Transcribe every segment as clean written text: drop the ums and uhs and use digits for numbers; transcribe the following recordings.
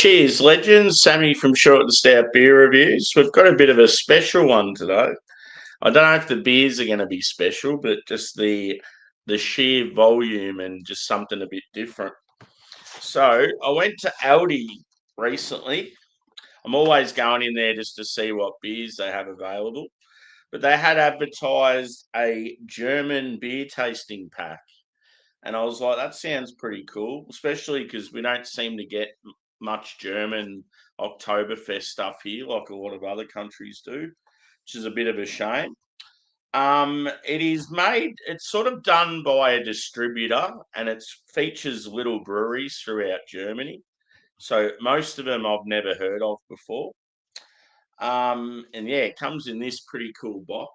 Cheers, legends. Sammy from Short and Stout Beer Reviews. We've got a bit of a special one today. I don't know if the beers are going to be special, but just the sheer volume and just something a bit different. So I went to Aldi recently. I'm always going in there just to see what beers they have available. But they had advertised a German beer tasting pack. And I was like, that sounds pretty cool, especially because we don't seem to get much German Oktoberfest stuff here like a lot of other countries do, which is a bit of a shame. It's sort of done by a distributor and it features little breweries throughout Germany. So most of them I've never heard of before. And yeah, it comes in this pretty cool box.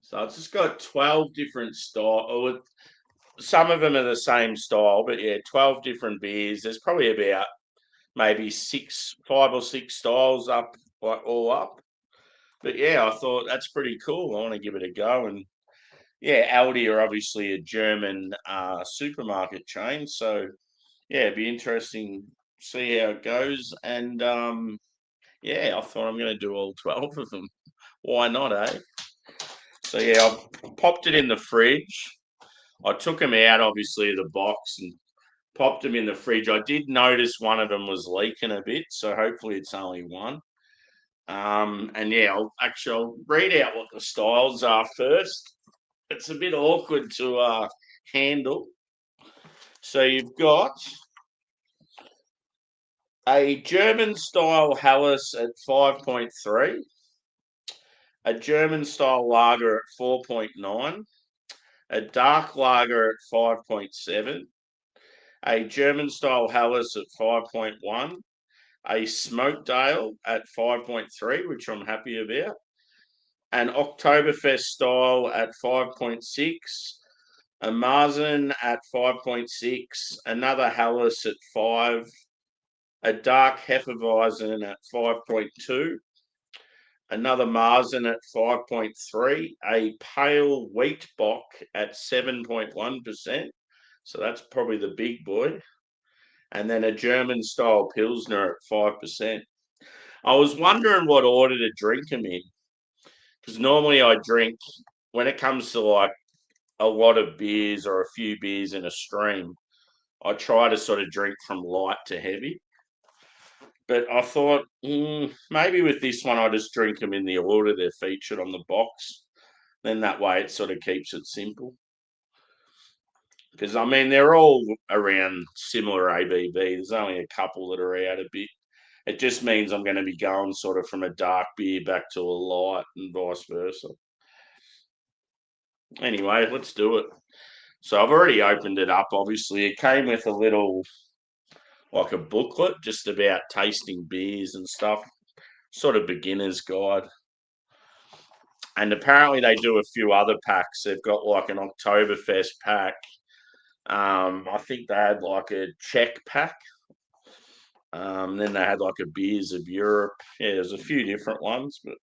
So it's just got 12 different styles. Some of them are the same style, but yeah, 12 different beers. There's probably about maybe 5 or 6 styles up, like all up. But yeah, I thought that's pretty cool. I want to give it a go. And yeah, Aldi are obviously a German supermarket chain. So yeah, it'd be interesting to see how it goes. And yeah, I thought I'm going to do all 12 of them. Why not, eh? So yeah, I popped it in the fridge. I took them out, obviously, of the box and popped them in the fridge. I did notice one of them was leaking a bit, so hopefully it's only one. And yeah, I'll read out what the styles are first. It's a bit awkward to handle. So you've got a German style Helles at 5.3, a German style lager at 4.9, a dark lager at 5.7, a German style Helles at 5.1, a smoked ale at 5.3, which I'm happy about, an Oktoberfest style at 5.6, a Marzen at 5.6, another Helles at 5, a dark Hefeweizen at 5.2, another Marzen at 5.3, a pale wheat bock at 7.1%. So that's probably the big boy. And then a German style Pilsner at 5%. I was wondering what order to drink them in. Because normally I drink, when it comes to like a lot of beers or a few beers in a stream, I try to sort of drink from light to heavy. But I thought maybe with this one, I just drink them in the order they're featured on the box. Then that way it sort of keeps it simple. Because I mean, they're all around similar ABV. There's only a couple that are out a bit. It just means I'm going to be going sort of from a dark beer back to a light and vice versa. Anyway, let's do it. So I've already opened it up. Obviously, it came with a little, like a booklet just about tasting beers and stuff, sort of beginner's guide. And apparently they do a few other packs. They've got like an Oktoberfest pack. I think they had like a Czech pack. Then they had like a Beers of Europe. Yeah, there's a few different ones, but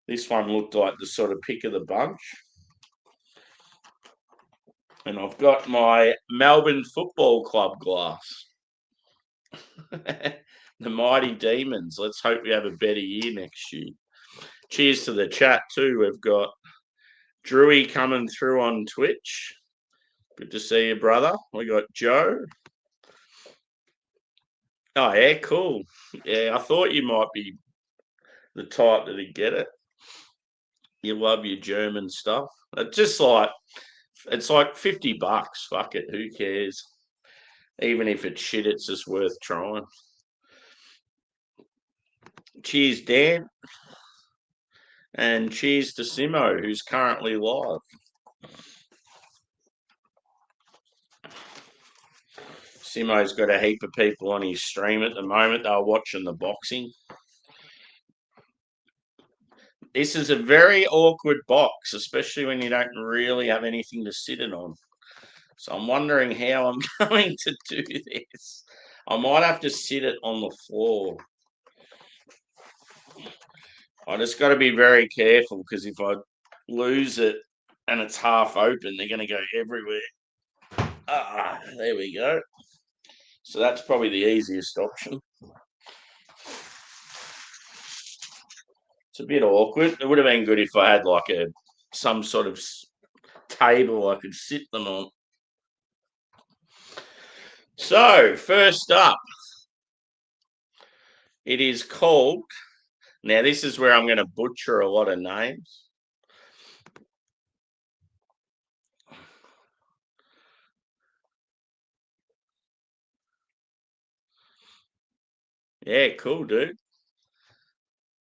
this one looked like the sort of pick of the bunch. And I've got my Melbourne Football Club glass. The Mighty Demons. Let's hope we have a better year next year. Cheers to the chat too. We've got Drewy coming through on Twitch. Good to see you, brother. We got Joe. Oh, yeah, cool. Yeah, I thought you might be the type that'd get it. You love your German stuff. It's like $50. Fuck it. Who cares? Even if it's shit, it's just worth trying. Cheers, Dan. And cheers to Simo, who's currently live. Simo's got a heap of people on his stream at the moment. They're watching the boxing. This is a very awkward box, especially when you don't really have anything to sit it on. So I'm wondering how I'm going to do this. I might have to sit it on the floor. I just got to be very careful because if I lose it and it's half open, they're going to go everywhere. There we go. So that's probably the easiest option. It's a bit awkward. It would have been good if I had like some sort of table I could sit them on. So first up, it is called. Now this is where I'm going to butcher a lot of names. Yeah, cool, dude.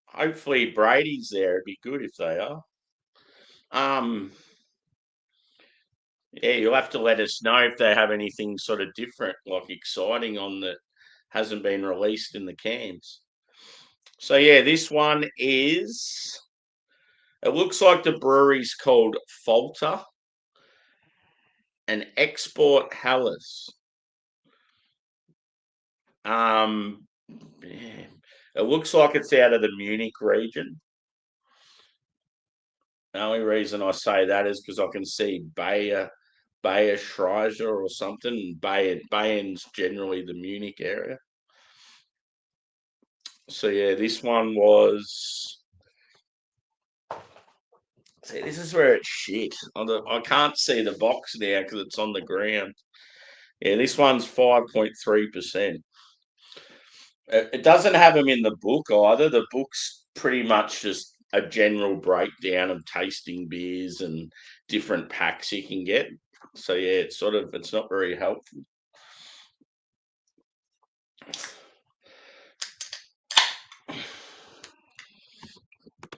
Hopefully Brady's there. It'd be good if they are. Um, yeah, you'll have to let us know if they have anything sort of different, like exciting on that hasn't been released in the cans. So yeah, this one is. It looks like the brewery's called Falter and Export Helles. Yeah, it looks like it's out of the Munich region. The only reason I say that is because I can see Bier Schreiser or something. Bayern's generally the Munich area. So yeah, this one was. See, this is where it's shit. I can't see the box now because it's on the ground. Yeah, this one's 5.3%. It doesn't have them in the book either. The book's pretty much just a general breakdown of tasting beers and different packs you can get. So yeah, it's not very helpful.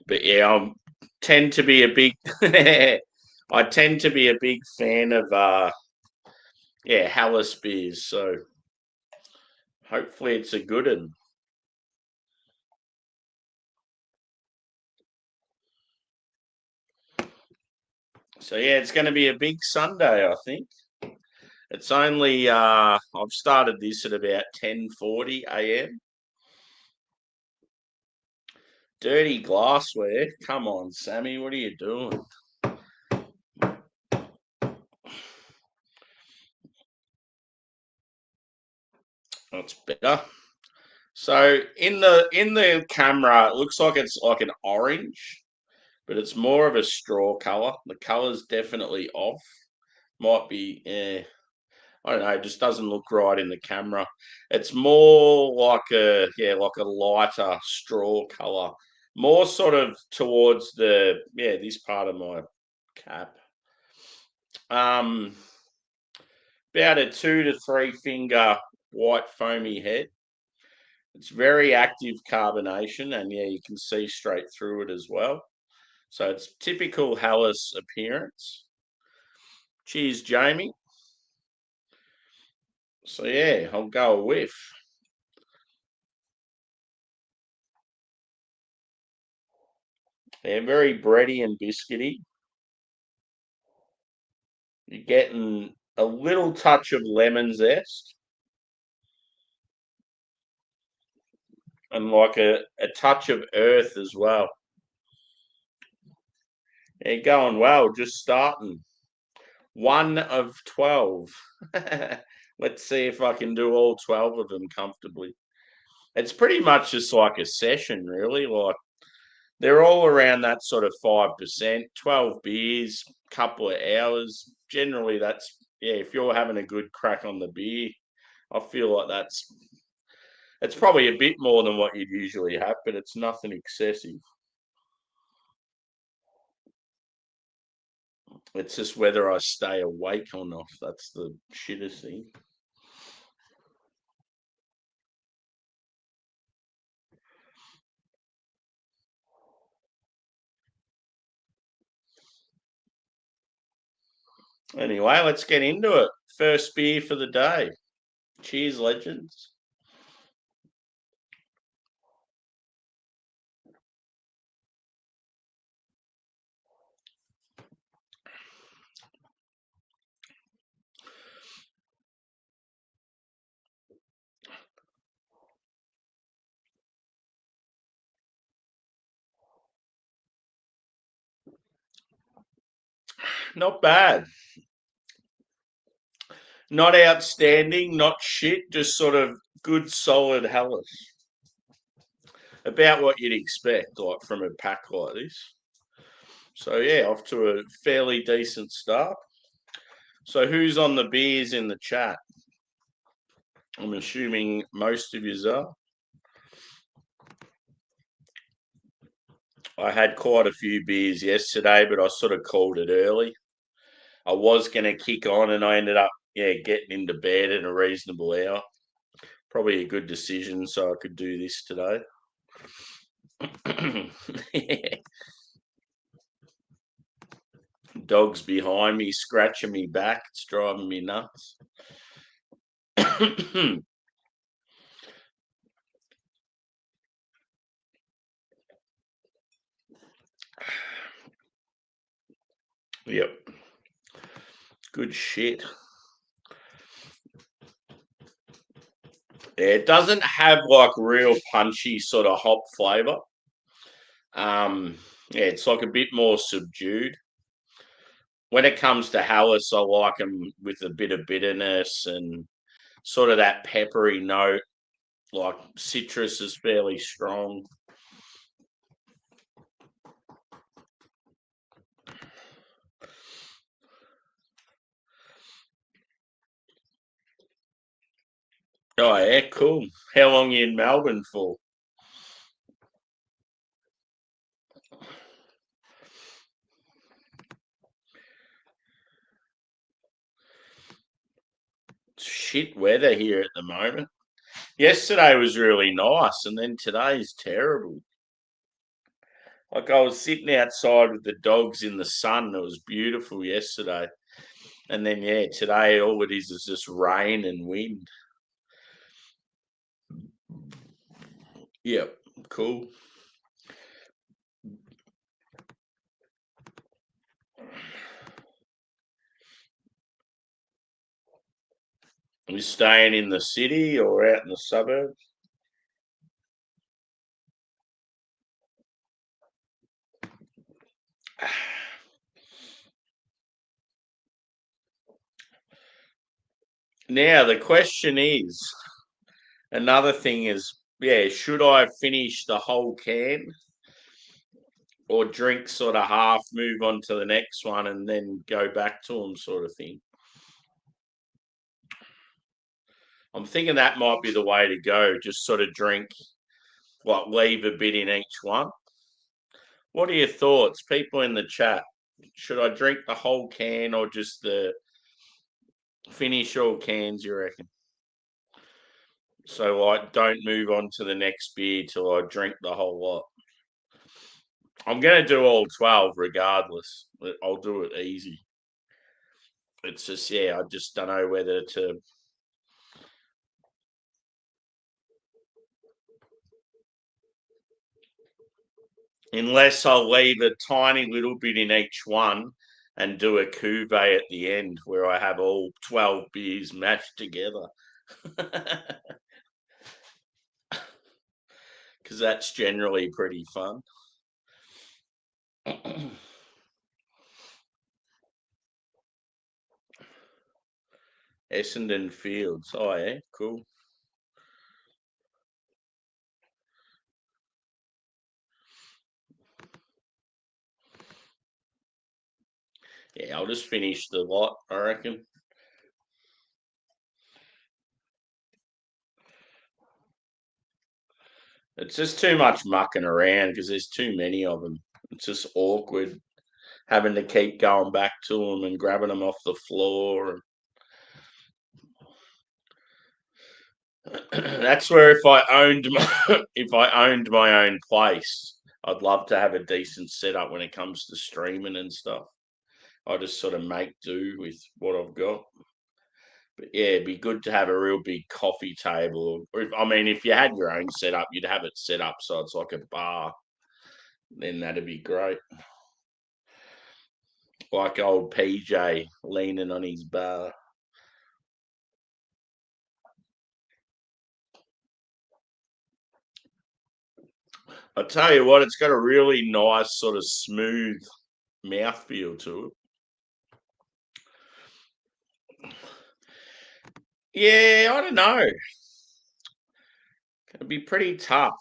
But yeah, tend to be a big I tend to be a big fan of Helles beers. So hopefully it's a good one. So yeah, it's going to be a big Sunday, I think. It's only I've started this at about 10:40 a.m. Dirty glassware. Come on, Sammy, what are you doing? That's better. So in the camera, it looks like it's like an orange, but it's more of a straw color. The color's definitely off. Might be, I don't know. It just doesn't look right in the camera. It's more like like a lighter straw color, more sort of towards this part of my cap. Um, about a 2 to 3 finger white foamy head. It's very active carbonation, and yeah, you can see straight through it as well. So it's typical Helles appearance. Cheers, Jamie. So yeah, I'll go a whiff. They're very bready and biscuity. You're getting a little touch of lemon zest and like a touch of earth as well. They're going well, just starting. 1 of 12. Let's see if I can do all 12 of them comfortably. It's pretty much just like a session, really. Like they're all around that sort of 5%, 12 beers, couple of hours. Generally, that's, yeah, if you're having a good crack on the beer, I feel like it's probably a bit more than what you'd usually have, but it's nothing excessive. It's just whether I stay awake or not. That's the shittest thing. Anyway, let's get into it. First beer for the day. Cheers, legends. Not bad. Not outstanding, not shit, just sort of good, solid Hellas. About what you'd expect, like from a pack like this. So yeah, off to a fairly decent start. So who's on the beers in the chat? I'm assuming most of you are. I had quite a few beers yesterday, but I sort of called it early. I was going to kick on, and I ended up, getting into bed at a reasonable hour. Probably a good decision, so I could do this today. Dog's behind me, scratching me back. It's driving me nuts. Yep. Good shit. Yeah, it doesn't have like real punchy sort of hop flavour. It's like a bit more subdued. When it comes to Hallis, I like them with a bit of bitterness and sort of that peppery note. Like citrus is fairly strong. Oh yeah, cool. How long are you in Melbourne for? Shit weather here at the moment. Yesterday was really nice, and then today's terrible. Like I was sitting outside with the dogs in the sun. It was beautiful yesterday. And then today all it is just rain and wind. Yep, cool. Are you staying in the city or out in the suburbs? Now the question is, another thing is, should I finish the whole can or drink sort of half, move on to the next one, and then go back to them, sort of thing? I'm thinking that might be the way to go. Just sort of drink, like leave a bit in each one. What are your thoughts, people in the chat? Should I drink the whole can or just the finish all cans, you reckon? So I don't move on to the next beer till I drink the whole lot. I'm going to do all 12 regardless. I'll do it easy. It's just, I just don't know whether to. Unless I'll leave a tiny little bit in each one and do a cuvee at the end where I have all 12 beers mashed together. Because that's generally pretty fun. Essendon Fields. Oh, yeah, cool. Yeah, I'll just finish the lot, I reckon. It's just too much mucking around because there's too many of them. It's just awkward having to keep going back to them and grabbing them off the floor. That's where if I owned my own place, I'd love to have a decent setup when it comes to streaming and stuff. I just sort of make do with what I've got. But yeah, it'd be good to have a real big coffee table. Or if you had your own setup, you'd have it set up so it's like a bar. Then that'd be great. Like old PJ leaning on his bar. I tell you what, it's got a really nice sort of smooth mouthfeel to it. Yeah, I don't know. It'd be pretty tough.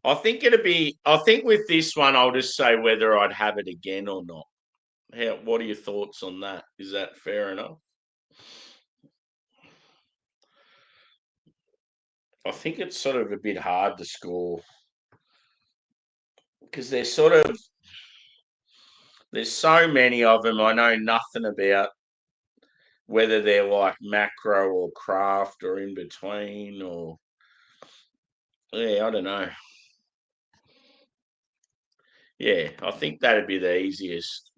I think with this one, I'll just say whether I'd have it again or not. What are your thoughts on that? Is that fair enough? I think it's sort of a bit hard to score because there's so many of them. I know nothing about whether they're like macro or craft or in between or yeah, I don't know. Yeah, I think that'd be the easiest.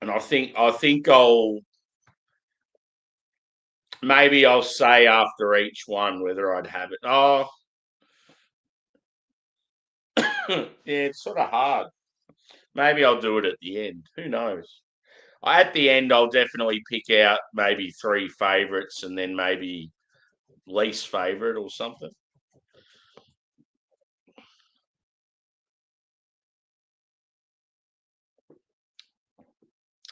And I think I'll say after each one whether I'd have it. Oh, yeah, it's sort of hard. Maybe I'll do it at the end. Who knows? At the end, I'll definitely pick out maybe three favourites and then maybe least favourite or something.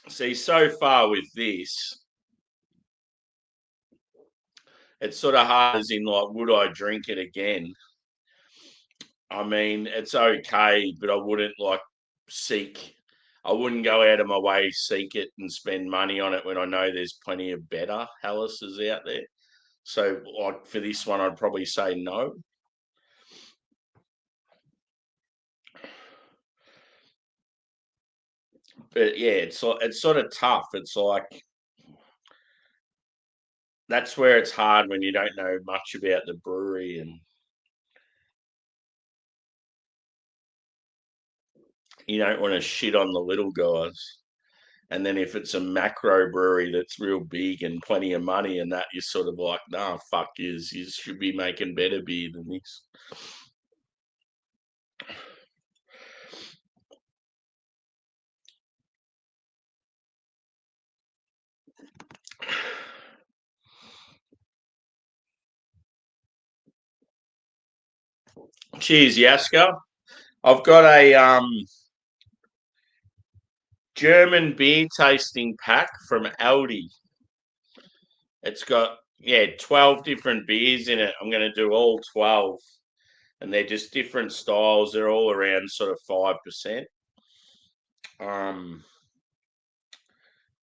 See, so far with this, it's sort of hard as in like, would I drink it again? I mean, it's okay, but I wouldn't like seek. I wouldn't go out of my way seek it and spend money on it when I know there's plenty of better Hallis's out there. So, like for this one, I'd probably say no. But yeah, it's sort of tough. It's like that's where it's hard when you don't know much about the brewery and you don't want to shit on the little guys. And then if it's a macro brewery that's real big and plenty of money and that, you're sort of like, nah, fuck yous. You should be making better beer than this. Cheers, Yaska. I've got a German beer tasting pack from Aldi. It's got 12 different beers in it. I'm going to do all 12 and they're just different styles. They're all around sort of 5%. Um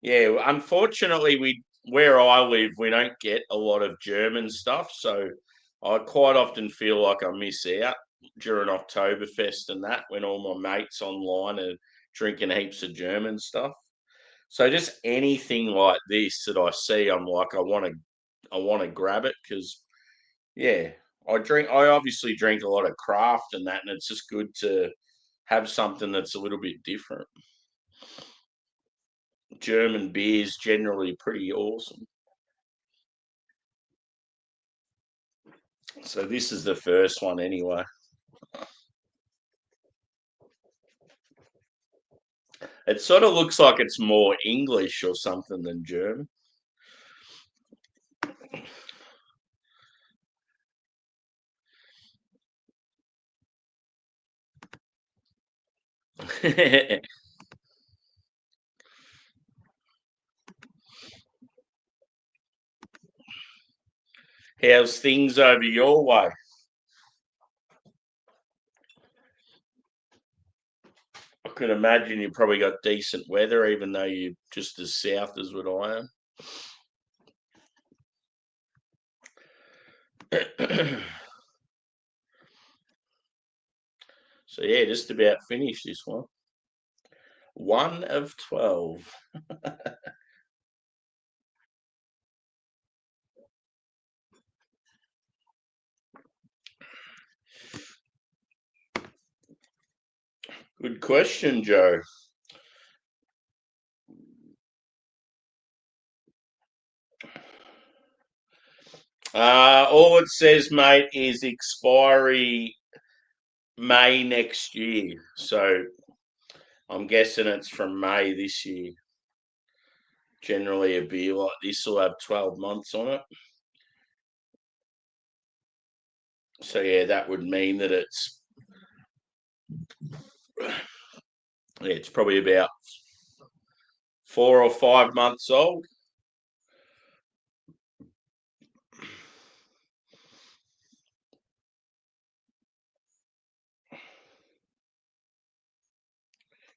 Yeah, unfortunately, we where I live, we don't get a lot of German stuff, so I quite often feel like I miss out during Oktoberfest and that when all my mates online are drinking heaps of German stuff. So just anything like this that I see, I'm like, I want to grab it because yeah, I obviously drink a lot of craft and that, and it's just good to have something that's a little bit different. German beer's generally pretty awesome. So this is the first one anyway. It sort of looks like it's more English or something than German. How's things over your way? I could imagine you probably got decent weather, even though you're just as south as what I am. So yeah, just about finished this one. One of 12. Good question, Joe. All it says, mate, is expiry May next year. So I'm guessing it's from May this year. Generally, a beer like this will have 12 months on it. So, yeah, that would mean that it's probably about 4 or 5 months old.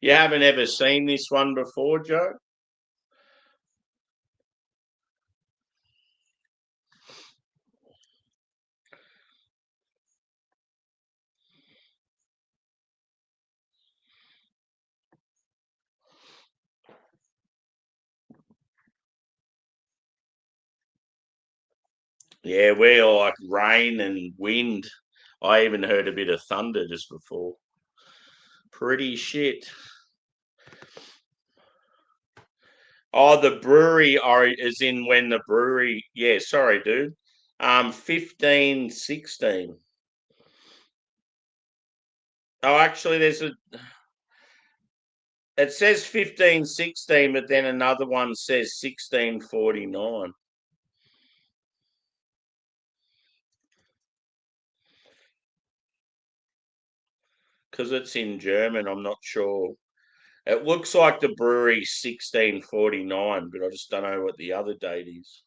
You haven't ever seen this one before, Joe? Yeah, we're like rain and wind. I even heard a bit of thunder just before. Pretty shit. Oh, the brewery is in when the brewery. Yeah, sorry, dude. 15, 16. Oh, actually, it says 15, 16, but then another one says 1649 because it's in German. I'm not sure. It looks like the brewery 1649, but I just don't know what the other date is.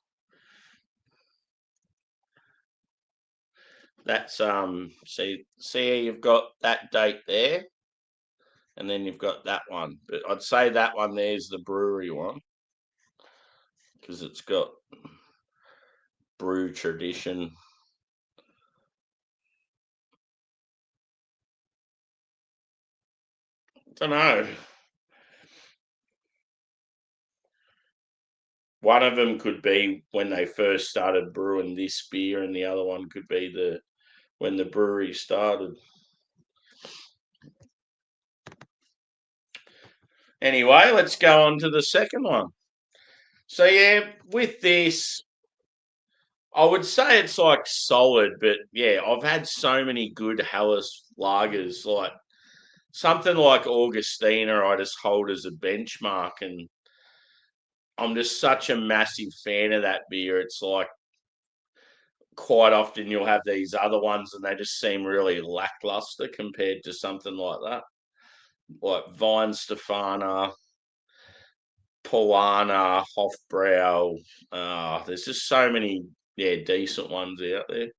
That's see you've got that date there, and then you've got that one. But I'd say that one there's the brewery one because it's got brew tradition. Don't know. One of them could be when they first started brewing this beer, and the other one could be the when the brewery started. Anyway, let's go on to the second one. So yeah, with this, I would say it's like solid, but yeah, I've had so many good Helles lagers, like something like Augustina, I just hold as a benchmark, and I'm just such a massive fan of that beer. It's like quite often you'll have these other ones, and they just seem really lackluster compared to something like that, like Weihenstephaner, Polana, Hofbrau. There's just so many, yeah, decent ones out there.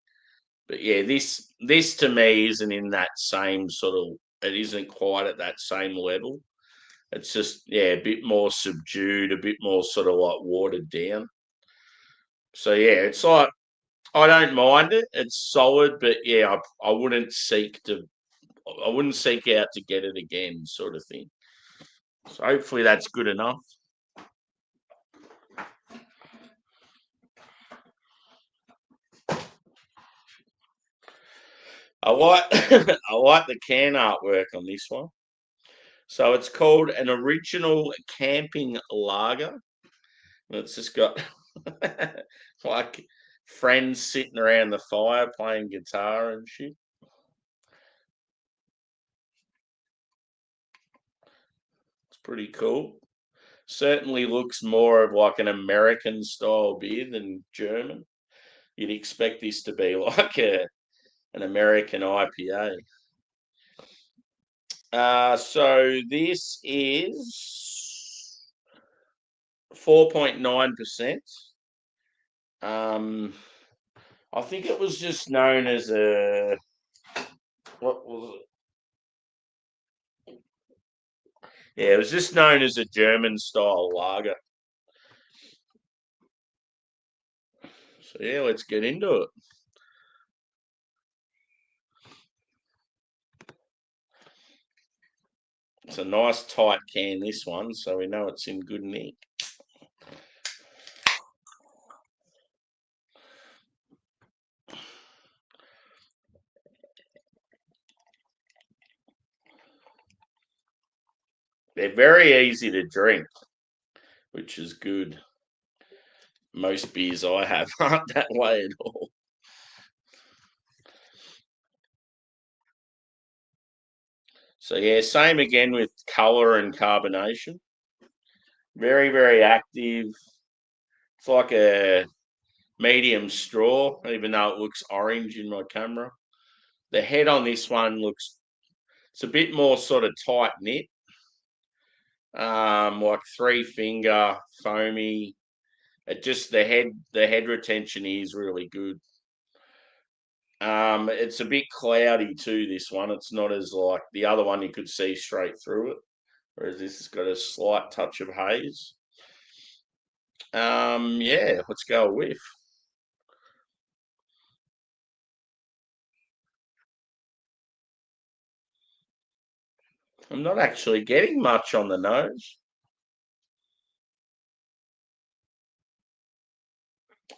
But yeah, this to me isn't in that same sort of. It isn't quite at that same level. It's just yeah, a bit more subdued, a bit more sort of like watered down. So yeah, it's like I don't mind it. It's solid, but yeah, I wouldn't seek to. I wouldn't seek out to get it again, sort of thing. So hopefully that's good enough. I like I like the can artwork on this one. So it's called an original camping lager. And it's just got like friends sitting around the fire playing guitar and shit. It's pretty cool. Certainly looks more of like an American style beer than German. You'd expect this to be like an American IPA. So this is 4.9%. Um, I think it was just known as a what was it? Yeah, it was just known as a German style lager. So yeah, let's get into it. It's a nice tight can, this one, so we know it's in good nick. They're very easy to drink, which is good. Most beers I have aren't that way at all. So yeah, same again with colour and carbonation. Very, very active. It's like a medium straw, even though it looks orange in my camera. The head on this one looks it's a bit more sort of tight knit. Like three finger, foamy. It just the head retention is really good. It's a bit cloudy too, this one. It's not as like the other one you could see straight through it, whereas this has got a slight touch of haze. Yeah, let's go with. I'm not actually getting much on the nose.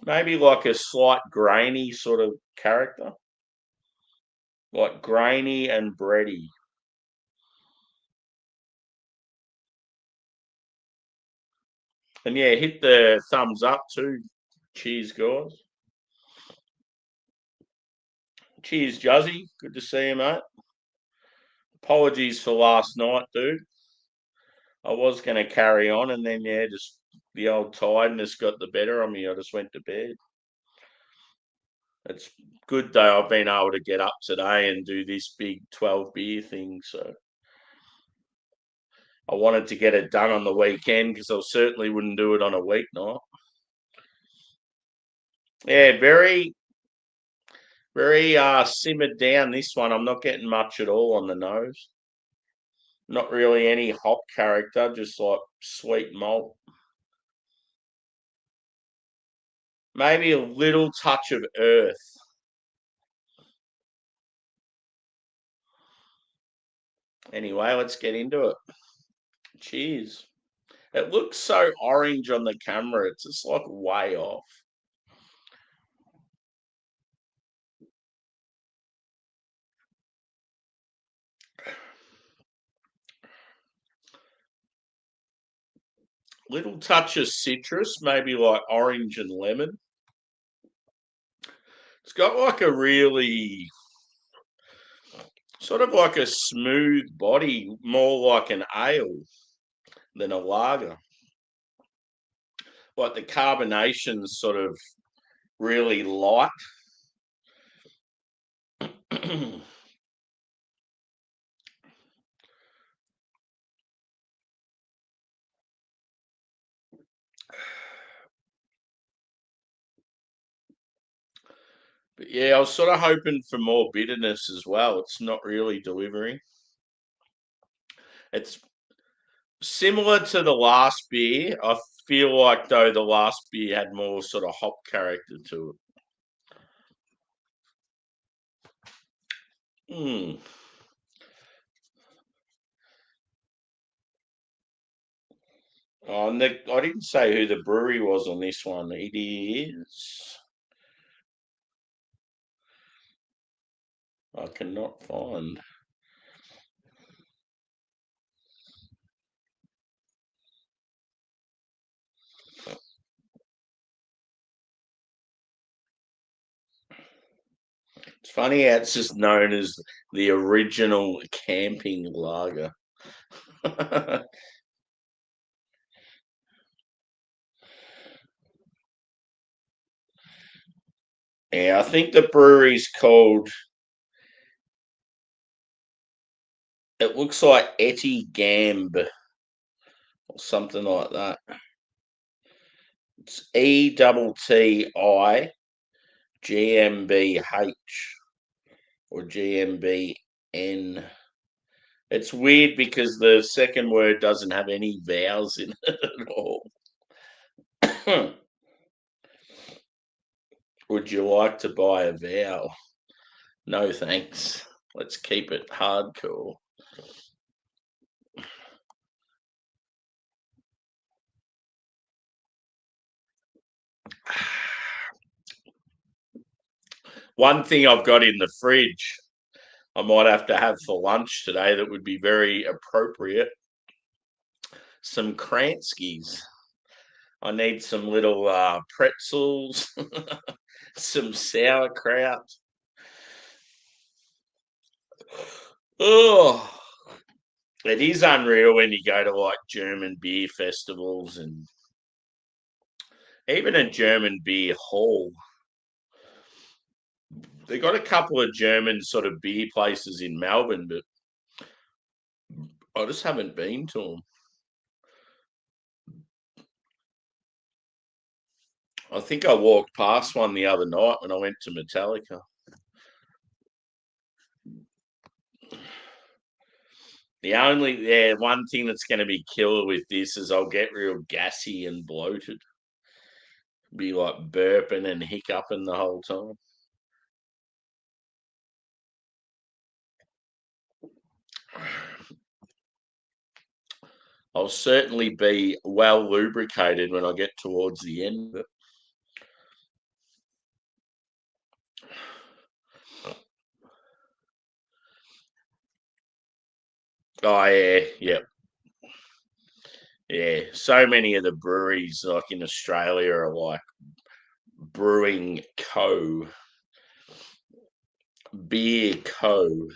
Maybe like a slight grainy sort of character, like grainy and bready. And yeah, hit the thumbs up too. Cheers, guys. Cheers, Juzzy. Good to see you, mate. Apologies for last night, dude. I was going to carry on, and then yeah, just the old tiredness got the better of me. I just went to bed. It's good though. I've been able to get up today and do this big 12 beer thing. So I wanted to get it done on the weekend because I certainly wouldn't do it on a weeknight. Yeah, very, very simmered down this one. I'm not getting much at all on the nose. Not really any hop character, just like sweet malt. Maybe a little touch of earth. Anyway, let's get into it. Cheers. It looks so orange on the camera. It's just like way off. Little touch of citrus, maybe like orange and lemon. It's got like a really sort of like a smooth body, more like an ale than a lager. Like the carbonation's sort of really light. But yeah, I was sort of hoping for more bitterness as well. It's not really delivering. It's similar to the last beer. I feel like though the last beer had more sort of hop character to it. Oh, and I didn't say who the brewery was on this one. It is. I cannot find. It's funny how it's just known as the original camping lager. Yeah, I think the brewery's called. It looks like Etty Gamb or something like that. It's ETTIGMBH or GMBN. It's weird because the second word doesn't have any vowels in it at all. Would you like to buy a vowel? No, thanks. Let's keep it hardcore. One thing I've got in the fridge, I might have to have for lunch today that would be very appropriate. Some Kranskis. I need some little pretzels, some sauerkraut. Oh, it is unreal when you go to like German beer festivals and even a German beer hall. They got a couple of German sort of beer places in Melbourne, but I just haven't been to them. I think I walked past one the other night when I went to Metallica. The only one thing that's going to be killer with this is I'll get real gassy and bloated. Be like burping and hiccuping the whole time. I'll certainly be well lubricated when I get towards the end of it. Oh yeah, yep. Yeah, so many of the breweries like in Australia are like Brewing Co. Bier Co.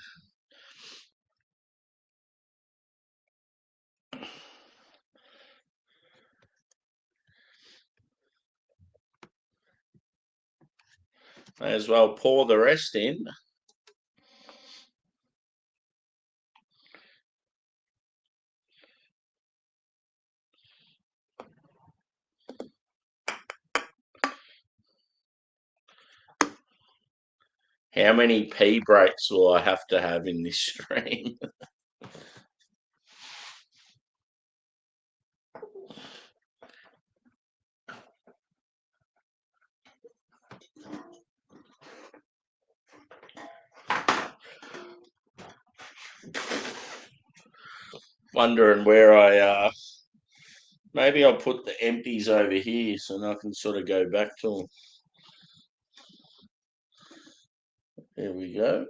May as well pour the rest in. How many pee breaks will I have to have in this stream? Wondering where maybe I'll put the empties over here so I can sort of go back to them. There we go.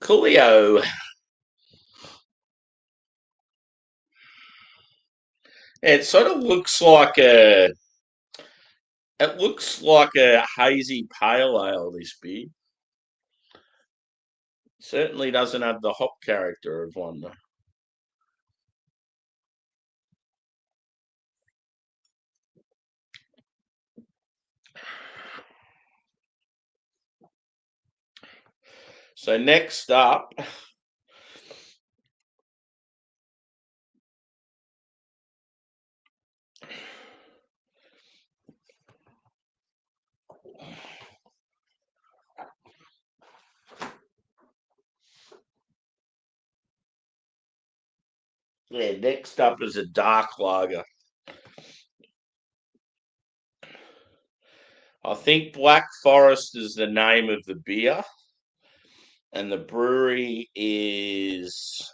Coolio. It sort of looks like a. It looks like a hazy pale ale. This beer certainly doesn't have the hop character of one though. So next up, next up is a dark lager. I think Black Forest is the name of the beer, and the brewery is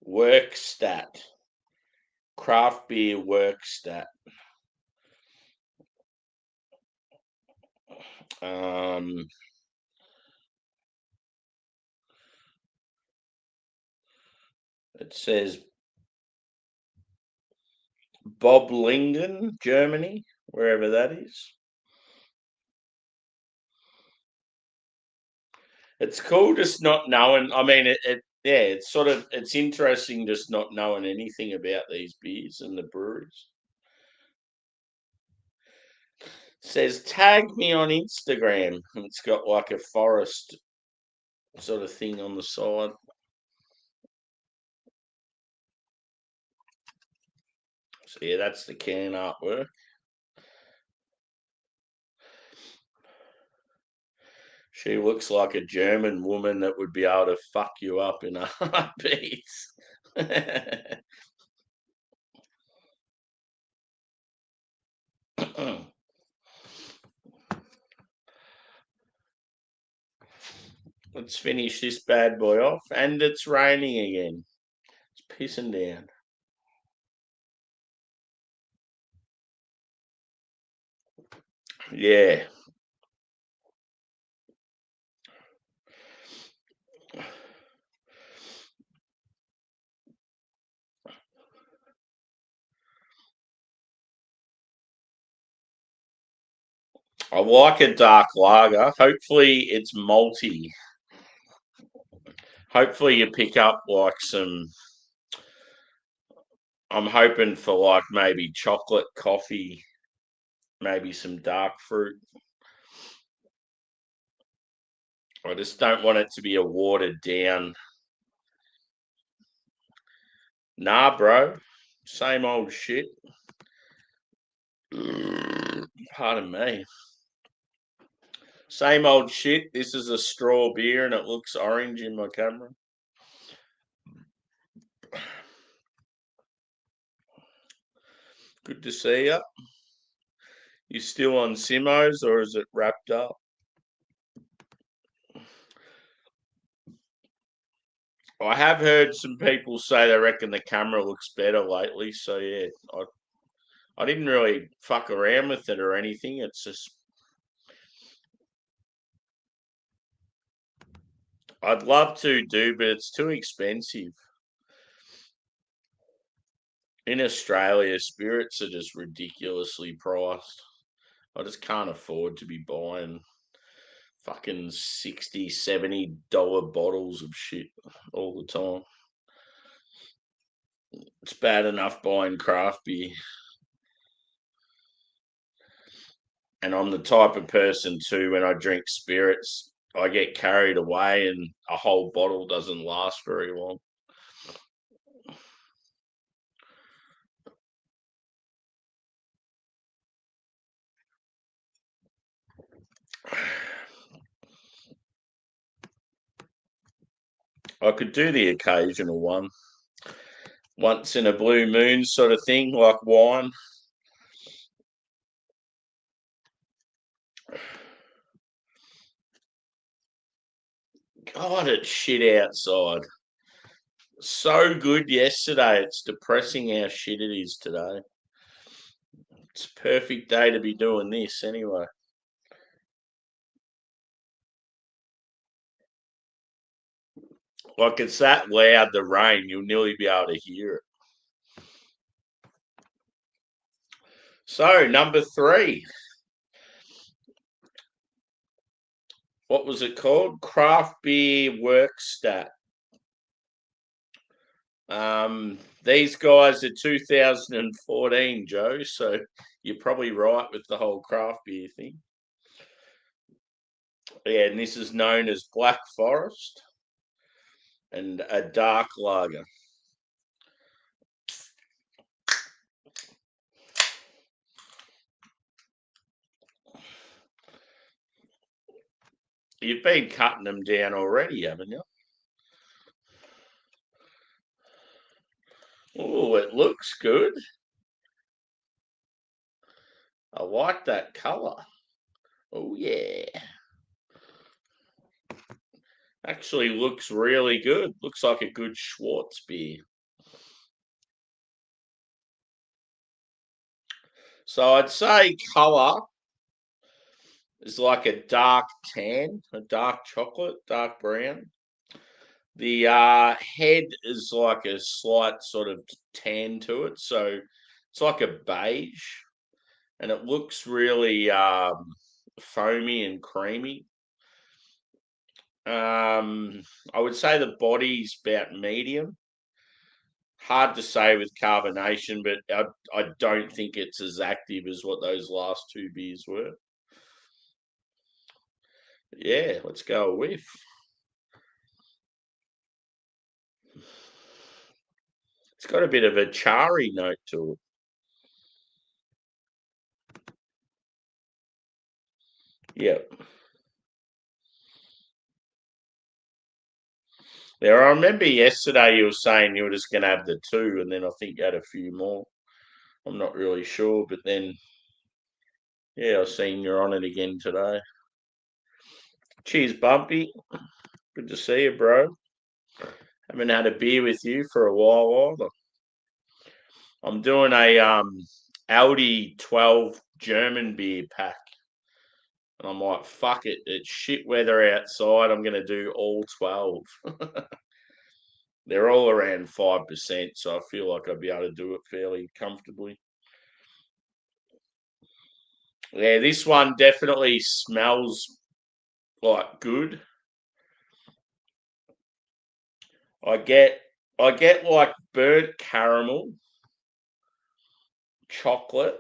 Workstat. Craft Beer Workstat. Um, it says Boblingen, Germany, wherever that is. It's cool just not knowing. I mean, it's interesting just not knowing anything about these beers and the breweries. It says tag me on Instagram. It's got like a forest sort of thing on the side. So yeah, that's the can artwork. She looks like a German woman that would be able to fuck you up in a heartbeat. Let's finish this bad boy off. And it's raining again. It's pissing down. Yeah. I like a dark lager. Hopefully it's malty. Hopefully you pick up like some. I'm hoping for like maybe chocolate coffee, maybe some dark fruit. I just don't want it to be a watered down. Nah, bro. Same old shit. Pardon me. Same old shit. This is a straw beer and it looks orange in my camera. Good to see you. You still on Simos or is it wrapped up? I have heard some people say they reckon the camera looks better lately. So yeah, I didn't really fuck around with it or anything. It's just I'd love to do, but it's too expensive. In Australia, spirits are just ridiculously priced. I just can't afford to be buying fucking $60, $70 bottles of shit all the time. It's bad enough buying craft beer. And I'm the type of person too, when I drink spirits, I get carried away and a whole bottle doesn't last very long. I could do the occasional one, once in a blue moon sort of thing, like wine. God, it's shit outside. So good yesterday. It's depressing how shit it is today. It's a perfect day to be doing this anyway. Like it's that loud, the rain, you'll nearly be able to hear it. So, number 3. What was it called? Craft beer work stat. These guys are 2014, Joe, so you're probably right with the whole craft beer thing. Yeah, and this is known as Black Forest and a dark lager. You've been cutting them down already, haven't you? Oh, it looks good. I like that colour. Oh, yeah. Actually looks really good. Looks like a good Schwartz beer. So I'd say colour is like a dark tan, a dark chocolate, dark brown. The head is like a slight sort of tan to it, so it's like a beige, and it looks really foamy and creamy. I would say the body's about medium. Hard to say with carbonation, but I don't think it's as active as what those last 2 beers were. Yeah, let's go a whiff. It's got a bit of a charry note to it. Yep. Now, I remember yesterday you were saying you were just going to have the 2, and then I think you had a few more. I'm not really sure, but then, yeah, I've seen you're on it again today. Cheers, Bumpy. Good to see you, bro. Haven't had a beer with you for a while either. I'm doing a Aldi 12 German beer pack. And I'm like, fuck it. It's shit weather outside. I'm going to do all 12. They're all around 5%, so I feel like I'll be able to do it fairly comfortably. Yeah, this one definitely smells like good. I get like burnt caramel, chocolate.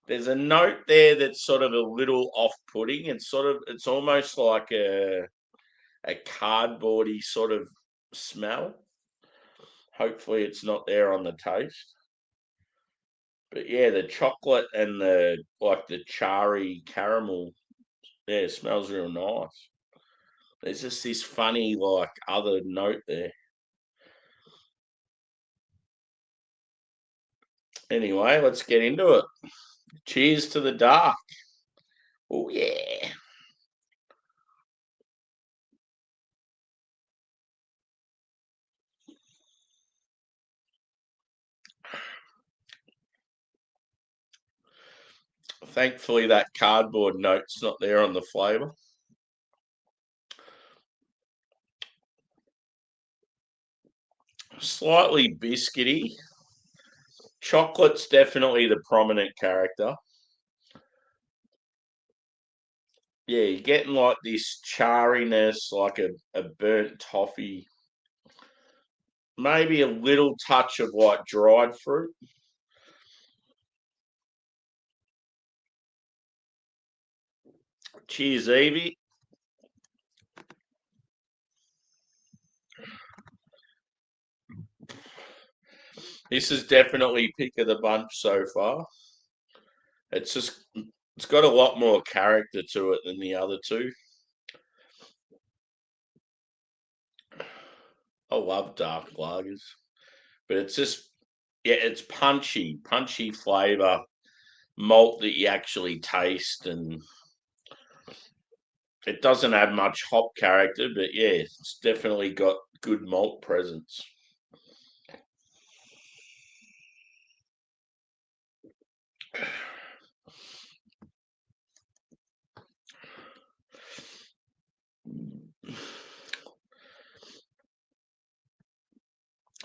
There's a note there that's sort of a little off-putting. It's almost like a cardboardy sort of smell. Hopefully it's not there on the toast. But yeah, the chocolate and the cherry caramel, yeah, it smells real nice. There's just this funny other note there. Anyway, let's get into it. Cheers to the dark. Oh yeah. Thankfully that cardboard note's not there on the flavour. Slightly biscuity. Chocolate's definitely the prominent character. Yeah, you're getting this charriness, like a burnt toffee. Maybe a little touch of dried fruit. Cheers, Evie. This is definitely pick of the bunch so far. It's got a lot more character to it than the other two. I love dark lagers, but it's just it's punchy flavour, malt that you actually taste, and it doesn't have much hop character, but yeah, it's definitely got good malt presence.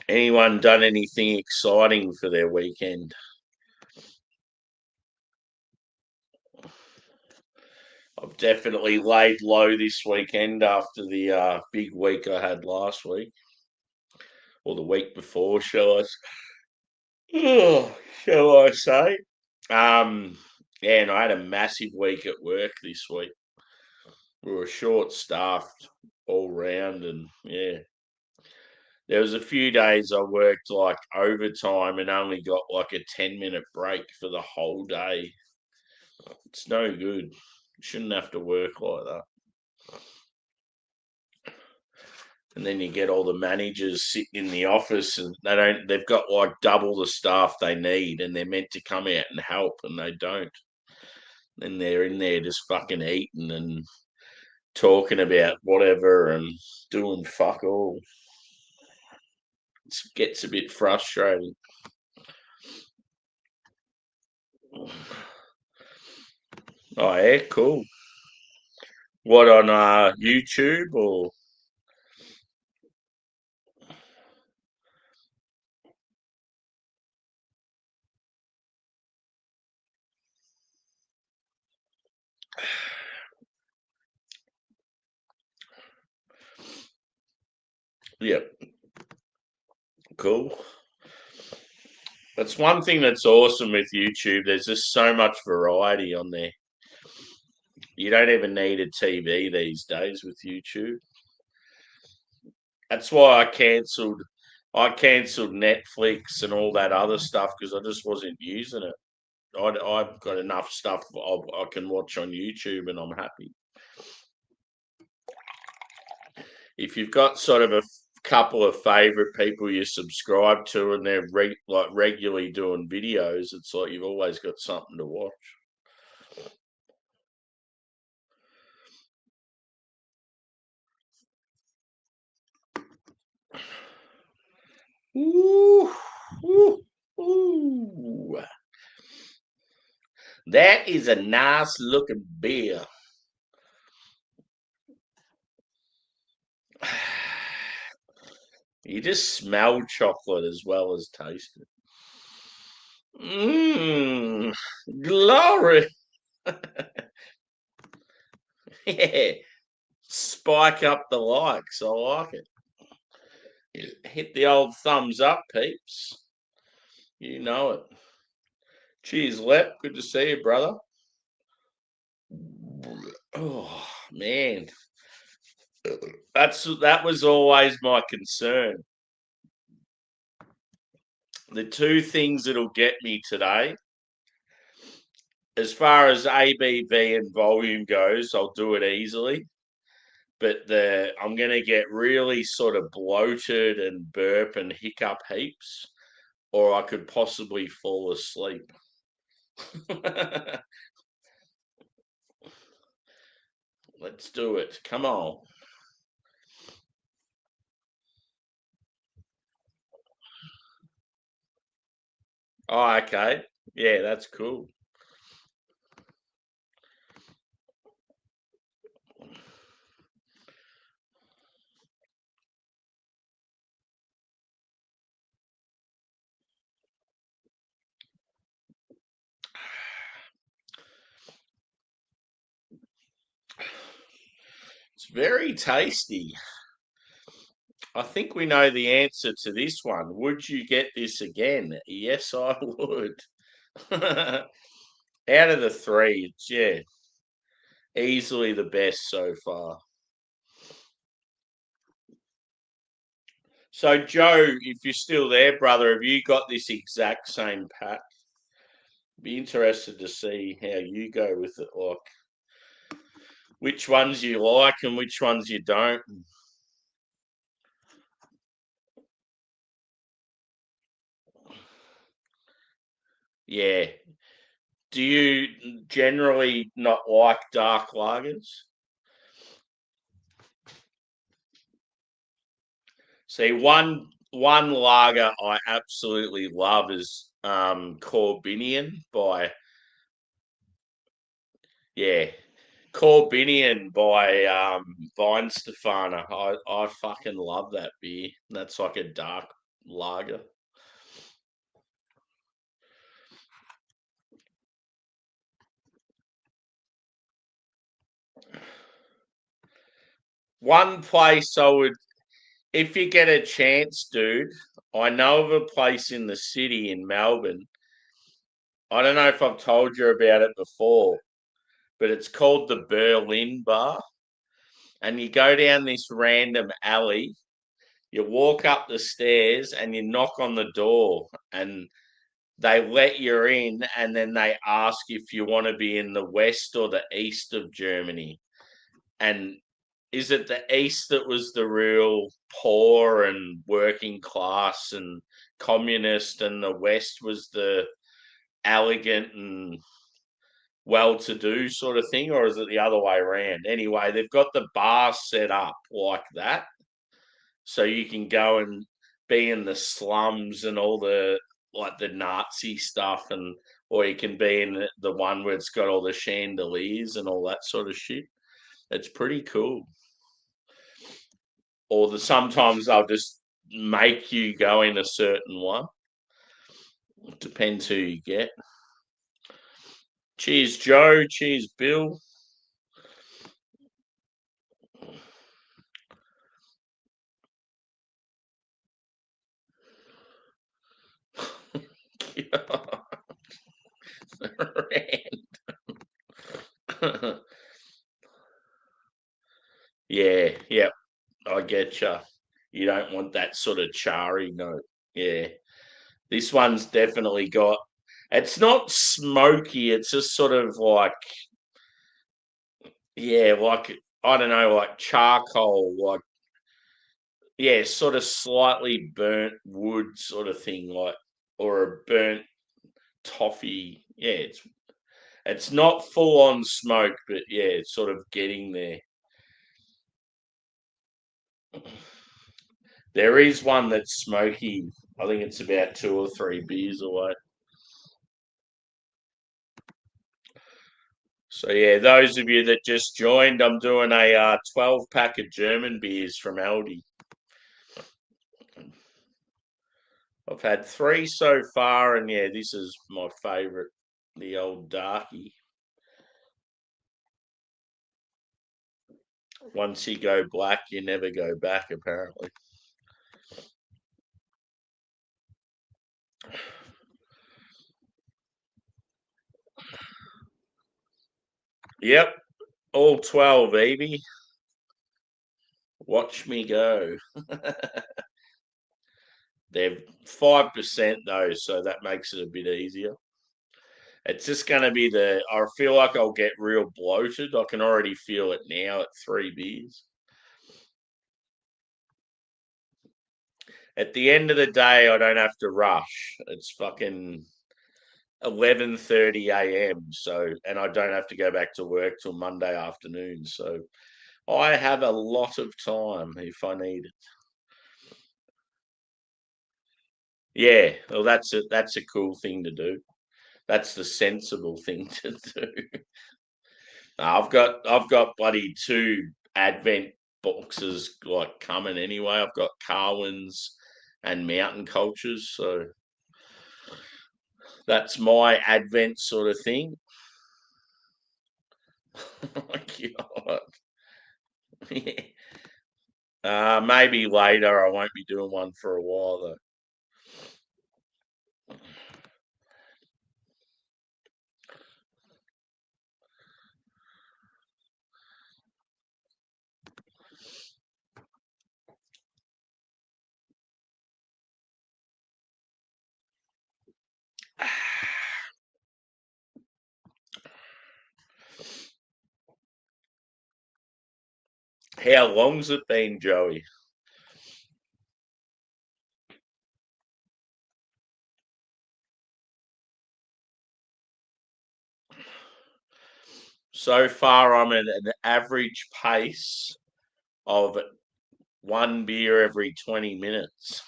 Anyone done anything exciting for their weekend? I've definitely laid low this weekend after the big week I had last week, or the week before, shall I say? Yeah, and I had a massive week at work this week. We were short staffed all round, and yeah, there was a few days I worked overtime and only got a 10-minute break for the whole day. It's no good. You shouldn't have to work like that. And then you get all the managers sitting in the office and they've got double the staff they need and they're meant to come out and help and they don't. And they're in there just fucking eating and talking about whatever and doing fuck all. It gets a bit frustrating. Oh yeah, cool. What on YouTube or? Yep, cool. That's one thing that's awesome with YouTube. There's just so much variety on there. You don't even need a TV these days with YouTube. That's why I cancelled Netflix and all that other stuff because I just wasn't using it. I've got enough stuff I can watch on YouTube and I'm happy. If you've got sort of a couple of favorite people you subscribe to and they're regularly doing videos, it's like you've always got something to watch. Ooh, ooh, ooh. That is a nice looking beer. You just smell chocolate as well as taste it. Mmm, glory. Yeah, spike up the likes. I like it. Hit the old thumbs up, peeps. You know it. Cheers, Lep. Good to see you, brother. Oh man, that was always my concern. The two things that'll get me today, as far as ABV and volume goes, I'll do it easily. But I'm going to get really sort of bloated and burp and hiccup heaps, or I could possibly fall asleep. Let's do it. Come on. Oh, okay. Yeah, that's cool. It's very tasty. I think we know the answer to this one. Would you get this again? Yes, I would. Out of the three, it's easily the best so far. So, Joe, if you're still there, brother, have you got this exact same pack? Be interested to see how you go with it, like which ones you like and which ones you don't. Yeah. Do you generally not like dark lagers? See, one lager I absolutely love is Corbinian by yeah Corbinian by Weinstefana. I fucking love that beer. That's like a dark lager. One place I would, if you get a chance, dude. I know of a place in the city in Melbourne. I don't know if I've told you about it before, but it's called the Berlin Bar. And you go down this random alley, you walk up the stairs, and you knock on the door, and they let you in, and then they ask if you want to be in the west or the east of Germany. And is it the east that was the real poor and working class and communist, and the west was the elegant and well-to-do sort of thing, or is it the other way around? Anyway, they've got the bar set up like that, so you can go and be in the slums and all the like the Nazi stuff, and or you can be in the one where it's got all the chandeliers and all that sort of shit. It's pretty cool. Or sometimes they'll just make you go in a certain one. It depends who you get. Cheers, Joe. Cheers, Bill. Yeah, yeah, I get you. You don't want that sort of charry note. Yeah, this one's definitely got. It's not smoky. It's just sort of like, yeah, like I don't know, like charcoal, like yeah, sort of slightly burnt wood sort of thing, like or a burnt toffee. Yeah, it's not full on smoke, but yeah, it's sort of getting there. There is one that's smoky. I think it's about two or three beers away. So yeah, those of you that just joined, I'm doing a 12 pack of German beers from Aldi. I've had three so far, and yeah, this is my favourite, the old darky. Once you go black, you never go back, apparently. Yep, all 12, Evie. Watch me go. They're 5% though, so that makes it a bit easier. It's just going to be I feel like I'll get real bloated. I can already feel it now at 3 beers. At the end of the day, I don't have to rush. It's fucking 11:30 a.m. So, and I don't have to go back to work till Monday afternoon. So, I have a lot of time if I need it. Yeah, well, that's a cool thing to do. That's the sensible thing to do. I've got bloody 2 Advent boxes like coming anyway. I've got Carwins and Mountain Cultures, so that's my Advent sort of thing. Oh my God. Yeah. Maybe later. I won't be doing one for a while though. How long's it been, Joey? So far, I'm at an average pace of 1 beer every 20 minutes.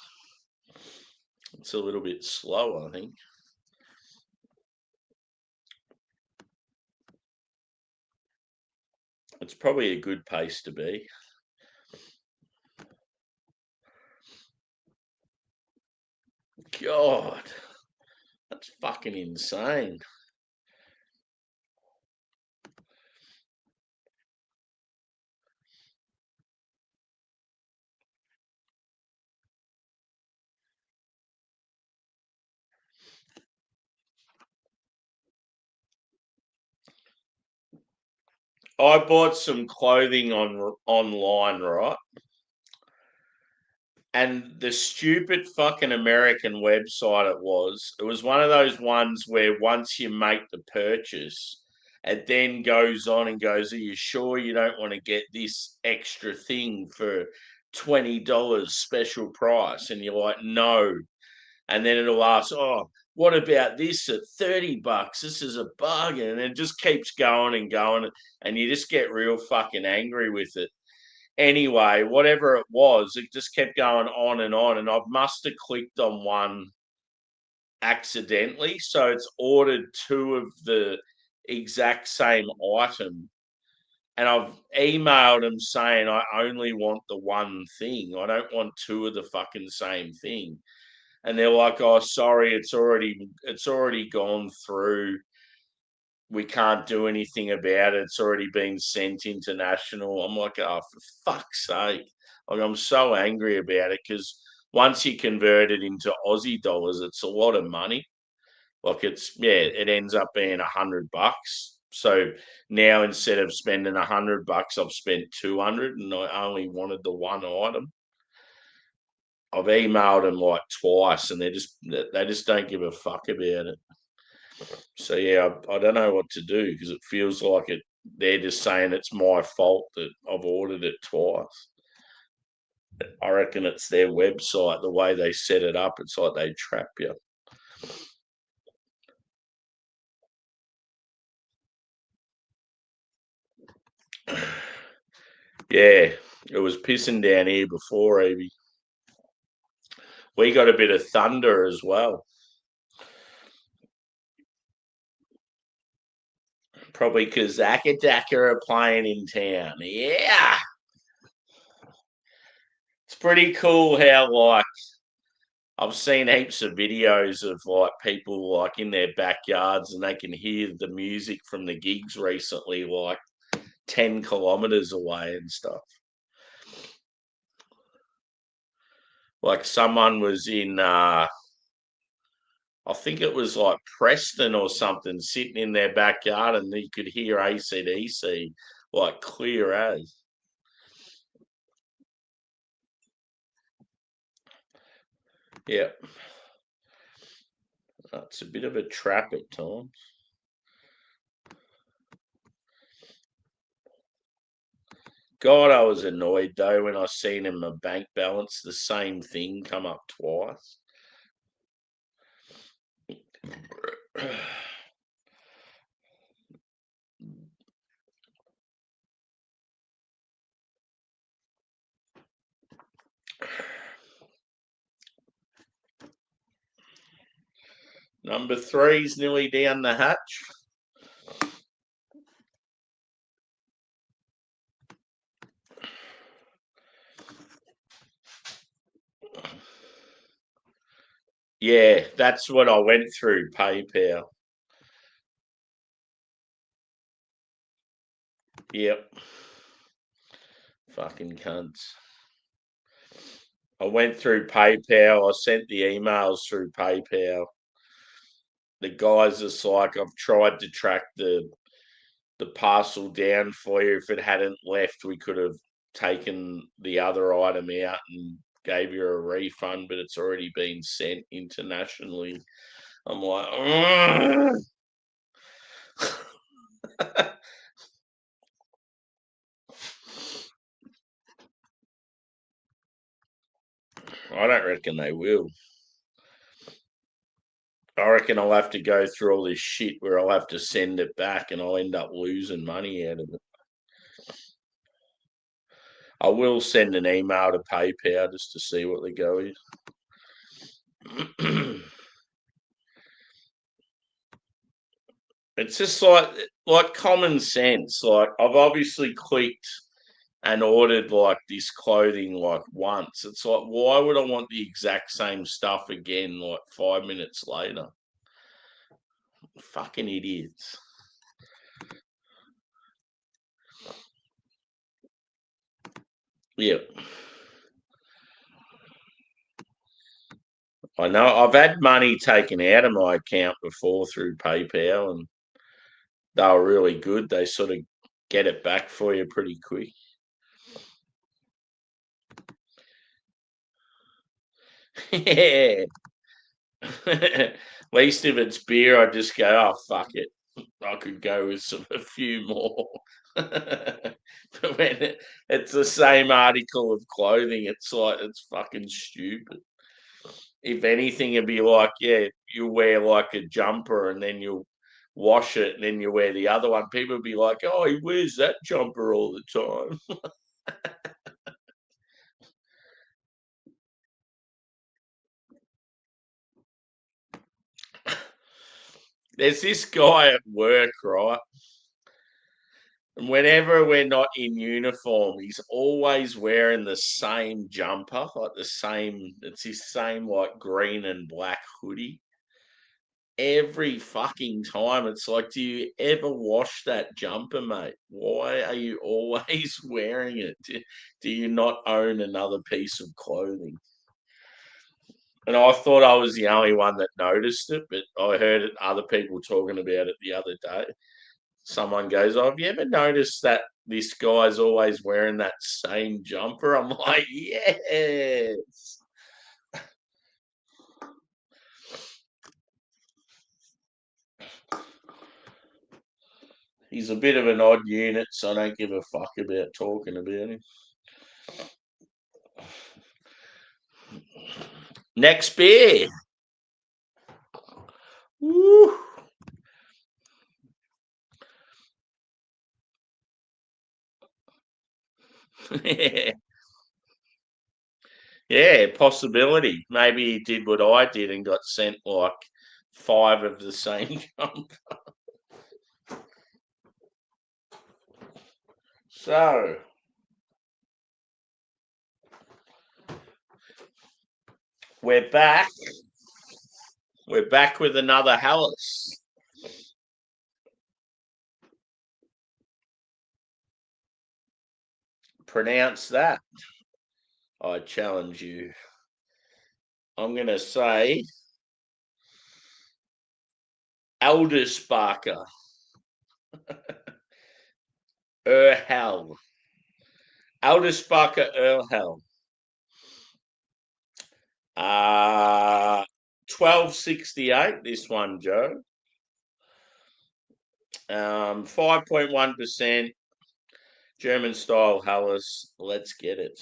It's a little bit slow, I think. It's probably a good pace to be. God, that's fucking insane. I bought some clothing online, right? And the stupid fucking American website it was one of those ones where once you make the purchase, it then goes on and goes, "Are you sure you don't want to get this extra thing for $20 special price?" And you're like, "No." And then it'll ask, "Oh, what about this at $30? This is a bargain." And it just keeps going and going, and you just get real fucking angry with it. Anyway, whatever it was, it just kept going on, and I must have clicked on one accidentally, so it's ordered 2 of the exact same item, and I've emailed them saying I only want the one thing. I don't want 2 of the fucking same thing. And they're like, "Oh, sorry, it's already gone through. We can't do anything about it. It's already been sent international." I'm like, "Oh, for fuck's sake." Like, I'm so angry about it because once you convert it into Aussie dollars, it's a lot of money. Like, it ends up being $100. So now instead of spending $100, I've spent 200, and I only wanted the one item. I've emailed them like twice, and they just don't give a fuck about it. So yeah, I don't know what to do because it feels like it. They're just saying it's my fault that I've ordered it twice. I reckon it's their website, the way they set it up. It's like they trap you. Yeah, it was pissing down here before, Evie. We got a bit of thunder as well. Probably because Akadaka are playing in town. Yeah, it's pretty cool how like I've seen heaps of videos of like people like in their backyards and they can hear the music from the gigs recently, like 10 kilometers away and stuff. Like someone was in, I think it was like Preston or something, sitting in their backyard and you could hear ACDC like clear as. Yep. It's a bit of a trap at times. God, I was annoyed though when I seen in my bank balance the same thing come up twice. Number 3's nearly down the hatch. Yeah, that's what I went through PayPal. Yep. Fucking cunts. I went through PayPal. I sent the emails through PayPal. The guys are like, I've tried to track the parcel down for you. If it hadn't left, we could have taken the other item out and gave you a refund, but it's already been sent internationally. I'm like, I don't reckon they will. I reckon I'll have to go through all this shit where I'll have to send it back and I'll end up losing money out of it. I will send an email to PayPal just to see what the go is. It's just like common sense. Like I've obviously clicked and ordered like this clothing like once. It's like why would I want the exact same stuff again like 5 minutes later? Fucking idiots. Yep. I know I've had money taken out of my account before through PayPal and they were really good. They sort of get it back for you pretty quick. Yeah. At least if it's beer, I just go, oh, fuck it. I could go with a few more. But when it's the same article of clothing, it's like, it's fucking stupid. If anything, it'd be like, yeah, you wear like a jumper and then you'll wash it and then you wear the other one. People would be like, oh, he wears that jumper all the time. There's this guy at work, right? And whenever we're not in uniform, he's always wearing the same jumper, like it's his same like green and black hoodie. Every fucking time. It's like, do you ever wash that jumper, mate? Why are you always wearing it? Do you not own another piece of clothing? And I thought I was the only one that noticed it, but I heard other people talking about it the other day. Someone goes, oh, have you ever noticed that this guy's always wearing that same jumper? I'm like, yes. He's a bit of an odd unit, so I don't give a fuck about talking about him. Next beer. Woo. Yeah, possibility. Maybe he did what I did and got sent like 5 of the same jump. So we're back. We're back with another Hallis. Pronounce that. I challenge you. I'm going to say Aldersparker. Erhel. Aldersparker Erhel. Uh 1268, this one, Joe. 5.1% German style Helles. Let's get it.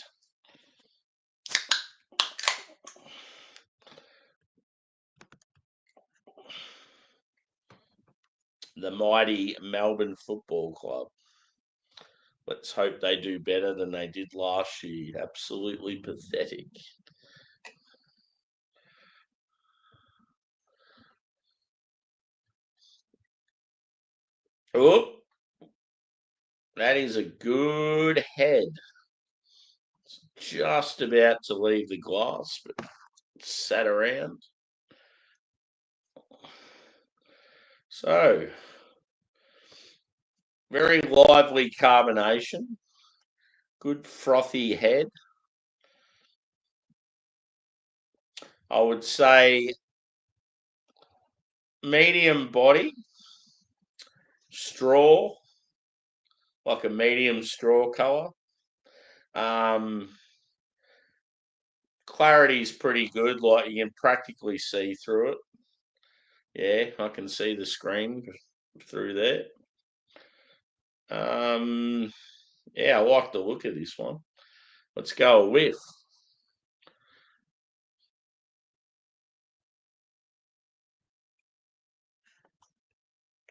The mighty Melbourne Football Club. Let's hope they do better than they did last year. Absolutely pathetic. Oh, that is a good head. It's just about to leave the glass, but sat around. So, very lively carbonation. Good frothy head. I would say medium body, straw, like a medium straw colour. Clarity's pretty good, like you can practically see through it. Yeah, I can see the screen through there. Yeah, I like the look of this one. Let's go a whiff.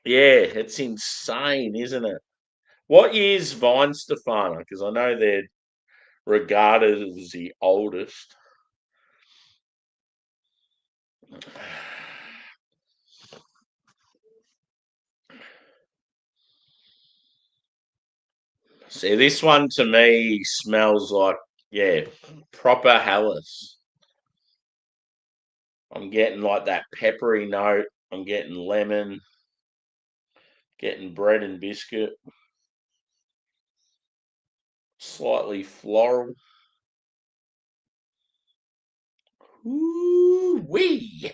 Yeah, it's insane, isn't it? What year's Vine Stefano? Because I know they're regarded as the oldest. See, this one to me smells like, yeah, proper Helles. I'm getting like that peppery note. I'm getting lemon, getting bread and biscuit, slightly floral. Ooh wee!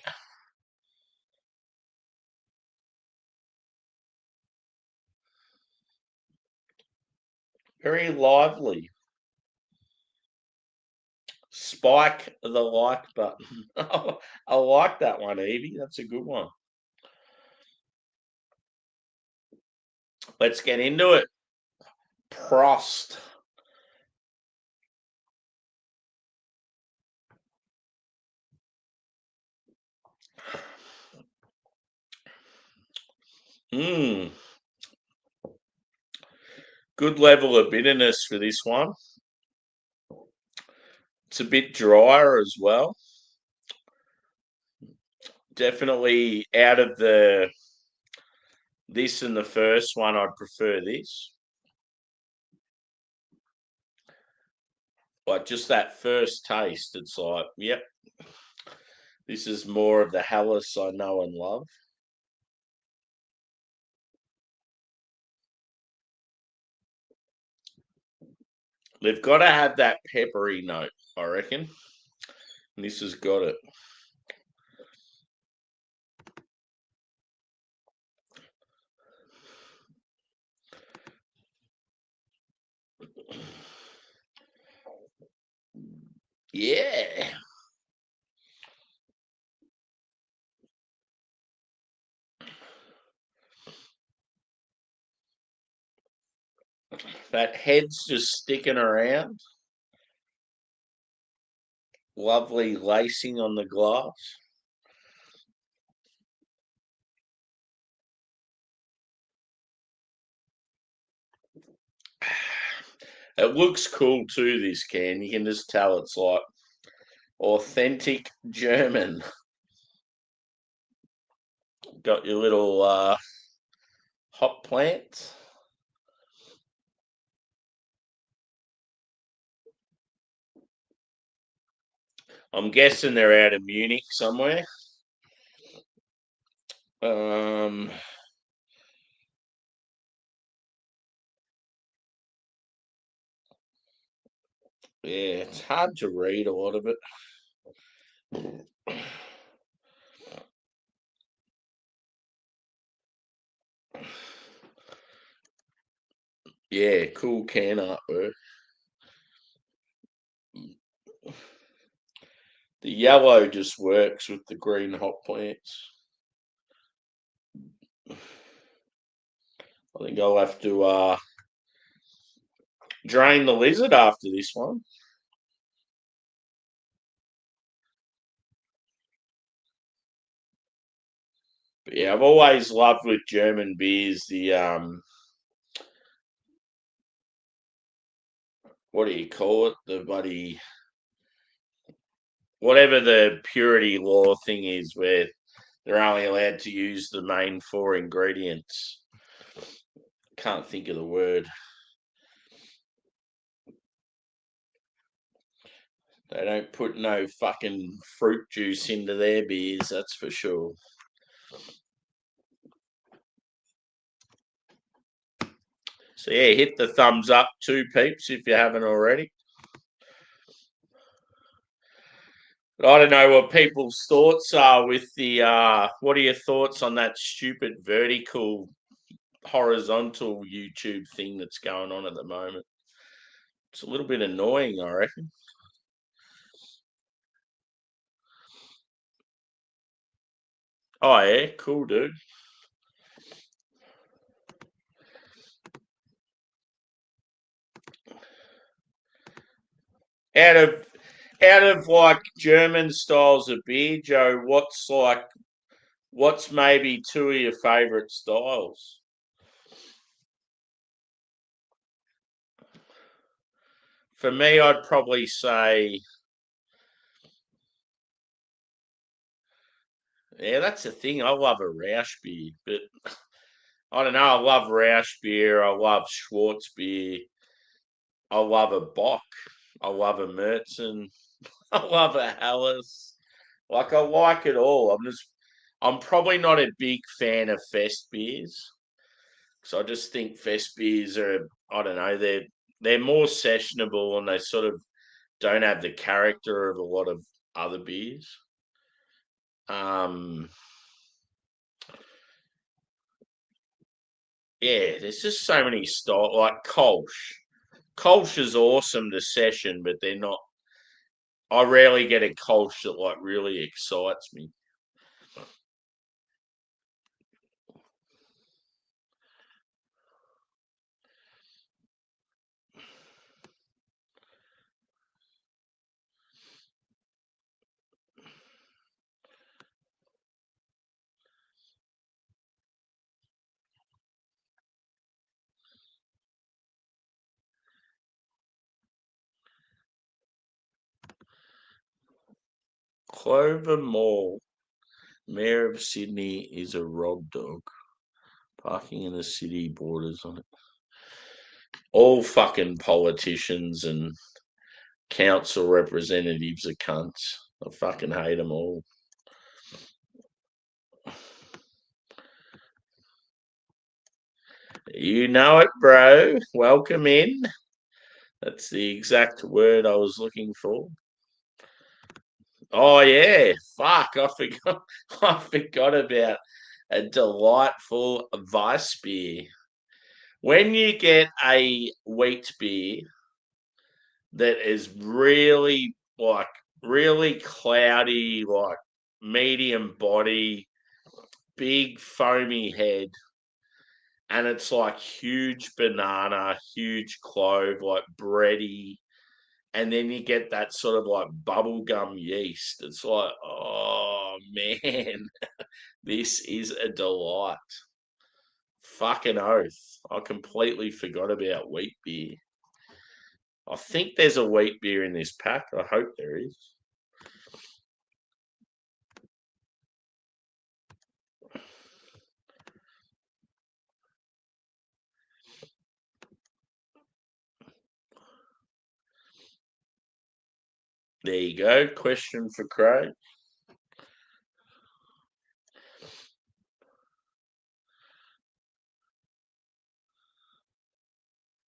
Very lively. Spike the like button. I like that one, Evie. That's a good one. Let's get into it. Prost. Mmm. Good level of bitterness for this one. It's a bit drier as well. Definitely out of the this and the first one, I'd prefer this. Like just that first taste, it's like, yep, this is more of the Helles I know and love. They've got to have that peppery note, I reckon. And this has got it. Yeah. That head's just sticking around. Lovely lacing on the glass. It looks cool too, this can. You can just tell it's like authentic German. Got your little hot plants. I'm guessing they're out of Munich somewhere. Um, yeah, it's hard to read a lot of it. Yeah, cool can artwork. The yellow just works with the green hot plants. I think I'll have to drain the lizard after this one. But yeah, I've always loved with German beers the what do you call it? The bloody whatever the purity law thing is, where they're only allowed to use the main 4 ingredients. Can't think of the word. They don't put no fucking fruit juice into their beers, that's for sure. So yeah, hit the thumbs up too, peeps, if you haven't already. But I don't know what people's thoughts are with the what are your thoughts on that stupid vertical horizontal YouTube thing that's going on at the moment? It's a little bit annoying, I reckon. Oh yeah, cool, dude. Out of like German styles of beer, Joe, what's maybe 2 of your favourite styles? For me, I'd probably say, yeah, that's the thing. I love a Rausch beer, but I don't know. I love Rausch beer. I love Schwartz beer. I love a Bock. I love a Märzen. I love a Helles. Like I like it all. I'm probably not a big fan of fest beers. So I just think fest beers are, I don't know, they're more sessionable and they sort of don't have the character of a lot of other beers. Um, yeah, there's just so many styles like Kolsch. Kolsch is awesome to session, but they're not. I rarely get a Kolsch that like really excites me. Clover Mall, Mayor of Sydney is a rob dog. Parking in the city borders on it. All fucking politicians and council representatives are cunts. I fucking hate them all. You know it, bro. Welcome in. That's the exact word I was looking for. Oh yeah, fuck! I forgot. I forgot about a delightful Weiss beer. When you get a wheat beer that is really like really cloudy, like medium body, big foamy head, and it's like huge banana, huge clove, like bready, and then you get that sort of like bubblegum yeast. It's like, oh man, this is a delight. Fucking oath. I completely forgot about wheat beer. I think there's a wheat beer in this pack. I hope there is. There you go. Question for Craig.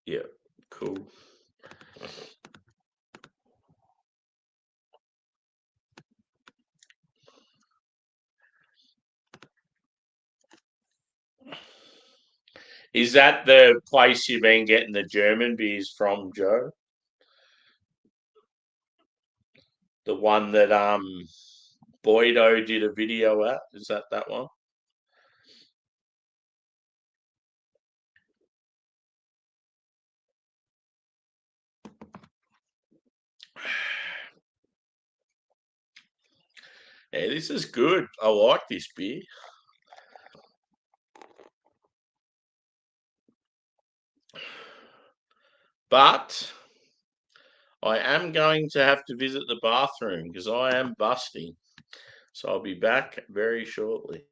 Yeah, cool. Is that the place you've been getting the German beers from, Joe? The one that Boydo did a video at. Is that one? Yeah, this is good. I like this beer. But I am going to have to visit the bathroom because I am busting. So I'll be back very shortly.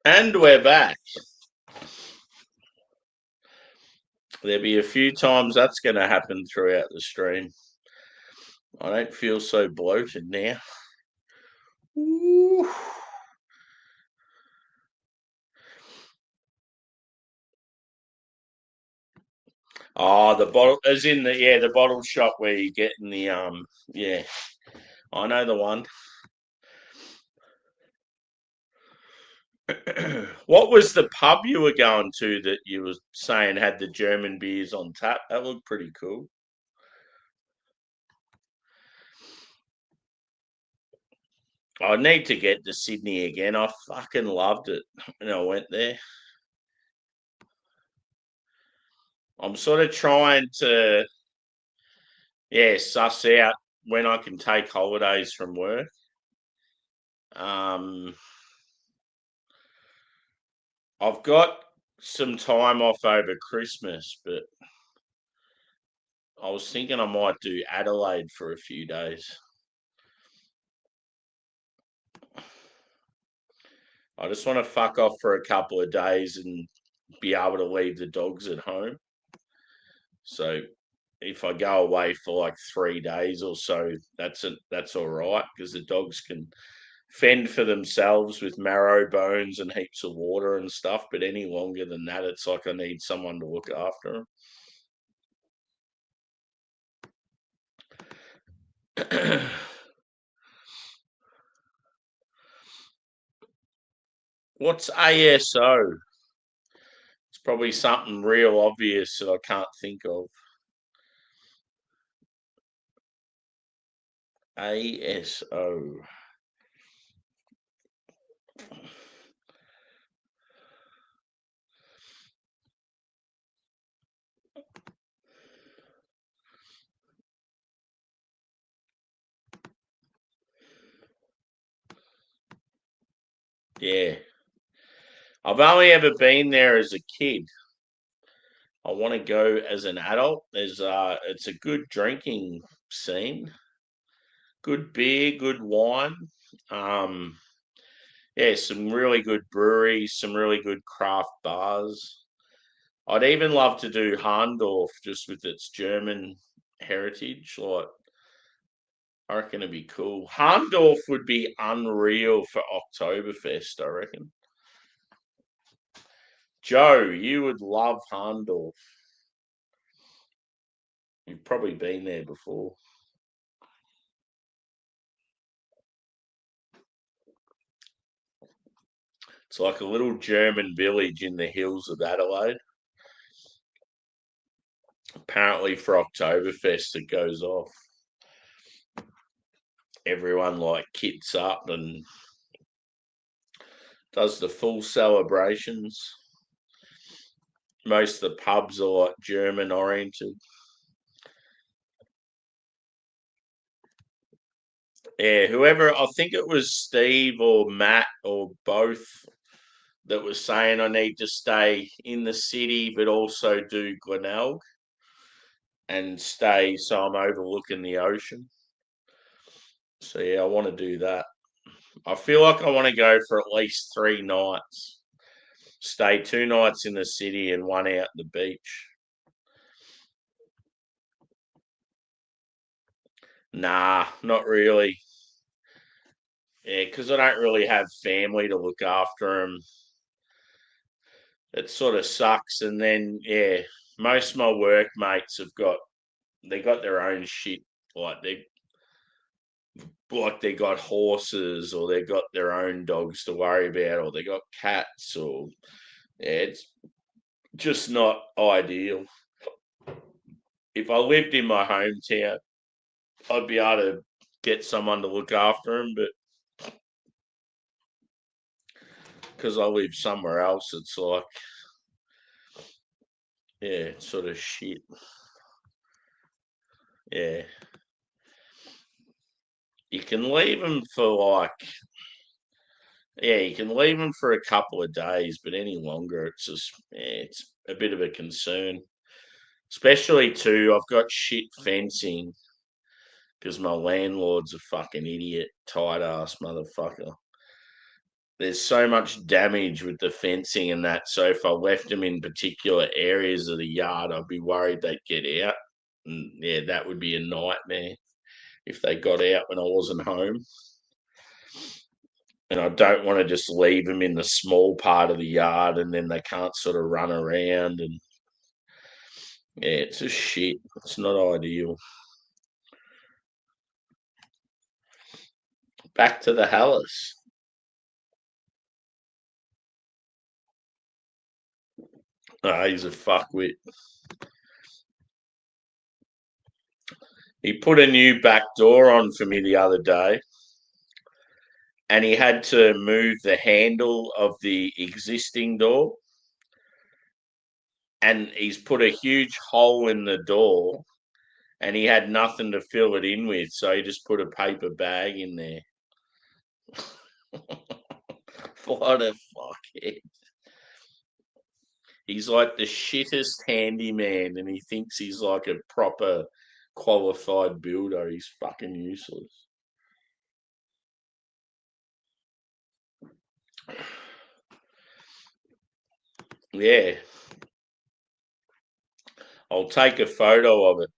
And we're back. There'll be a few times that's going to happen throughout the stream. I don't feel so bloated now. Ooh. Oh, the bottle is in the bottle shop where you get in the yeah. I know the one. What was the pub you were going to that you were saying had the German beers on tap? That looked pretty cool. I need to get to Sydney again. I fucking loved it when I went there. I'm sort of trying to, suss out when I can take holidays from work. Um, I've got some time off over Christmas, but I was thinking I might do Adelaide for a few days. I just want to fuck off for a couple of days and be able to leave the dogs at home. So if I go away for like 3 days or so, that's all right because the dogs can fend for themselves with marrow bones and heaps of water and stuff. But any longer than that, it's like I need someone to look after them. What's ASO? It's probably something real obvious that I can't think of. ASO. Yeah. I've only ever been there as a kid. I want to go as an adult. It's a good drinking scene. Good beer, good wine. Um, yeah, some really good breweries, some really good craft bars. I'd even love to do Harndorf just with its German heritage. Like I reckon it'd be cool. Harndorf would be unreal for Oktoberfest, I reckon. Joe, you would love Harndorf. You've probably been there before. It's like a little German village in the hills of Adelaide. Apparently, for Oktoberfest, it goes off. Everyone like kits up and does the full celebrations. Most of the pubs are like German oriented. Yeah, whoever, I think it was Steve or Matt or both that was saying I need to stay in the city but also do Glenelg and stay so I'm overlooking the ocean. So yeah, I want to do that. I feel like I want to go for at least 3 nights. Stay 2 nights in the city and one out the beach. Nah, not really. Yeah, because I don't really have family to look after them. It sort of sucks. And then, yeah, most of my workmates they got their own shit. Like they got horses or they got their own dogs to worry about or they got cats or yeah, it's just not ideal. If I lived in my hometown, I'd be able to get someone to look after them, but because I live somewhere else, it's like, yeah, it's sort of shit. Yeah. You can leave them for yeah, you can leave them for a couple of days, but any longer, it's just, yeah, it's a bit of a concern. Especially too, I've got shit fencing because my landlord's a fucking idiot, tight ass motherfucker. There's so much damage with the fencing and that. So if I left them in particular areas of the yard, I'd be worried they'd get out. And yeah, that would be a nightmare if they got out when I wasn't home. And I don't want to just leave them in the small part of the yard and then they can't sort of run around. And yeah, it's just shit. It's not ideal. Back to the Hallis. Oh, he's a fuckwit. He put a new back door on for me the other day, and he had to move the handle of the existing door, and he's put a huge hole in the door, and he had nothing to fill it in with, so he just put a paper bag in there. What a fuckhead. He's like the shittest handyman, and he thinks he's like a proper qualified builder. He's fucking useless. Yeah, I'll take a photo of it.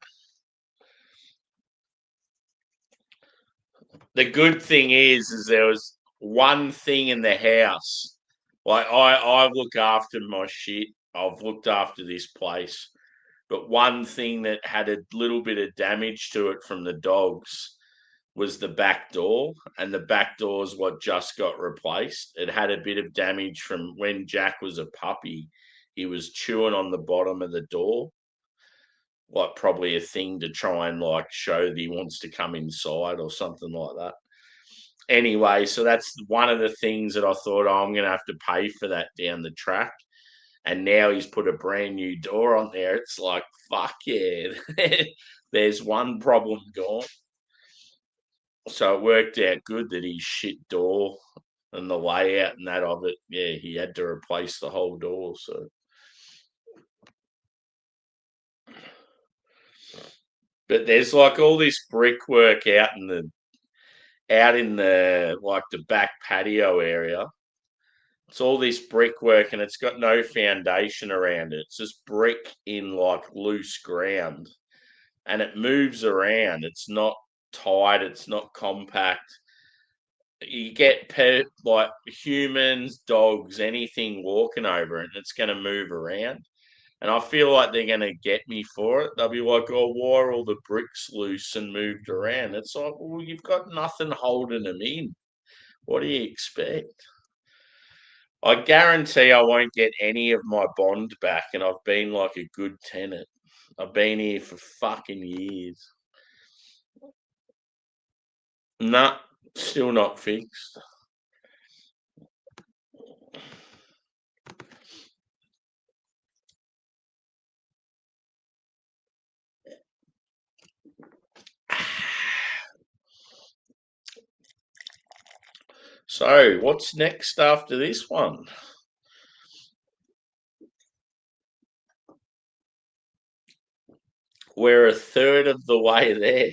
The good thing is there was one thing in the house. Like I look after my shit. I've looked after this place. But one thing that had a little bit of damage to it from the dogs was the back door. And the back door is what just got replaced. It had a bit of damage from when Jack was a puppy. He was chewing on the bottom of the door, like probably a thing to try and like show that he wants to come inside or something like that. Anyway, so that's one of the things that I thought, oh, I'm going to have to pay for that down the track. And now he's put a brand new door on there. It's like, fuck yeah, there's one problem gone. So it worked out good that his shit door and the layout and that of it, yeah, he had to replace the whole door. So, but there's like all this brickwork out in the like the back patio area. It's all this brickwork and it's got no foundation around it. It's just brick in like loose ground and it moves around. It's not tight. It's not compact. You get like humans, dogs, anything walking over it, and it's going to move around. And I feel like they're going to get me for it. They'll be like, oh, why are all the bricks loose and moved around? It's like, well, you've got nothing holding them in. What do you expect? I guarantee I won't get any of my bond back, and I've been like a good tenant. I've been here for fucking years. Nah, still not fixed. So, what's next after this one? We're a third of the way there.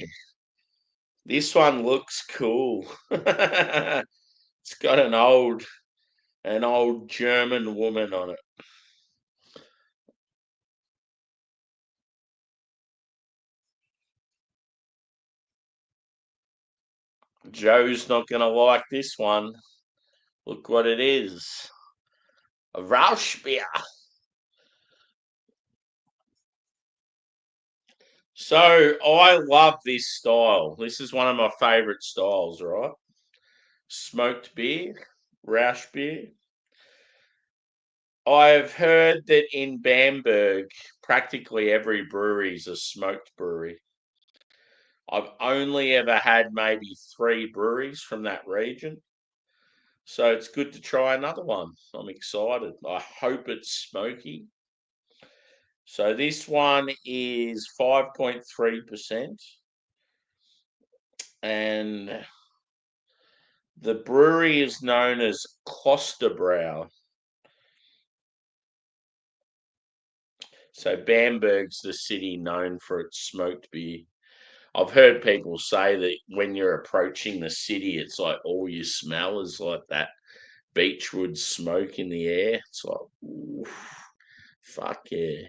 This one looks cool. It's got an old German woman on it. Joe's not going to like this one. Look what it is. A Rauschbier. So I love this style. This is one of my favourite styles, right? Smoked beer, Rausch beer. I've heard that in Bamberg, practically every brewery is a smoked brewery. I've only ever had maybe 3 breweries from that region. So it's good to try another one. I'm excited. I hope it's smoky. So this one is 5.3%. And the brewery is known as Klosterbräu. So Bamberg's the city known for its smoked beer. I've heard people say that when you're approaching the city, it's like all you smell is like that beechwood smoke in the air. It's like, ooh, fuck yeah.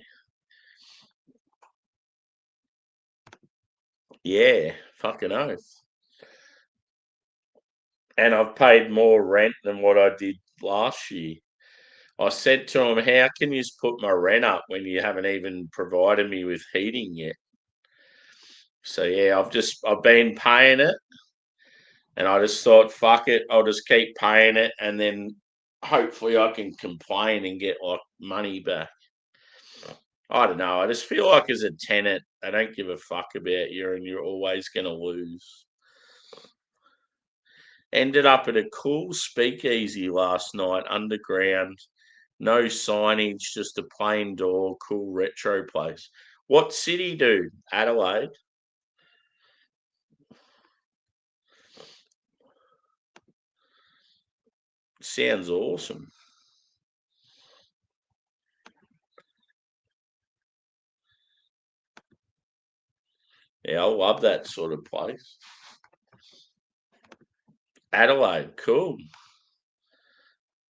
Yeah, fucking oath. And I've paid more rent than what I did last year. I said to him, how can you put my rent up when you haven't even provided me with heating yet? So yeah, I've been paying it, and I just thought, fuck it, I'll just keep paying it, and then hopefully I can complain and get like money back. I don't know. I just feel like as a tenant, I don't give a fuck about you, and you're always going to lose. Ended up at a cool speakeasy last night, underground, no signage, just a plain door, cool retro place. What city, dude? Adelaide. Sounds awesome. Yeah, I love that sort of place. Adelaide, cool.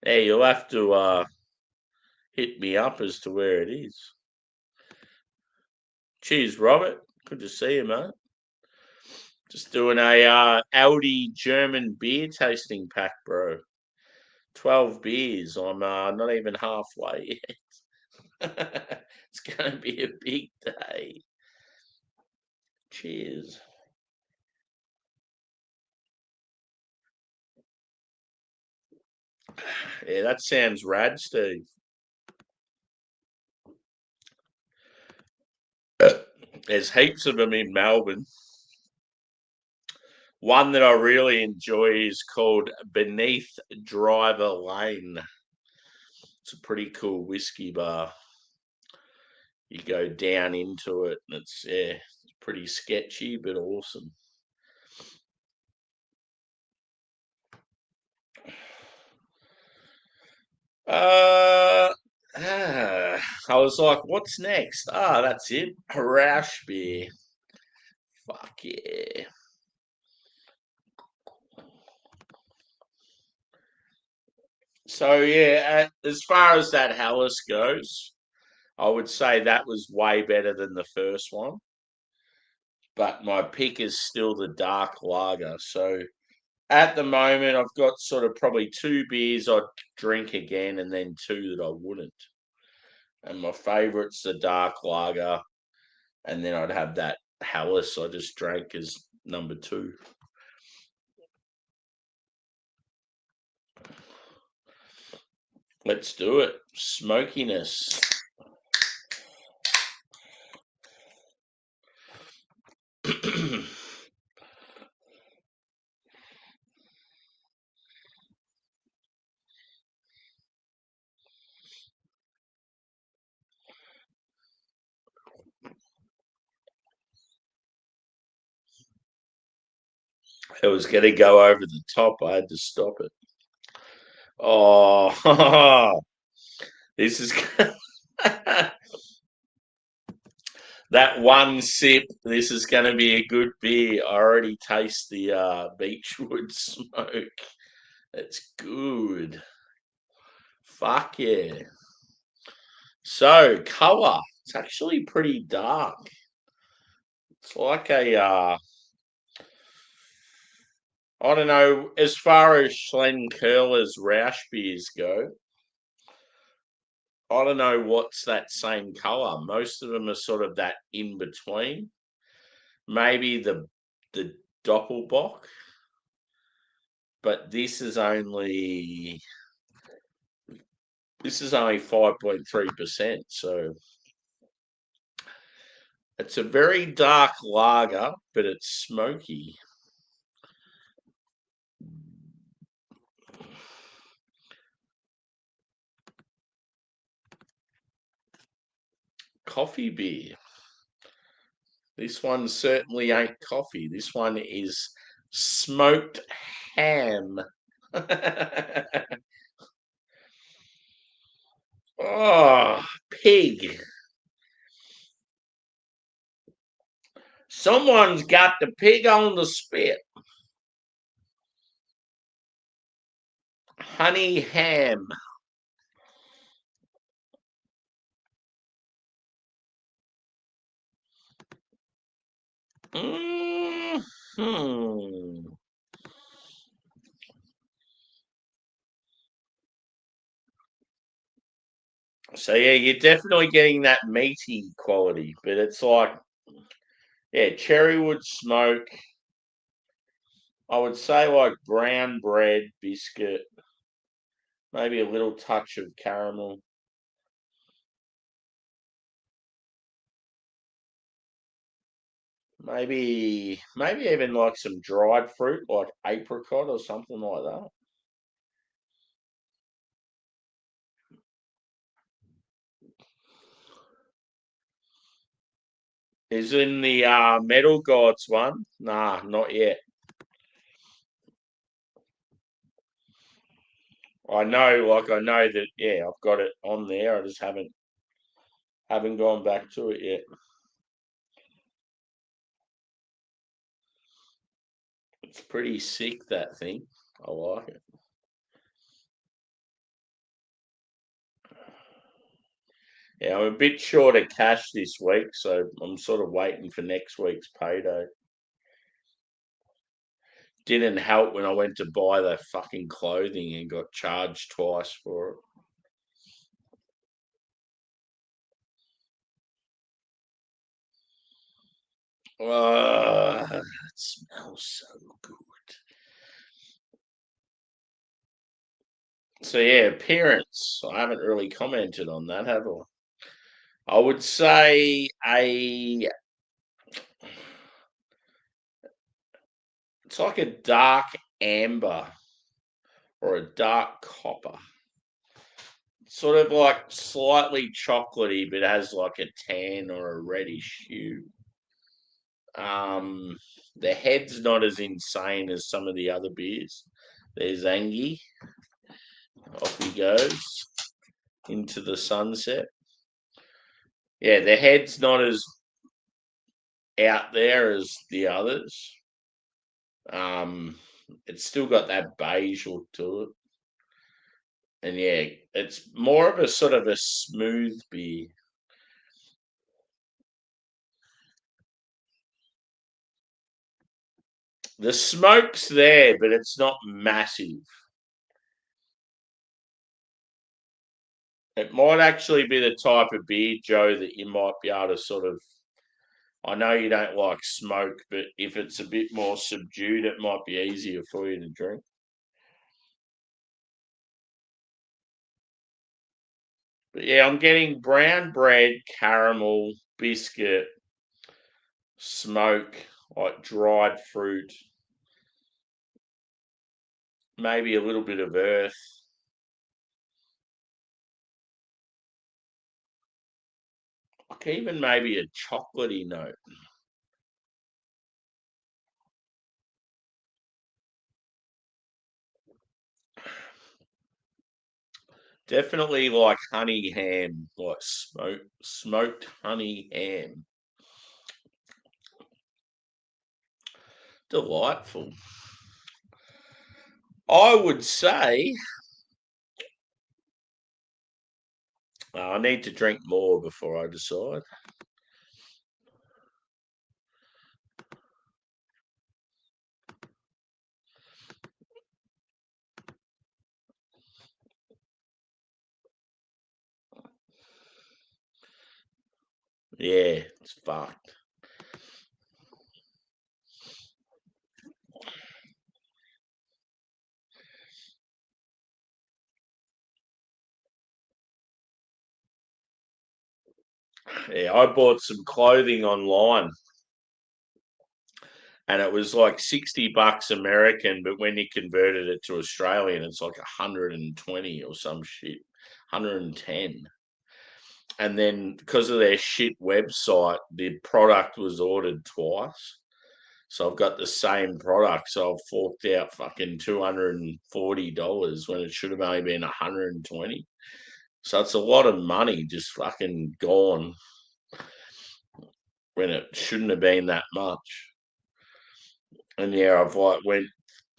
Yeah, you'll have to hit me up as to where it is. Cheers, Robert. Good to see you, mate. Just doing a Aldi German beer tasting pack, bro. 12 beers. I'm not even halfway yet. It's going to be a big day. Cheers. Yeah, that sounds rad, Steve. There's heaps of them in Melbourne. One that I really enjoy is called Beneath Driver Lane. It's a pretty cool whiskey bar. You go down into it, and it's pretty sketchy but awesome. Uh, I was like, what's next? That's it. Roush beer. Fuck yeah. So yeah, as far as that Hallis goes, I would say that was way better than the first one. but my pick is still the dark lager. So at the moment, I've got sort of probably 2 beers I'd drink again, and then 2 that I wouldn't. And my favourite's the dark lager, and then I'd have that Helles I just drank as number 2. Let's do it. Smokiness. It was going to go over the top. I had to stop it. Oh, this is that one sip. This is going to be a good beer. I already taste the Beechwood smoke. It's good. Fuck yeah. So, colour. It's actually pretty dark. It's like a I don't know, as far as Schlenkirchner's Rausch beers go, I don't know what's that same colour. Most of them are sort of that in between. Maybe the Doppelbock, but this is only 5.3%. So it's a very dark lager, but it's smoky. Coffee beer. This one certainly ain't coffee. This one is smoked ham. Oh, pig. Someone's got the pig on the spit. Honey ham. Hmm. So yeah, you're definitely getting that meaty quality, but it's like, yeah, cherrywood smoke. I would say like brown bread, biscuit, maybe a little touch of caramel. Maybe even like some dried fruit, like apricot or something like that. Is in the Metal Gods one? Nah, not yet. I know that. Yeah, I've got it on there. I just haven't gone back to it yet. It's pretty sick, that thing. I like it. Yeah, I'm a bit short of cash this week, so I'm sort of waiting for next week's payday. Didn't help when I went to buy the fucking clothing and got charged twice for it. It smells so good. So yeah, appearance. I haven't really commented on that, have I? I would say it's like a dark amber or a dark copper. Sort of like slightly chocolatey, but has like a tan or a reddish hue. Um, the head's not as insane as some of the other beers. There's Angie. Off he goes into the sunset. Yeah, the head's not as out there as the others. It's still got that beige look to it. And yeah, it's more of a sort of a smooth beer. The smoke's there, but it's not massive. It might actually be the type of beer, Joe, that you might be able to sort of. I know you don't like smoke, but if it's a bit more subdued, it might be easier for you to drink. But yeah, I'm getting brown bread, caramel, biscuit, smoke, like dried fruit, maybe a little bit of earth. Like even maybe a chocolatey note. Definitely like honey ham, like smoked honey ham. Delightful. I would say I need to drink more before I decide. Yeah, it's fucked. Yeah, I bought some clothing online and it was like 60 bucks American, but when you converted it to Australian, it's like 120 or some shit, 110. And then because of their shit website, the product was ordered twice. So I've got the same product. So I've forked out fucking $240 when it should have only been 120. So it's a lot of money just fucking gone when it shouldn't have been that much. And yeah, I've like went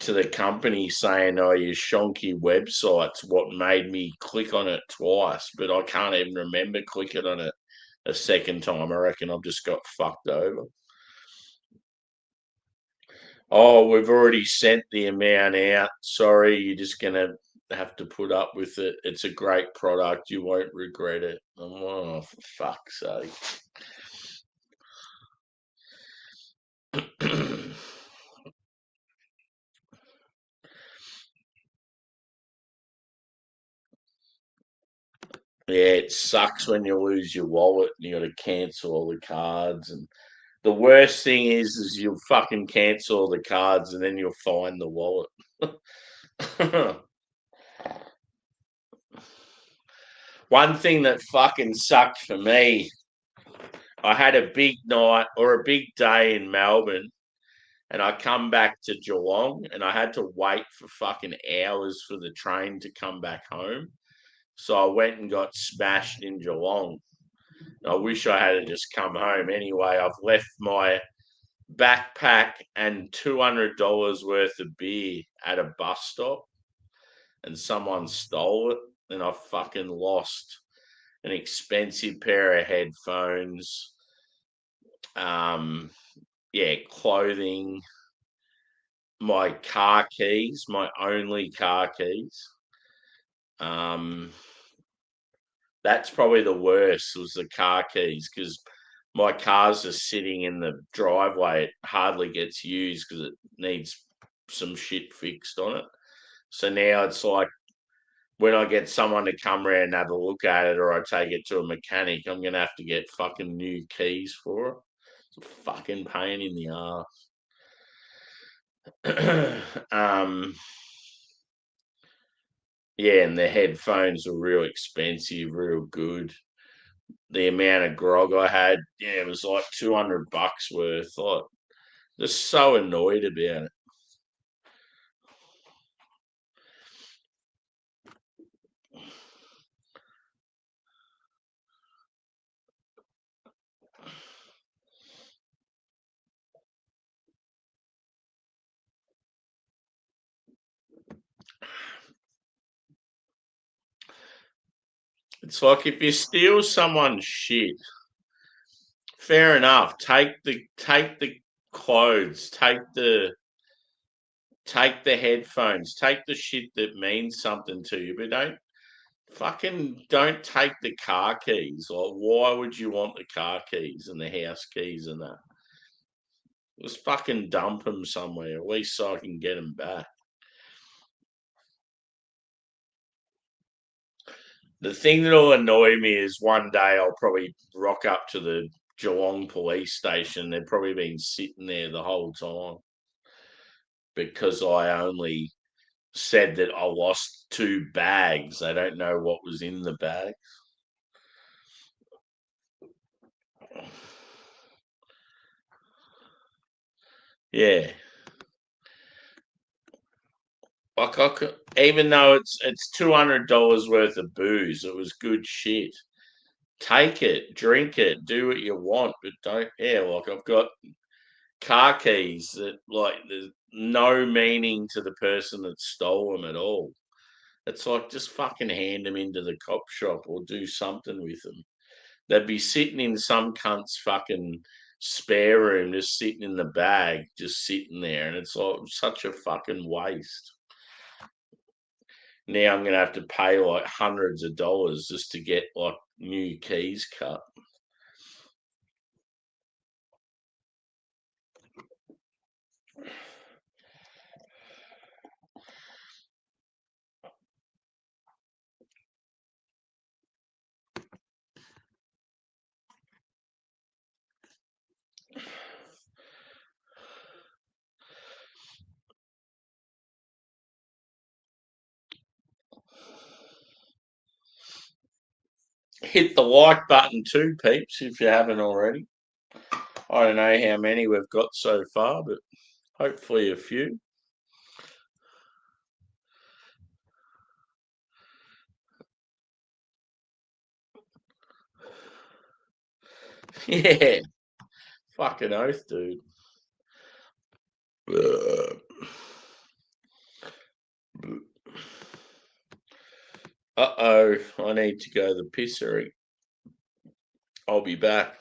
to the company saying, "Oh, your shonky website's what made me click on it twice," but I can't even remember clicking on it a second time. I reckon I've just got fucked over. Oh, we've already sent the amount out. Sorry, you're just gonna have to put up with it. It's a great product. You won't regret it. Oh, for fuck's sake. Yeah, it sucks when you lose your wallet and you got to cancel all the cards. And the worst thing is you'll fucking cancel all the cards and then you'll find the wallet. One thing that fucking sucked for me, I had a big night or a big day in Melbourne and I come back to Geelong and I had to wait for fucking hours for the train to come back home. So I went and got smashed in Geelong. I wish I had just come home. Anyway, I've left my backpack and $200 worth of beer at a bus stop and someone stole it. And I fucking lost an expensive pair of headphones, um, yeah, clothing, my car keys, my only car keys. Um, that's probably the worst was the car keys because my car's just sitting in the driveway. It hardly gets used because it needs some shit fixed on it. So now it's like when I get someone to come around and have a look at it or I take it to a mechanic, I'm going to have to get fucking new keys for it. It's a fucking pain in the ass. Yeah, and the headphones were real expensive, real good. The amount of grog I had, yeah, it was like $200 worth. Like, just so annoyed about it. It's like if you steal someone's shit, fair enough. Take the clothes, take take the headphones, take the shit that means something to you, but don't take the car keys. Like, why would you want the car keys and the house keys and that? Just fucking dump them somewhere, at least so I can get them back. The thing that'll annoy me is one day I'll probably rock up to the Geelong police station. They've probably been sitting there the whole time because I only said that I lost 2 bags. They don't know what was in the bag. Yeah. Like even though it's $200 worth of booze, it was good shit. Take it, drink it, do what you want, but don't. Yeah, like I've got car keys that like there's no meaning to the person that stole them at all. It's like just fucking hand them into the cop shop or do something with them. They'd be sitting in some cunt's fucking spare room, just sitting in the bag, just sitting there, and it's like such a fucking waste. Now I'm gonna have to pay like hundreds of dollars just to get like new keys cut. Hit the like button too, peeps, if you haven't already. I don't know how many we've got so far, but hopefully a few. Yeah, fucking oath, dude. Uh-oh, I need to go to the pissery. I'll be back.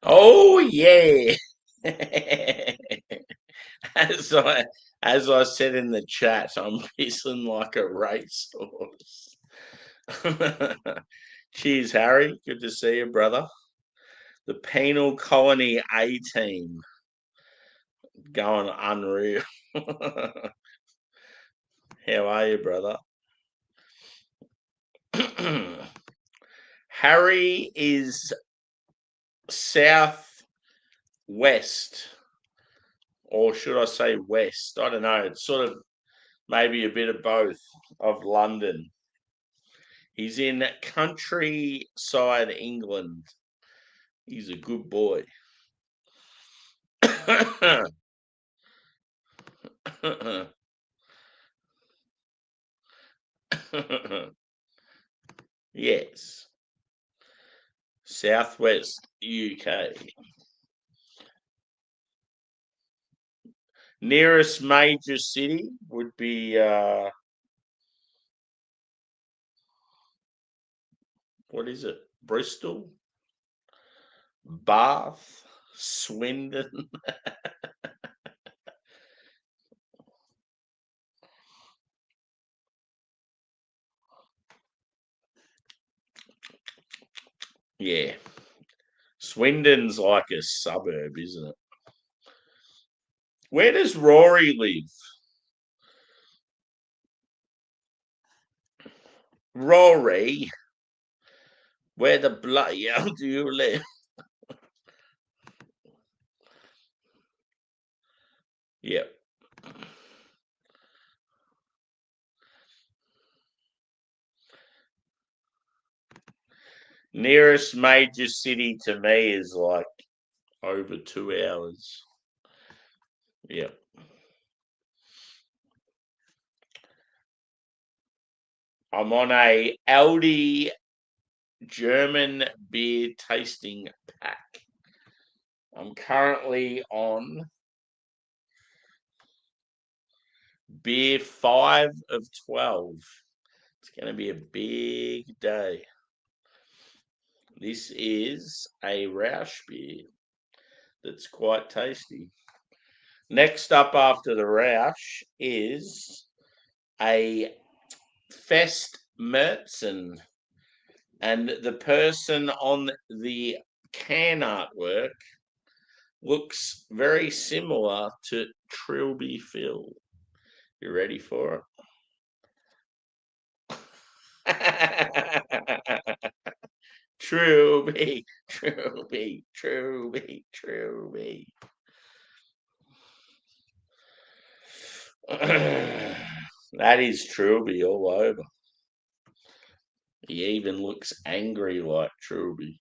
Oh yeah. as I as I said in the chat, I'm pissing like a racehorse. Cheers, Harry. Good to see you, brother. The Penal Colony A team going unreal. How are you, brother? Harry is southwest, or should I say west? I don't know. It's sort of maybe a bit of both of London. He's in countryside England. He's a good boy. Yes. Southwest UK. Nearest major city would be what is it? Bristol, Bath, Swindon. Yeah. Swindon's like a suburb, isn't it? Where does Rory live? Rory, where the bloody hell do you live? Yep. Nearest major city to me is like over 2 hours. Yep. I'm on a Aldi German beer tasting pack. I'm currently on beer 5 of 12. It's going to be a big day. This is a Rausch beer that's quite tasty. Next up after the Rausch is a Fest Mertzen, and the person on the can artwork looks very similar to Trilby Phil. You ready for it? Trilby, Trilby, Trilby, Trilby. That is Trilby all over. He even looks angry like Trilby.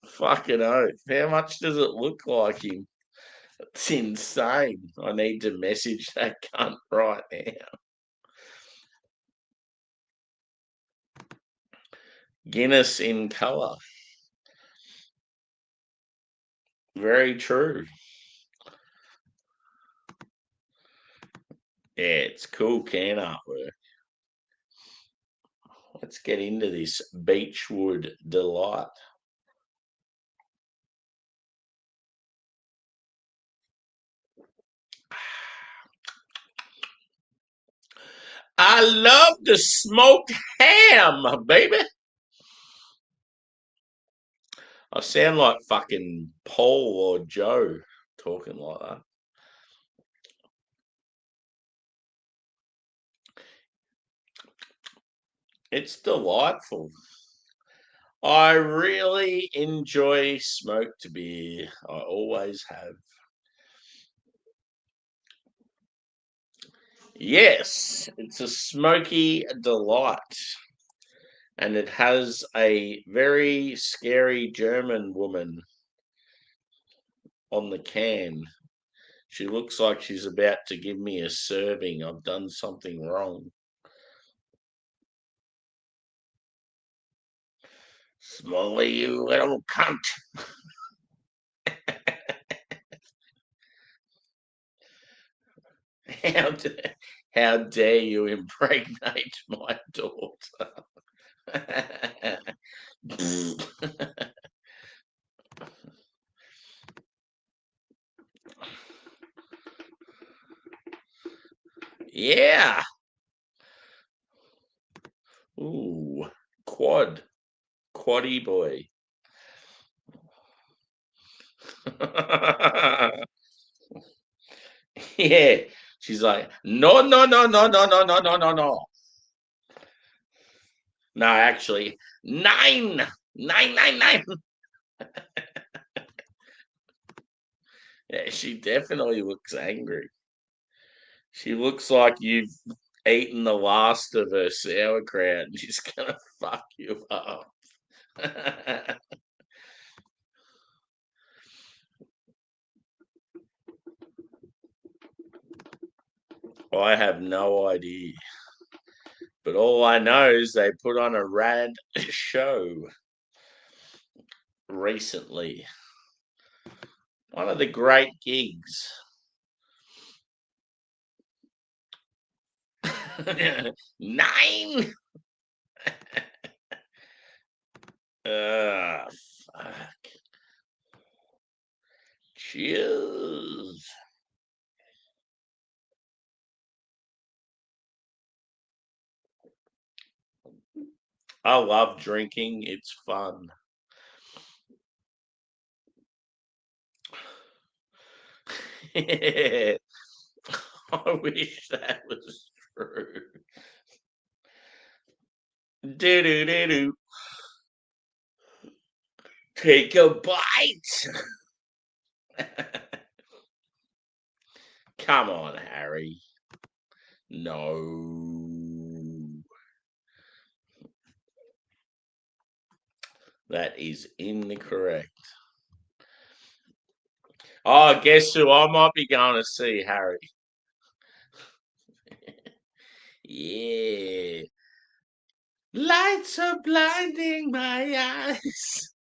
Fucking oath. How much does it look like him? It's insane. I need to message that cunt right now. Guinness in colour. Very true. Yeah, it's cool can artwork. Let's get into this Beechwood Delight. I love the smoked ham, baby. I sound like fucking Paul or Joe talking like that. It's delightful. I really enjoy smoked beer. I always have. Yes, it's a smoky delight. And it has a very scary German woman on the can. She looks like she's about to give me a serving. I've done something wrong. Smolly, you little cunt. How, how dare you impregnate my daughter? Yeah. Ooh, quaddy boy. Yeah. She's like, no, no, no, no, no, no, no, no, no, no. No, actually, nine, nine, nine, nine. Yeah, she definitely looks angry. She looks like you've eaten the last of her sauerkraut and she's gonna fuck you up. I have no idea. But all I know is they put on a rad show recently. One of the great gigs. Nine. Ah, fuck. Cheers. I love drinking. It's fun. I wish that was true. Do do do do. Take a bite. Come on, Harry. No. That is incorrect. Oh, guess who I might be going to see, Harry? Yeah. Lights are blinding my eyes.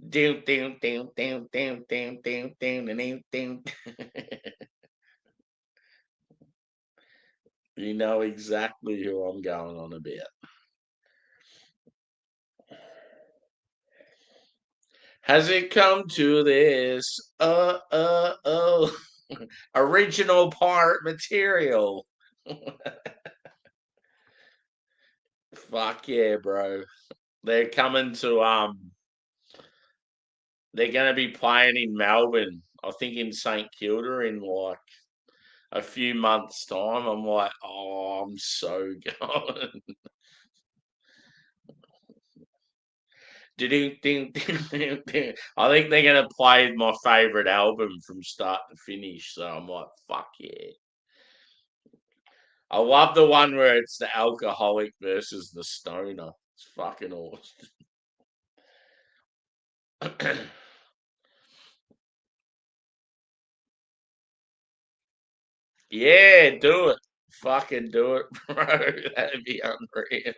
Doom, doom, doom, doom, doom, doom, doom, doom, doom, doom. You know exactly who I'm going on about. Has it come to this? Oh. Original part material. Fuck yeah, bro. They're coming to they're gonna be playing in Melbourne. I think in St Kilda in like a few months' time. I'm like, oh, I'm so going. I think they're gonna play my favourite album from start to finish. So I'm like, fuck yeah. I love the one where it's the alcoholic versus the stoner. It's fucking awesome. Yeah, do it. Fucking do it, bro. That'd be unreal.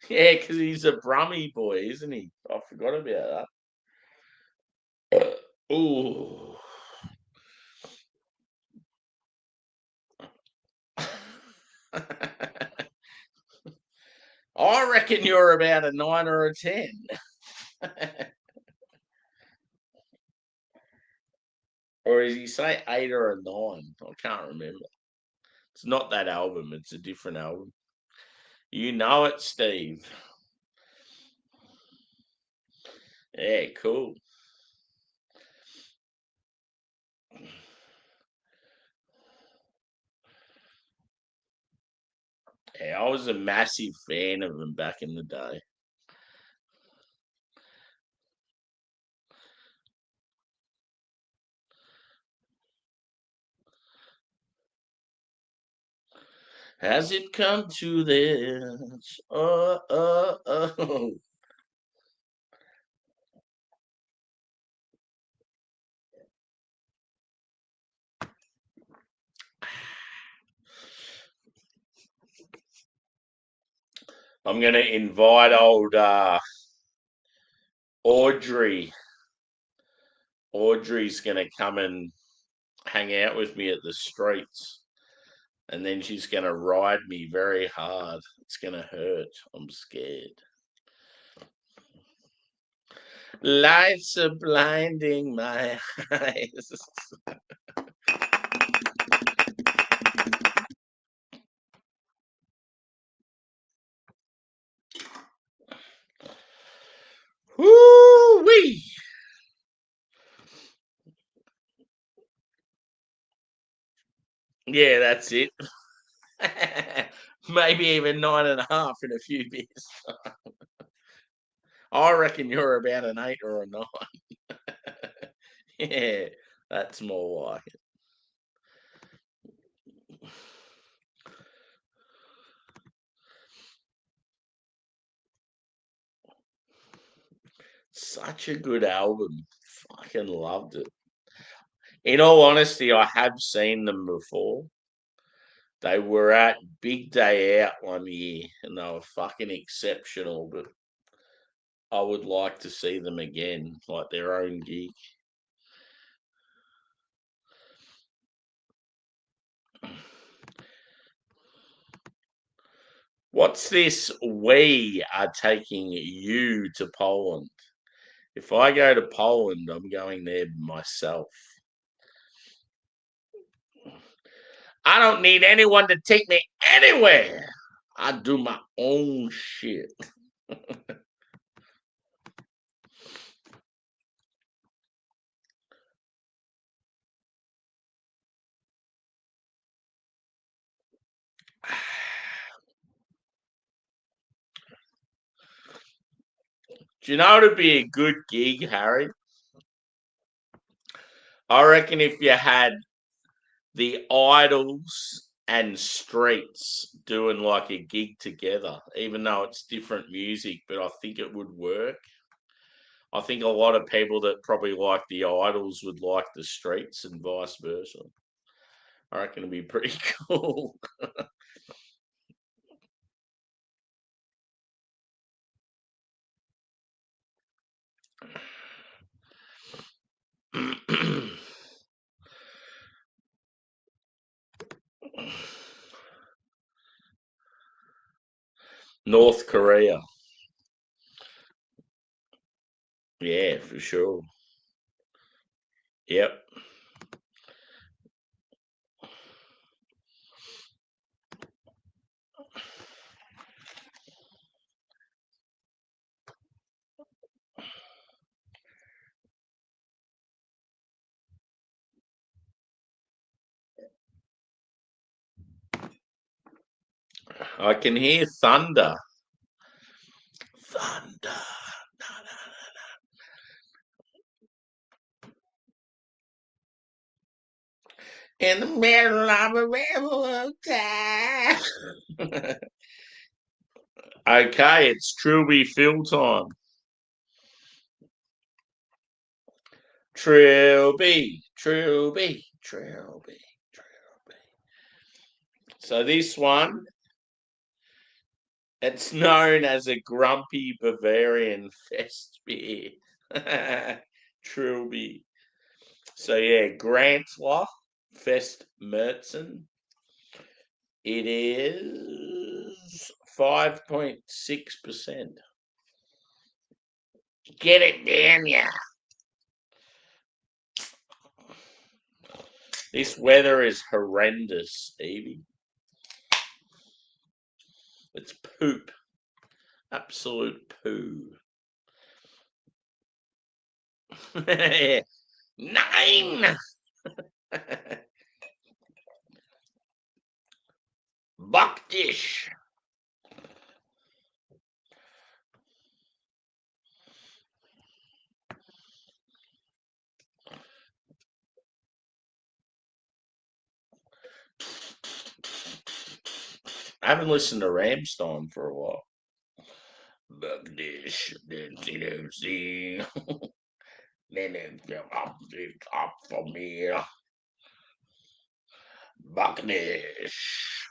Yeah, because he's a Brummy boy, isn't he? I forgot about that. Ooh. I reckon you're about a 9 or a 10. Or does he say 8 or a 9? I can't remember. It's not that album, it's a different album. You know it, Steve. Yeah, cool. Yeah, I was a massive fan of them back in the day. Has it come to this? Oh. I'm going to invite old Audrey Audrey's going to come and hang out with me at the streets, and then she's going to ride me very hard. It's going to hurt. I'm scared. Lights are blinding my eyes. Woo-wee! Yeah, that's it. Maybe even 9.5 in a few beers. I reckon you're about an 8 or a 9. Yeah, that's more like it. Such a good album. Fucking loved it. In all honesty, I have seen them before. They were at Big Day Out one year and they were fucking exceptional, but I would like to see them again, like their own gig. What's this? We are taking you to Poland. If I go to Poland, I'm going there myself. I don't need anyone to take me anywhere. I do my own shit. Do you know it'd be a good gig, Harry? I reckon if you had the Idols and Streets doing like a gig together, even though it's different music, but I think it would work. I think a lot of people that probably like the Idols would like the Streets and vice versa. I reckon it'd be pretty cool. North Korea. Yeah, for sure. Yep. I can hear thunder. Thunder. In the middle of a railroad time. Okay, it's Trilby fill time. Trilby, Trilby, Trilby, Trilby. So this one, it's known as a grumpy Bavarian fest beer. Trilby. So yeah, Grantler Fest Mertzen. It is 5.6%. Get it down, yeah. This weather is horrendous, Evie. It's poop. Absolute poo. 9. Buck dish. I haven't listened to Ramstein for a while. Buck dish. Then see. Then it's up for me. Buck dish.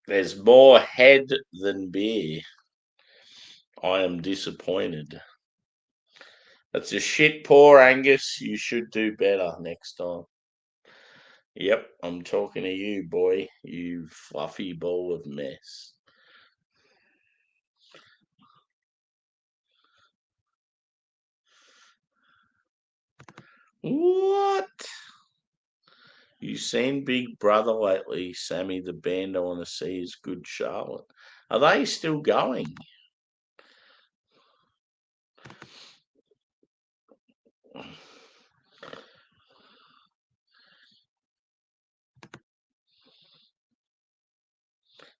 There's more head than beer. I am disappointed. That's a shit pour, Angus. You should do better next time. Yep, I'm talking to you, boy. You fluffy ball of mess. What? You seen Big Brother lately? Sammy the band I want to see is Good Charlotte. Are they still going?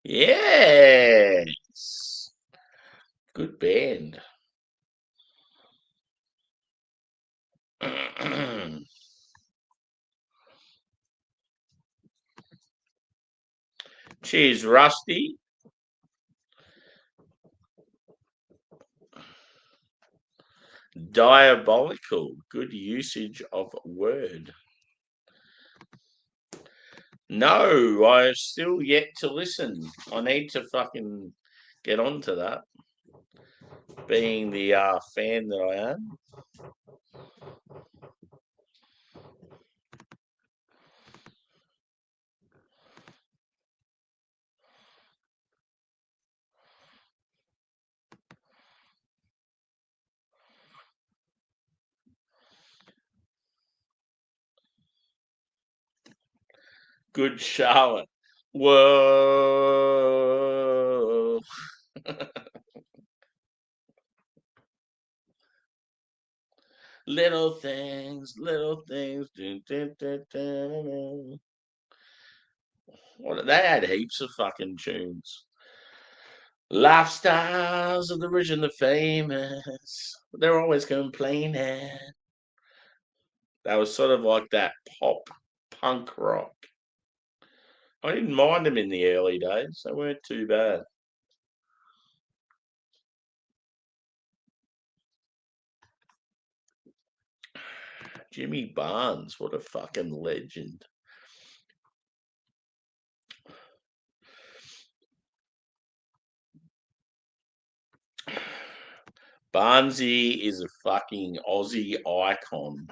Yes. Good band. Cheers, Rusty. Diabolical. Good usage of word. No, I've still yet to listen. I need to fucking get onto that. Being the fan that I am. Good Charlotte. Whoa. Little things, little things. Dun, dun, dun, dun, dun. Well, they had heaps of fucking tunes. Lifestyles of the rich and the famous. They're always complaining. That was sort of like that pop punk rock. I didn't mind them in the early days. They weren't too bad. Jimmy Barnes, what a fucking legend. Barnesy is a fucking Aussie icon.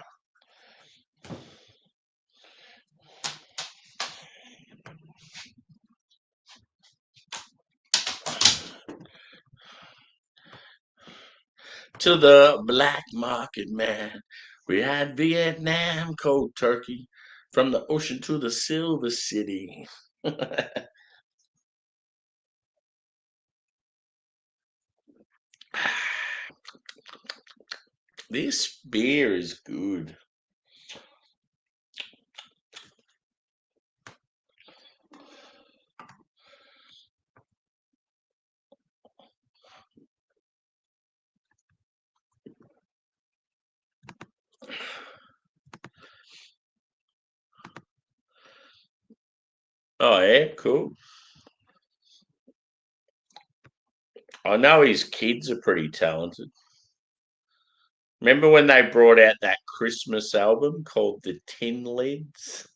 To the black market, man. We had Vietnam, cold turkey, from the ocean to the silver city. This beer is good. Oh, yeah, cool. I know his kids are pretty talented. Remember when they brought out that Christmas album called The Tin Lids?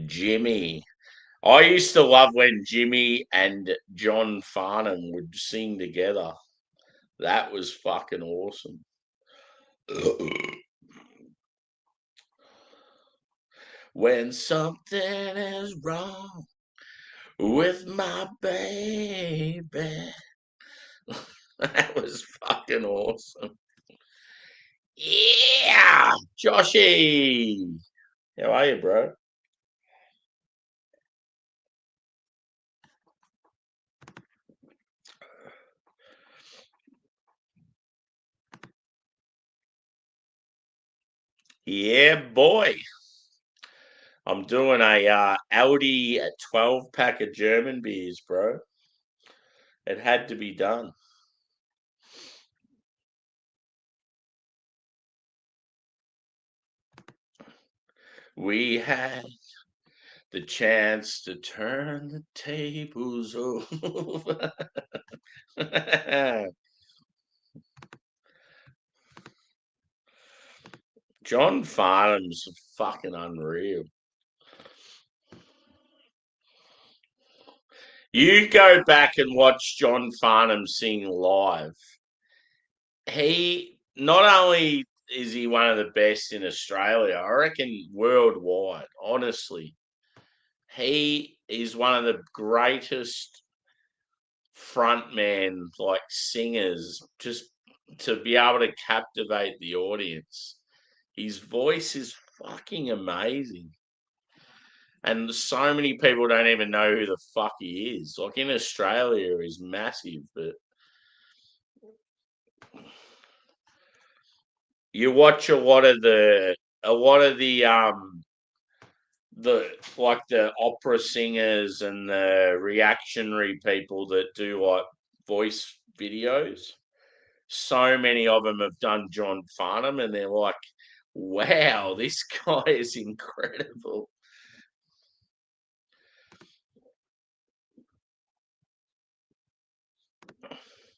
Jimmy. I used to love when Jimmy and John Farnham would sing together. That was fucking awesome. When something is wrong with my baby. That was fucking awesome. Yeah, Joshy. How are you, bro? Yeah, boy. I'm doing a Aldi 12 pack of German beers, bro. It had to be done. We had the chance to turn the tables over. John Farnham's fucking unreal. You go back and watch John Farnham sing live. He not only is he one of the best in Australia, I reckon worldwide, honestly. He is one of the greatest frontman like singers, just to be able to captivate the audience. His voice is fucking amazing. And so many people don't even know who the fuck he is. Like in Australia, he's massive, but you watch a lot of the like the opera singers and the reactionary people that do like voice videos. So many of them have done John Farnham, and they're like, "Wow, this guy is incredible."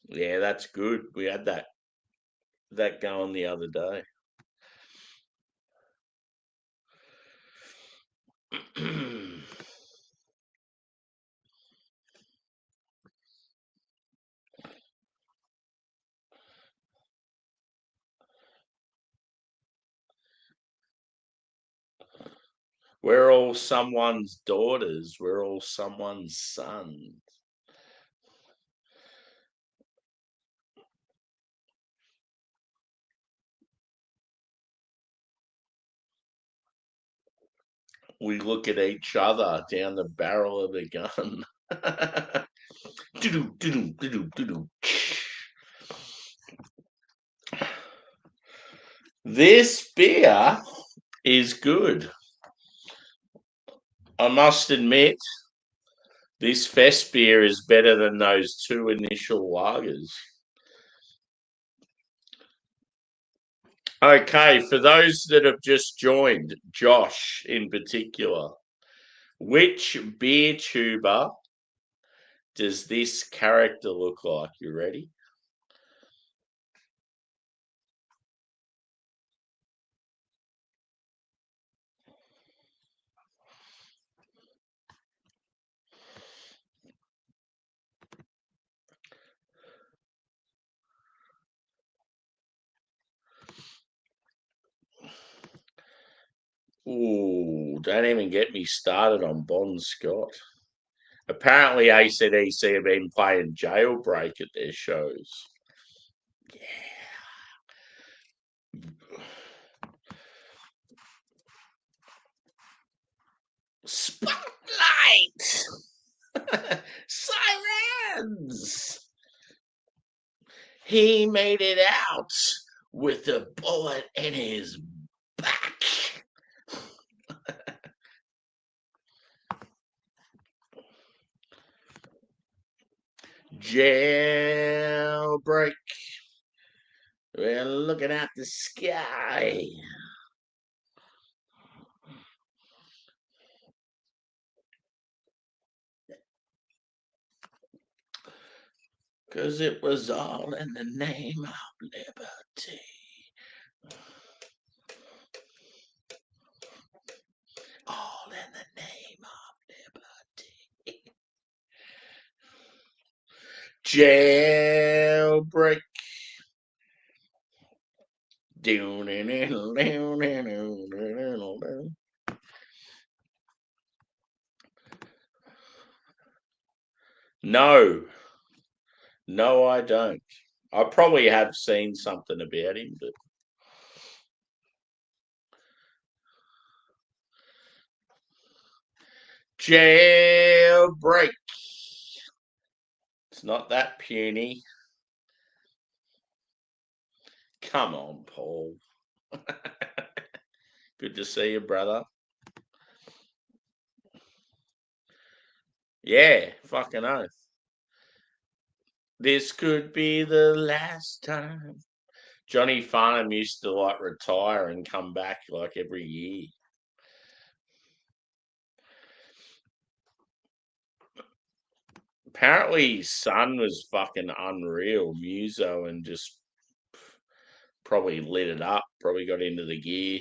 Yeah, that's good. We had that going the other day. We're all someone's daughters. We're all someone's sons. We look at each other down the barrel of the gun. This beer is good. I must admit, this fest beer is better than those two initial lagers. Okay, for those that have just joined, Josh in particular, which beer tuber does this character look like? You ready? Ooh, don't even get me started on Bon Scott. Apparently, AC/DC have been playing Jailbreak at their shows. Spotlight! Sirens! He made it out with a bullet in his back. Jailbreak. We're looking at the sky. Because it was all in the name of liberty. All in the name of liberty. Jailbreak. No. No, I don't. I probably have seen something about him, but Jailbreak. It's not that puny. Come on, Paul. Good to see you, brother. Yeah, fucking oath. This could be the last time. Johnny Farnham used to like retire and come back like every year. Apparently, his son was fucking unreal, Muso, and just Probably lit it up. Probably got into the gear.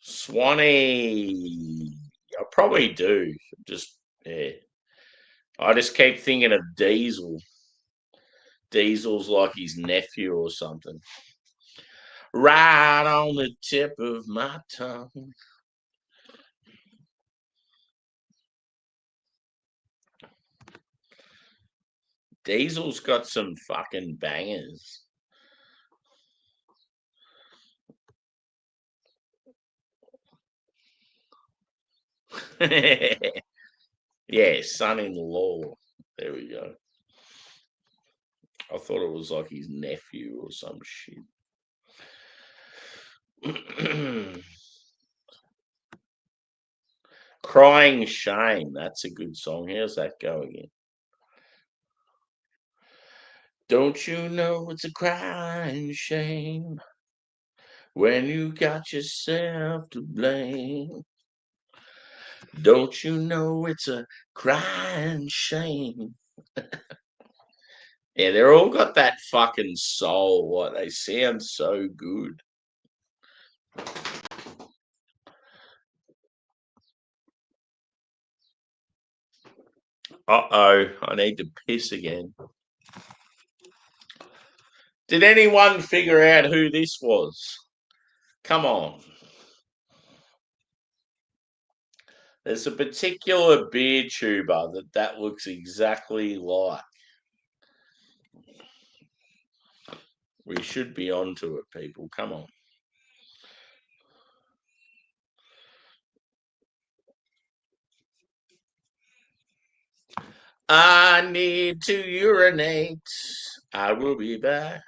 Swanee. I probably do. Yeah. I just keep thinking of Diesel. Diesel's like his nephew or something. Right on the tip of my tongue. Diesel's got some fucking bangers. Yeah, son-in-law. There we go. I thought it was like his nephew or some shit. Crying Shame. That's a good song. How's that go again? Don't you know it's a crying shame when you got yourself to blame? Don't you know it's a crying shame? Yeah, they're all got that fucking soul. What they sound so good. Uh-oh, I need to piss again. Did anyone figure out who this was? Come on. There's a particular beer tuber that looks exactly like. We should be onto it, people. Come on. I need to urinate. I will be back.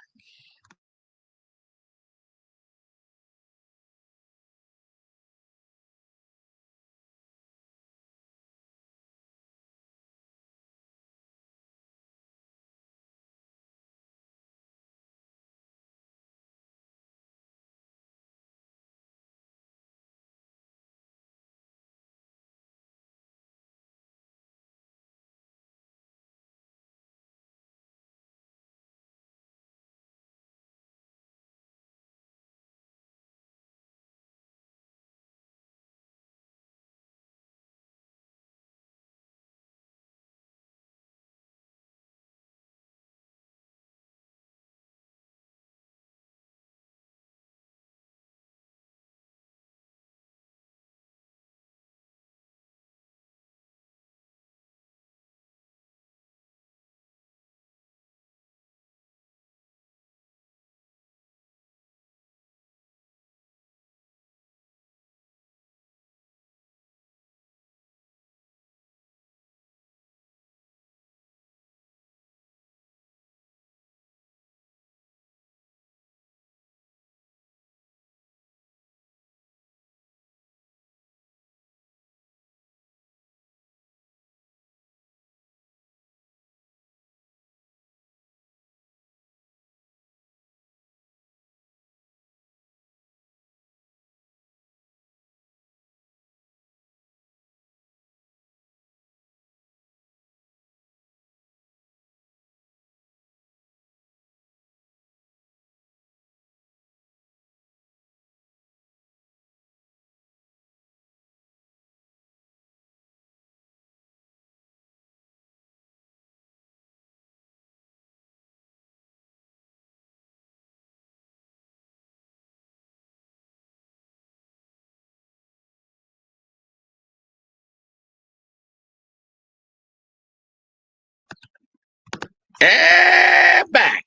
Back.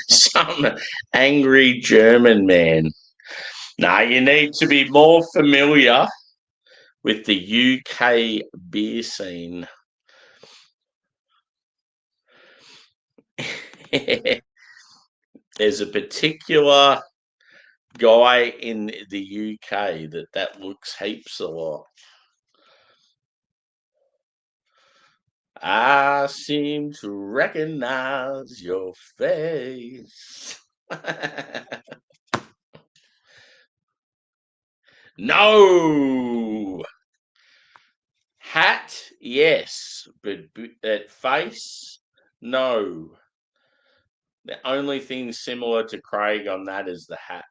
Some angry German man. Now, you need to be more familiar with the UK beer scene. There's a particular guy in the UK that looks heaps a lot. I seem to recognize your face. No. Hat Hat, yes, but at face, no. The only thing similar to Craig on that is the hat,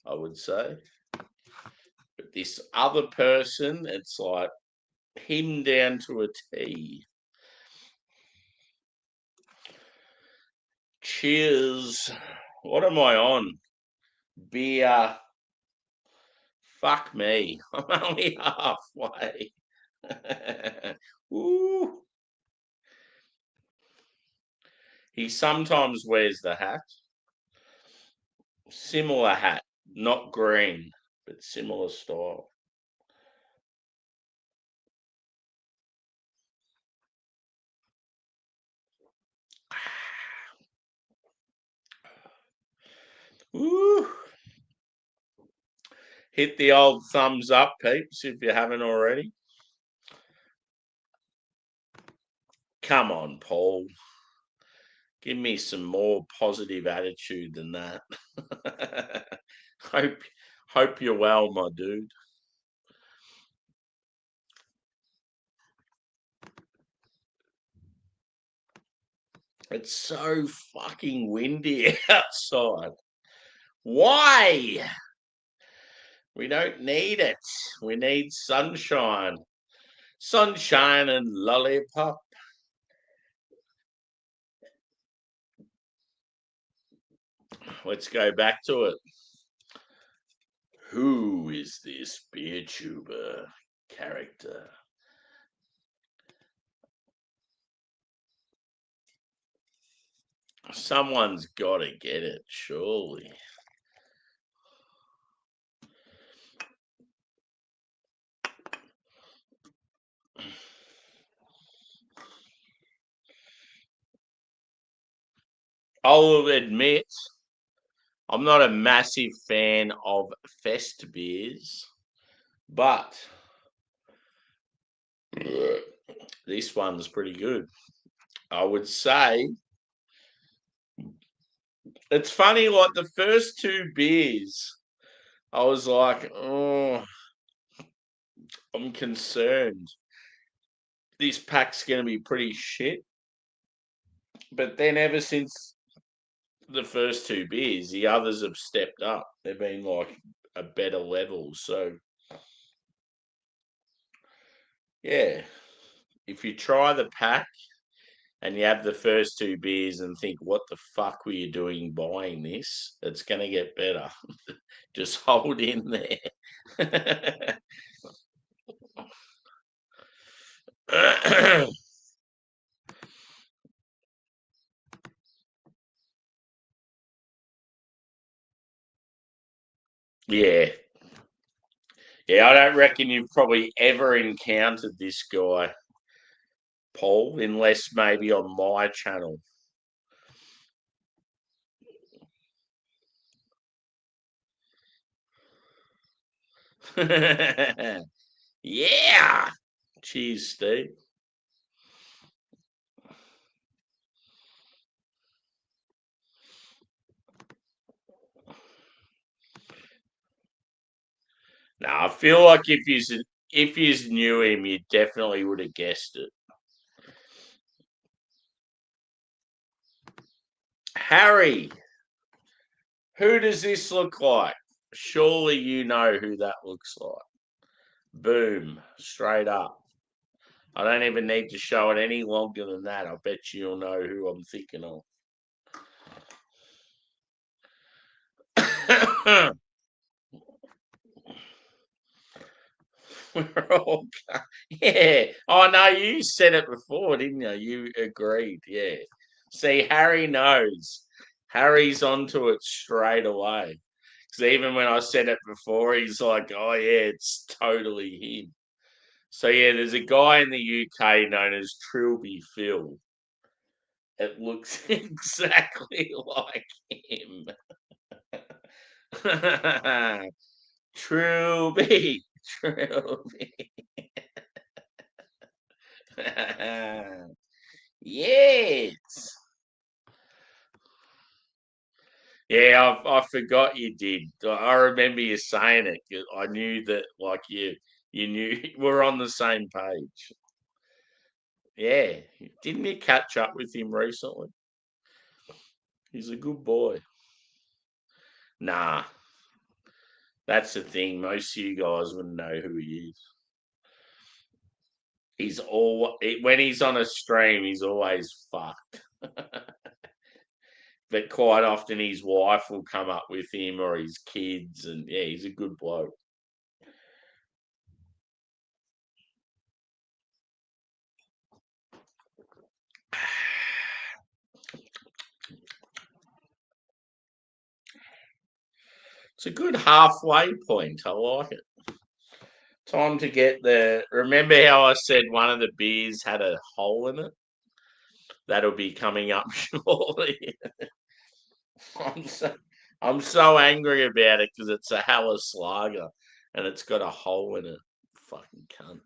I would say. But this other person, it's like him down to a T. Cheers. What am I on? Beer. Fuck me. I'm only halfway. Ooh. He sometimes wears the hat. Similar hat, not green, but similar style. Ooh. Hit the old thumbs up, peeps, if you haven't already. Come on, Paul. Give me some more positive attitude than that. hope you're well, my dude. It's so fucking windy outside. Why? We don't need it. We need sunshine. Sunshine and lollipop. Let's go back to it. Who is this beer tuber character? Someone's got to get it, surely. I'll admit, I'm not a massive fan of fest beers, but this one's pretty good. I would say it's funny, like the first two beers, I was like, oh, I'm concerned. This pack's going to be pretty shit. But then ever since the first two beers, the others have stepped up. They've been like a better level. So, yeah, if you try the pack and you have the first two beers and think, what the fuck were you doing buying this? It's going to get better. Just hold in there. Yeah. Yeah, I don't reckon you've probably ever encountered this guy, Paul, unless maybe on my channel. Yeah. Cheers, Steve. No, I feel like if you knew him, you definitely would have guessed it. Harry, who does this look like? Surely you know who that looks like. Boom, straight up. I don't even need to show it any longer than that. I bet you'll know who I'm thinking of. We're all, yeah. Oh no, you said it before, didn't you? You agreed, yeah. See, Harry knows. Harry's onto it straight away. Because even when I said it before, he's like, "Oh yeah, it's totally him." So yeah, there's a guy in the UK known as Trilby Phil. It looks exactly like him. Trilby, Trilby. Yes. Yeah, I forgot you did. I remember you saying it. I knew that, like you knew we're on the same page. Yeah. Didn't you catch up with him recently? He's a good boy. Nah, that's the thing. Most of you guys wouldn't know who he is. He's all when he's on a stream, he's always fucked. But quite often his wife will come up with him or his kids, and yeah, he's a good bloke. It's a good halfway point. I like it. Time to get the. Remember how I said one of the beers had a hole in it? That'll be coming up shortly. I'm so, I'm so angry about it because it's a Hallis lager and it's got a hole in it. Fucking cunt.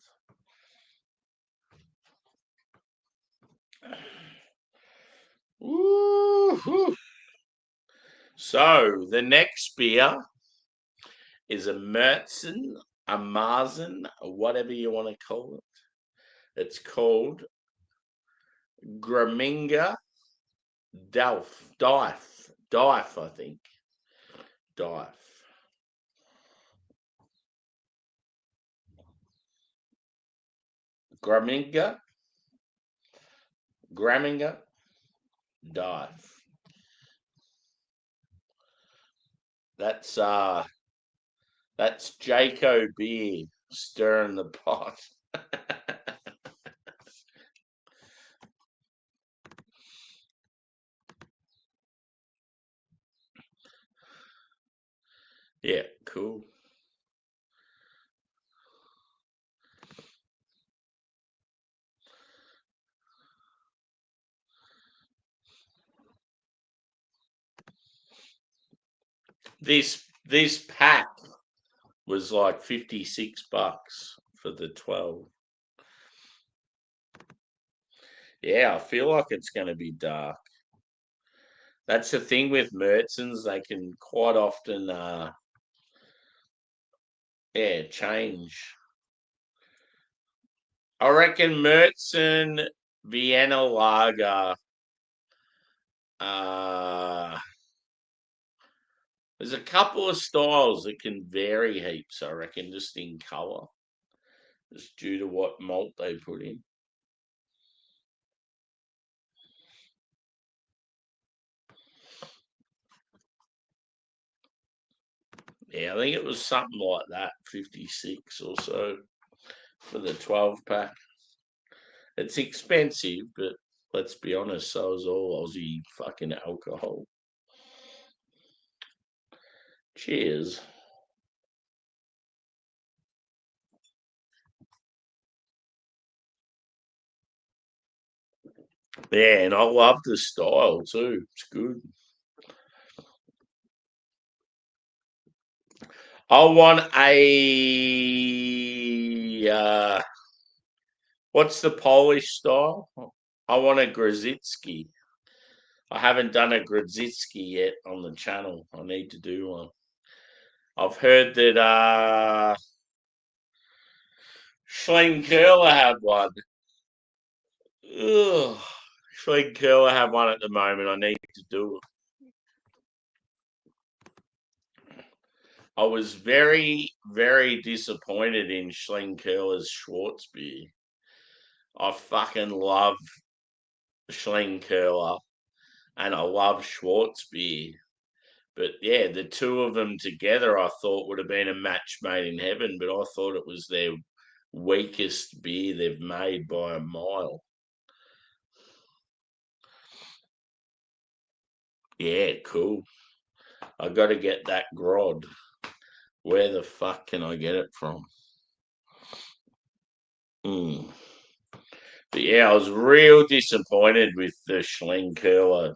Woo-hoo. So the next beer is a Märzen, a Marzen, whatever you want to call it. It's called Graminga Dife, I think. Dife. Graminga Dife. That's Jaco Bier stirring the pot. Yeah, cool. This pack was like $56 for the 12. Yeah, I feel like it's going to be dark. That's the thing with Mertzens; they can quite often, change. I reckon Märzen Vienna Lager. There's a couple of styles that can vary heaps. I reckon just in colour, just due to what malt they put in. Yeah, I think it was something like that, 56 or so for the 12 pack. It's expensive, but let's be honest, so is all Aussie fucking alcohol. Cheers. Yeah, and I love the style too. It's good. I want a what's the Polish style? I want a Grzycki. I haven't done a Grzycki yet on the channel. I need to do one. I've heard that Schling Curler had one. Ugh. Schling Curler have one at the moment. I need to do it. I was very, very disappointed in Schling Curler's Schwartz beer. I fucking love Schling Curler and I love Schwartz beer. But yeah, the two of them together I thought would have been a match made in heaven, but I thought it was their weakest beer they've made by a mile. Yeah, cool. I got to get that grod. Where the fuck can I get it from? Mm. But yeah, I was real disappointed with the Schlenkerler,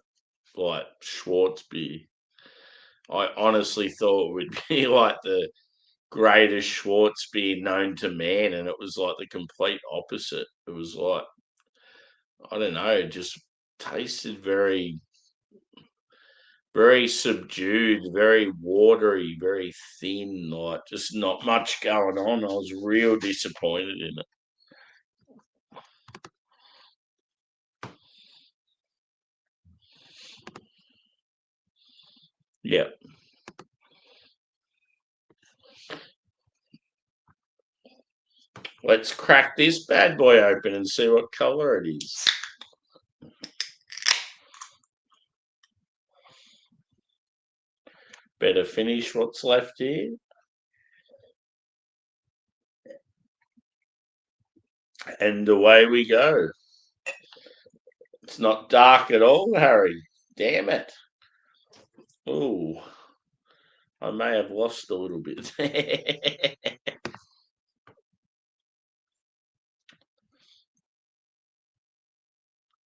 like Schwartz beer. I honestly thought it would be like the greatest Schwartz beer known to man, and it was like the complete opposite. It was like, I don't know, it just tasted very, very subdued, very watery, very thin, like just not much going on. I was real disappointed in it. Yep. Let's crack this bad boy open and see what colour it is. Better finish what's left here. And away we go. It's not dark at all, Harry. Damn it. Ooh. I may have lost a little bit.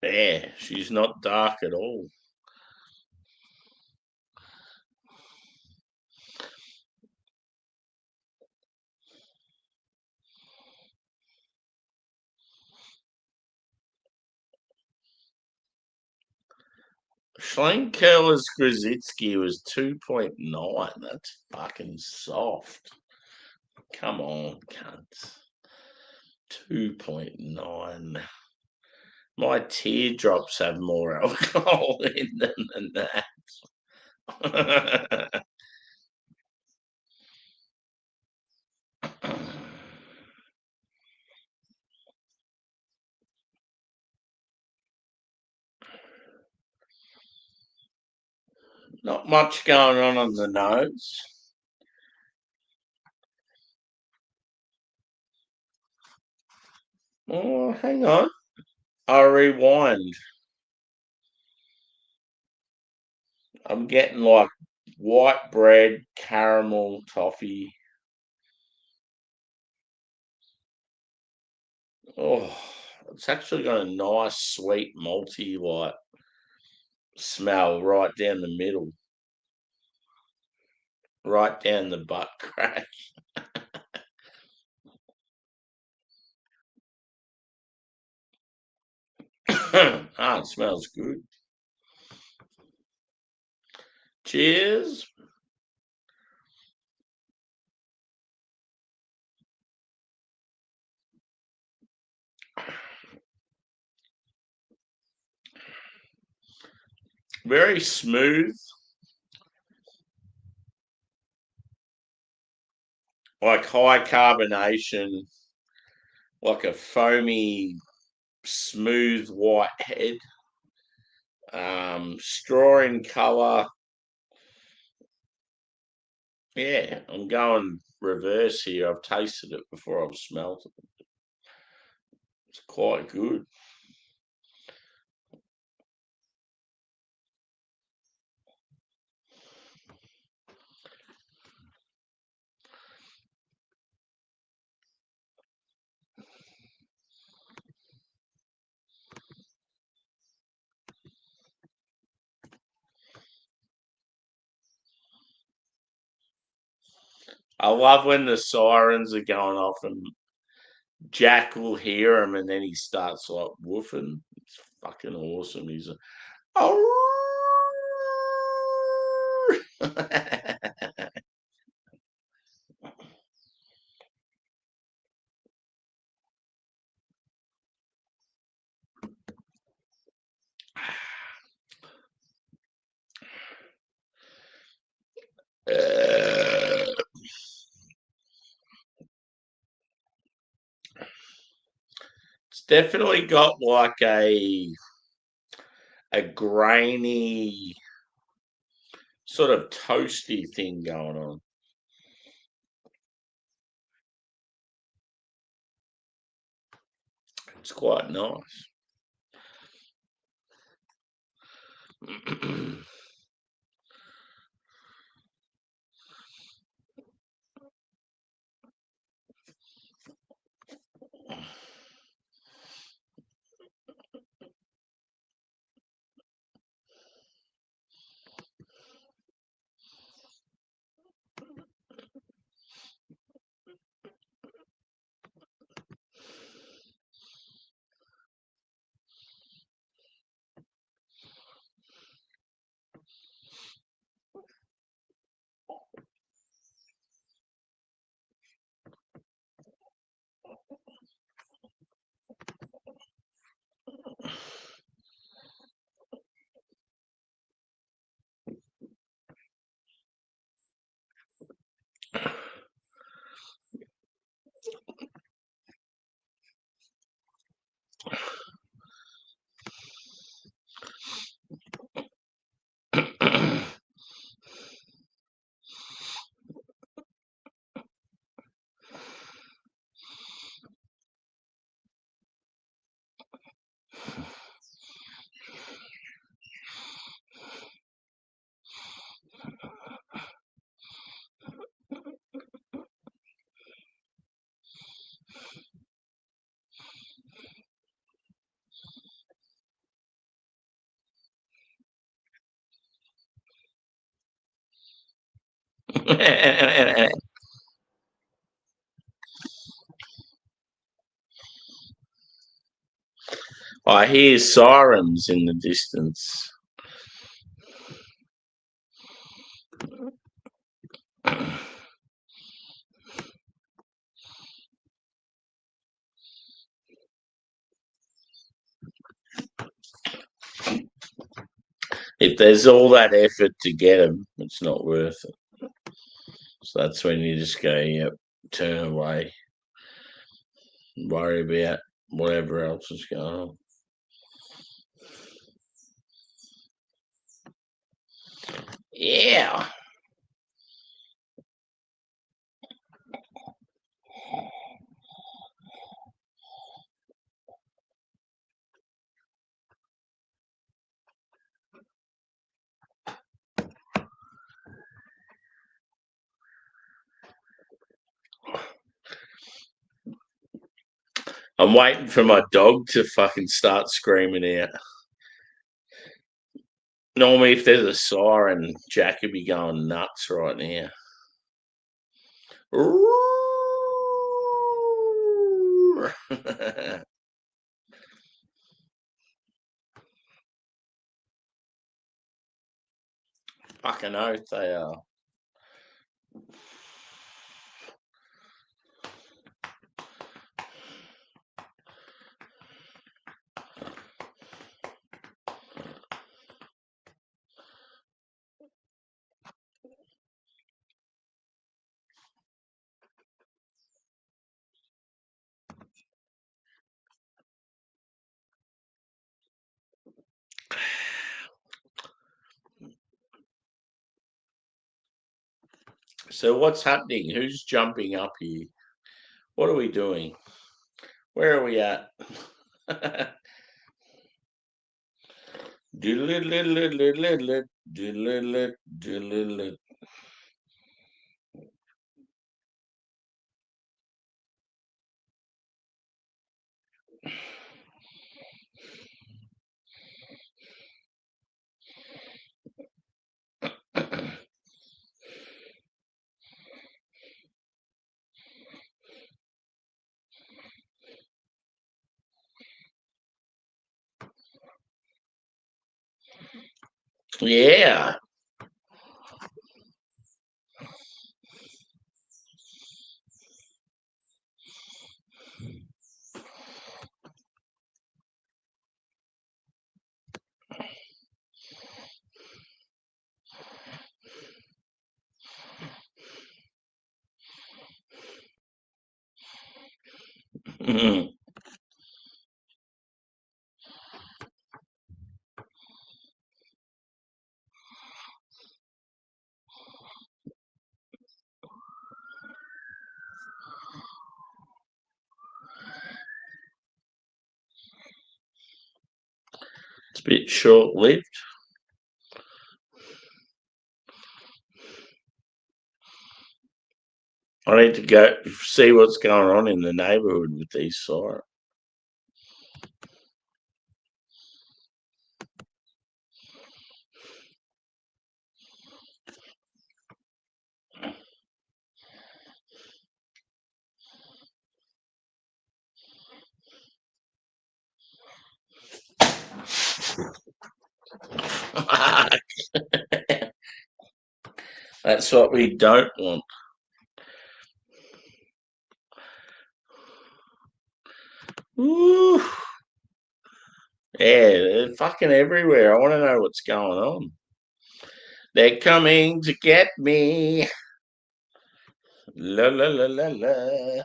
Yeah, she's not dark at all. Schlenkerla's Grzycki was 2.9. That's fucking soft. Come on, cunt. 2.9. My teardrops have more alcohol in them than that. Not much going on the nose. Oh, hang on. I'll rewind. I'm getting like white bread, caramel, toffee. Oh, it's actually got a nice, sweet, malty like smell right down the middle, right down the butt crack. It smells good. Cheers. Very smooth, like high carbonation, like a foamy, smooth white head. Straw in colour. Yeah, I'm going reverse here. I've tasted it before I've smelt it. It's quite good. I love when the sirens are going off and Jack will hear him and then he starts like woofing. It's fucking awesome. He's a, oh. It's definitely got like a grainy sort of toasty thing going on. It's quite nice. I hear sirens in the distance. If there's all that effort to get them, it's not worth it. So that's when you just go, yep, turn away, worry about whatever else is going on. Yeah. I'm waiting for my dog to fucking start screaming out. Normally, if there's a siren, Jack would be going nuts right now. Fucking oath they are. So what's happening? Who's jumping up here? What are we doing? Where are we at? Yeah. It's a bit short lived. I need to go see what's going on in the neighbourhood with these sirens. That's what we don't want. Ooh. Yeah, they're fucking everywhere. I want to know what's going on. They're coming to get me. La la la la la.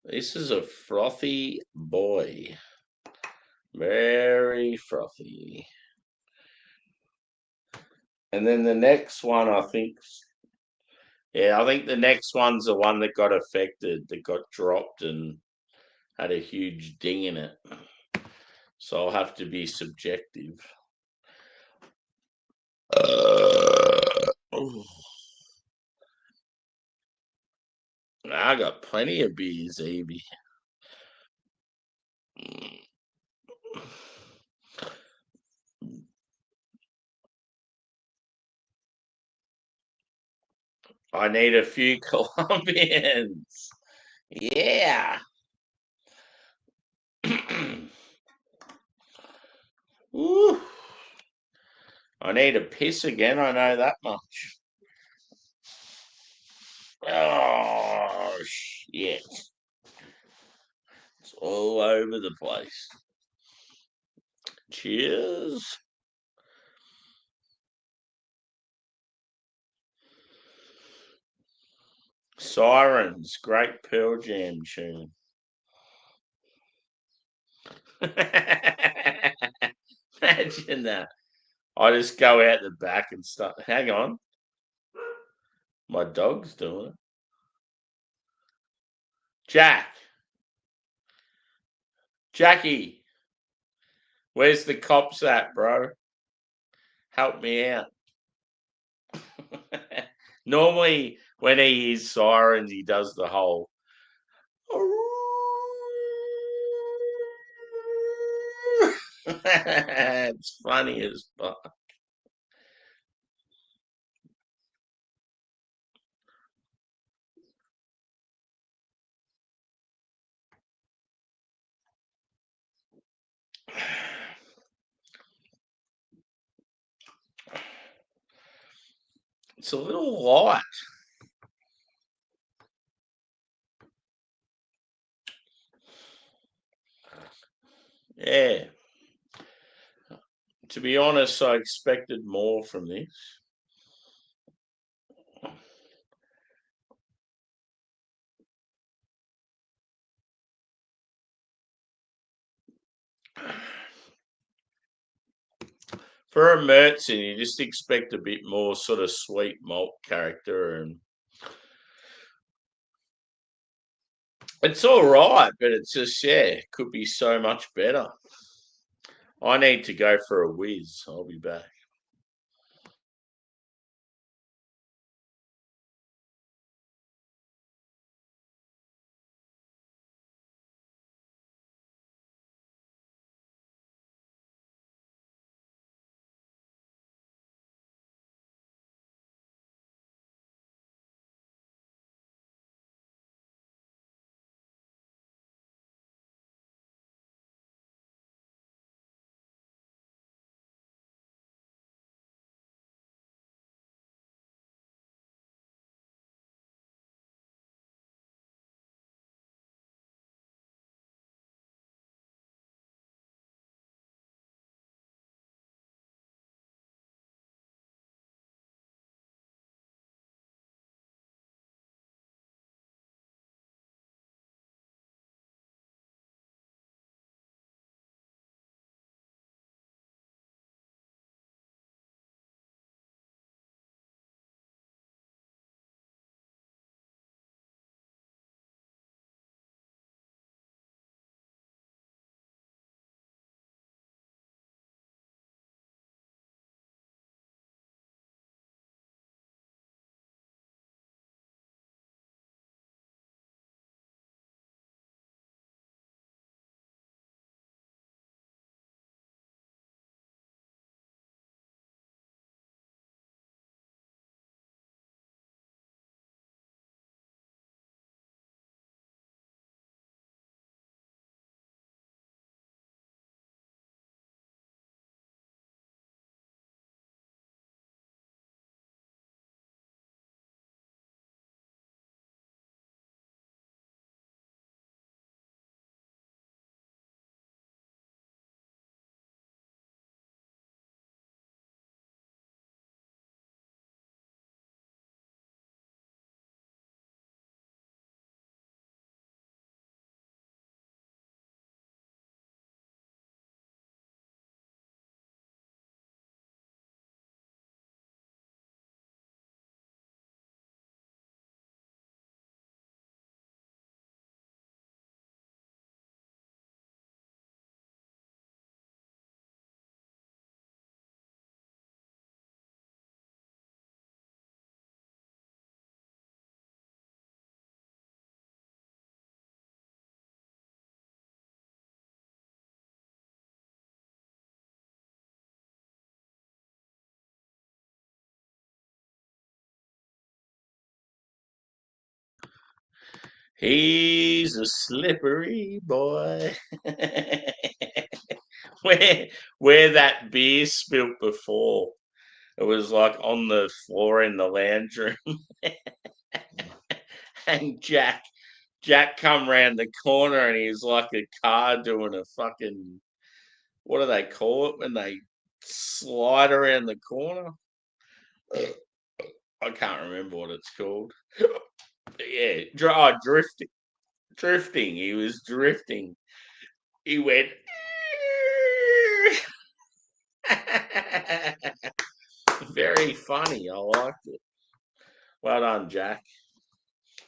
This is a frothy boy. Very frothy. And then the next one, I think the next one's the one that got affected, that got dropped and had a huge ding in it. So I'll have to be subjective. I got plenty of beers, Evie. I need a few Colombians. Yeah. Ooh. I need a piss again, I know that much. Oh, shit. It's all over the place. Cheers. Sirens, great Pearl Jam tune. Imagine that. I just go out the back and start. Hang on. My dog's doing it. Jackie, where's the cops at, bro? Help me out. Normally, when he hears sirens, he does the whole. It's funny as fuck. It's a little light. Yeah. To be honest, I expected more from this. For a Mertzen, you just expect a bit more sort of sweet malt character, and it's all right, but it's just could be so much better. I need to go for a whiz. I'll be back. He's a slippery boy. where where that beer spilt before. It was like on the floor in the lounge room. And Jack come round the corner and he's like a car doing a fucking, what do they call it when they slide around the corner? I can't remember what it's called. Yeah, drifting. Drifting. He was drifting. He went. Very funny. I liked it. Well done, Jack.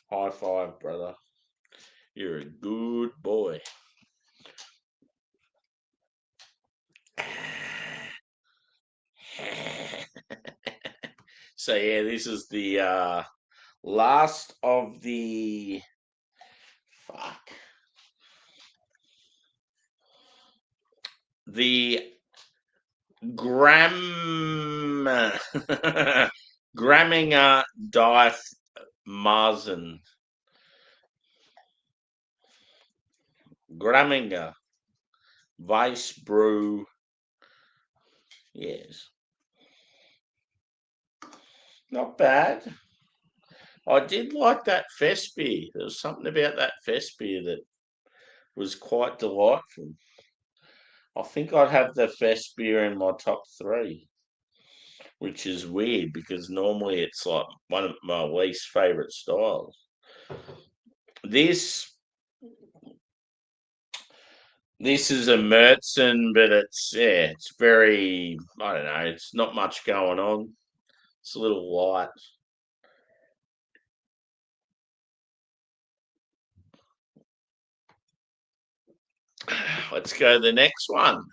High five, brother. You're a good boy. So yeah, this is the last of the fuck. The Gram Gramminger Dieth Marzen. Gramminger Weiss Brew. Yes. Not bad. I did like that fest beer. There was something about that fest beer that was quite delightful. I think I'd have the fest beer in my top three, which is weird because normally it's like one of my least favourite styles. This this is a Murtzen, but it's very, I don't know, it's not much going on. It's a little light. Let's go to the next one.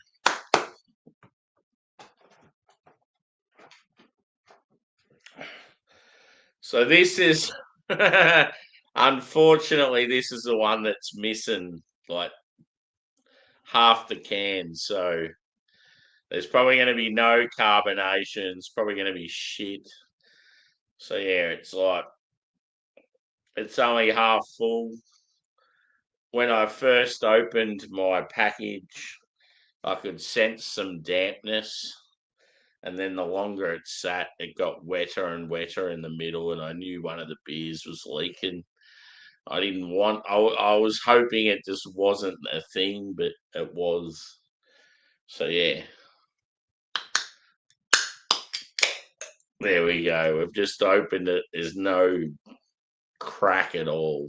So this is unfortunately this is the one that's missing like half the can. So there's probably going to be no carbonation. It's probably going to be shit. So yeah, it's only half full. When I first opened my package, I could sense some dampness. And then the longer it sat, it got wetter and wetter in the middle, and I knew one of the beers was leaking. I didn't want. I was hoping it just wasn't a thing, but it was. So yeah, there we go. We've just opened it. There's no crack at all,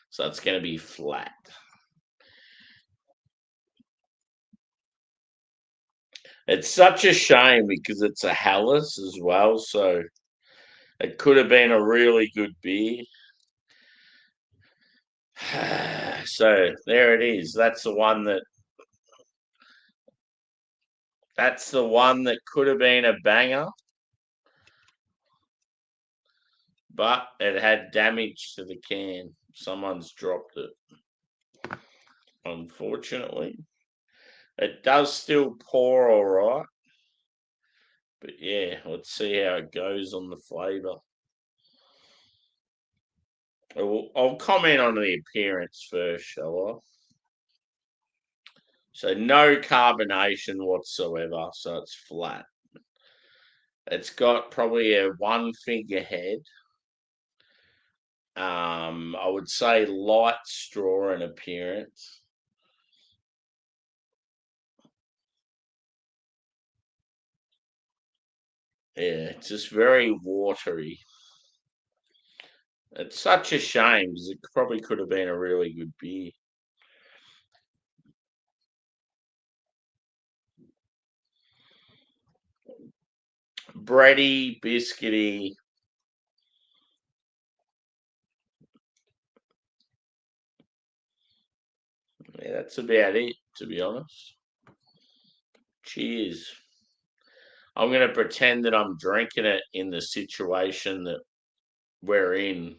so it's going to be flat. It's such a shame because it's a Helles as well, so it could have been a really good beer. So there it is. That's the one that could have been a banger, but it had damage to the can. Someone's dropped it. Unfortunately. It does still pour all right. But yeah, let's see how it goes on the flavour. I'll comment on the appearance first, shall I? So no carbonation whatsoever, so it's flat. It's got probably a one finger head. I would say light straw in appearance. Yeah, it's just very watery. It's such a shame because it probably could have been a really good beer. Bready, biscuity. Yeah, that's about it, to be honest. Cheers. I'm going to pretend that I'm drinking it in the situation that we're in,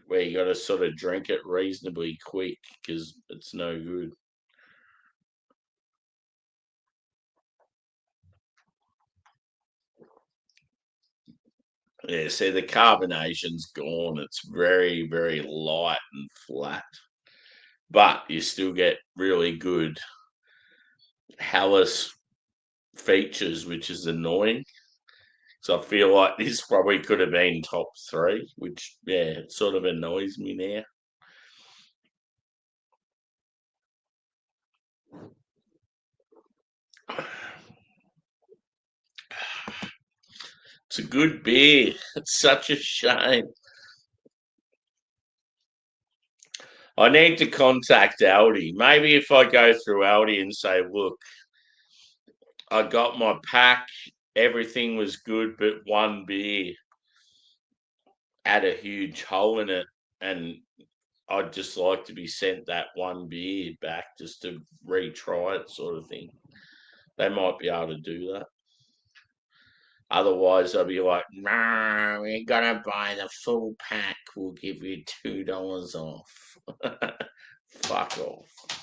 where you got to sort of drink it reasonably quick because it's no good. Yeah, see, the carbonation's gone. It's very, very light and flat, but you still get really good Hallis features, which is annoying. So I feel like this probably could have been top three, which, yeah, it sort of annoys me now. It's a good beer. It's such a shame. I need to contact Aldi. Maybe if I go through Aldi and say, look, I got my pack, everything was good, but one beer had a huge hole in it, and I'd just like to be sent that one beer back just to retry it, sort of thing. They might be able to do that. Otherwise, I'll be like, no, we're gonna buy the full pack. We'll give you $2 off. Fuck off.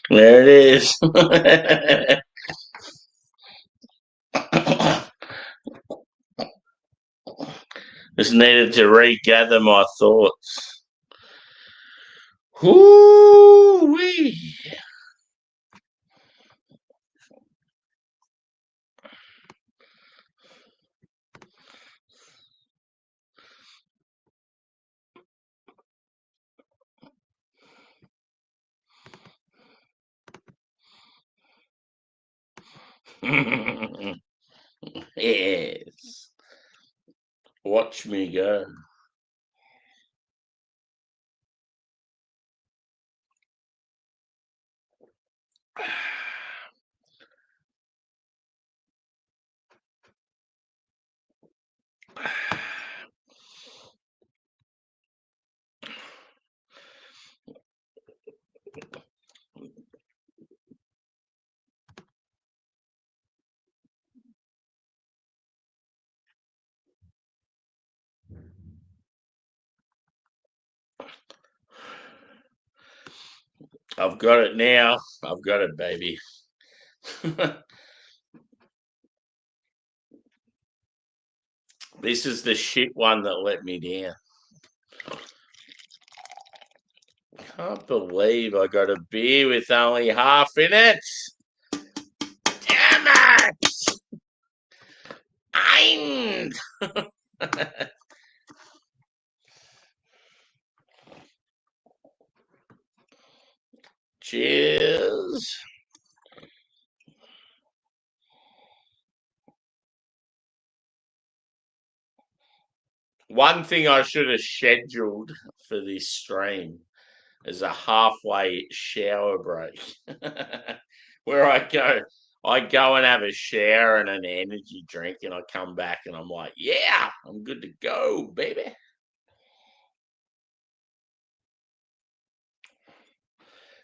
There it is. Just needed to regather my thoughts. Whoo-wee. Yes. Watch me go. I've got it now. I've got it, baby. This is the shit one that let me down. Can't believe I got a beer with only half in it. Damn it! Ein! Cheers. One thing I should have scheduled for this stream is a halfway shower break where I go and have a shower and an energy drink, and I come back and I'm like, yeah, I'm good to go, baby.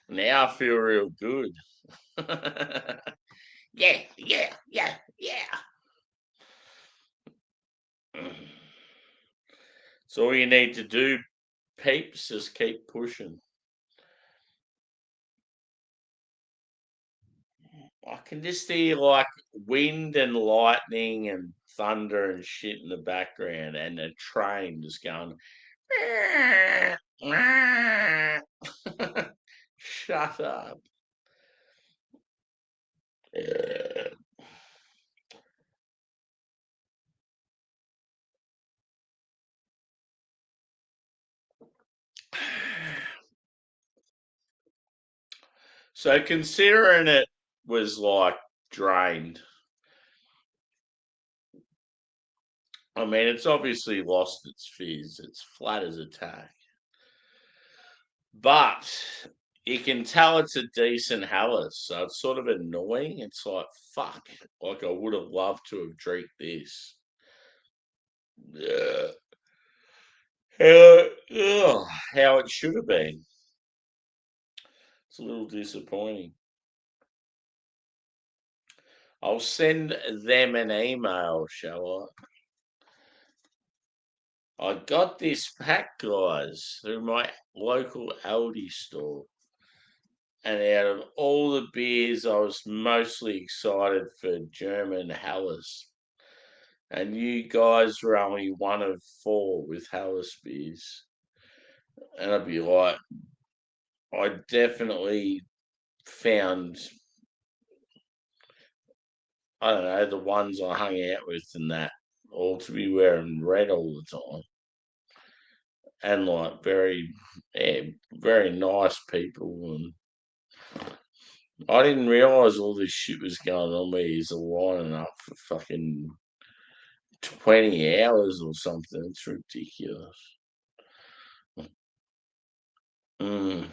Now I feel real good. Yeah, yeah, yeah, yeah. So all you need to do, peeps, is keep pushing. I can just hear like wind and lightning and thunder and shit in the background, and a train just going. Shut up. So considering it was like drained, I mean, it's obviously lost its fizz. It's flat as a tack. But you can tell it's a decent Hellas, so it's sort of annoying. It's like, fuck, like I would have loved to have drank this. Yeah. How it should have been. It's a little disappointing. I'll send them an email, shall I got this pack, guys, through my local Aldi store. And out of all the beers, I was mostly excited for German Helles. And you guys were only one of four with Helles beers. And I'd be like, I definitely found, I don't know, the ones I hung out with and that all to be wearing red all the time. And like very nice people. And I didn't realise all this shit was going on where he's lining up for fucking 20 hours or something. It's ridiculous. Mm.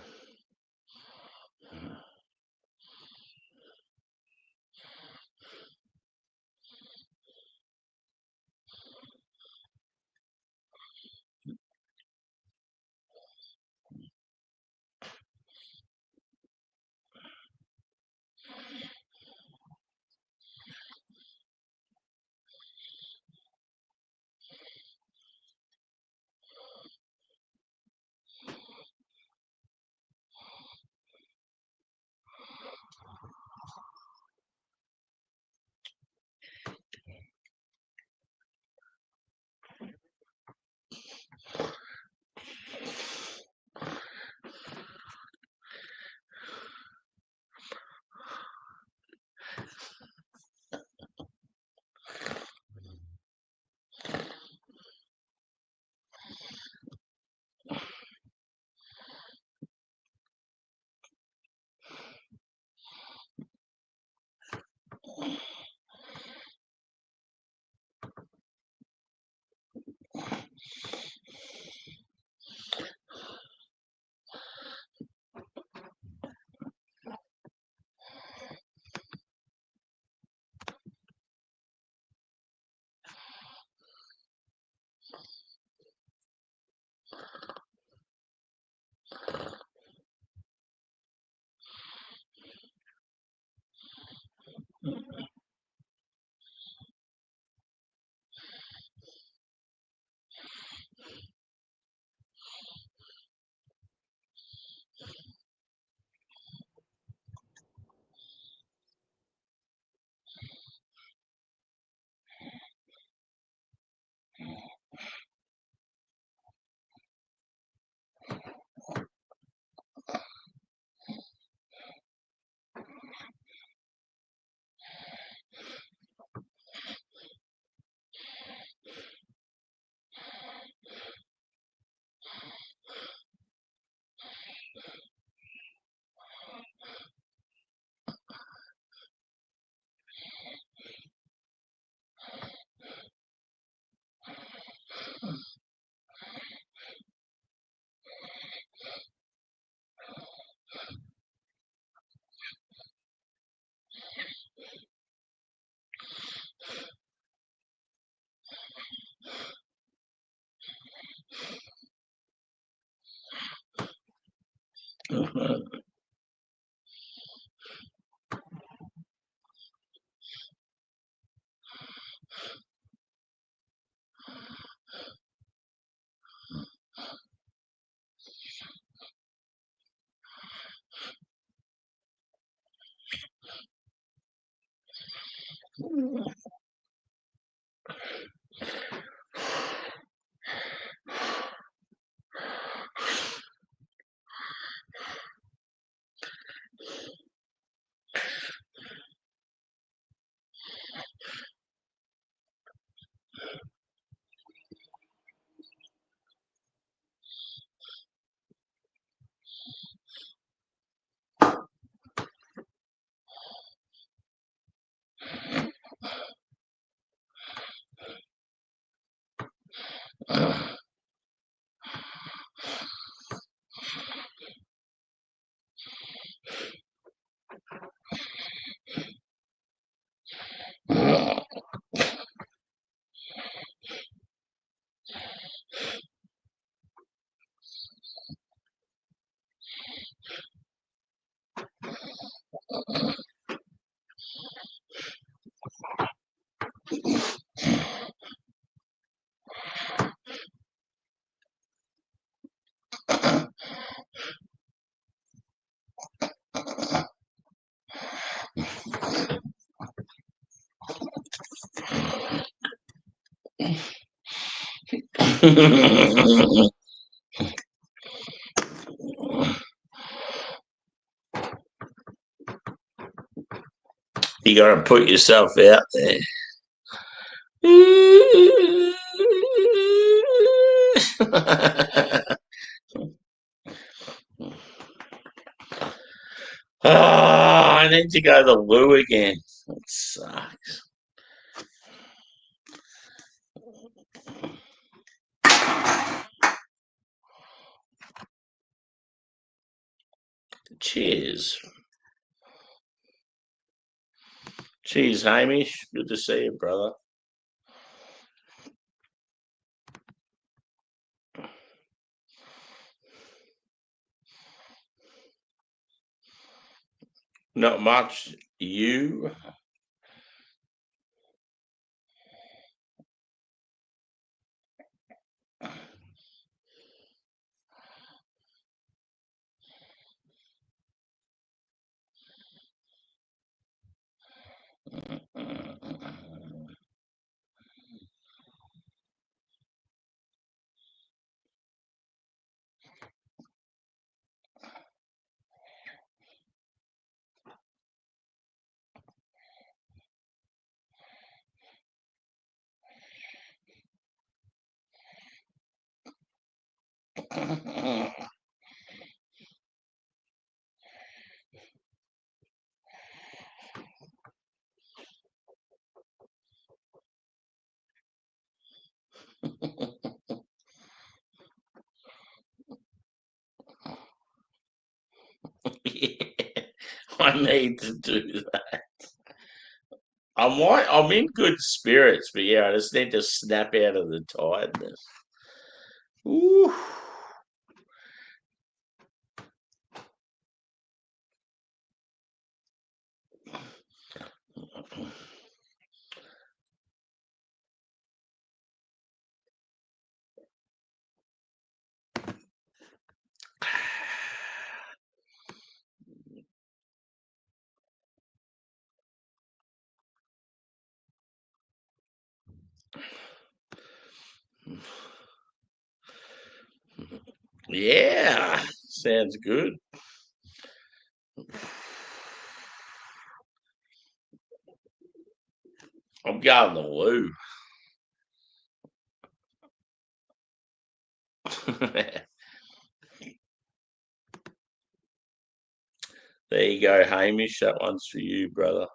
You got to put yourself out there. Oh, I need to go to the loo again. That sucks. Cheers. Cheers, Hamish. Good to see you, brother. Not much. You? Yeah, I need to do that. I'm in good spirits, but yeah, I just need to snap out of the tiredness. Ooh. Yeah, sounds good. I'm going to the loo. There you go, Hamish. That one's for you, brother.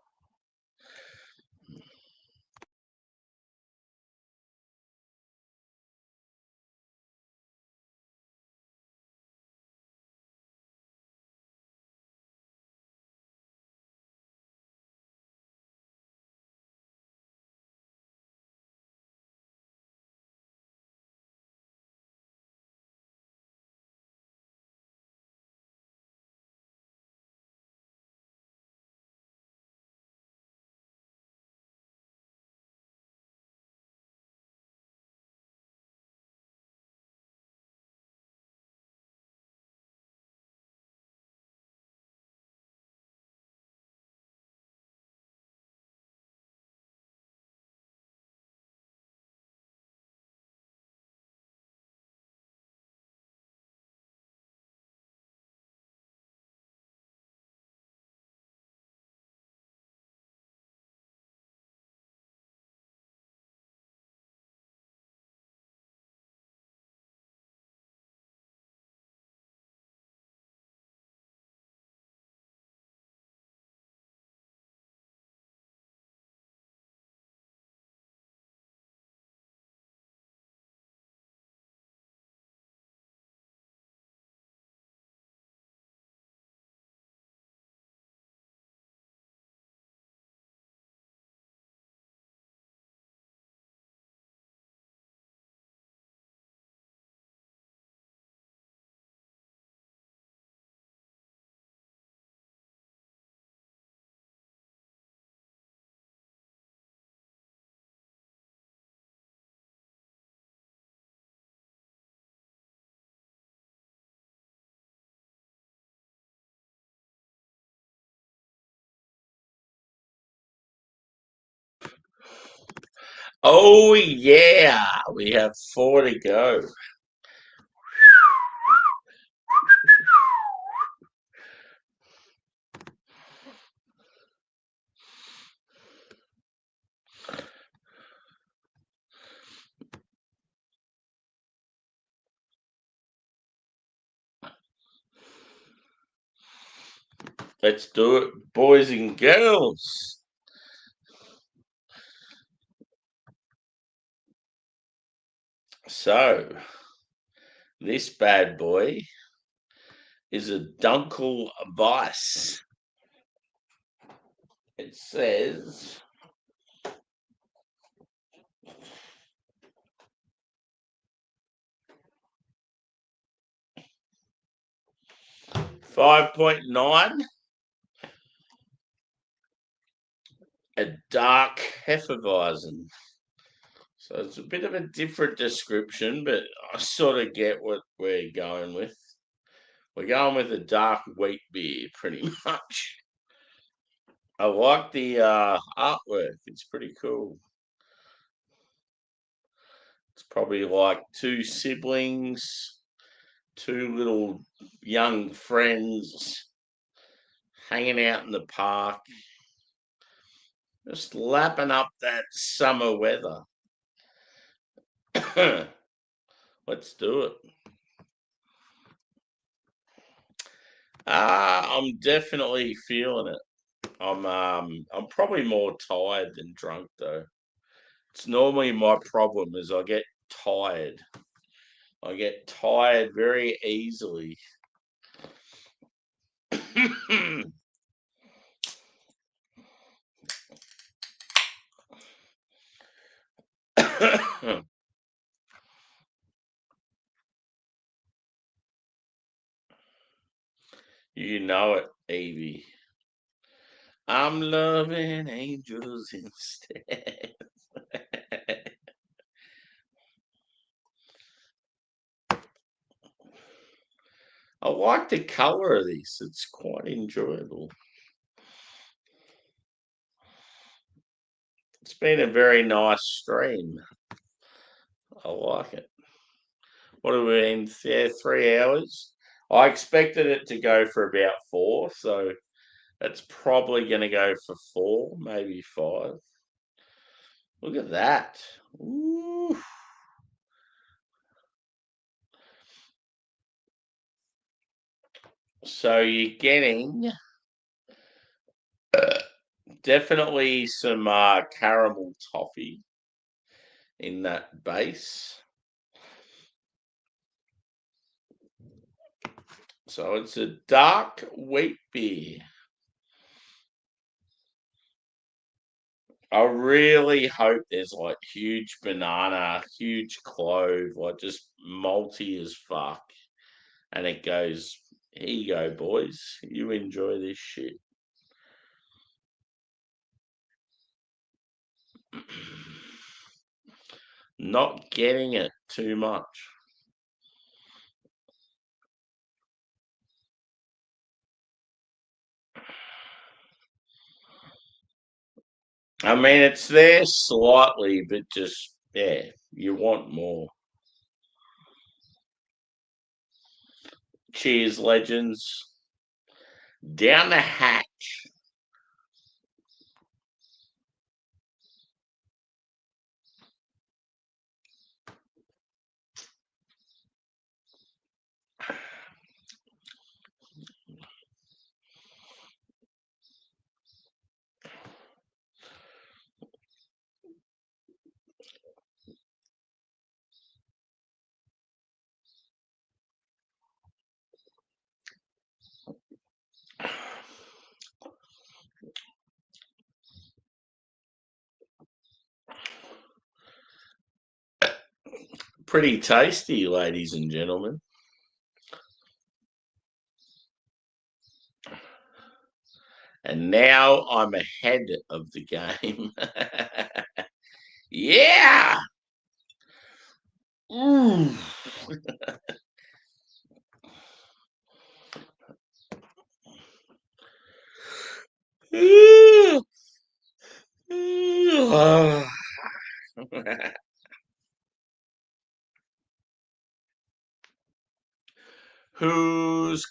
Oh, yeah. We have 4 to go. Let's do it, boys and girls. So, this bad boy is a Dunkel Vice. It says 5.9, a dark Hefeweizen. So it's a bit of a different description, but I sort of get what we're going with. We're going with a dark wheat beer, pretty much. I like the artwork. It's pretty cool. It's probably like 2 siblings, 2 little young friends hanging out in the park, just lapping up that summer weather. Let's do it. I'm definitely feeling it. I'm probably more tired than drunk though. It's normally my problem is I get tired. I get tired very easily. You know it, Evie. I'm loving angels instead. I like the colour of this. It's quite enjoyable. It's been a very nice stream. I like it. What have we been there? 3 hours. I expected it to go for about 4, so it's probably going to go for 4, maybe 5. Look at that. Ooh. So you're getting definitely some caramel toffee in that base. So it's a dark wheat beer. I really hope there's like huge banana, huge clove, like just malty as fuck. And it goes, here you go, boys. You enjoy this shit. Not getting it too much. I mean, it's there slightly, but just, yeah, you want more. Cheers, legends. Down the hatch. Pretty tasty, ladies and gentlemen. And now I'm ahead of the game. Yeah. Ooh.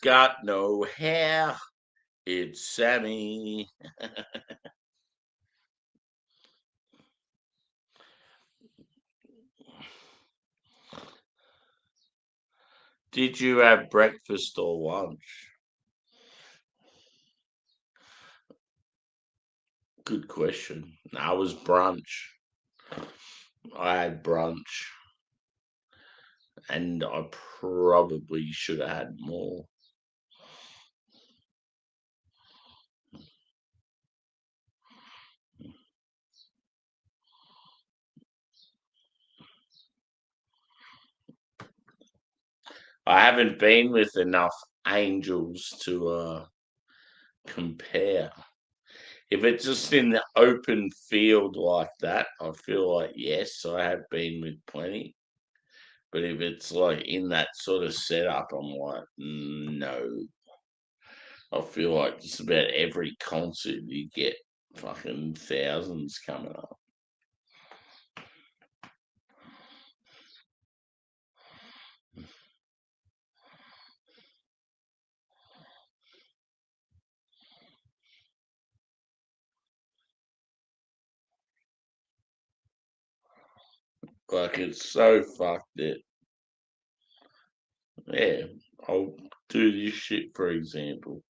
got no hair. It's Sammy. Did you have breakfast or lunch? Good question. No, it was brunch. I had brunch, and I probably should have had more. I haven't been with enough angels to compare. If it's just in the open field like that, I feel like yes, I have been with plenty. But if it's like in that sort of setup, I'm like, no. I feel like just about every concert you get fucking thousands coming up. Like it's so fucked that yeah, I'll do this shit for example.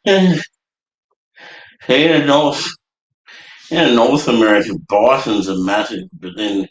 And here in North America, bisons are massive, but then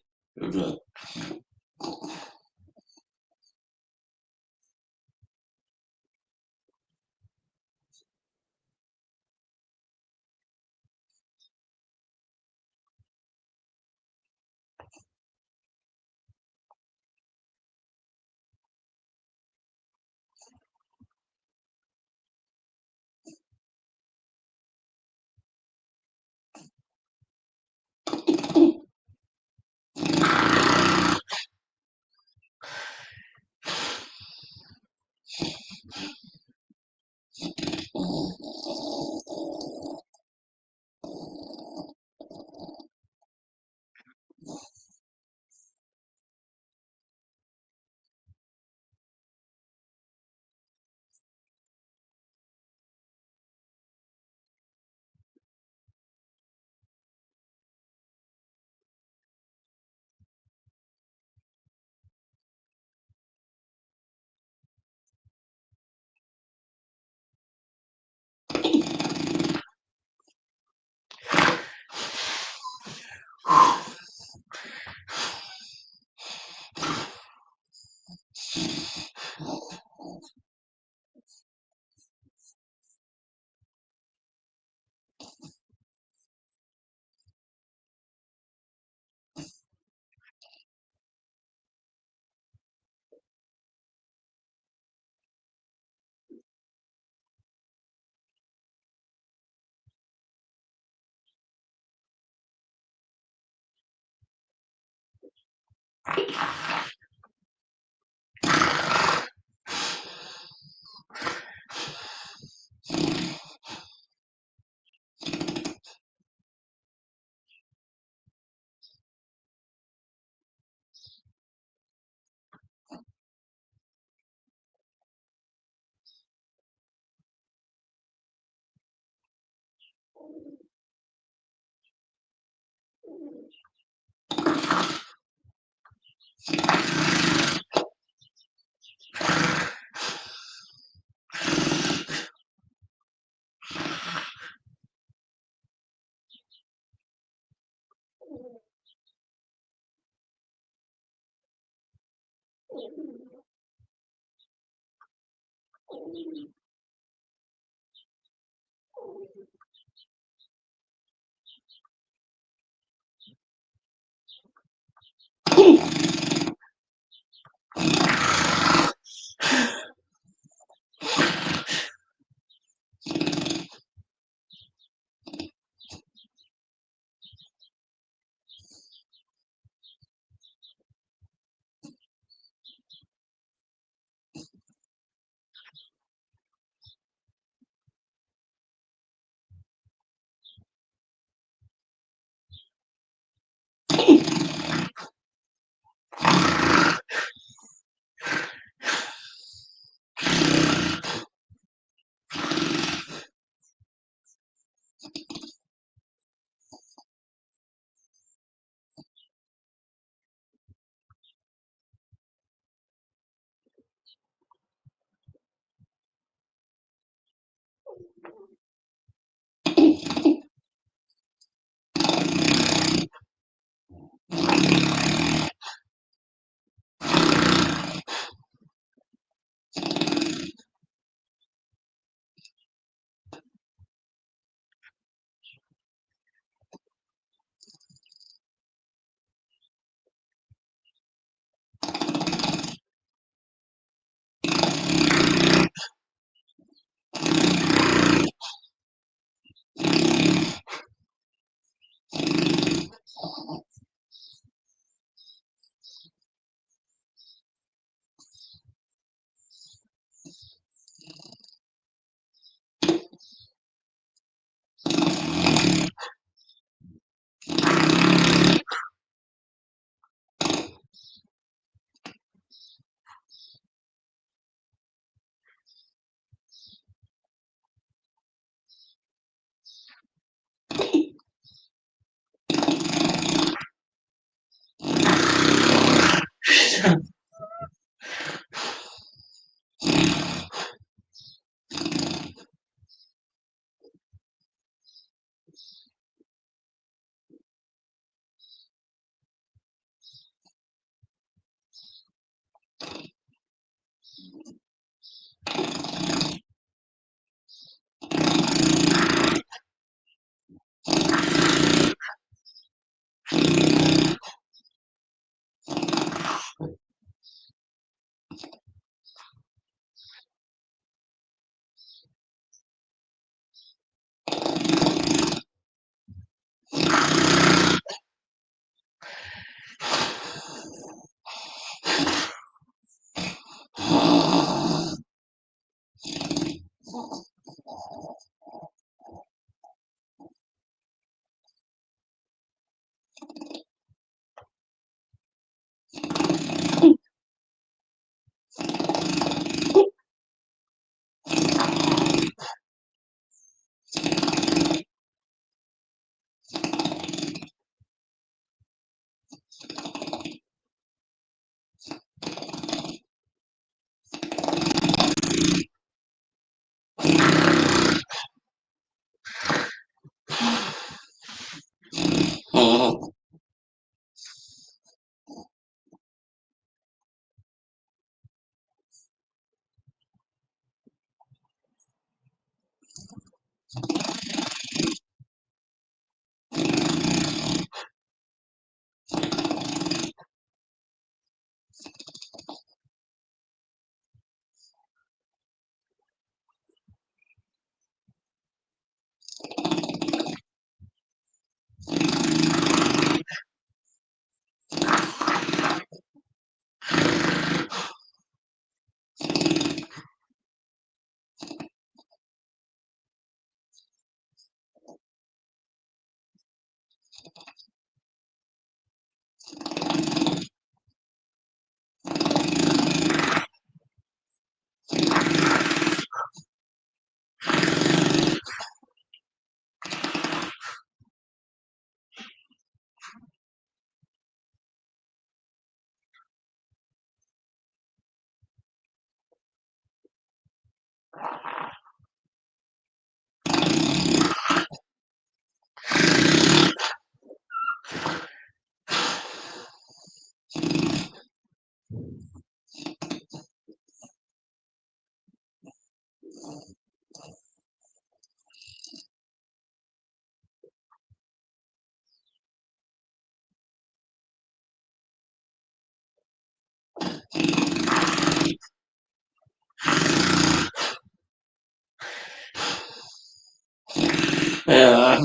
Yeah.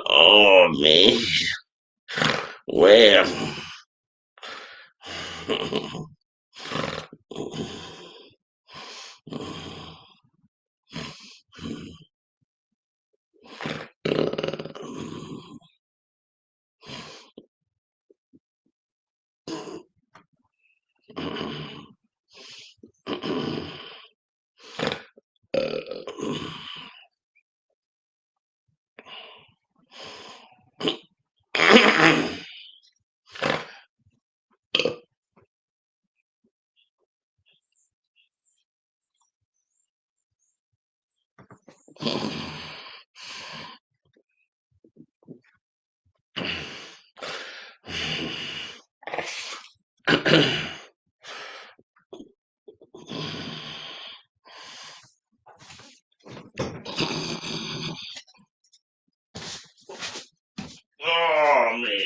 Oh, man. Well. Oh, man.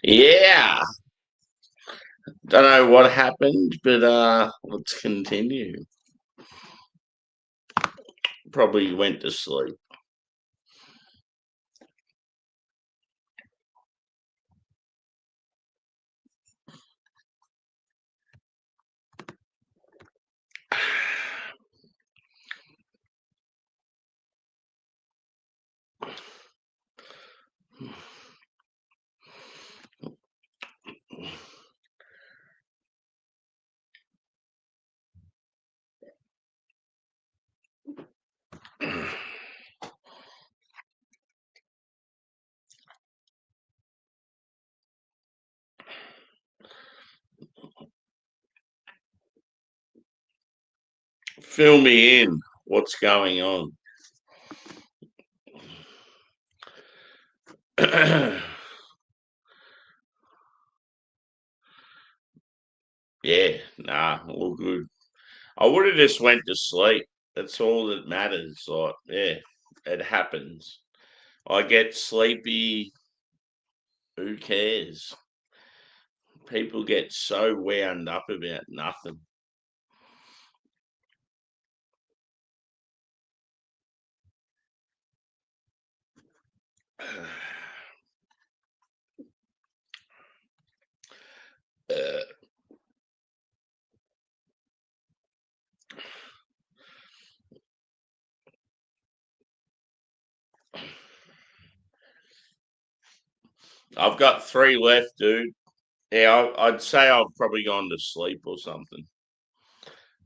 Yeah. Don't know what happened, but let's continue. Probably went to sleep. Fill me in. What's going on? Yeah, nah, all good. I would have just went to sleep. That's all that matters. Like, yeah, it happens. I get sleepy. Who cares? People get so wound up about nothing. Uh, I've got three left, dude. Yeah, I'd say I've probably gone to sleep or something.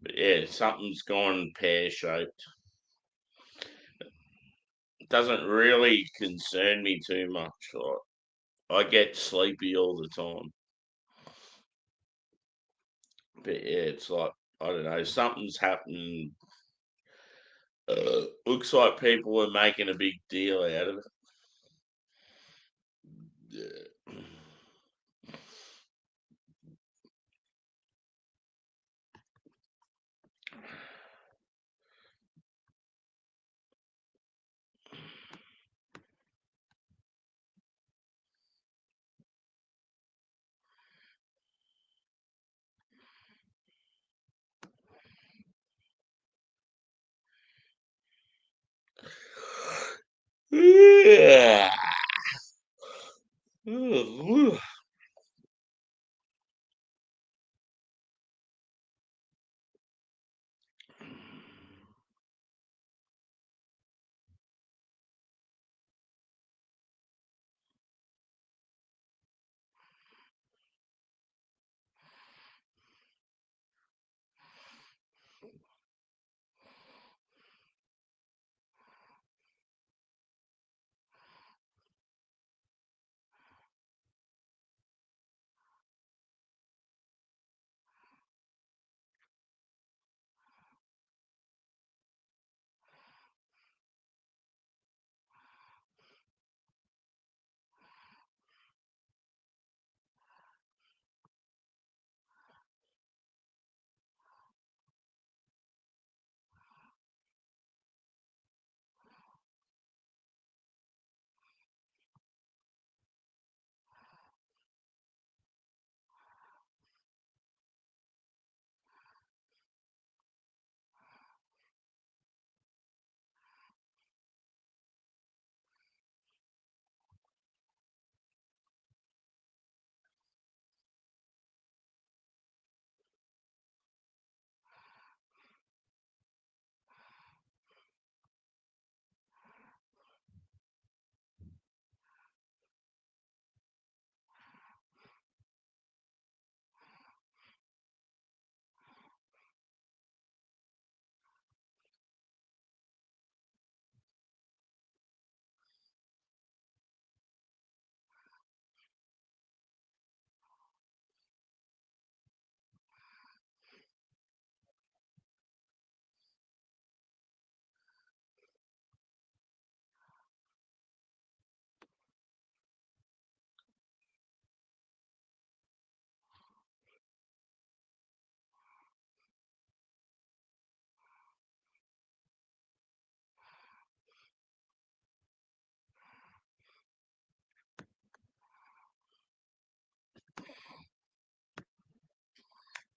But yeah, something's gone pear shaped. It doesn't really concern me too much. Like, I get sleepy all the time. But yeah, it's like, I don't know, something's happening. Looks like people are making a big deal out of it. Yeah. Yeah.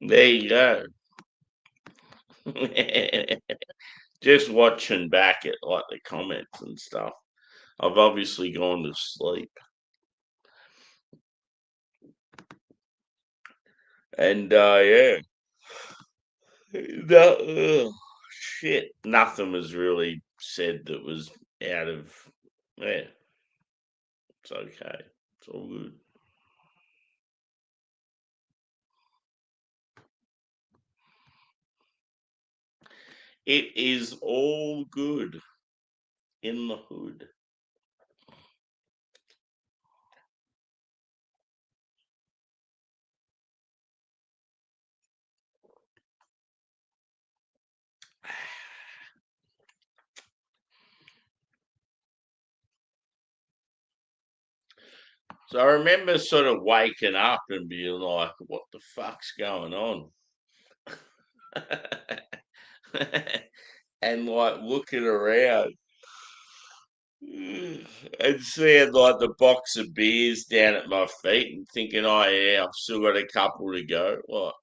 There you go. Just watching back at like the comments and stuff. I've obviously gone to sleep. And yeah. Shit. Nothing was really said that was out of yeah, it's okay. It's all good. It is all good in the hood. So I remember sort of waking up and being like, what the fuck's going on? And like looking around and seeing like the box of beers down at my feet and thinking, oh yeah, I've still got a couple to go. What?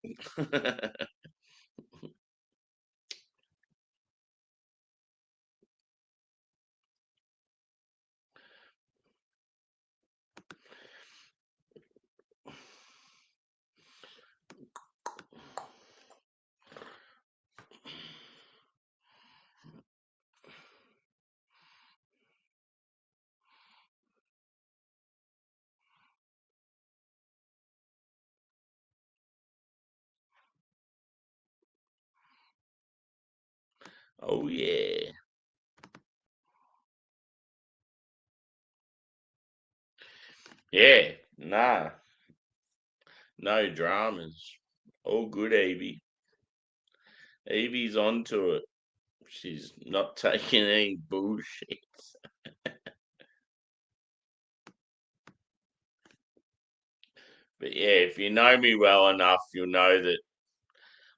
Oh yeah. Yeah. Nah. No dramas. All good, Evie. Evie's onto it. She's not taking any bullshit. But yeah, if you know me well enough, you'll know that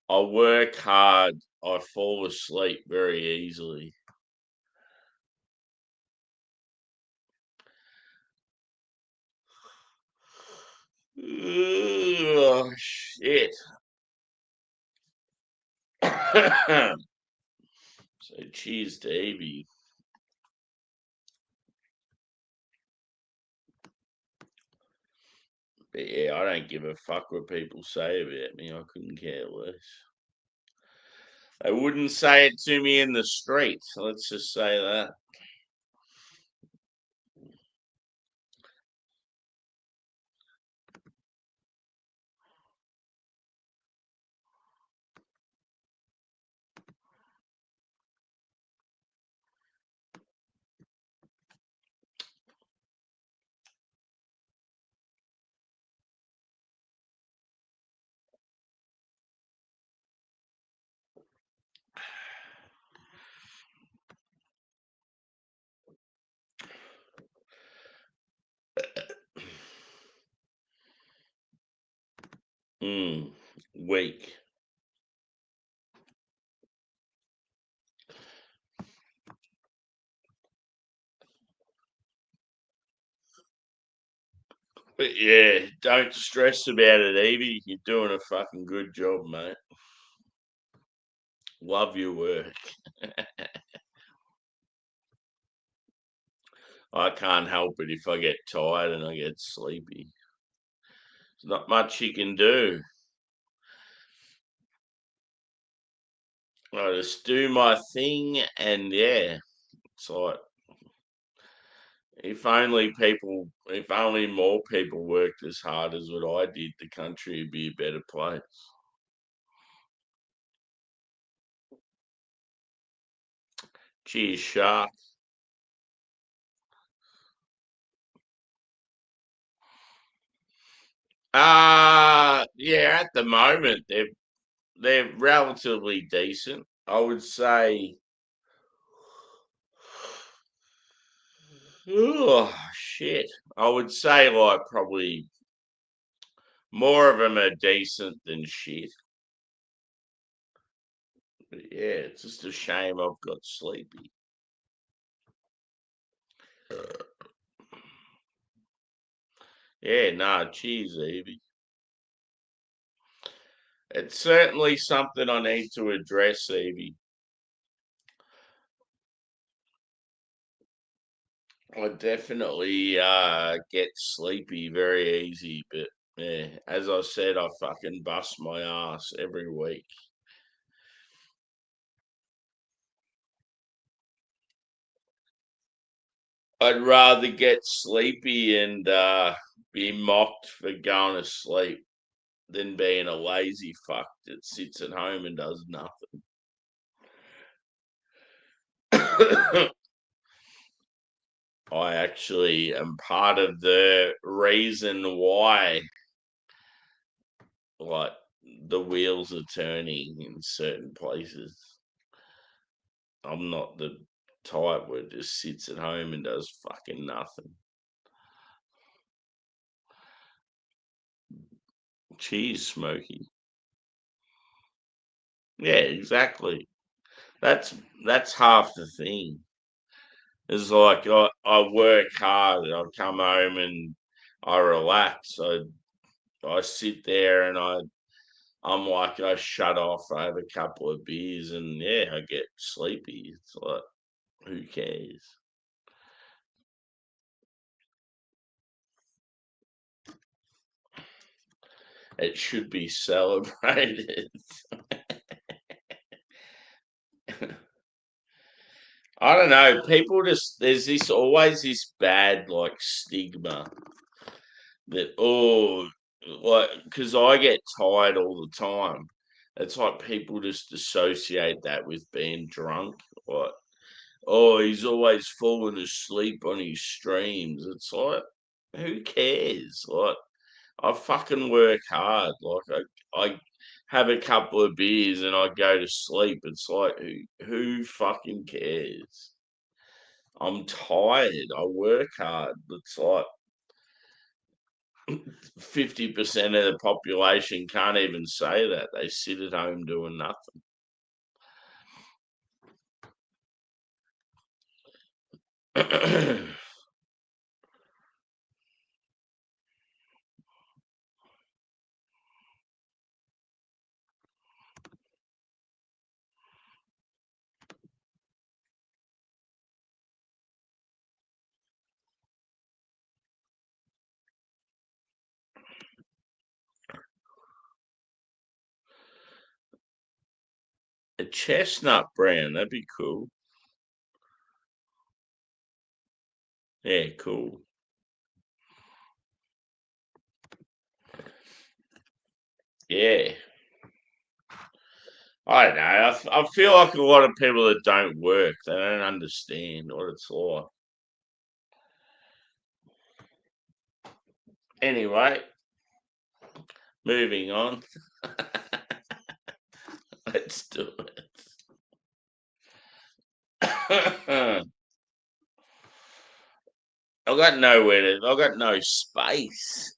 I work hard. I fall asleep very easily. Oh, shit. So cheers to Evie. But yeah, I don't give a fuck what people say about me. I couldn't care less. They wouldn't say it to me in the street. Let's just say that. Mm, weak. But yeah, don't stress about it, Evie. You're doing a fucking good job, mate. Love your work. I can't help it if I get tired and I get sleepy. There's not much you can do. I just do my thing, and yeah, it's like if only more people worked as hard as what I did, the country would be a better place. Cheers, Shark. Yeah, at the moment they're relatively decent. I would say oh shit. I would say like probably more of them are decent than shit. But yeah, it's just a shame I've got sleepy. Yeah, nah, cheers, Evie. It's certainly something I need to address, Evie. I definitely get sleepy very easy, but yeah, as I said, I fucking bust my ass every week. I'd rather get sleepy and be mocked for going to sleep than being a lazy fuck that sits at home and does nothing. I actually am part of the reason why, like, the wheels are turning in certain places. I'm not the type where just sits at home and does fucking nothing. Cheese, Smokey. Yeah, exactly. That's that's half the thing. It's like I work hard and I come home and I relax. I sit there and I'm like I shut off. I have a couple of beers and yeah, I get sleepy. It's like who cares? It should be celebrated. I don't know. People just there's this always this bad like stigma that like because I get tired all the time. It's like people just associate that with being drunk. Like, oh, he's always falling asleep on his streams. It's like, who cares? Like, I fucking work hard. Like, I have a couple of beers and I go to sleep. It's like, who fucking cares? I'm tired. I work hard. It's like 50% of the population can't even say that. They sit at home doing nothing. A chestnut brown, that'd be cool. Yeah, cool. Yeah. I don't know. I feel like a lot of people that don't work, they don't understand what it's like. Anyway, moving on. Let's do it. I got nowhere to. I got no space.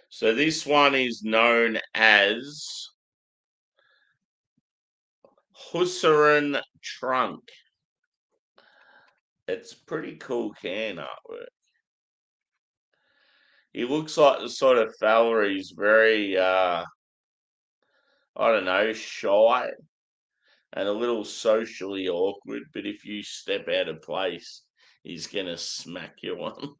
So this one is known as Hussaran Trunk. It's pretty cool can artwork. He looks like the sort of fella he's very I don't know, shy and a little socially awkward, but if you step out of place, he's gonna smack you one.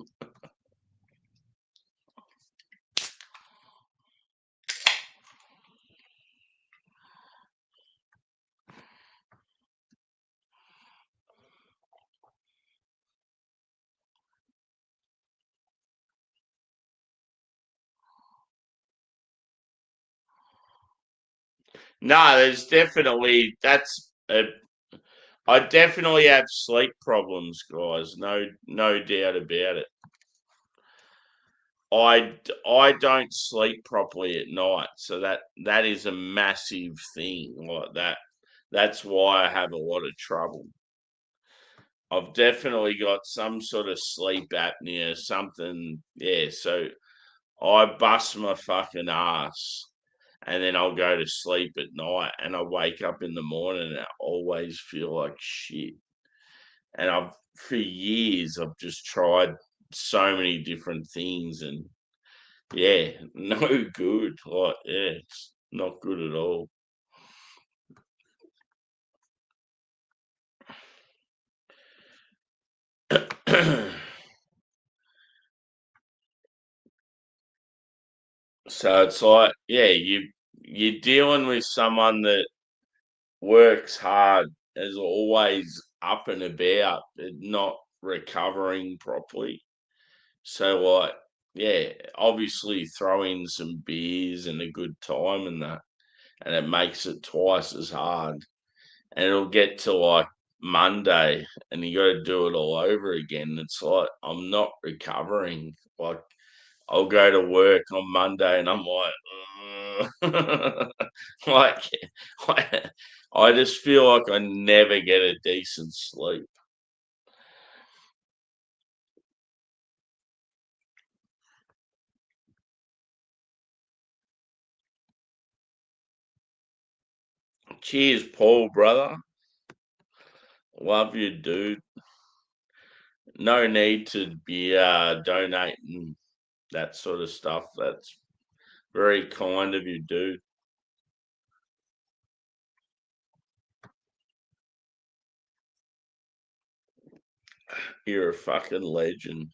No, there's definitely I definitely have sleep problems, guys. No doubt about it. I don't sleep properly at night, so that is a massive thing like that. That's why I have a lot of trouble. I've definitely got some sort of sleep apnea, something. Yeah, so I bust my fucking ass and then I'll go to sleep at night and I wake up in the morning and I always feel like shit. And for years I've just tried so many different things and Yeah, no good. Like, yeah, it's not good at all. So it's like, yeah, you're dealing with someone that works hard, is always up and about, not recovering properly. So like, yeah, obviously throw in some beers and a good time and that, and it makes it twice as hard. And it'll get to like Monday and you gotta do it all over again. It's like I'm not recovering. Like I'll go to work on Monday and I'm like, "Ugh." like, I just feel like I never get a decent sleep. Cheers, Paul, brother. Love you, dude. No need to be donating that sort of stuff. That's very kind of you, dude. You're a fucking legend.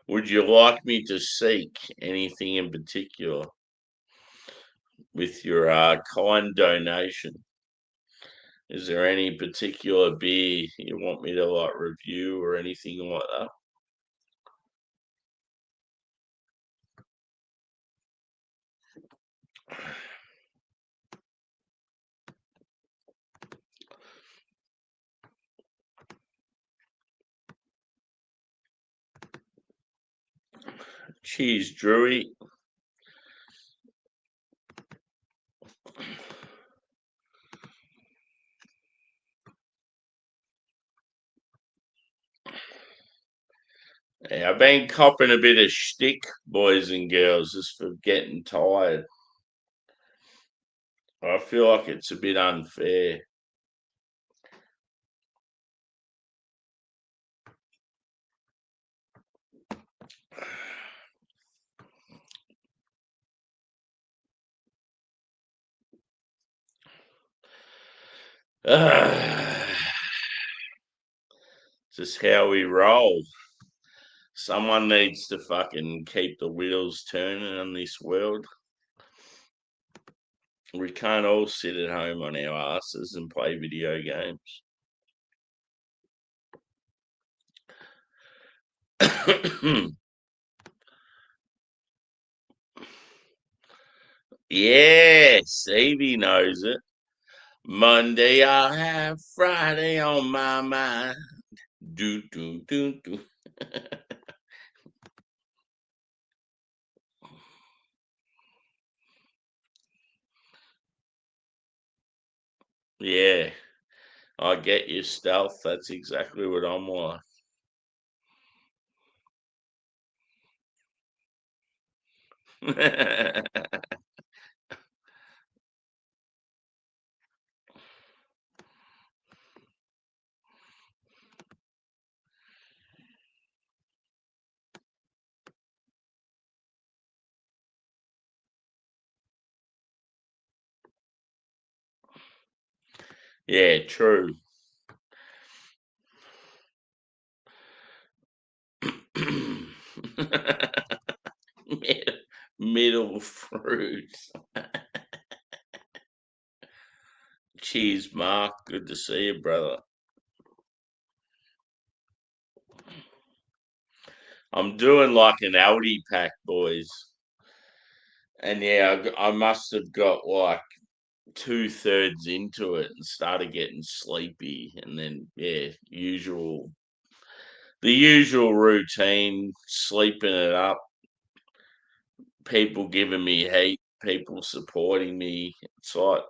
Would you like me to seek anything in particular with your kind donation? Is there any particular beer you want me to like review or anything like that? Cheers, Drewy. Yeah, I've been copping a bit of shtick, boys and girls, just for getting tired. I feel like it's a bit unfair. Just how we roll. Someone needs to fucking keep the wheels turning on this world. We can't all sit at home on our asses and play video games. Yes, Evie knows it. Monday I'll have Friday on my mind. Do do do do. Yeah, I get your stealth. That's exactly what I'm like. Yeah, true. Middle fruit. Cheers, Mark. Good to see you, brother. I'm doing like an Aldi pack, boys. And yeah, I must have got like 2/3 into it and started getting sleepy. And then, yeah, the usual routine, sleeping it up, people giving me hate, people supporting me. It's like,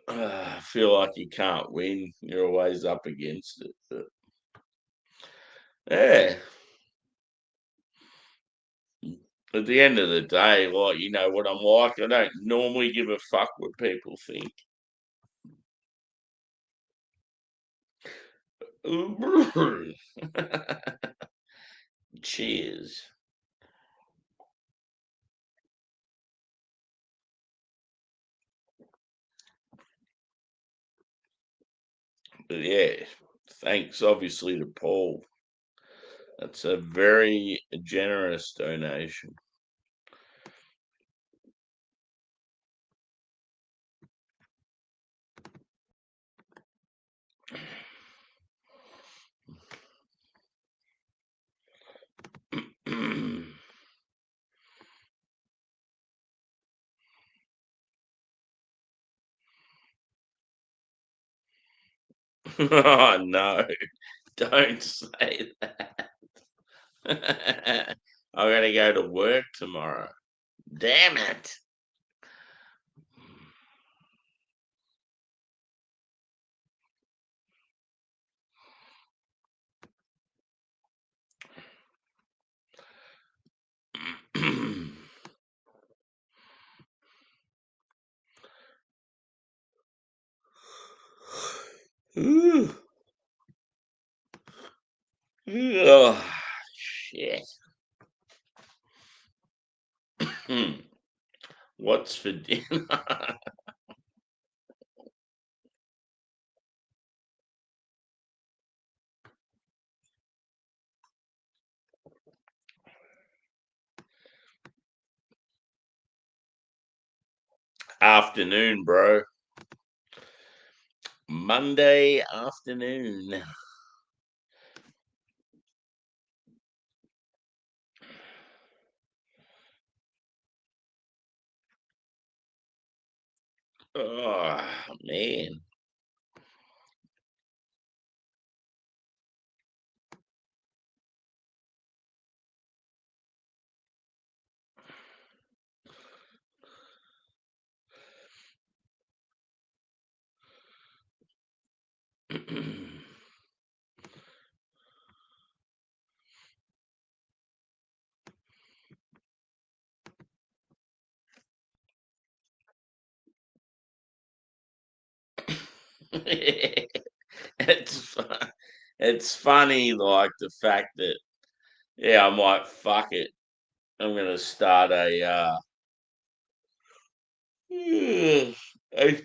I feel like you can't win. You're always up against it. But yeah, at the end of the day, like, you know what I'm like. I don't normally give a fuck what people think. Cheers. But yeah, thanks obviously to Paul. That's a very generous donation. Oh no, don't say that. I gotta go to work tomorrow. Damn it. Ooh. Oh, shit. What's for dinner? Afternoon, bro. Monday afternoon. Oh, man. it's it's funny, like the fact that yeah, I might fuck it. I'm gonna start a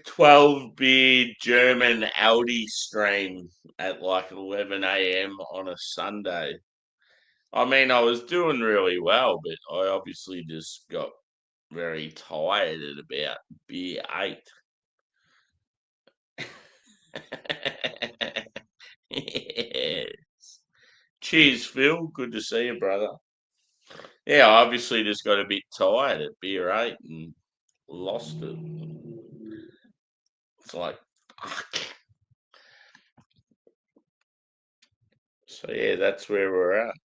12 beer German Aldi stream at like 11 a.m. on a Sunday. I mean, I was doing really well, but I obviously just got very tired at about beer 8. Yes. Cheers, Phil. Good to see you, brother. Yeah, I obviously just got a bit tired at beer 8 and lost it. It's like, fuck. So, yeah, that's where we're at.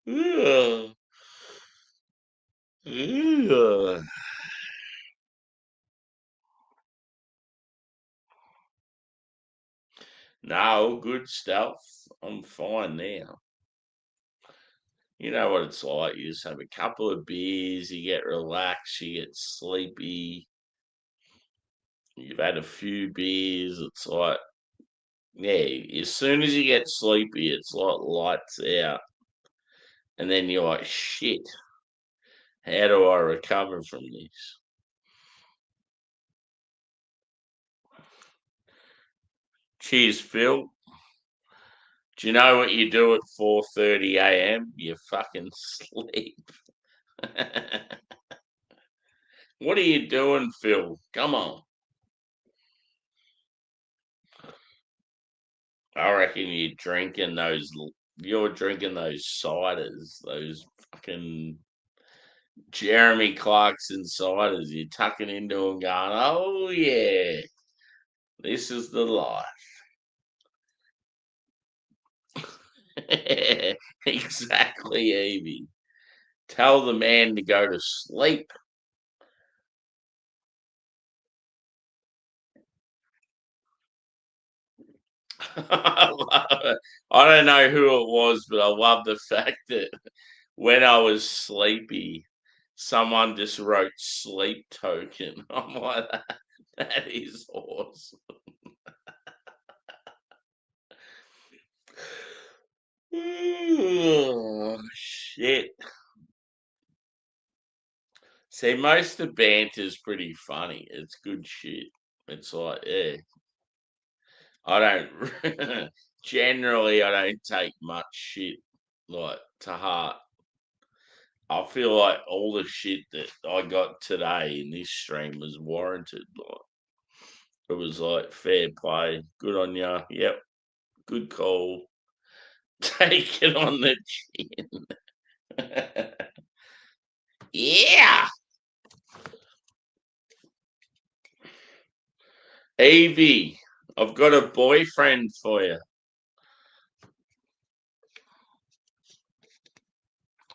Ugh. Ugh. No, good stuff. I'm fine now. You know what it's like. You just have a couple of beers, you get relaxed, you get sleepy. You've had a few beers. It's like, yeah, as soon as you get sleepy, it's like lights out. And then you're like, shit, how do I recover from this? Cheers, Phil. Do you know what you do at 4:30 a.m.? You fucking sleep. What are you doing, Phil? Come on. I reckon you're drinking those ciders, those fucking Jeremy Clarkson ciders. You're tucking into them going, oh yeah, this is the life. Exactly, Evie. Tell the man to go to sleep. I love it. I don't know who it was, but I love the fact that when I was sleepy, someone just wrote sleep token. I'm like, that is awesome. Oh, shit. See, most of the banter's pretty funny. It's good shit. It's like, yeah, I don't generally I don't take much shit like to heart. I feel like all the shit that I got today in this stream was warranted. Like it was like fair play. Good on ya. Yep. Good call. Take it on the chin. Yeah. Evie, I've got a boyfriend for you.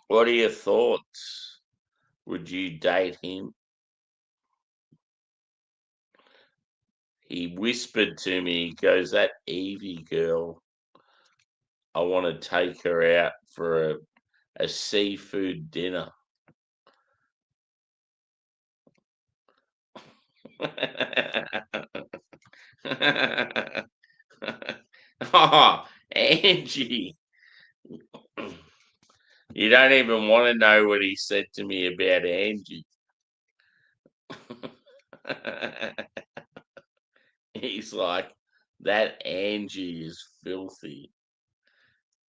What are your thoughts? Would you date him? He whispered to me, he goes, that Evie girl, I want to take her out for a seafood dinner. Oh, Angie. You don't even want to know what he said to me about Angie. He's like, that Angie is filthy.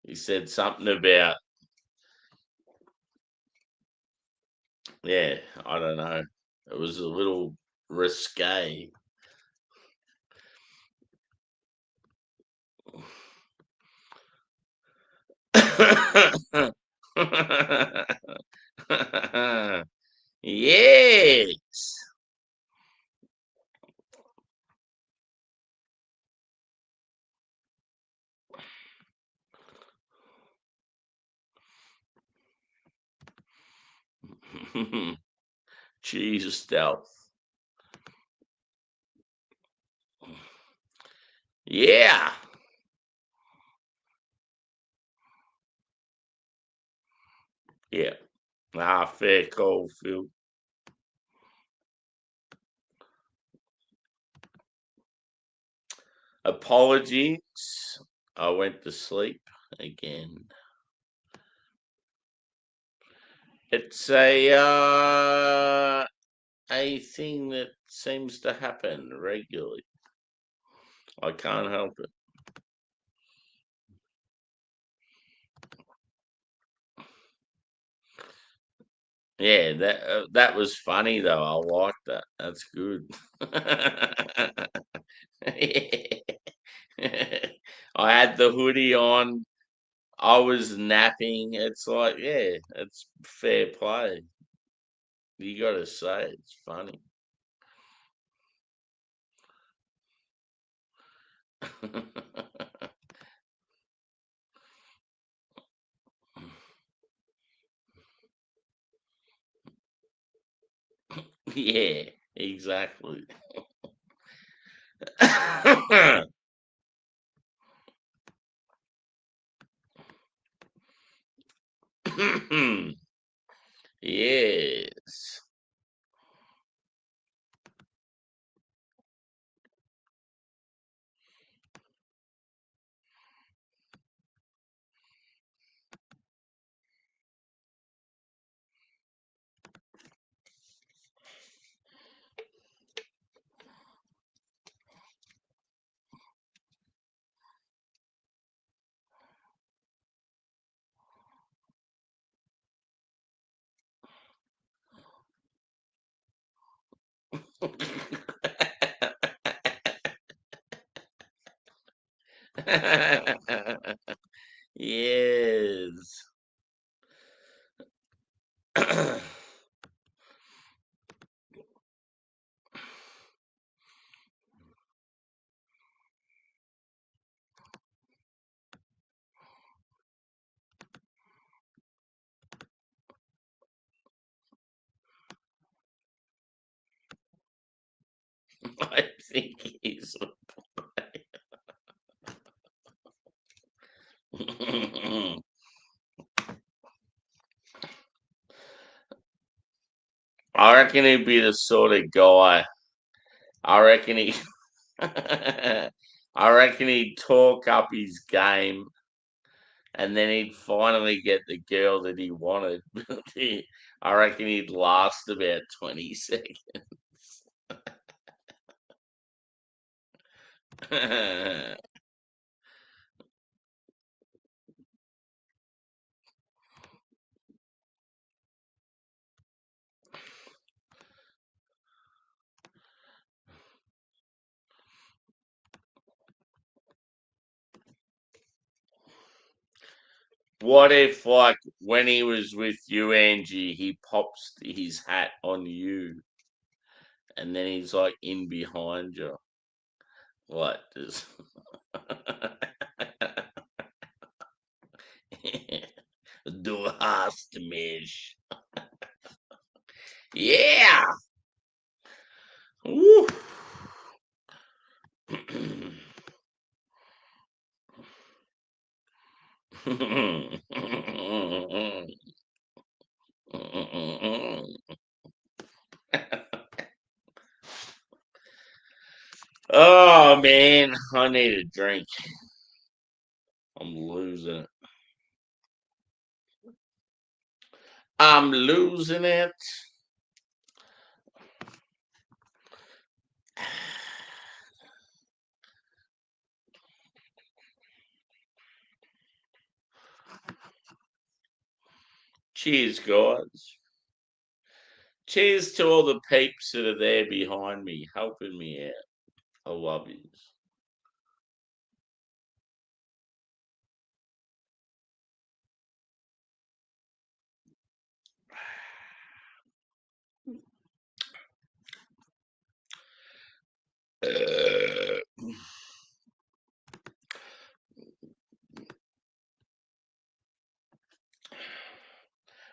He said something about, yeah, I don't know. It was a little risque. Yes. Cheese stealth. Yeah. Yeah. Ah, fair call, Phil. Apologies. I went to sleep again. It's a thing that seems to happen regularly. I can't help it. Yeah, that was funny though. I like that. That's good. I had the hoodie on. I was napping. It's like, yeah, it's fair play. You got to say it's funny. Yeah, exactly. Yes. Yes. I think he's. I reckon he'd be the sort of guy. I reckon he. I reckon he'd talk up his game, and then he'd finally get the girl that he wanted. I reckon he'd last about 20 seconds. What if, like, when he was with you, Angie, he pops his hat on you, and then he's like in behind you? What does? Du hast mich. Yeah. Woo. Oh man, I need a drink. I'm losing it. I'm losing it. Cheers, guys. Cheers to all the peeps that are there behind me, helping me out. I love yous.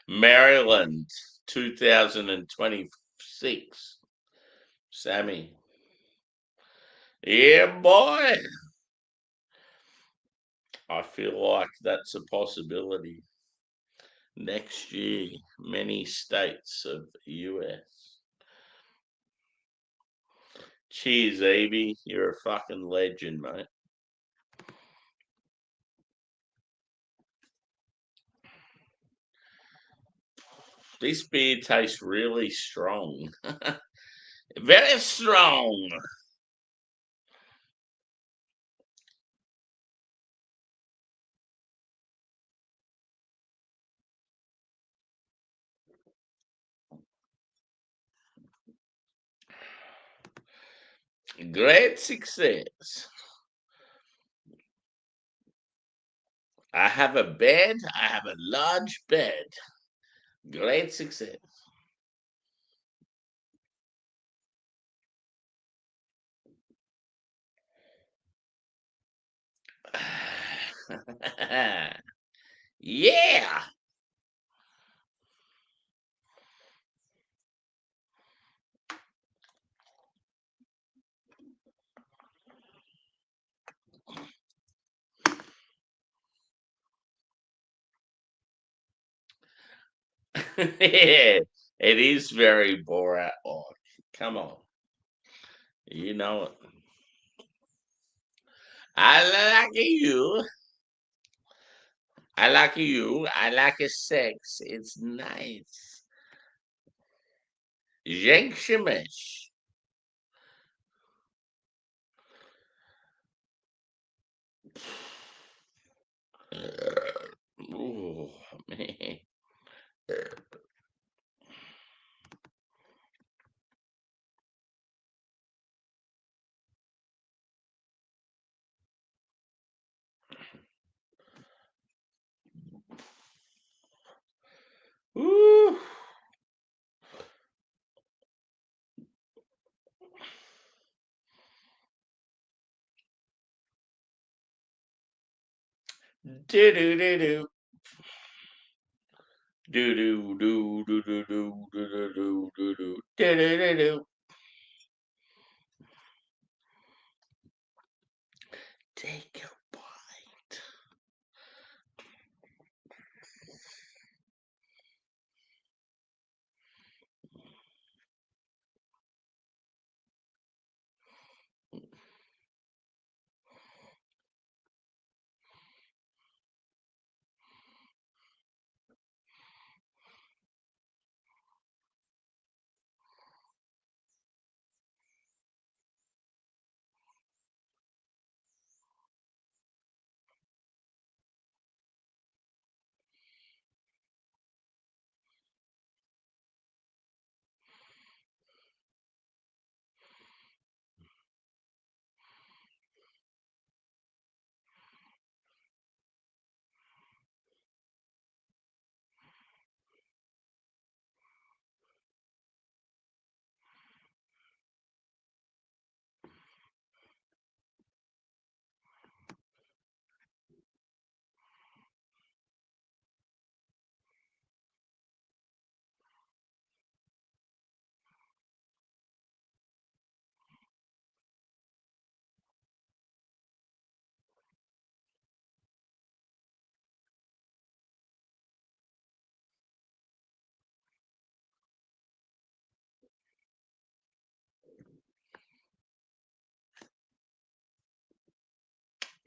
Maryland, 2026. Sammy. Yeah, boy. I feel like that's a possibility. Next year, many states of US. Cheers, Evie. You're a fucking legend, mate. This beer tastes really strong. Very strong. Great success. I have a bed. I have a large bed. Great success. Yeah. Yeah. It is very Borat like. Come on. You know it. I like you. I like you. I like a sex. It's nice. Jenkshimesh. Oh, man. Ooh. Do do do do. Do do do do do do do do do do do do do do. Take a bite.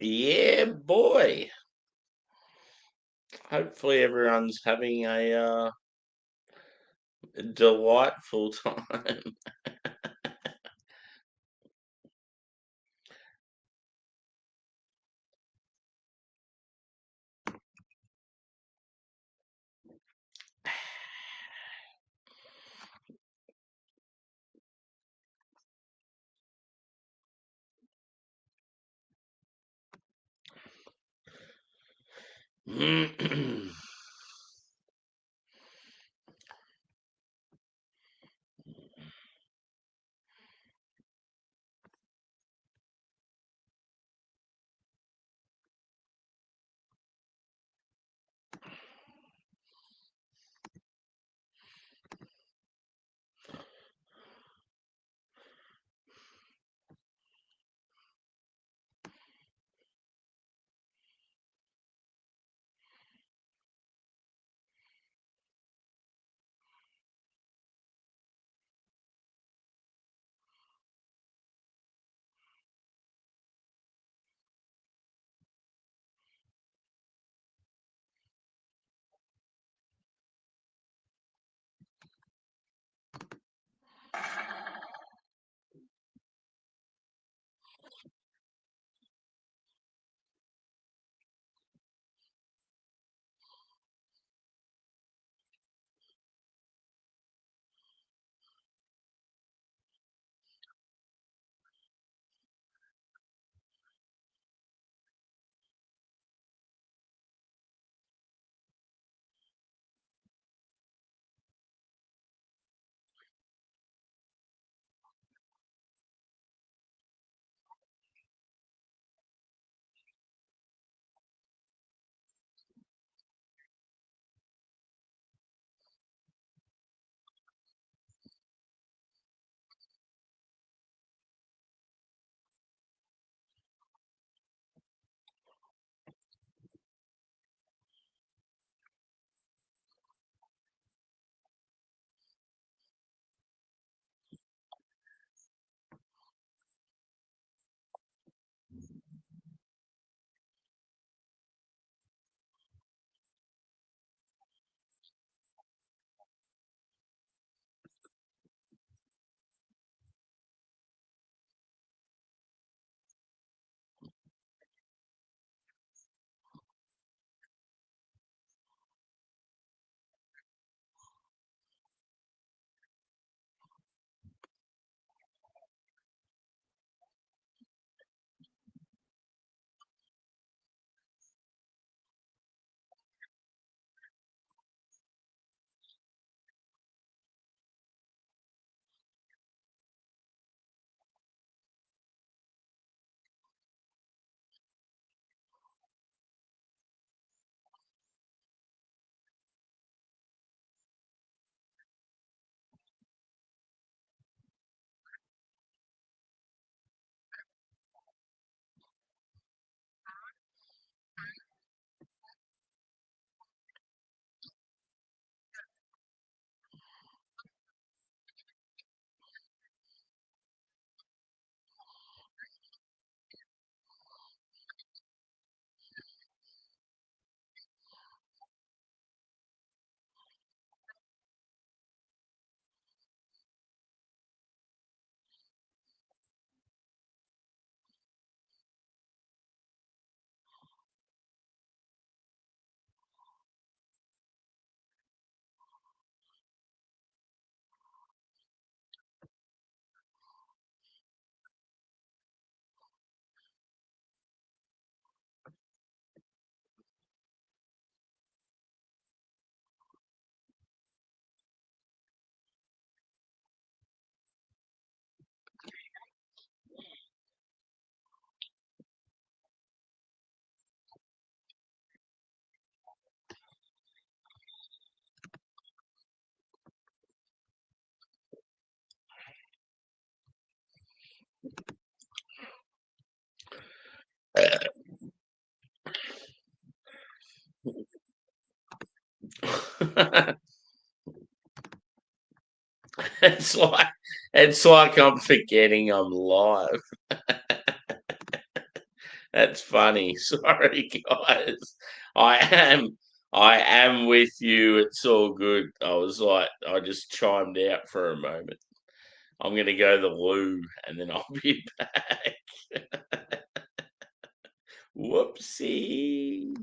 Yeah, boy. Hopefully everyone's having a delightful time. it's like it's like I'm forgetting I'm live. That's funny. Sorry, guys. I am I am with you. It's all good. I just chimed out for a moment. I'm gonna go to the loo and then I'll be back. Whoopsie.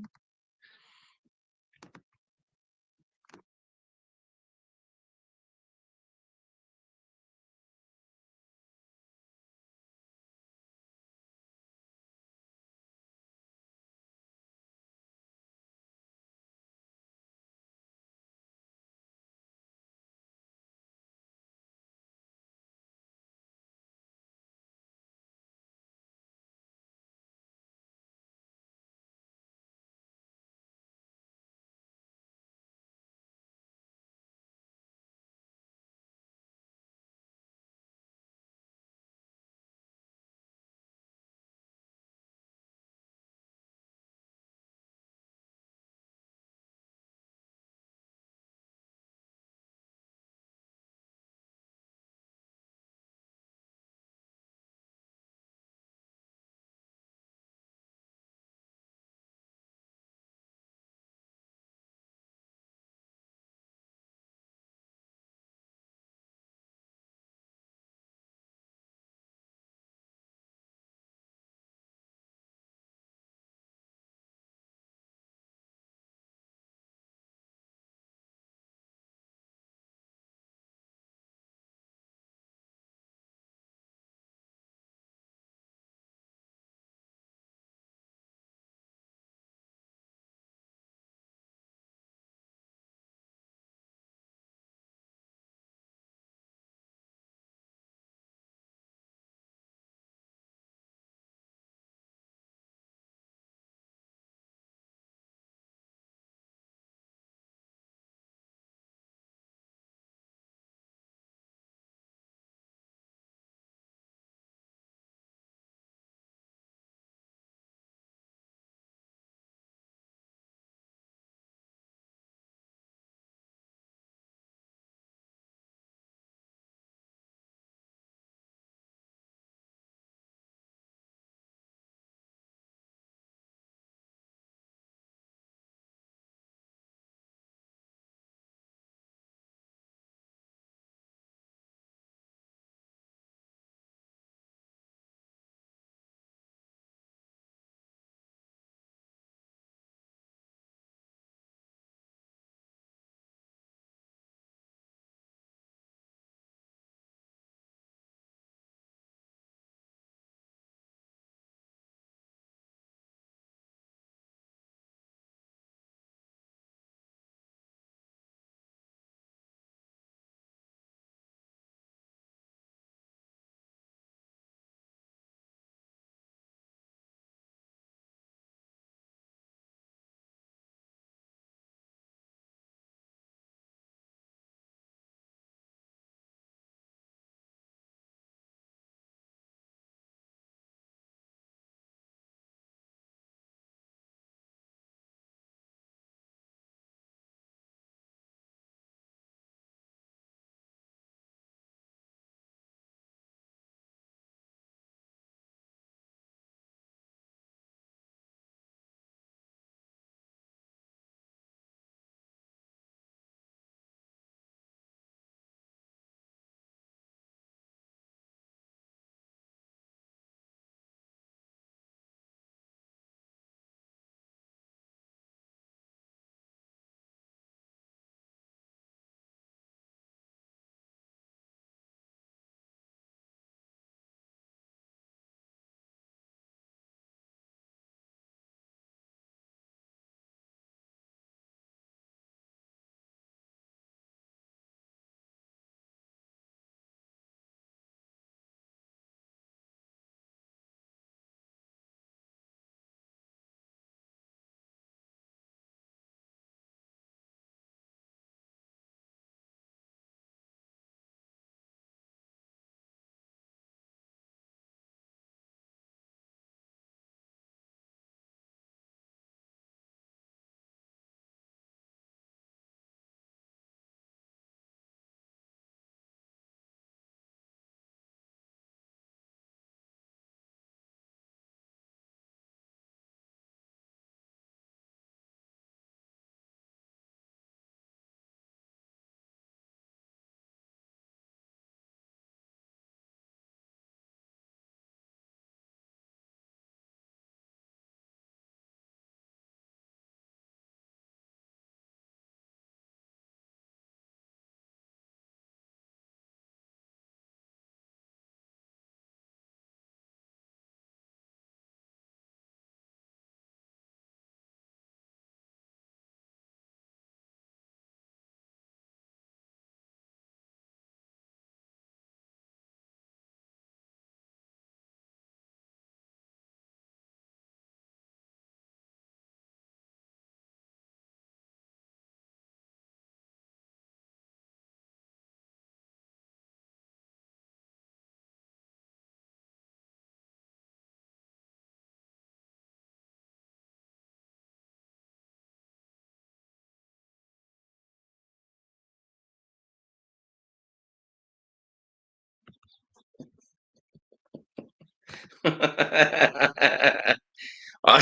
I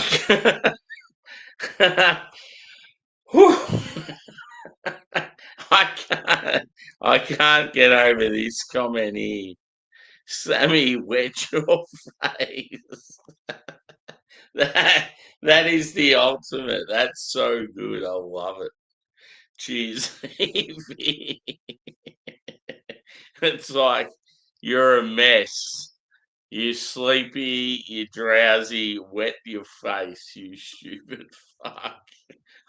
can't, Whew. I can't, I can't get over this comment here. Sammy, wet your face. That, that is the ultimate. That's so good. I love it. Cheers, Evie. It's like you're a mess. You sleepy, you drowsy, wet your face, you stupid fuck.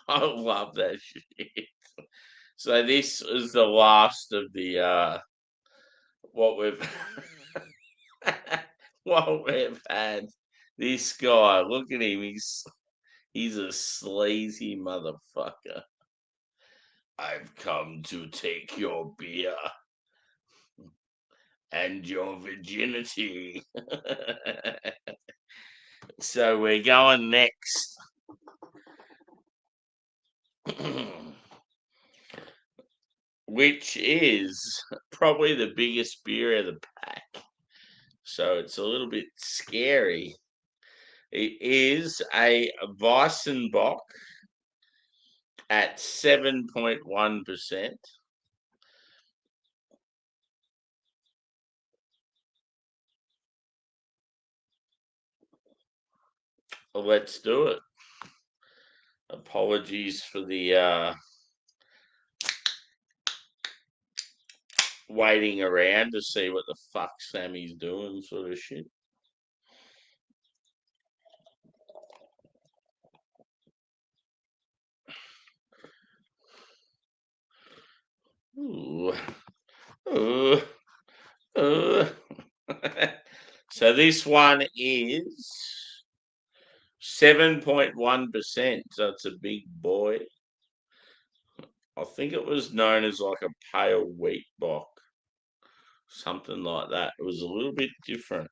I love that shit. So this is the last of the what we've what we've had. This guy, look at him, he's a sleazy motherfucker. I've come to take your beer and your virginity. So we're going next. Which is probably the biggest beer of the pack. So it's a little bit scary. It is a Weissenbach at 7.1%. Let's do it. Apologies for the waiting around to see what the fuck Sammy's doing, sort of shit. Ooh. Ooh. Ooh. So this one is 7.1%. So it's a big boy. I think it was known as like a pale wheat bock, something like that. It was a little bit different.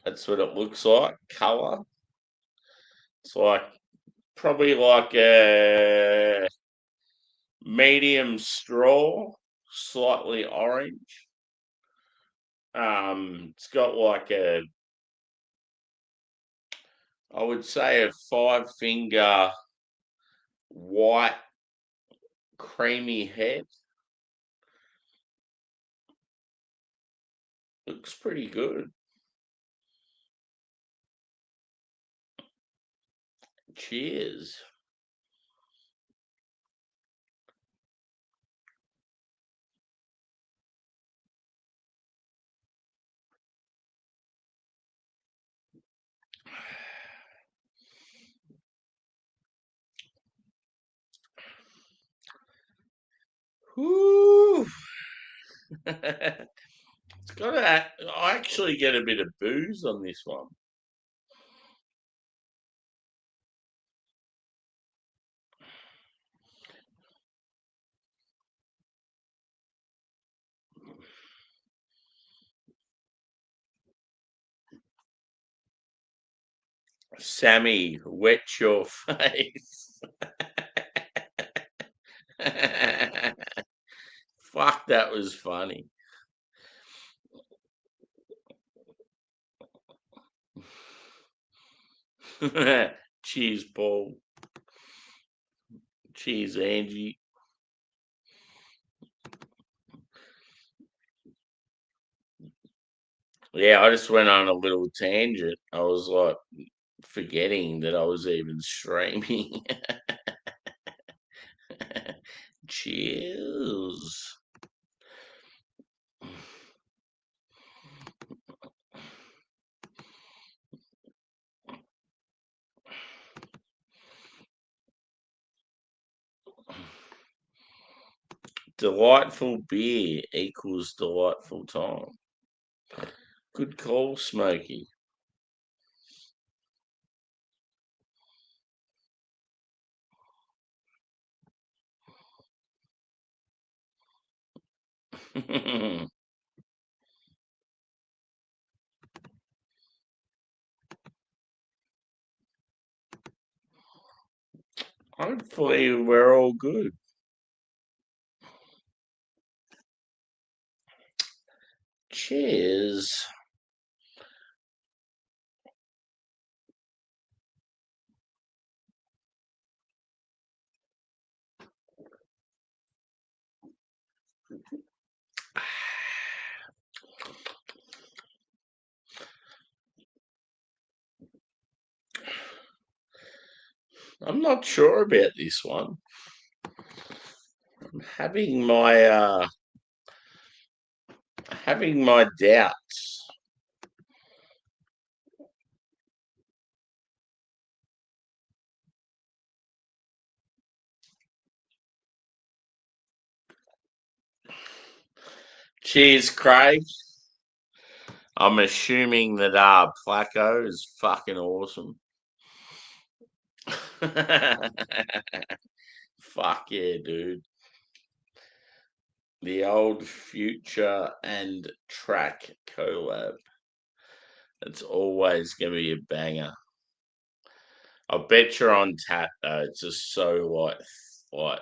That's what it looks like. Color. It's like probably like a medium straw, slightly orange. It's got like I would say a 5 finger white creamy head. Looks pretty good. Cheers. Whoo! It's got I actually get a bit of booze on this one. Sammy, wet your face. Fuck, that was funny. Cheers, Paul. Cheers, Angie. Yeah, I just went on a little tangent. I was like forgetting that I was even streaming. Cheers. Delightful beer equals delightful time. Good call, Smokey. Hopefully, we're all good. Cheers. I'm not sure about this one. I'm having my doubts. Cheers, Craig. I'm assuming that Placco is fucking awesome. Fuck yeah, dude. The old Future and Track collab. It's always going to be a banger. I bet you're on tap though. It's just so like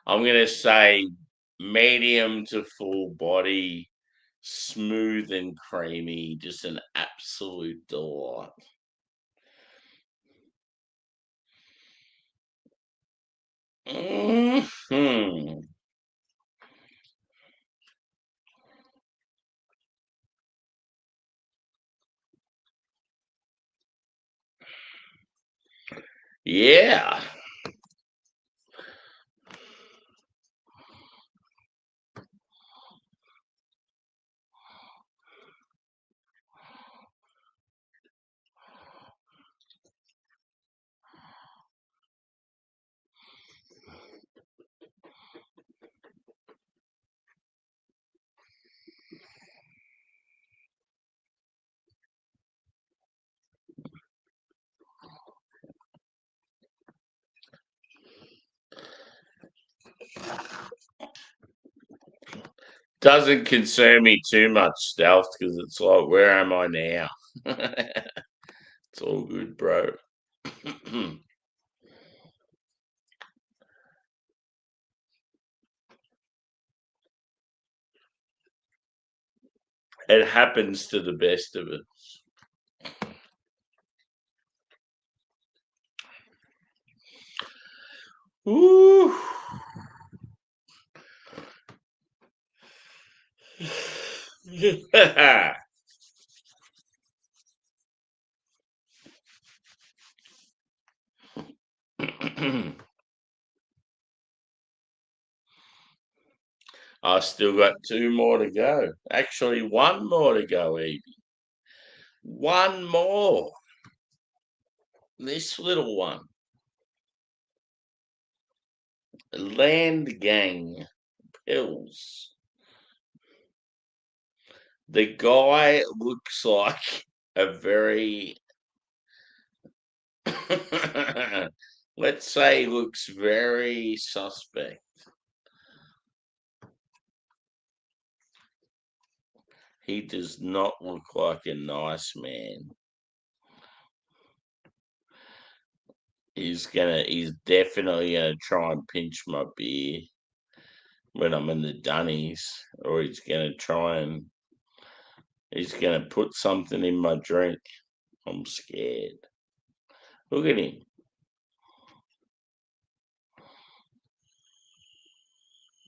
I'm going to say medium to full body, smooth and creamy, just an absolute delight. Hmm. Yeah. Doesn't concern me too much, Stealth, because it's like, where am I now? It's all good, bro. It happens to the best of us. Ooh. I still got two more to go. Actually, one more to go, Evie. One more. This little one. Land Gang pills. The guy looks like a very, let's say, looks very suspect. He does not look like a nice man. He's definitely gonna try and pinch my beer when I'm in the dunnies, or he's gonna put something in my drink. I'm scared. Look at him.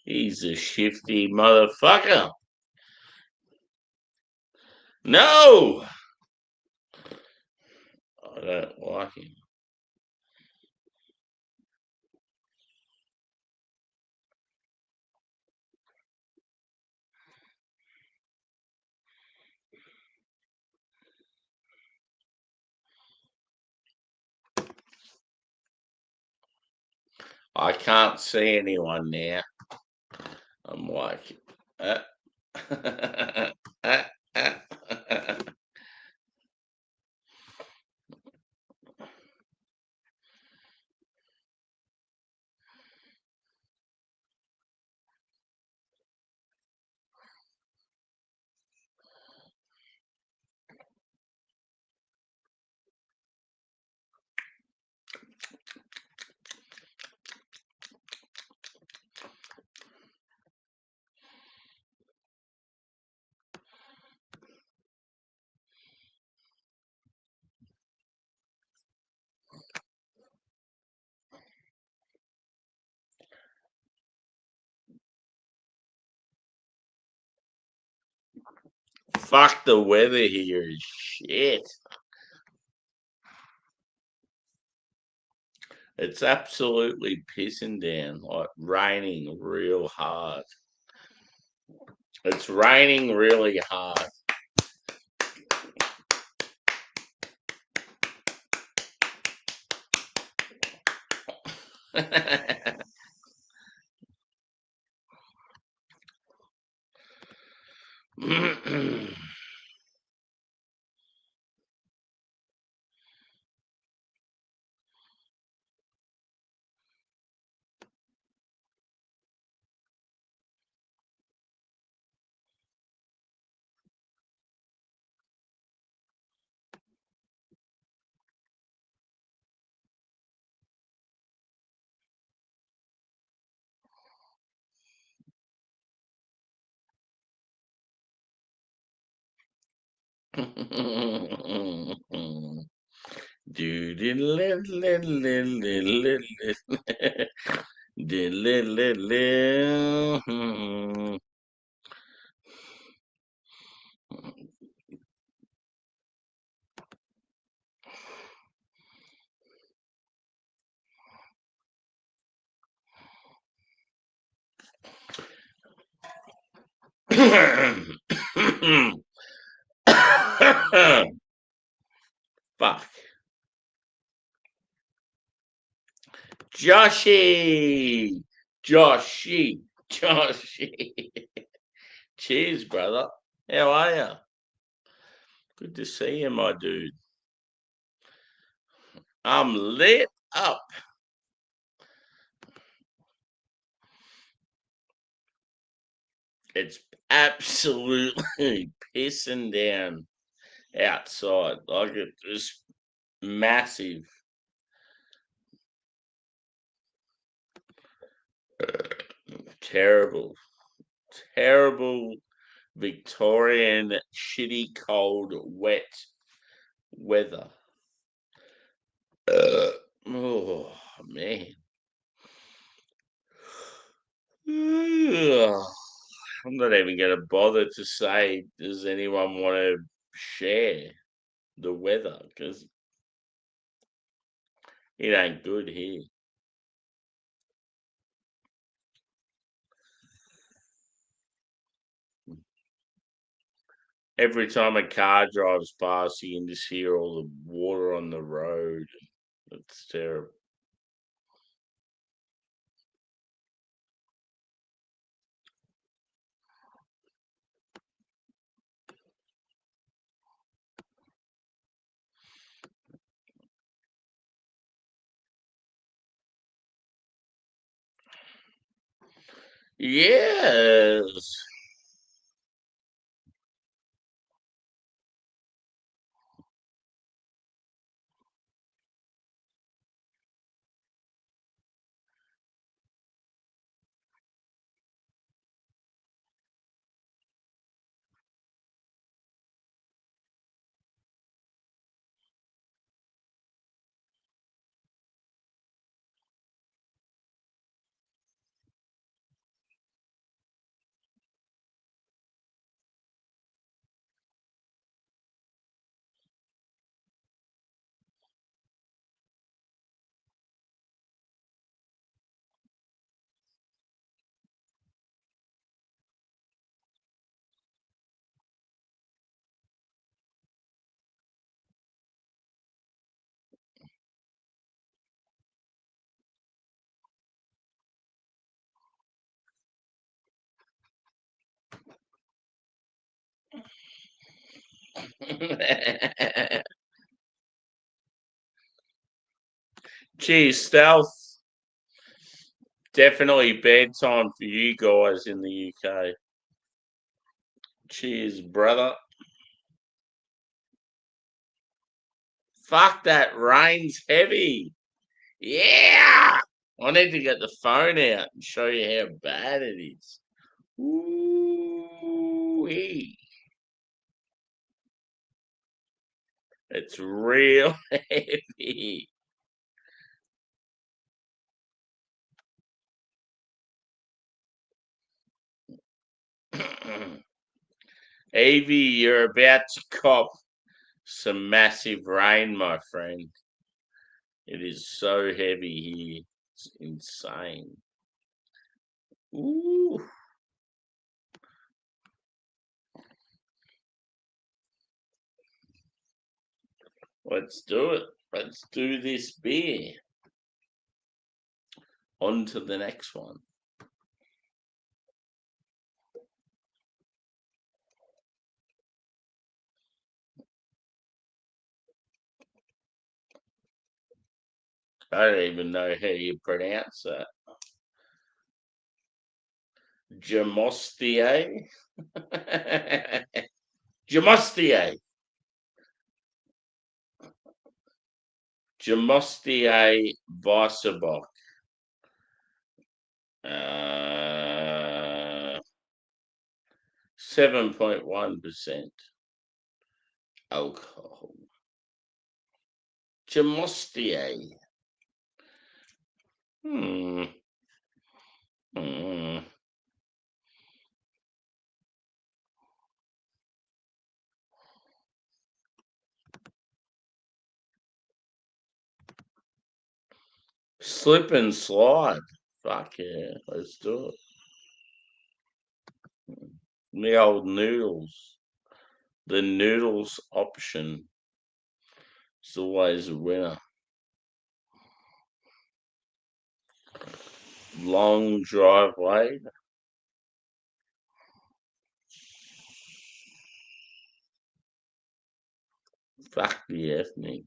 He's a shifty motherfucker. No! I don't like him. I can't see anyone now. I'm like, uh, uh, uh. Fuck, the weather here is shit. It's absolutely pissing down, like raining real hard. It's raining really hard. Fuck. Joshy! Joshy! Joshy! Cheers, brother. How are you? Good to see you, my dude. I'm lit up. It's absolutely pissing down outside. Like it's massive. Terrible. Terrible Victorian shitty cold wet weather. Oh man. Ugh. I'm not even going to bother to say, does anyone want to share the weather? Because it ain't good here. Every time a car drives past, you can just hear all the water on the road. It's terrible. Yes. Geez, stealth. Definitely bedtime for you guys in the UK. Cheers, brother. Fuck, that rain's heavy. Yeah. I need to get the phone out and show you how bad it is. Ooh, it's real heavy. Evie, you're about to cop some massive rain, my friend. It is so heavy here. It's insane. Ooh. Let's do it. Let's do this beer. On to the next one. I don't even know how you pronounce that. Jamostier? Jamostier. Jamostier Weissenbach. 7.1% alcohol. Jamostier. Hmm. Hmm. Slip and slide. Fuck yeah, let's do it. The old noodles. The noodles option is always a winner. Long driveway. Fuck the ethnic.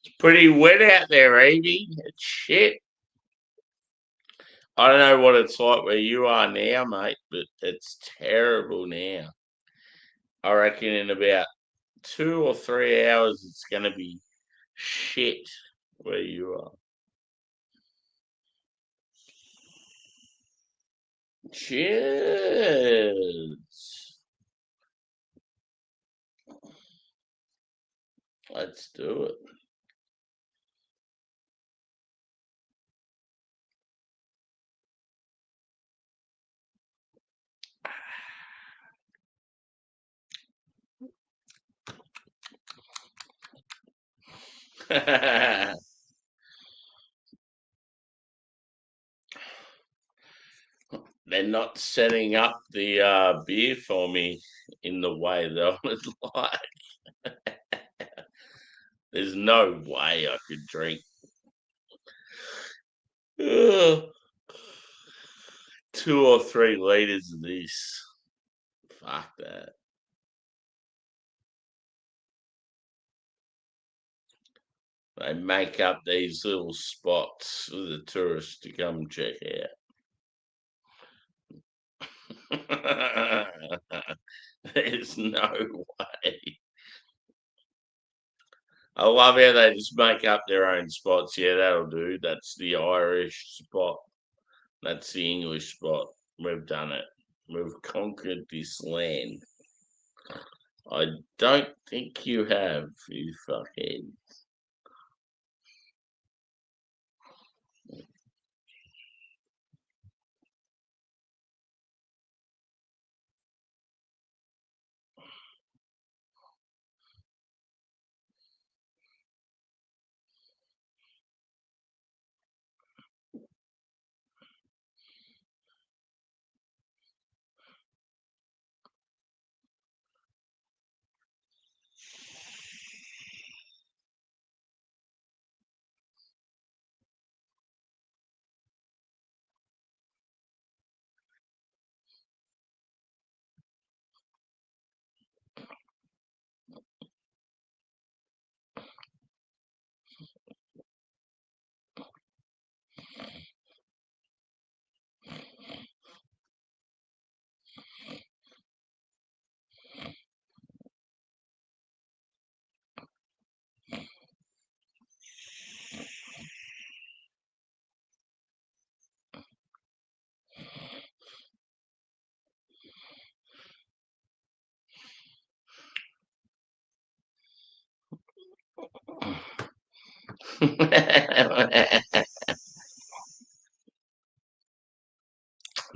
It's pretty wet out there, Evie. It's shit. I don't know what it's like where you are now, mate, but it's terrible now. I reckon in about 2 or 3 hours it's going to be shit where you are. Cheers. Let's do it. They're not setting up the beer for me in the way that I would like. There's no way I could drink ugh, 2 or 3 liters of this. Fuck that. They make up these little spots for the tourists to come check out. There's no way. I love how they just make up their own spots. Yeah, that'll do. That's the Irish spot. That's the English spot. We've done it. We've conquered this land. I don't think you have, you fuckhead.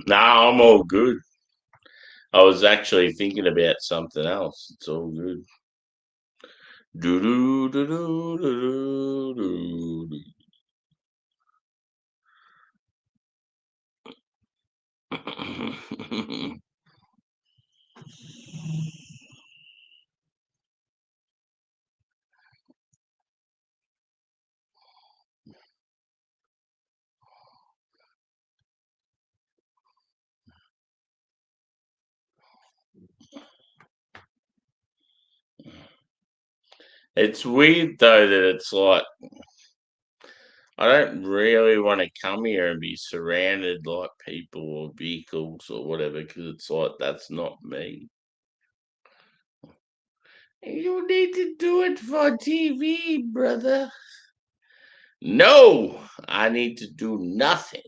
Nah, I'm all good. I was actually thinking about something else. It's all good. Do do do do do do do. It's weird though that it's like I don't really want to come here and be surrounded like people or vehicles or whatever because it's like that's not me. You need to do it for TV, brother. No, I need to do nothing.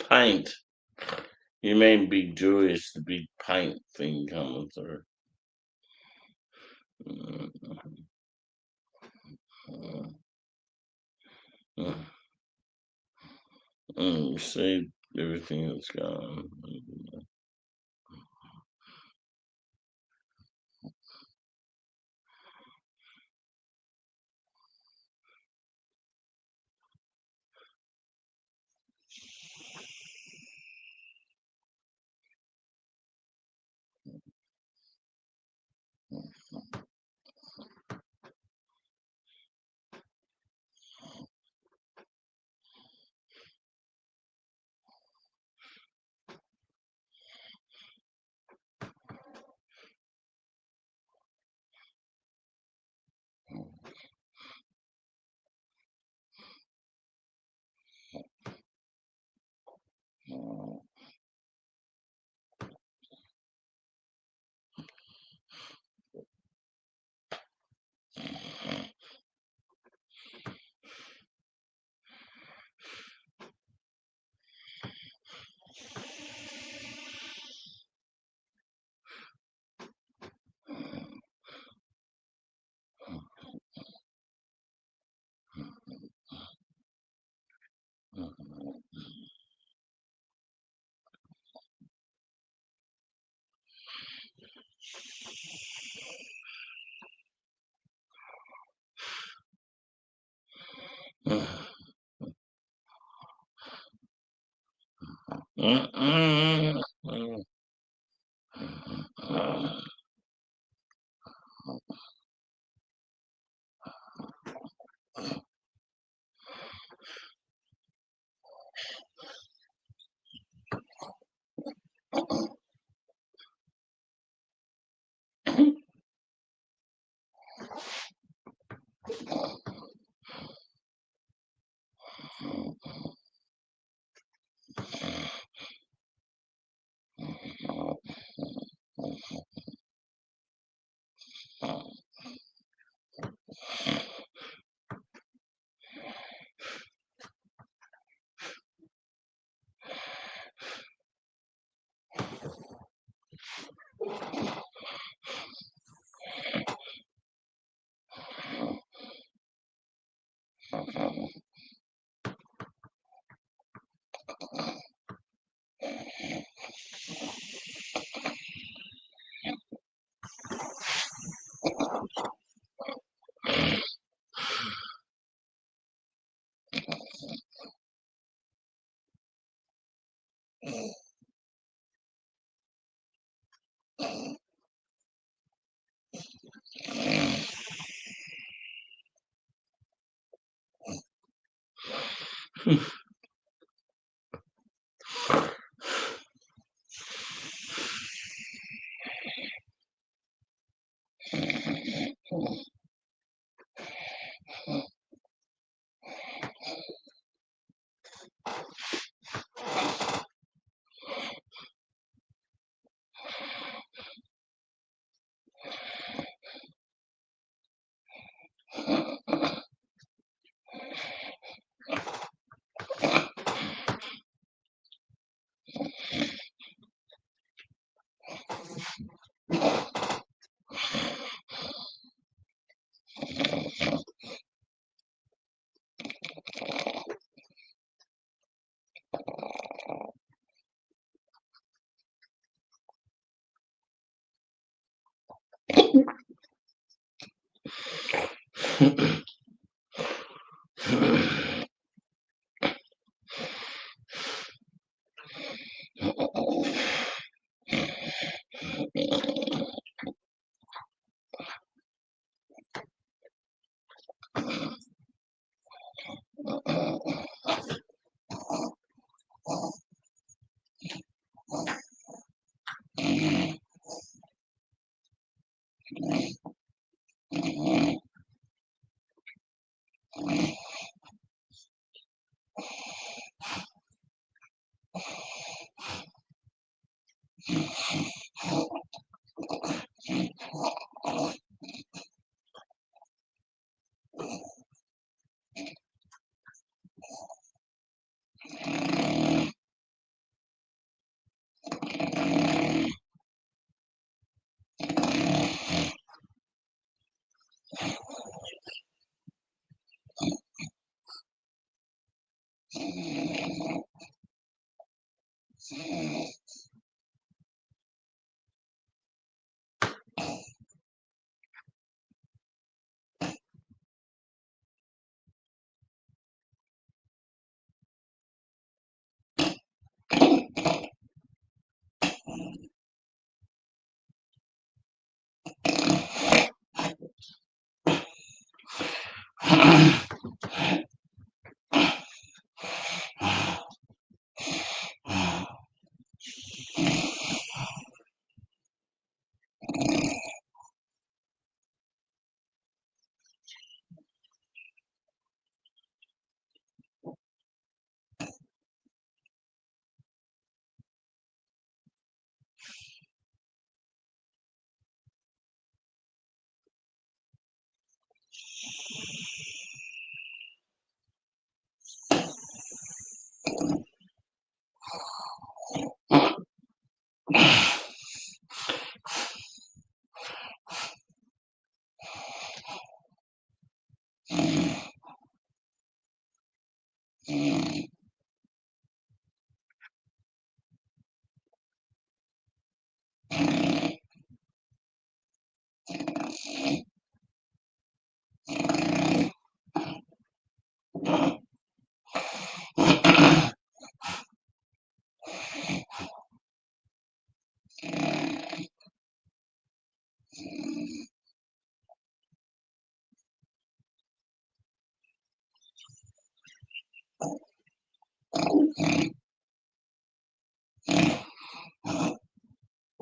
Paint. You mean Big Julius, the big paint thing coming through? Mm, mm, mm, You see everything that's going.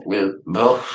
Yeah, well,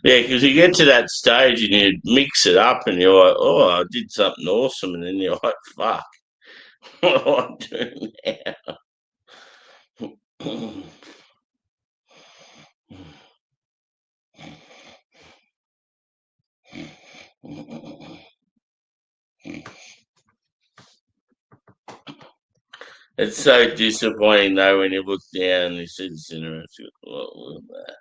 yeah, because you get to that stage and you mix it up and you're like, oh, I did something awesome. And then you're like, fuck, what do I do now? It's so disappointing though when you look down and you see the cinema. It's like, what was that?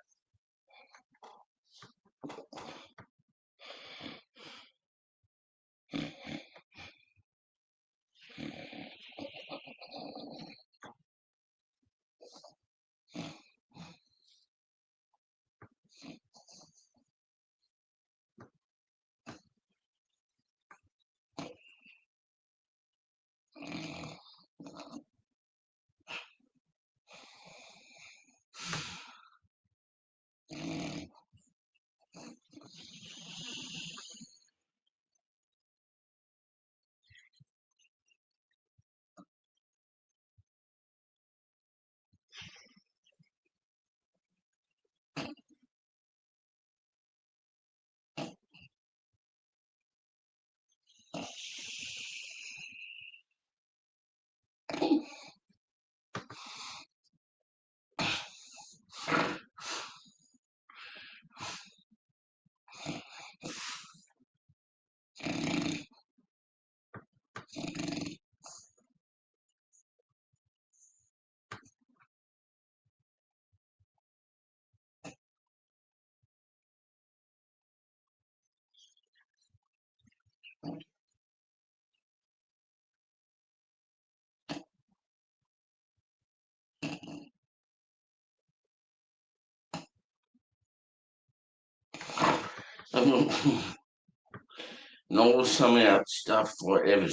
And all some of that stuff, whatever,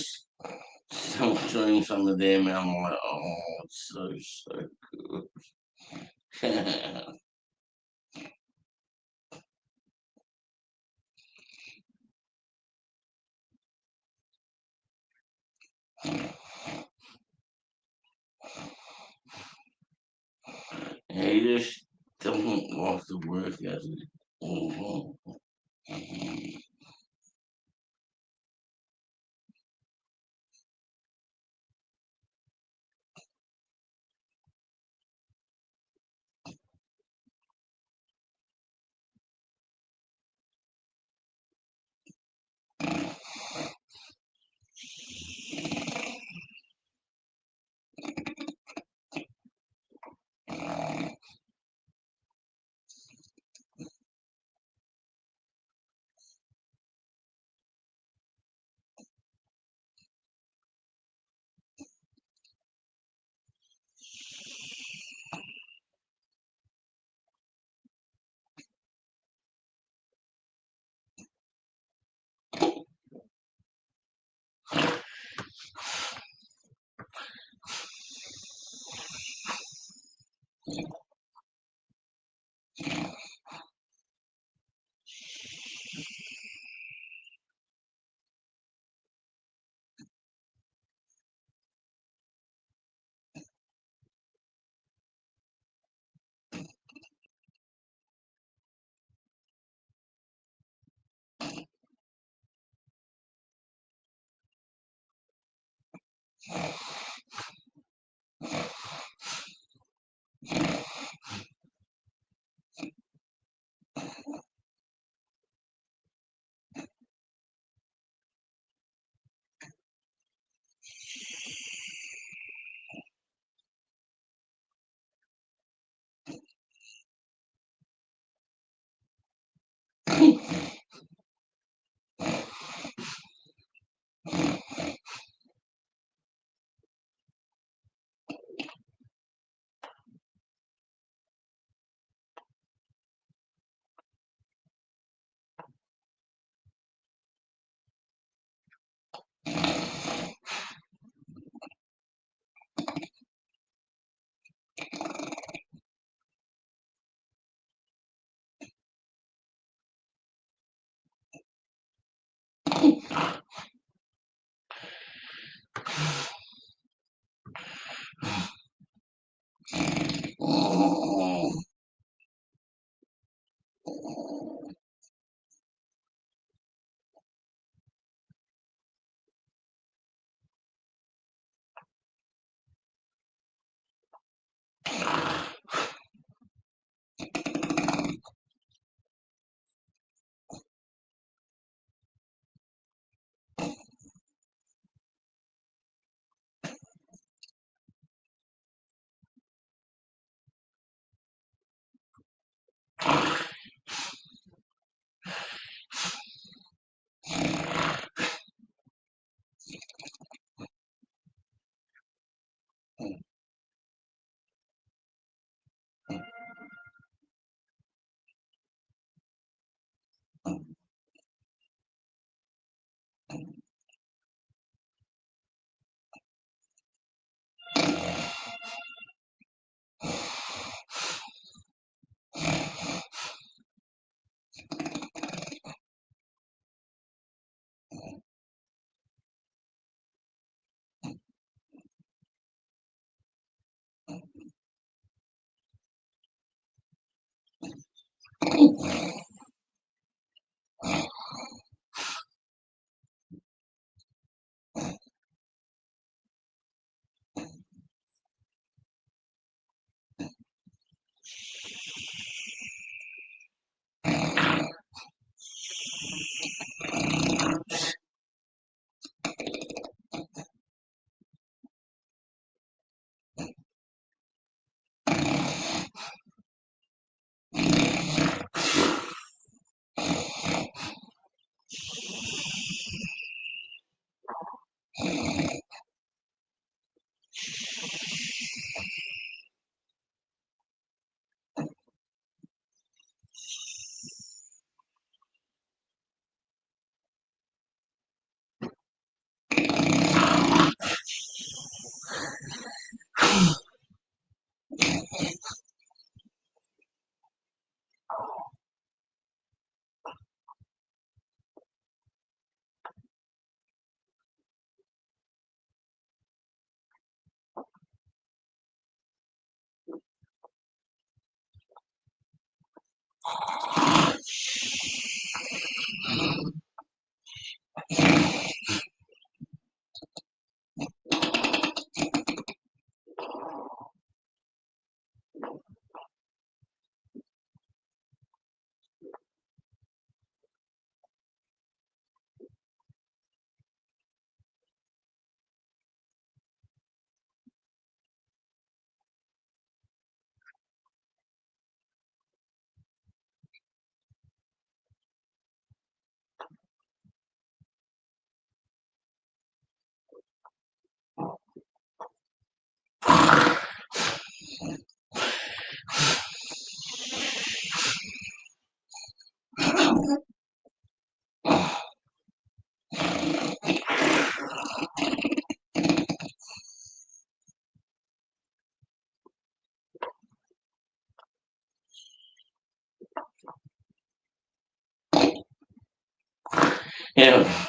some doing some of them, and I'm like, oh, it's so good. Yeah, he just doesn't like the work, as it? Mhm. Yeah.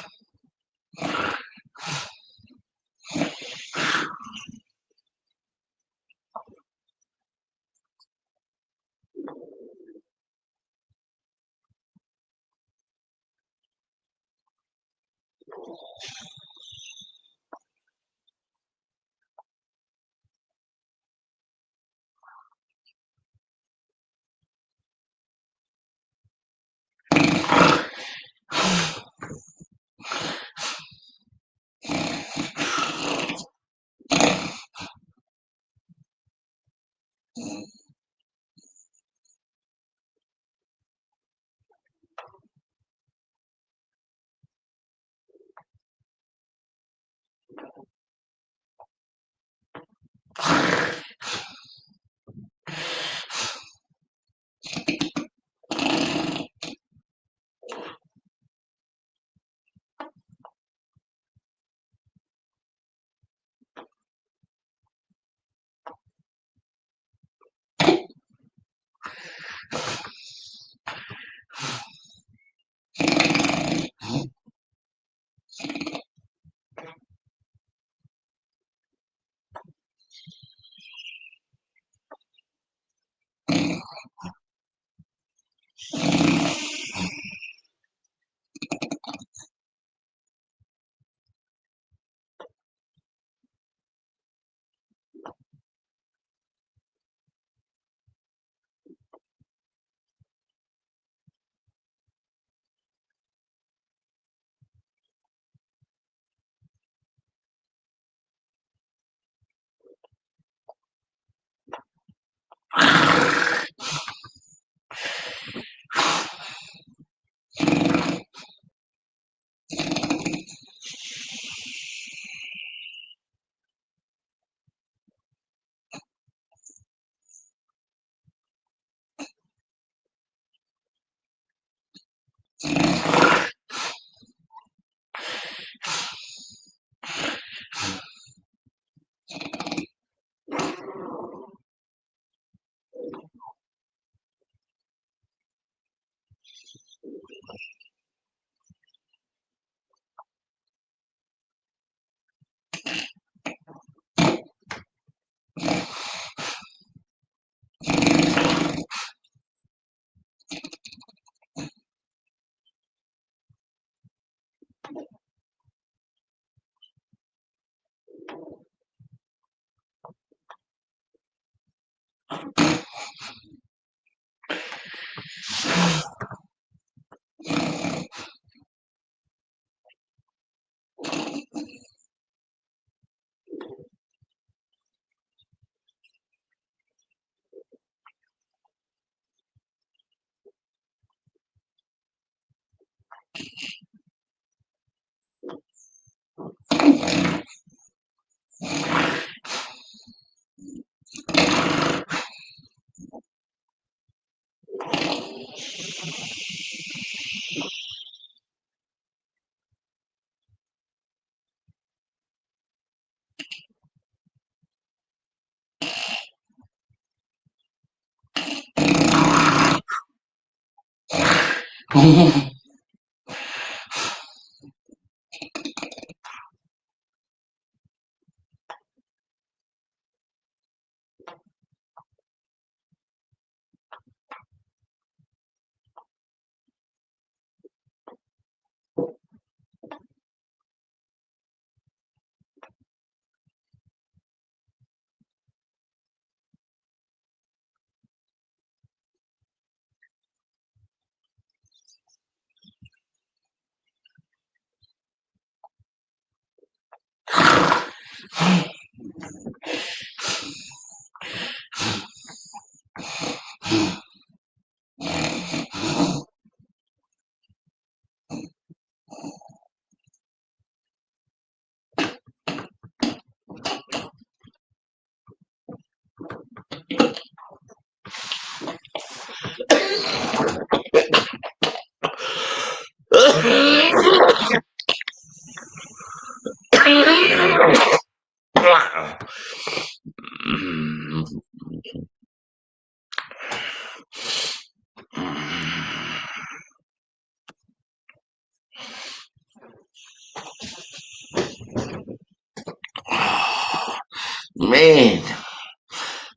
Man,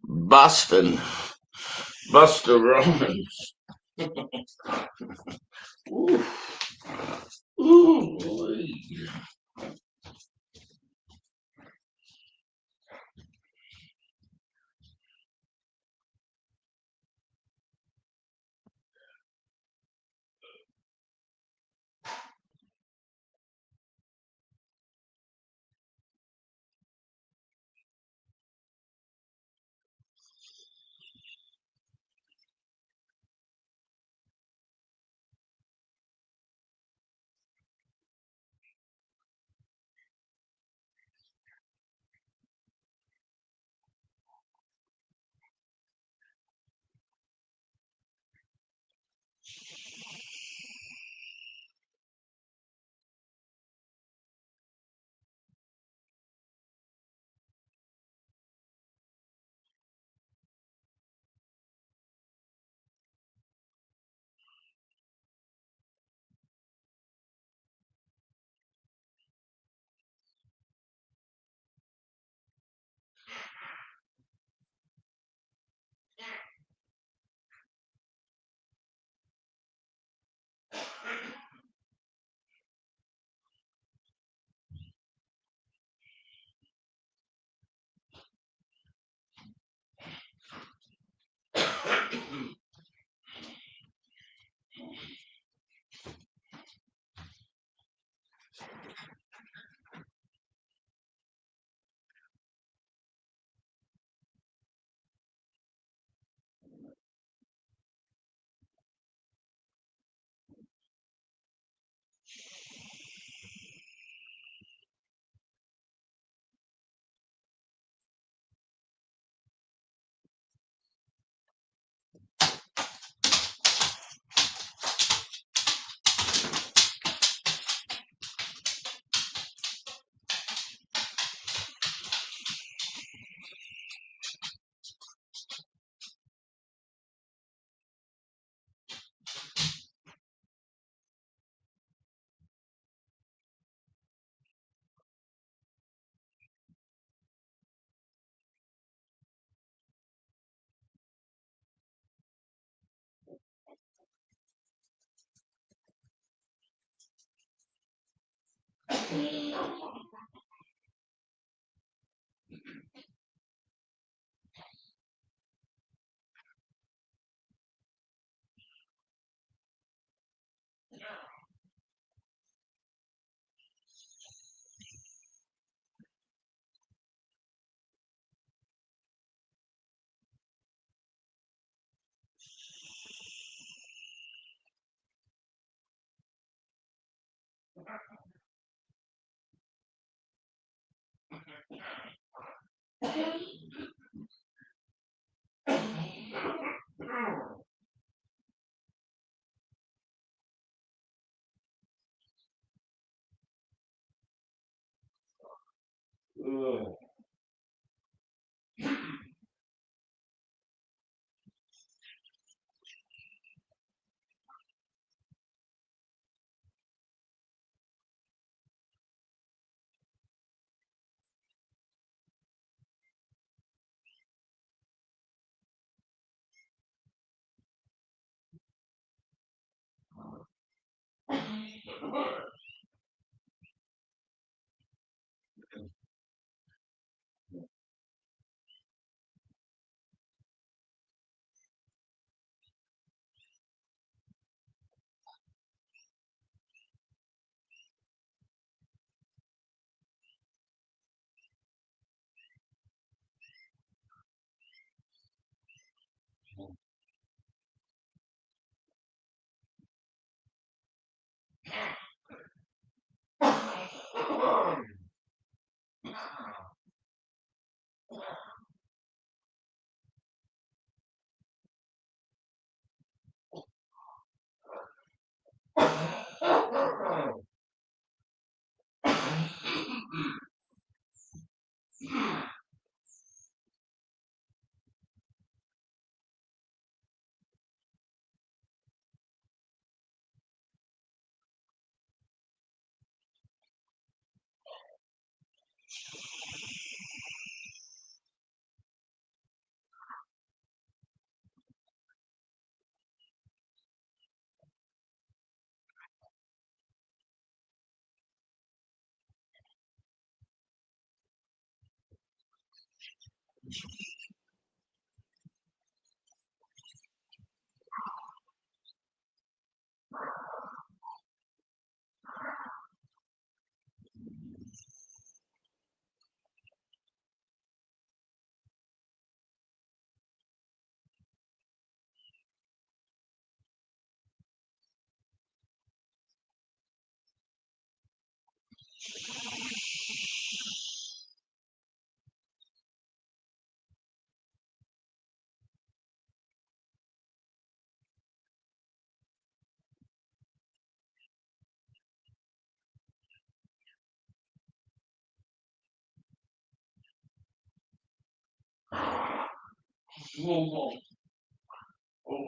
busting, Buster Rhymes. Ooh, ooh. Ugh.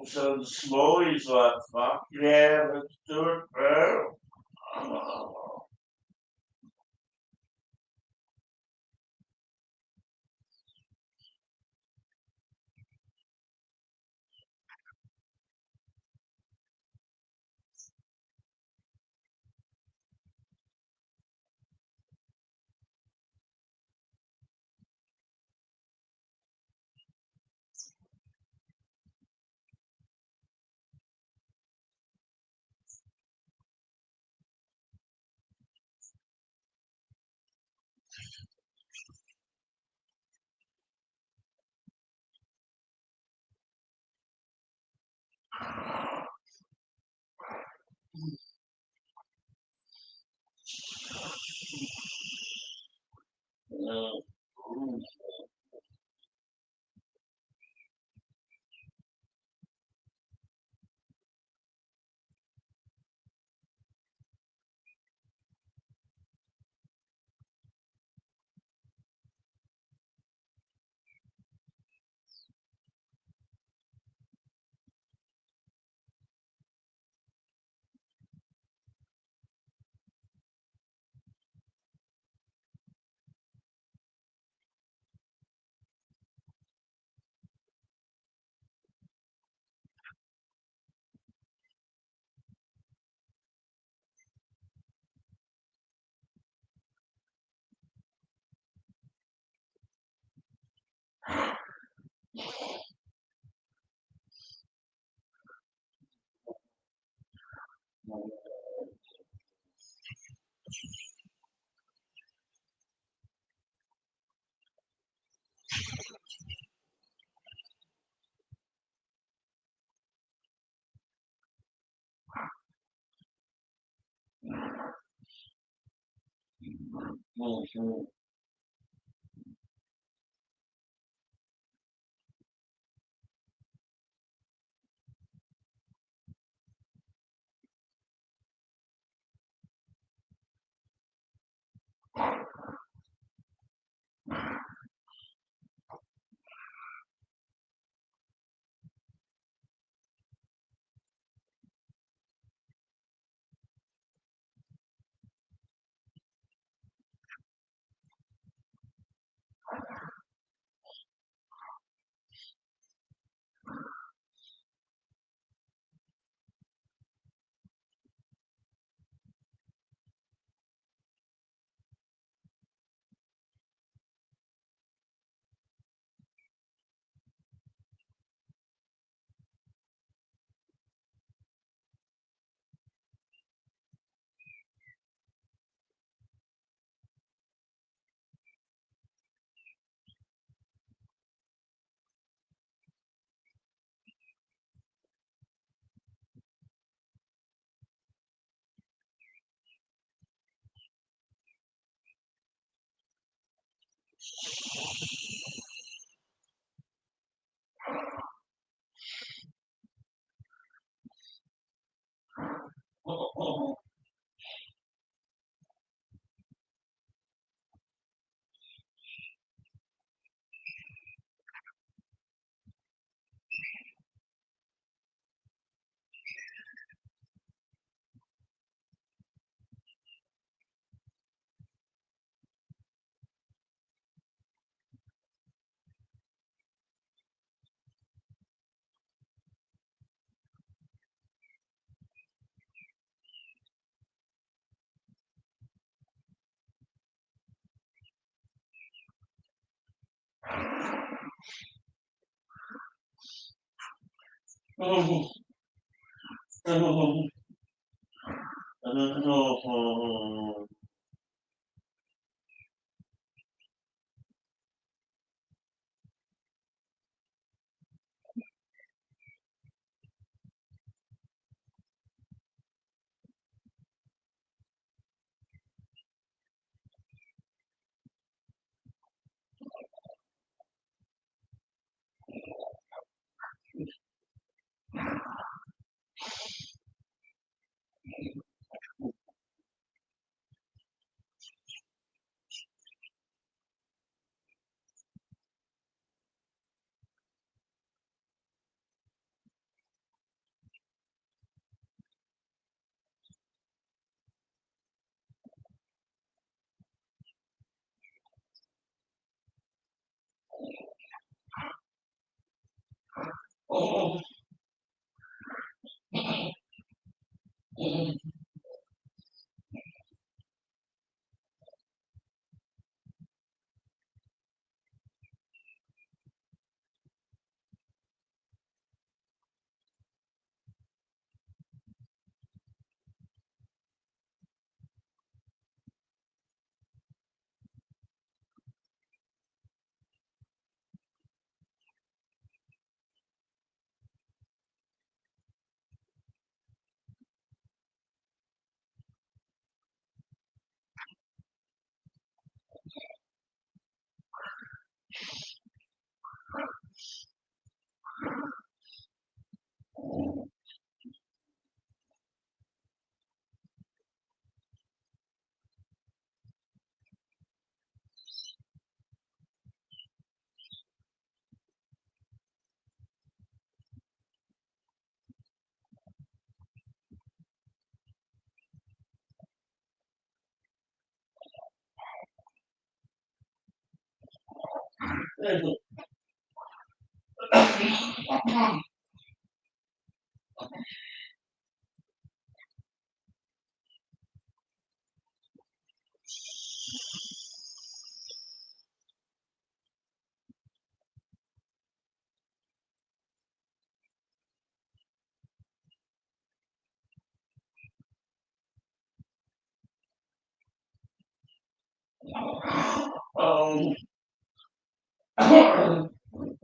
So the smallies like, fuck yeah, let's do it, bro.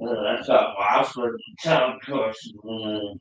That's a last one. Town question.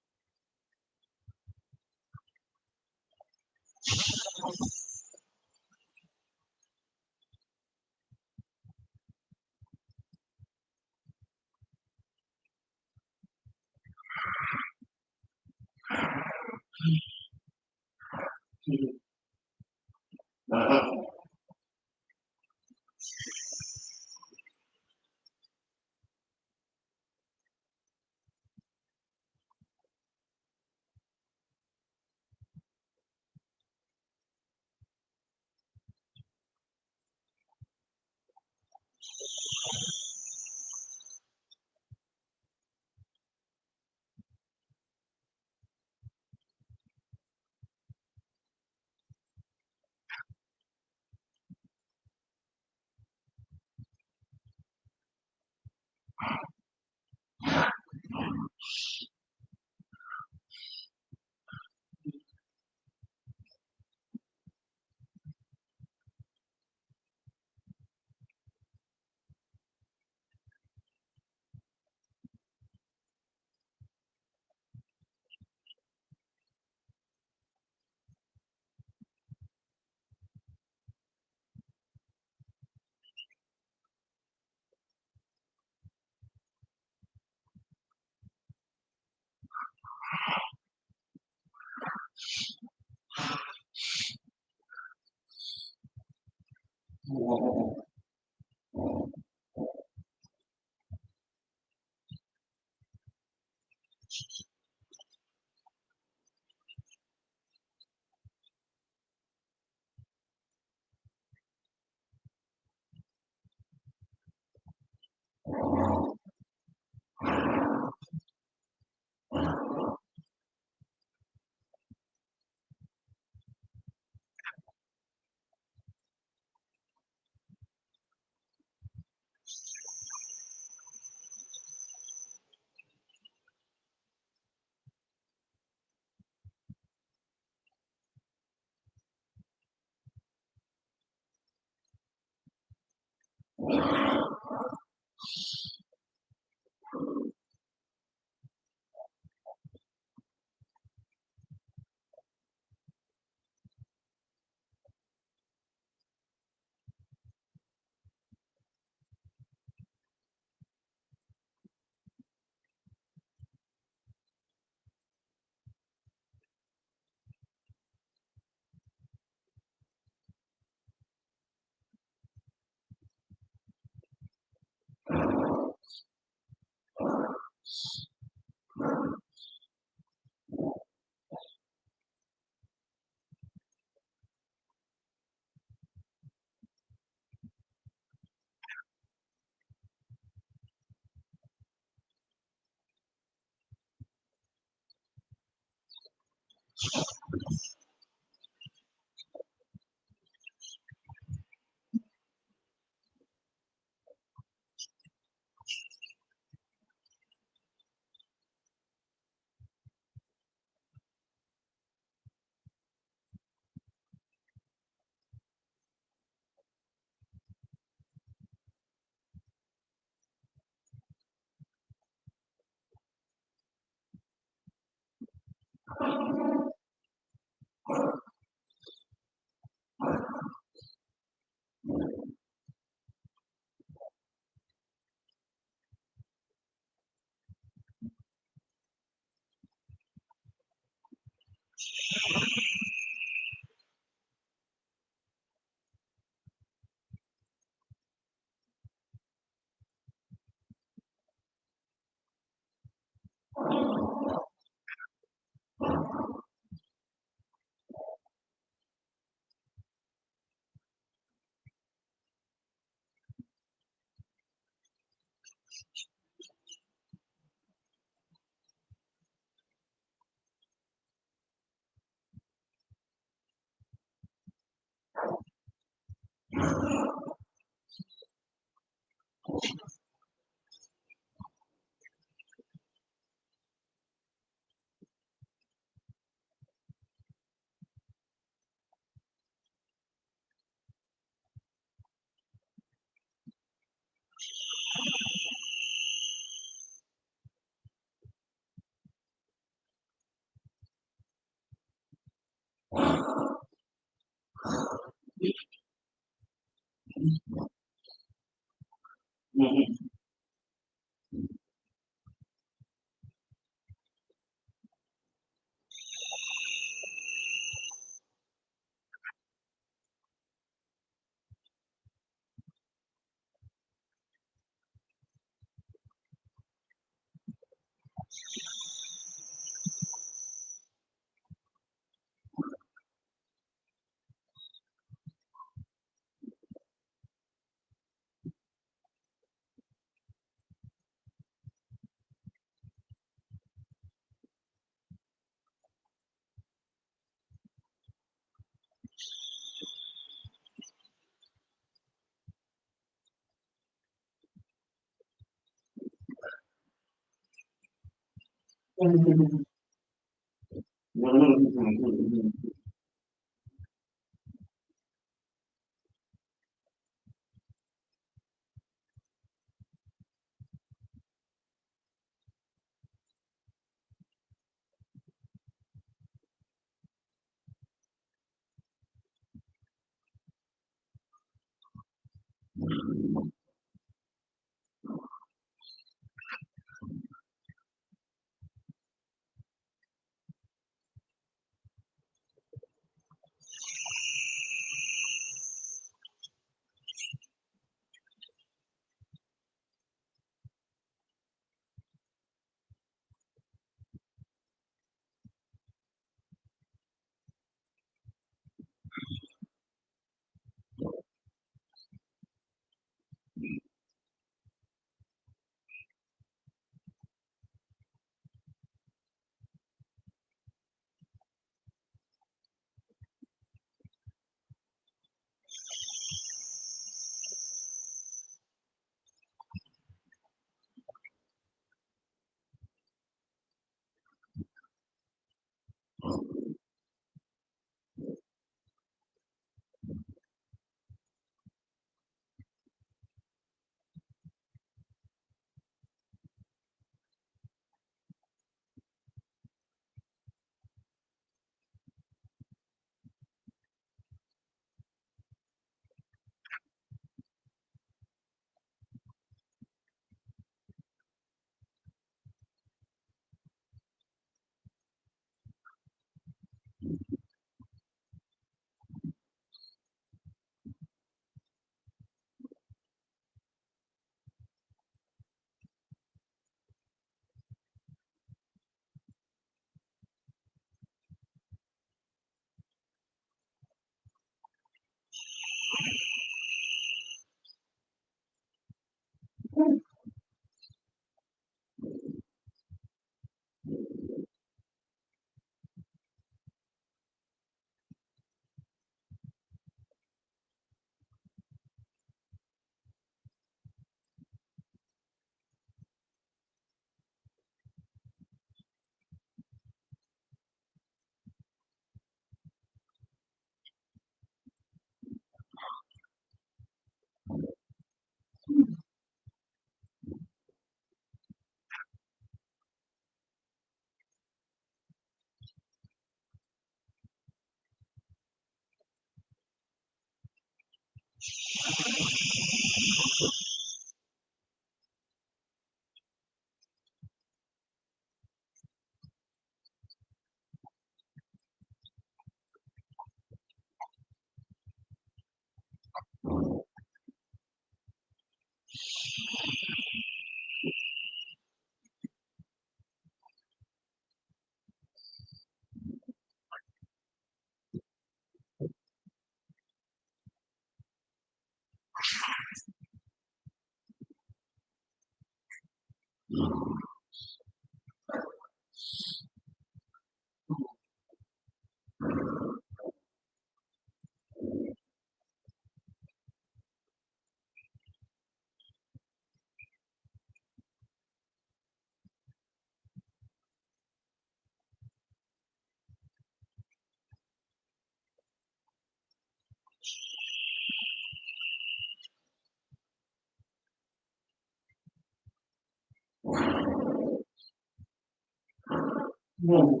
Mhm.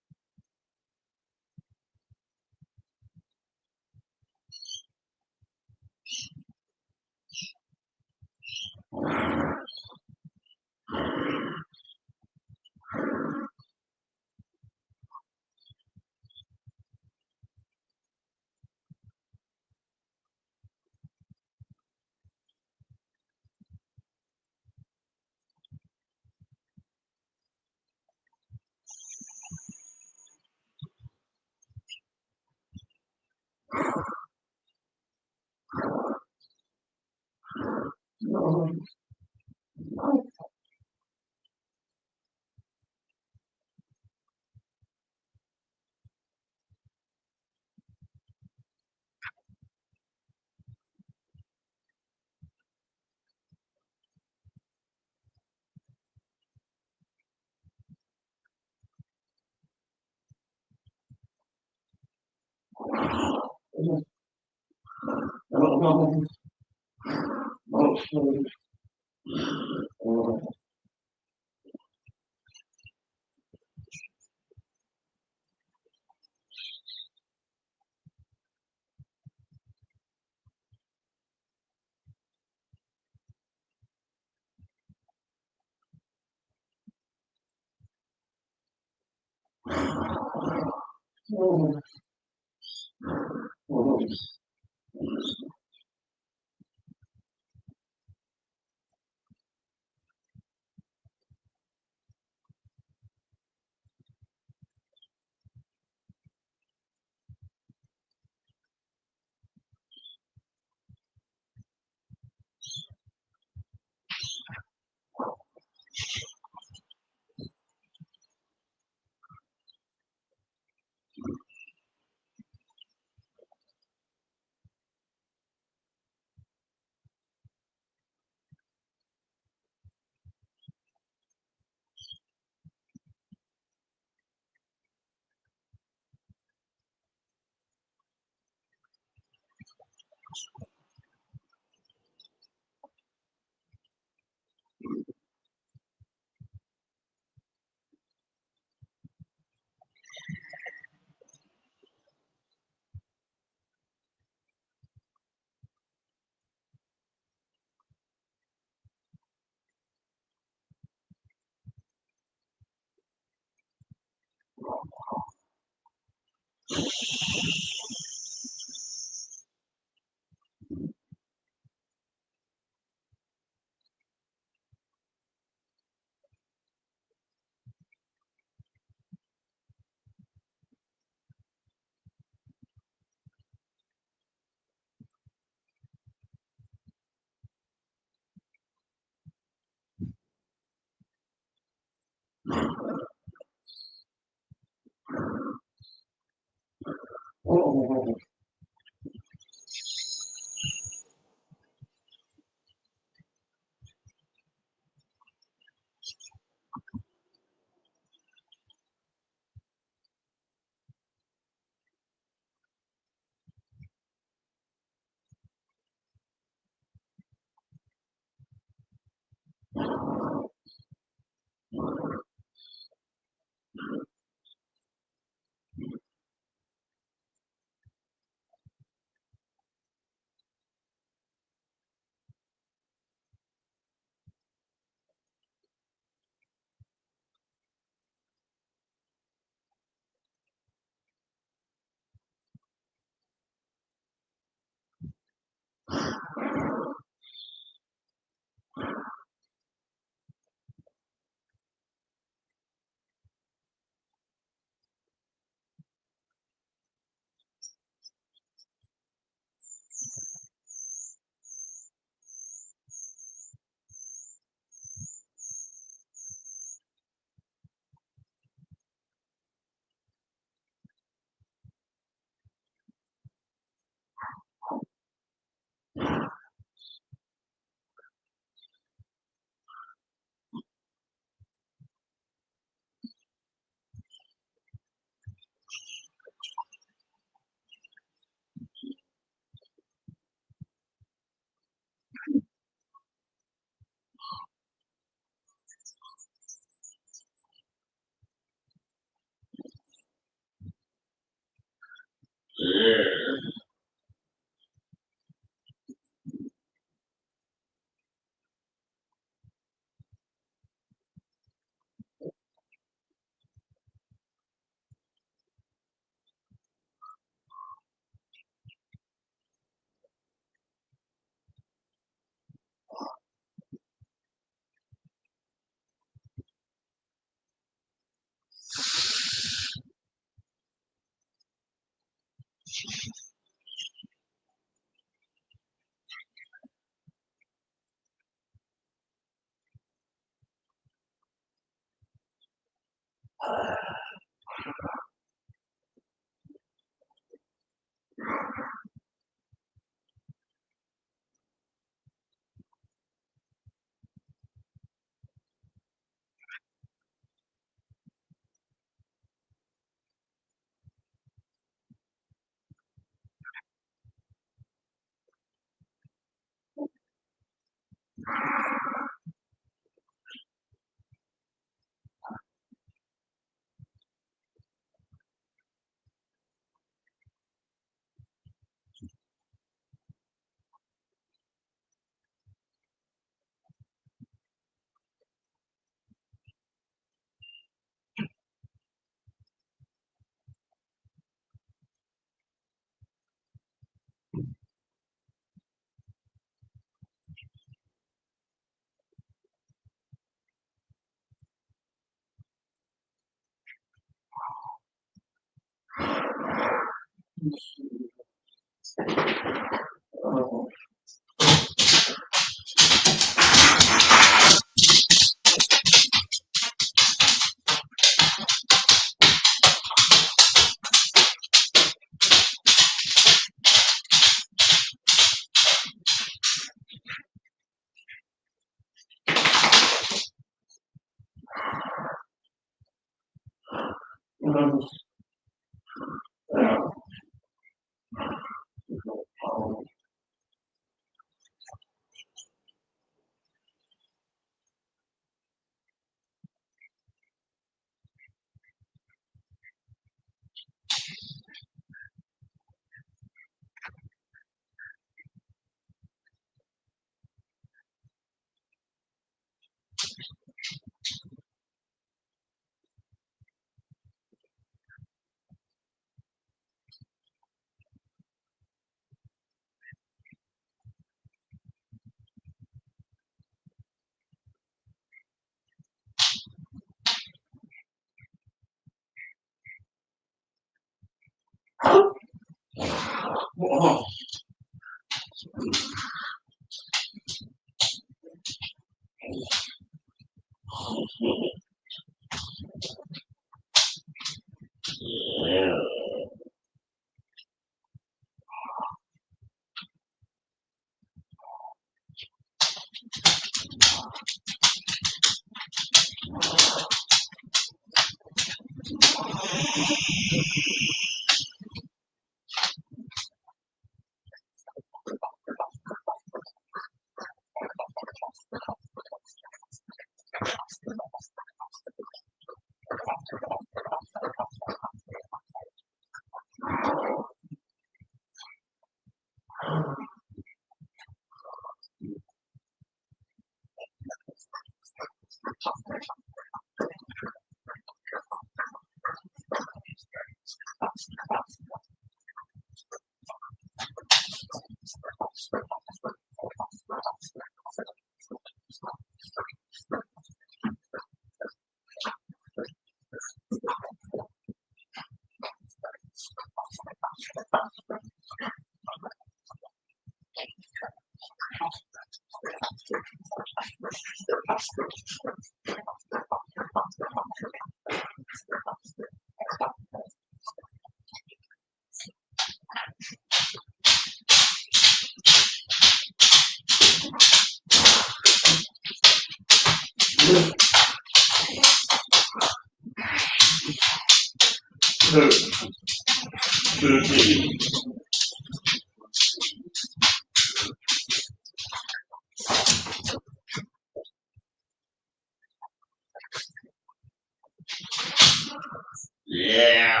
Yeah.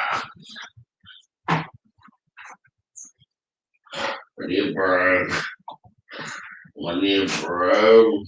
Pretty bro. One year, bro.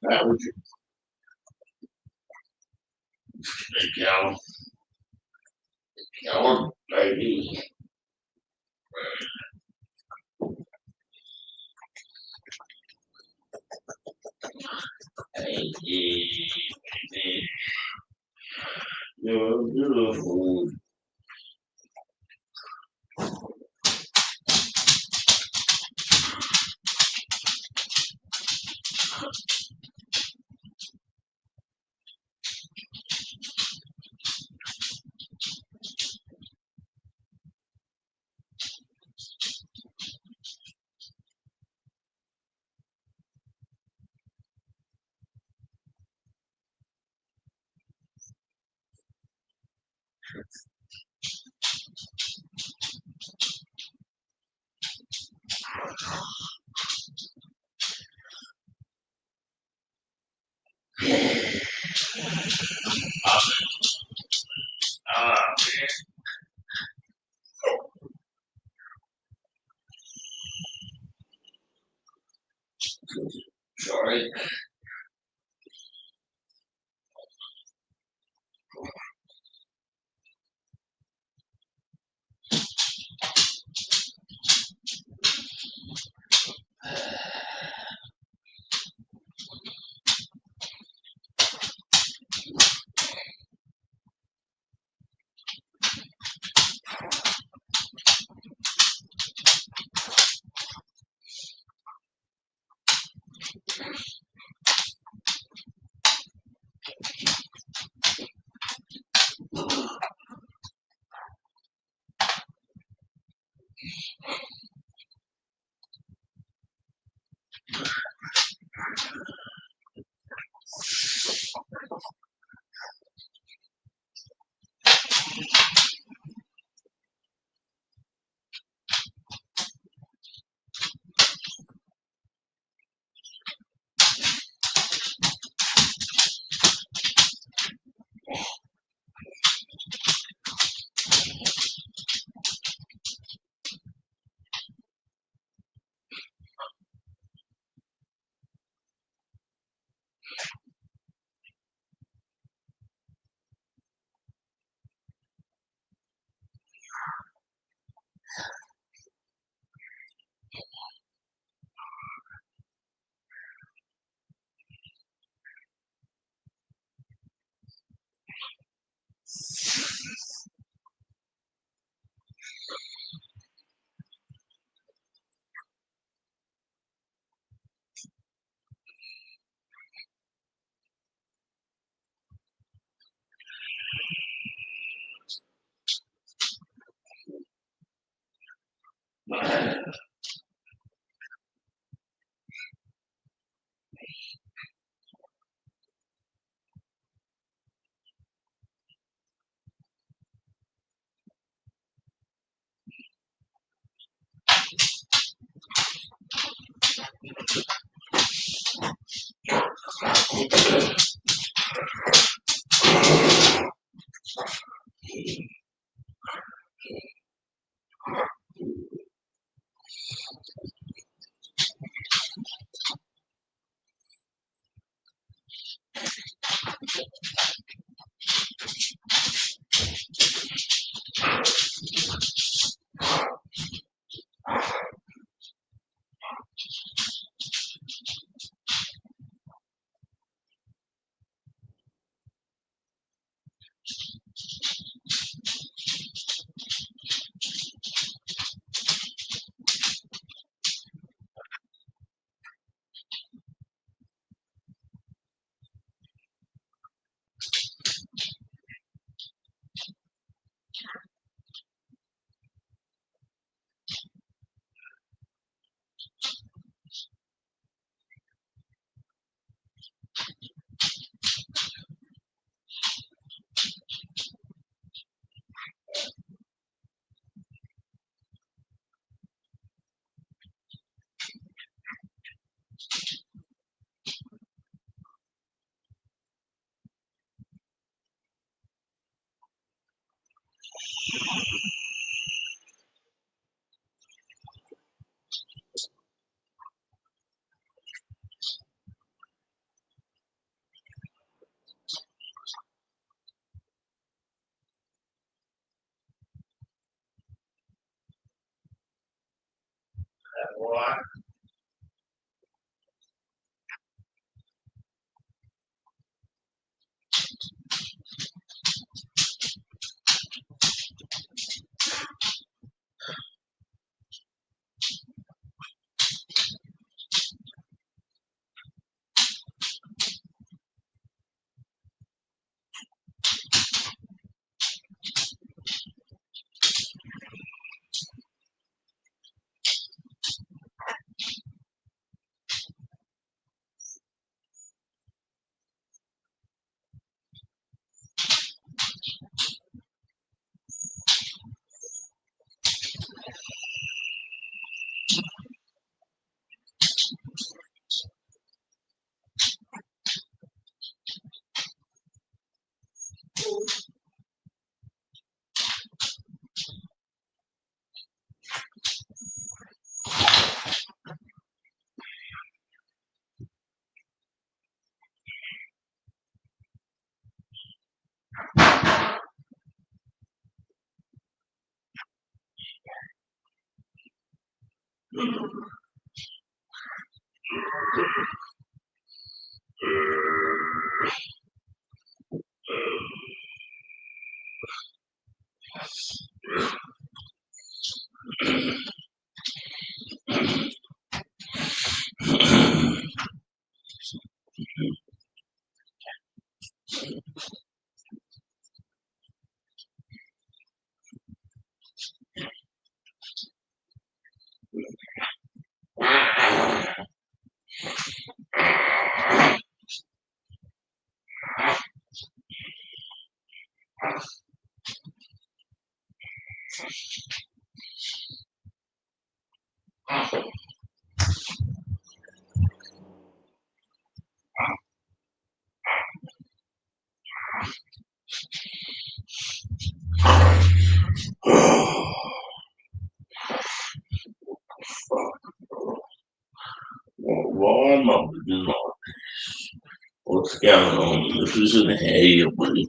That was a cow. Cow, baby. You're beautiful. Ah, sorry. What? Why am I doing like this? What's going on? This isn't how you live.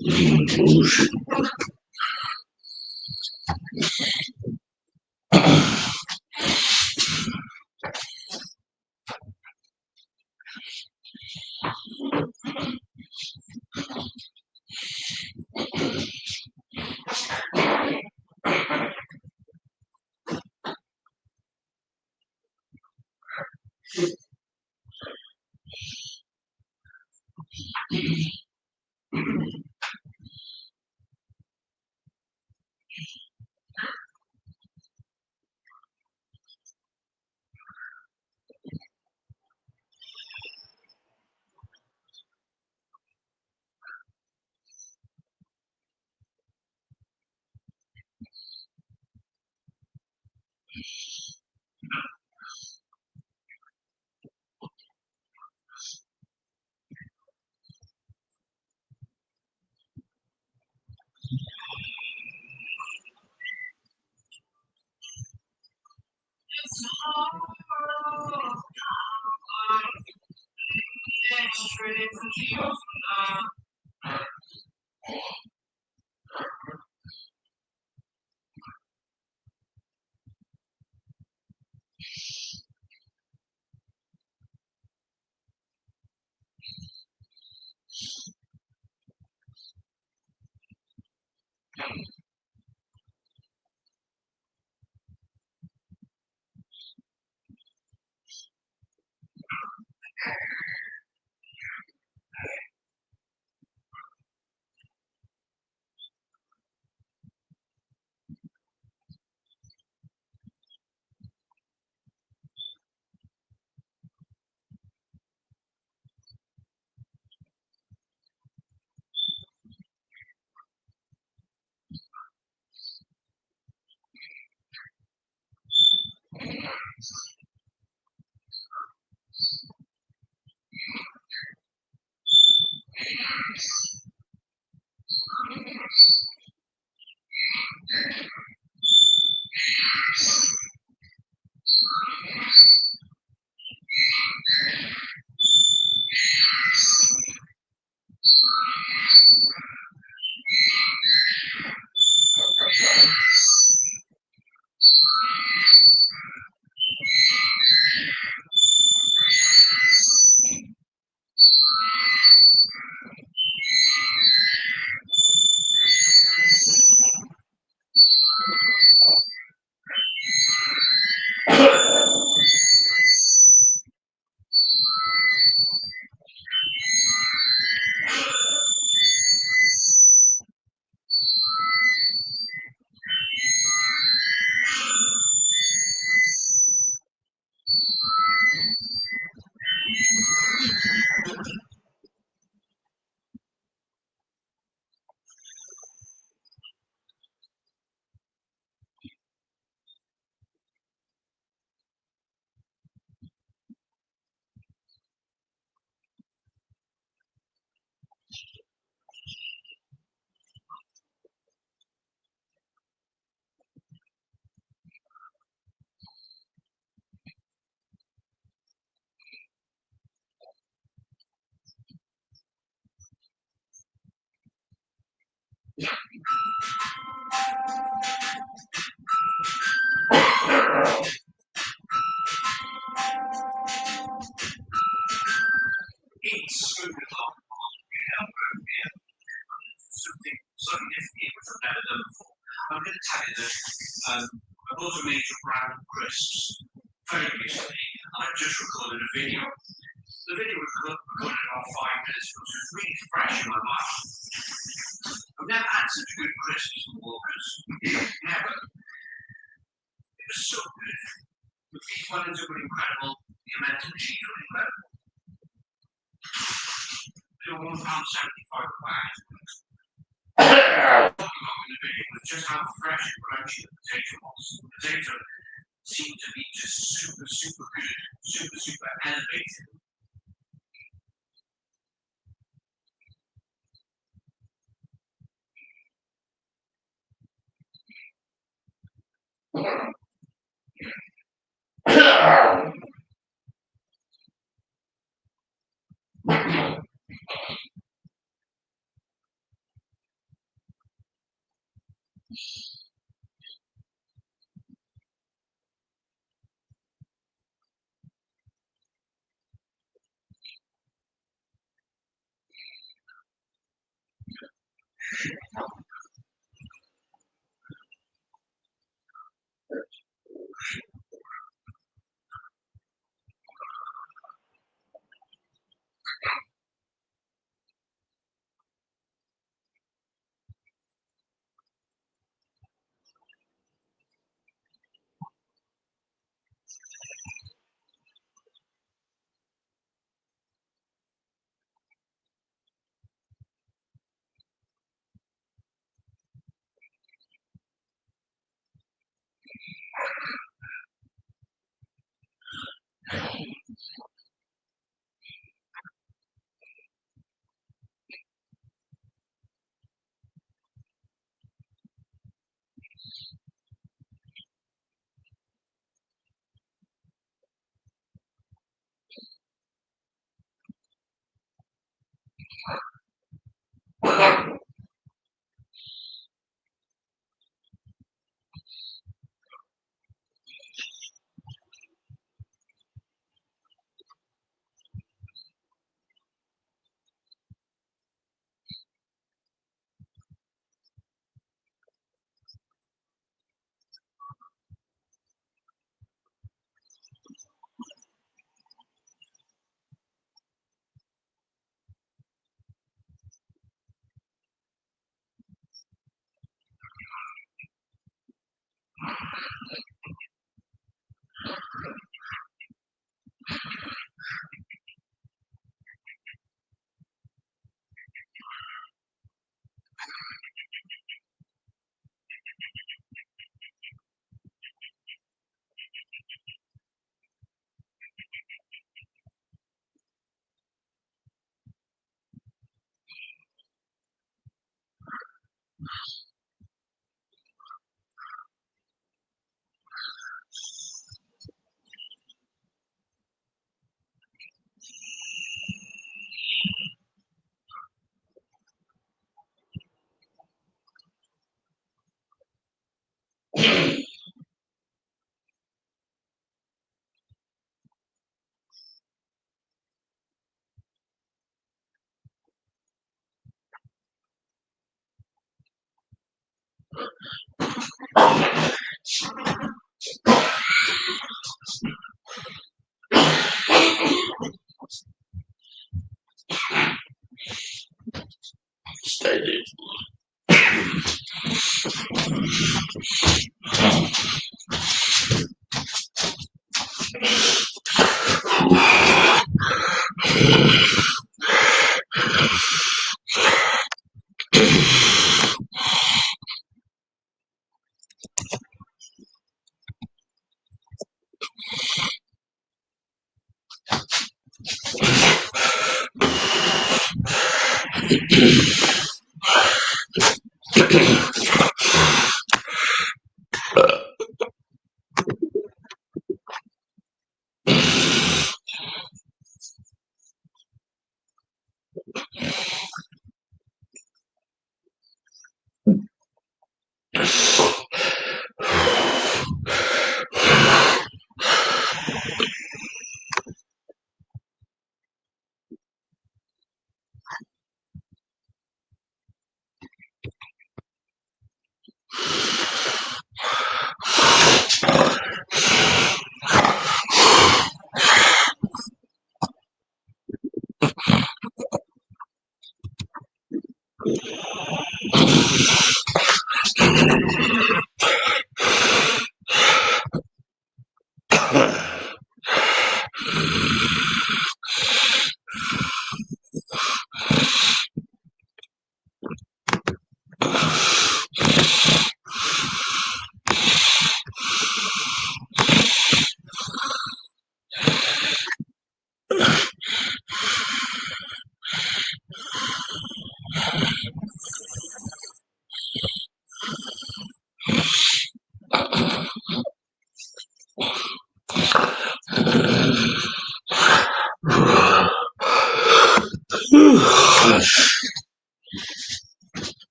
This is bullshit. bought a major brand of crisps very recently, and I've just recorded a video. The video was recorded in about 5 minutes ago, so it's really fresh in my mind. I've never had such good crisps from Walkers. Never. It was so good. The beef wellings were incredible. The emmental cheese were incredible. They were £1.75 a bag. In the video was just how fresh and crunchy the potato was. The potato seemed to be just super, super good, super, super elevated. Stay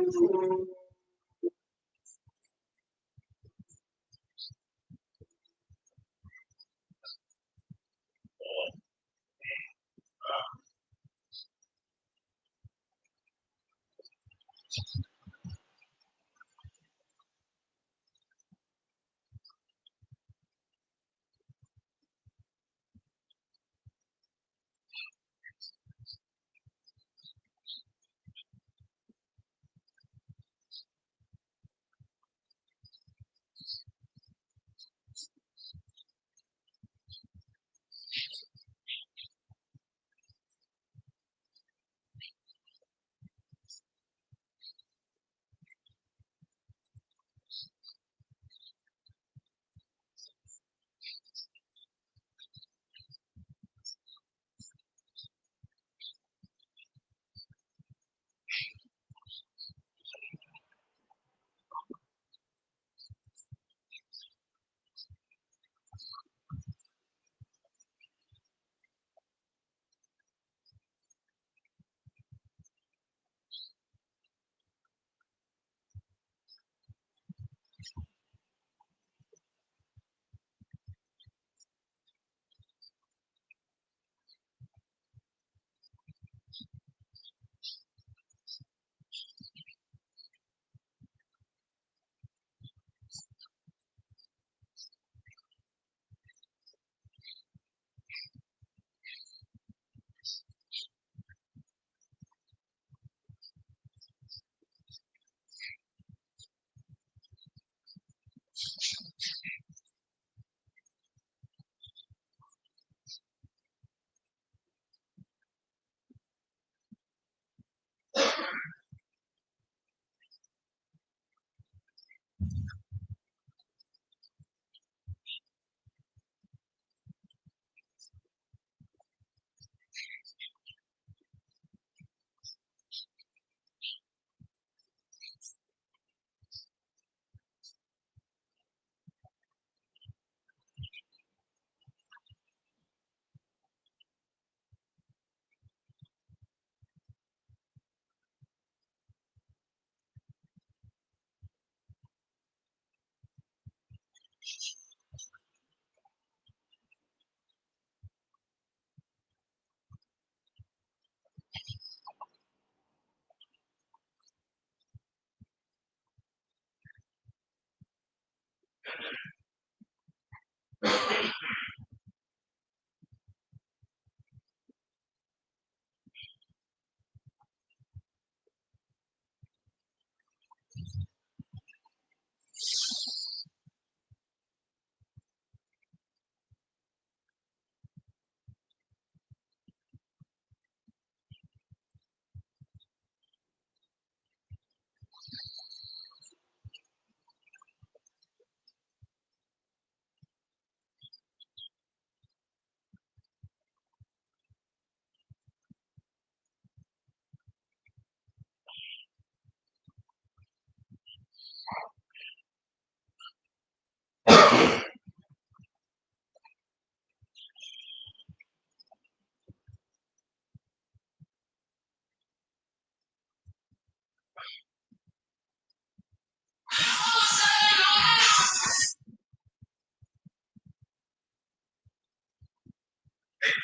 Hey,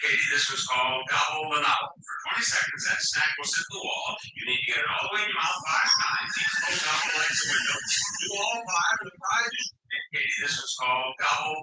Katie, this was called Gobble the Novel. For 20 seconds, that snack will sit in the wall. You need to get it all the way in your mouth 5 times. Each slow gobble lights the window. Do all 5 of the prizes. Hey, Katie, this was called Gobble.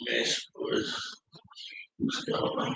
Mess, boys. What's going on?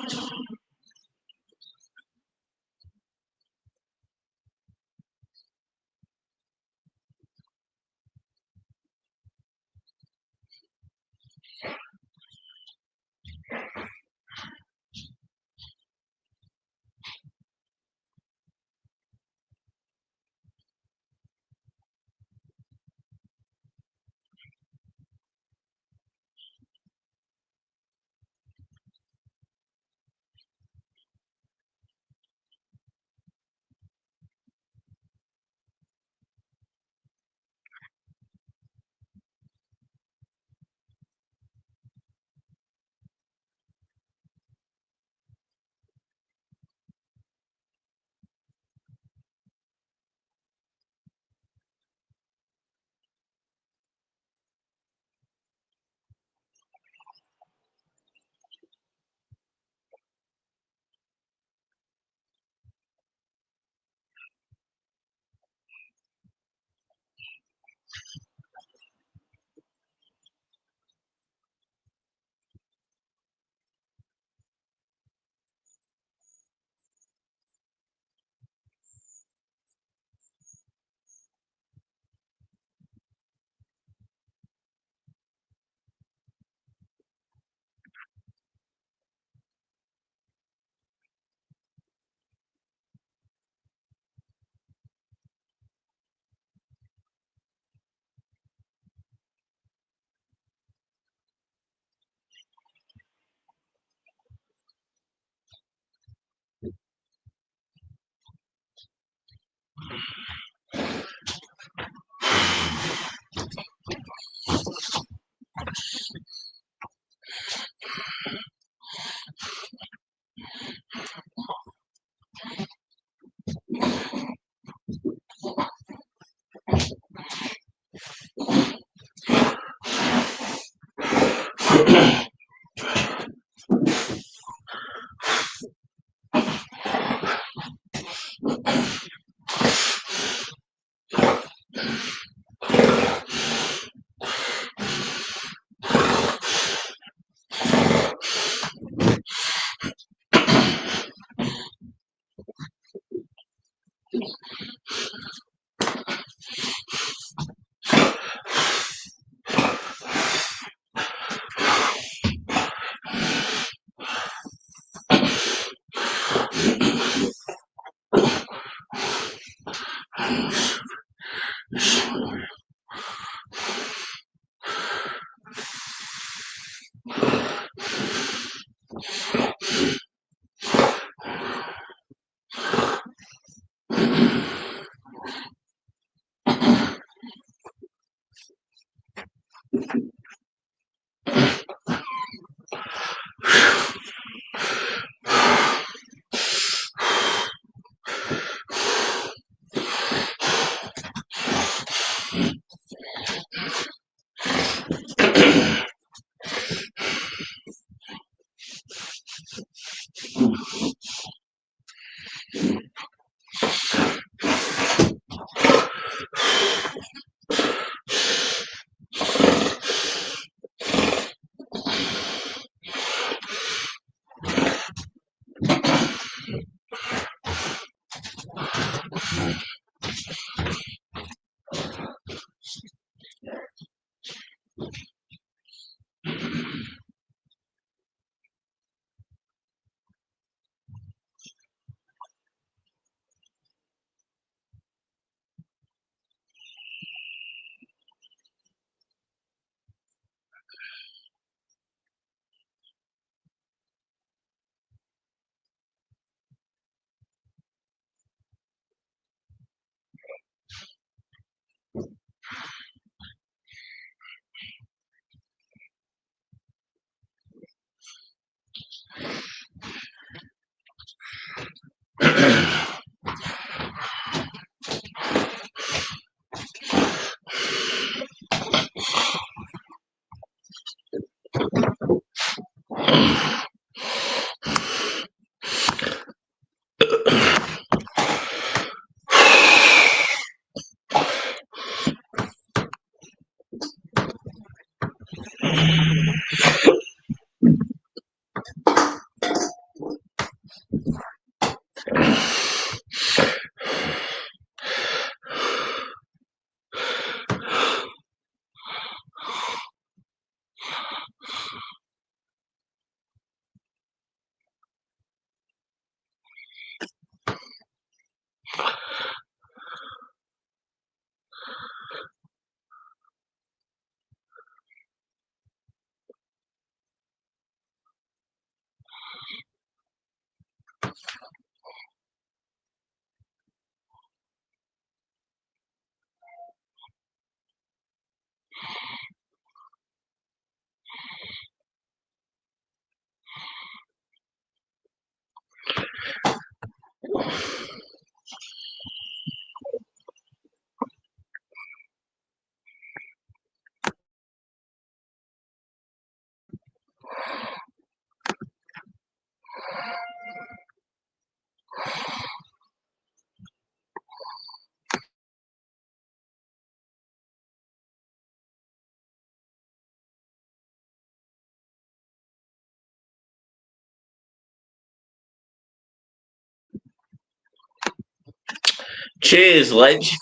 Cheers, legends.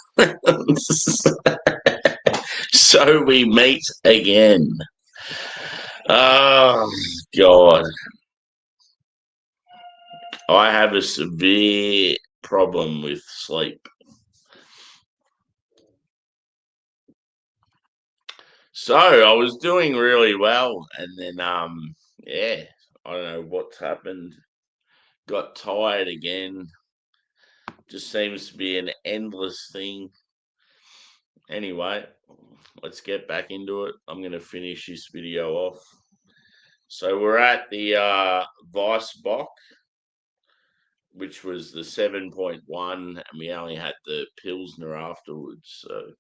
So we meet again. Oh, God. I have a severe problem with sleep. So I was doing really well, and then, yeah, I don't know what's happened. Got tired again. Just seems to be an endless thing. Anyway, let's get back into it. I'm going to finish this video off. So we're at the Vice Bock, which was the 7.1, and we only had the Pilsner afterwards. So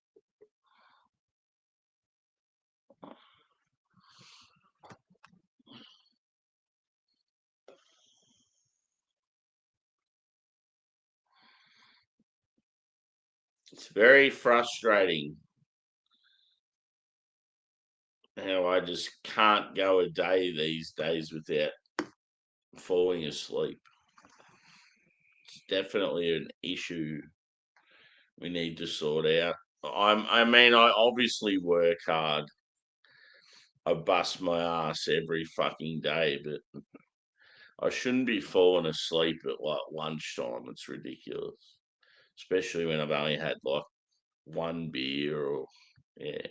it's very frustrating how I just can't go a day these days without falling asleep. It's definitely an issue we need to sort out. I mean, I obviously work hard. I bust my ass every fucking day, but I shouldn't be falling asleep at like lunchtime. It's ridiculous, especially when I've only had like one beer or yeah.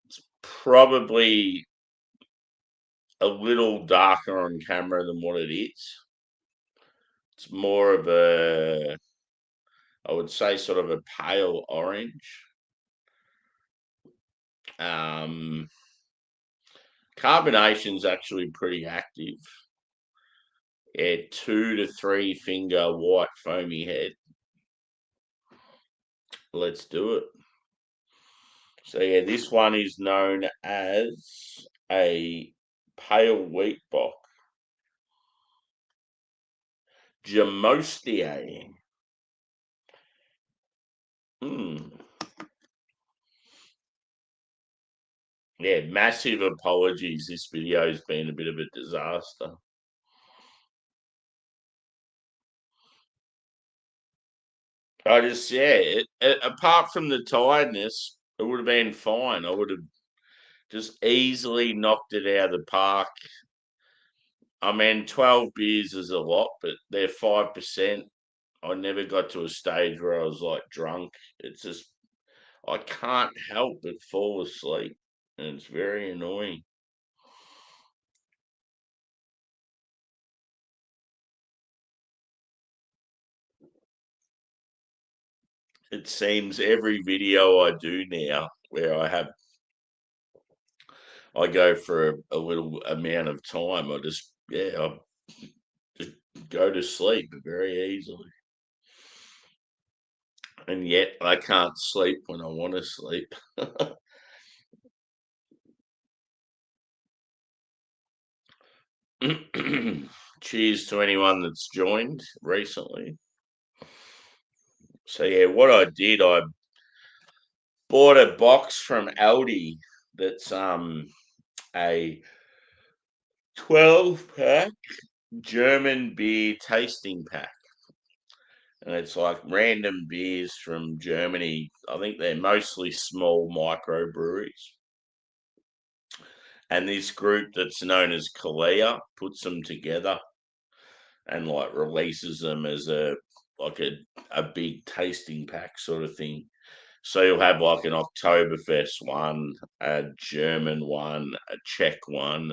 It's probably a little darker on camera than what it is. It's more of a, I would say, sort of a pale orange. Um, Carbonation's actually pretty active. Yeah, 2 to 3 finger white foamy head. Let's do it. So yeah, this one is known as a pale wheat bock. Jamostier. Hmm. Yeah, massive apologies. This video has been a bit of a disaster. I just, yeah, apart from the tiredness, it would have been fine. I would have just easily knocked it out of the park. I mean, 12 beers is a lot, but they're 5%. I never got to a stage where I was like drunk. It's just, I can't help but fall asleep, and it's very annoying. It seems every video I do now where I go for a little amount of time, I just, yeah, I just go to sleep very easily. and yet I can't sleep when I want to sleep. Cheers to anyone that's joined recently. So yeah, what I did, I bought a box from Aldi that's a 12-pack German beer tasting pack. And it's like random beers from Germany. I think they're mostly small microbreweries. And this group that's known as Kalea puts them together and like releases them as a big tasting pack sort of thing. So you'll have like an Oktoberfest one, a German one, a Czech one.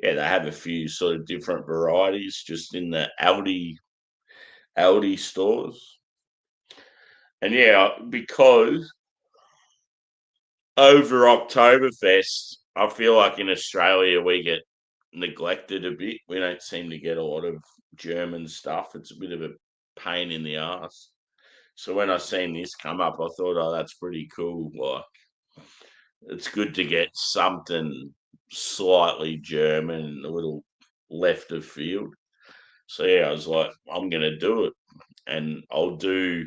Yeah, they have a few sort of different varieties just in the Aldi stores. And yeah, because over Oktoberfest, I feel like in Australia we get neglected a bit. We don't seem to get a lot of German stuff. It's a bit of a pain in the ass. So when I seen this come up, I thought, oh, that's pretty cool. Like, it's good to get something slightly German, a little left of field. So yeah, I was like, I'm gonna do it, and I'll do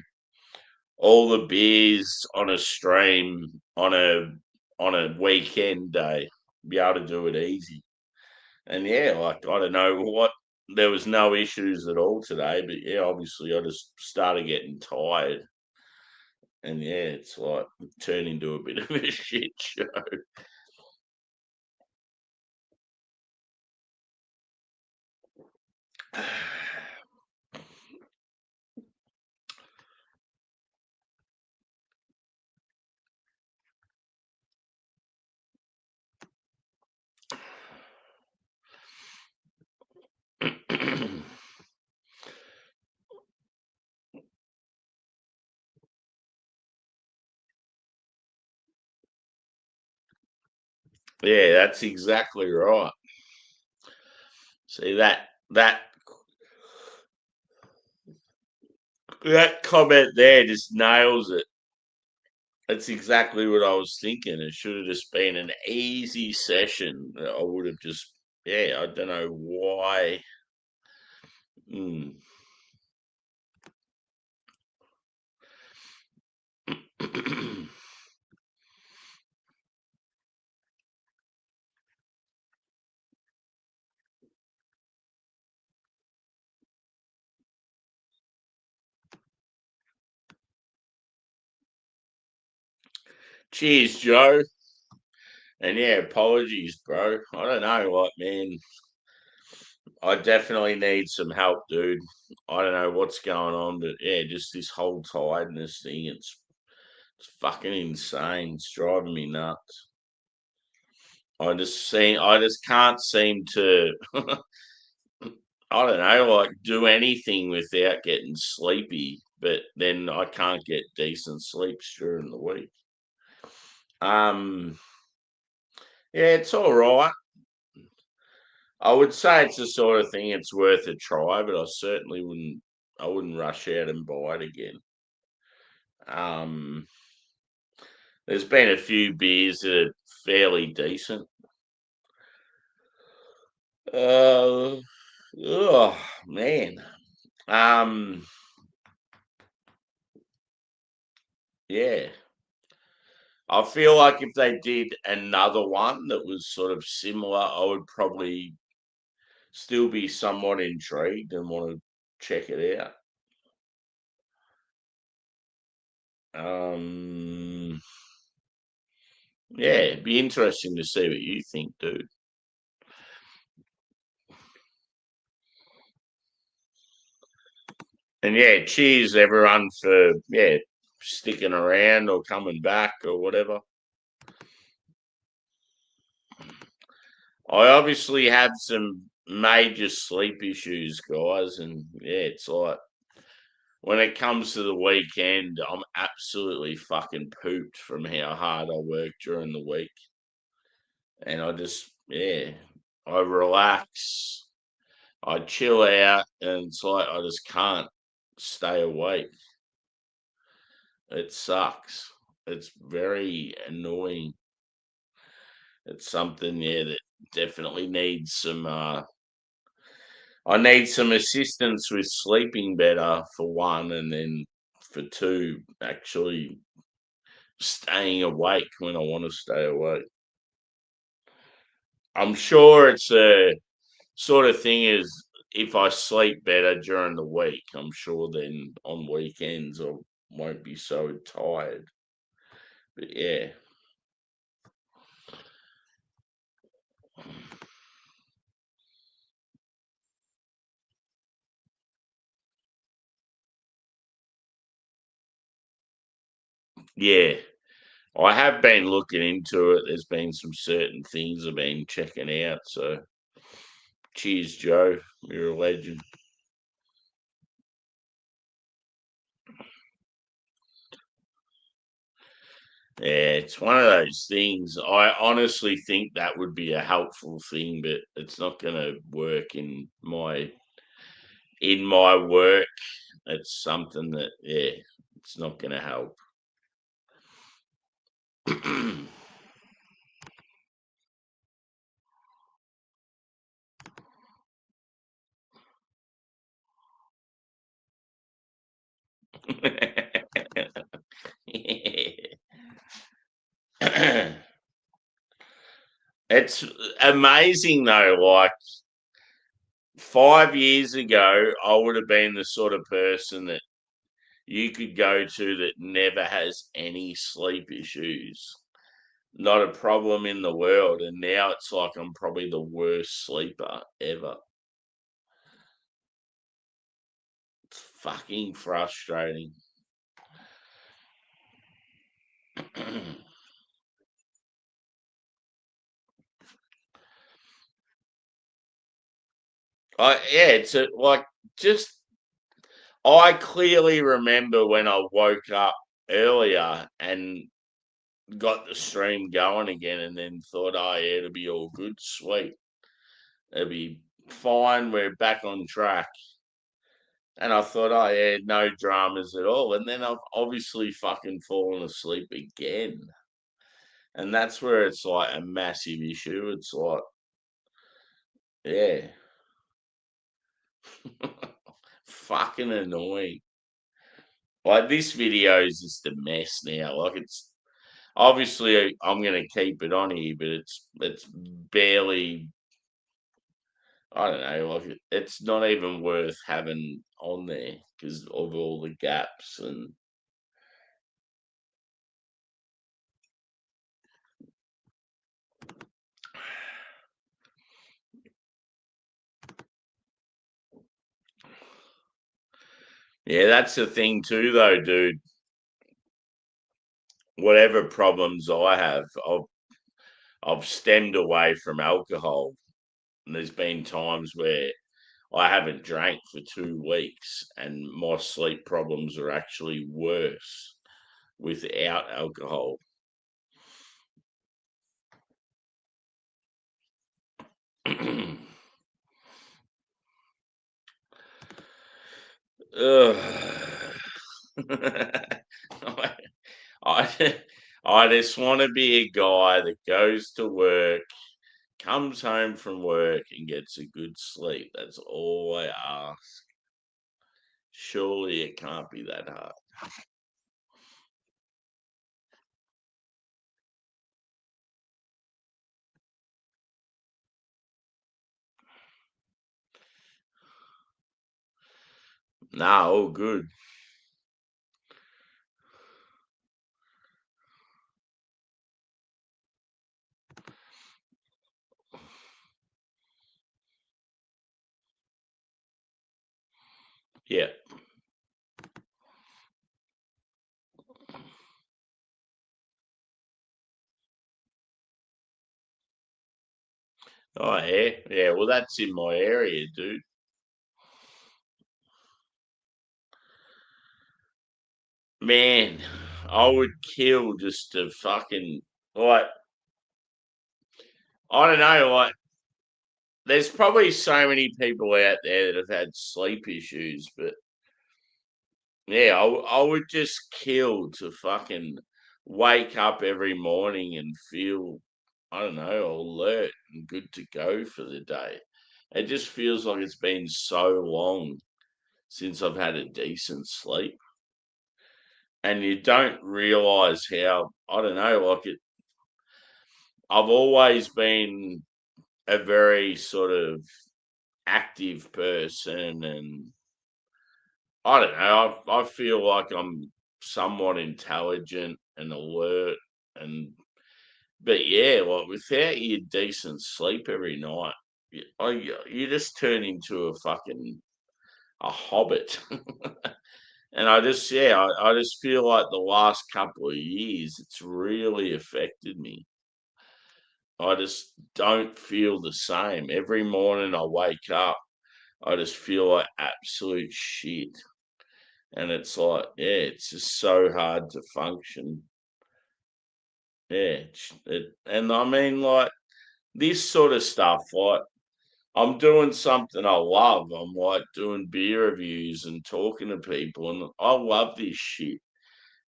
all the beers on a stream on a weekend day. Be able to do it easy. And yeah, like I don't know what, there was no issues at all today, but yeah, obviously I just started getting tired. And yeah, it's like turned into a bit of a shit show. Yeah, that's exactly right. See that comment there just nails it. That's exactly what I was thinking. It should have just been an easy session. I would have just, yeah, I don't know why. Mm. Cheers, Joe. And yeah, apologies, bro. I don't know, like, man, I definitely need some help, dude. I don't know what's going on, but yeah, just this whole tiredness thing, it's fucking insane. It's driving me nuts. I just can't seem to I don't know, like do anything without getting sleepy, but then I can't get decent sleep during the week. Um yeah, it's all right. I would say it's the sort of thing it's worth a try, but I wouldn't rush out and buy it again. Um there's been a few beers that are fairly decent. Uh oh man. Um yeah. I feel like if they did another one that was sort of similar, I would probably still be somewhat intrigued and want to check it out. Um yeah, it'd be interesting to see what you think, dude. And yeah, cheers everyone for sticking around or coming back or whatever. I obviously had some major sleep issues, guys, and yeah, it's like when it comes to the weekend, I'm absolutely fucking pooped from how hard I work during the week. And I relax, I chill out, and it's like I just can't stay awake. It sucks. It's very annoying. It's something, yeah, that definitely needs some. I need some assistance with sleeping better for one, and then for two, actually staying awake when I want to stay awake. I'm sure it's a sort of thing is if I sleep better during the week, I'm sure then on weekends I won't be so tired. But yeah. Yeah. I have been looking into it. There's been some certain things I've been checking out. So cheers, Joe. You're a legend. Yeah, it's one of those things. I honestly think that would be a helpful thing, but it's not going to work in my work. It's something that, yeah, it's not going to help. It's amazing though. Like 5 years ago, I would have been the sort of person that you could go to that never has any sleep issues. Not a problem in the world. And now it's like I'm probably the worst sleeper ever. It's fucking frustrating. Yeah, like just I clearly remember when I woke up earlier and got the stream going again, and then thought, oh yeah, it'll be all good, sweet, it'll be fine. We're back on track. And I thought, oh yeah, no dramas at all. And then I've obviously fucking fallen asleep again. And that's where it's like a massive issue. It's like, yeah, fucking annoying. Like this video is just a mess now. Like it's obviously I'm gonna keep it on here, but it's barely. I don't know. Like it's not even worth having on there because of all the gaps and yeah, that's the thing too, though, dude. Whatever problems I have, I've stemmed away from alcohol. And there's been times where I haven't drank for 2 weeks and my sleep problems are actually worse without alcohol. Ugh. I, I, I just want to be a guy that goes to work, comes home from work, and gets a good sleep. That's all I ask. Surely it can't be that hard. Nah, all good. Yeah. Oh, yeah. Yeah. Well, that's in my area, dude. Man, I would kill just to fucking like. I don't know. Like, there's probably so many people out there that have had sleep issues, but Yeah, I would just kill to fucking wake up every morning and feel, I don't know, alert and good to go for the day. It just feels like it's been so long since I've had a decent sleep. And you don't realize how, I don't know, like I've always been a very sort of active person, and I don't know, I feel like I'm somewhat intelligent and alert, and but yeah, like without your decent sleep every night, you just turn into a fucking a hobbit. And I just, yeah, I just feel like the last couple of years, it's really affected me. I just don't feel the same. Every morning I wake up, I just feel like absolute shit. And it's like, yeah, it's just so hard to function. Yeah. And I mean, like, this sort of stuff, like, I'm doing something I love. I'm like doing beer reviews and talking to people, and I love this shit.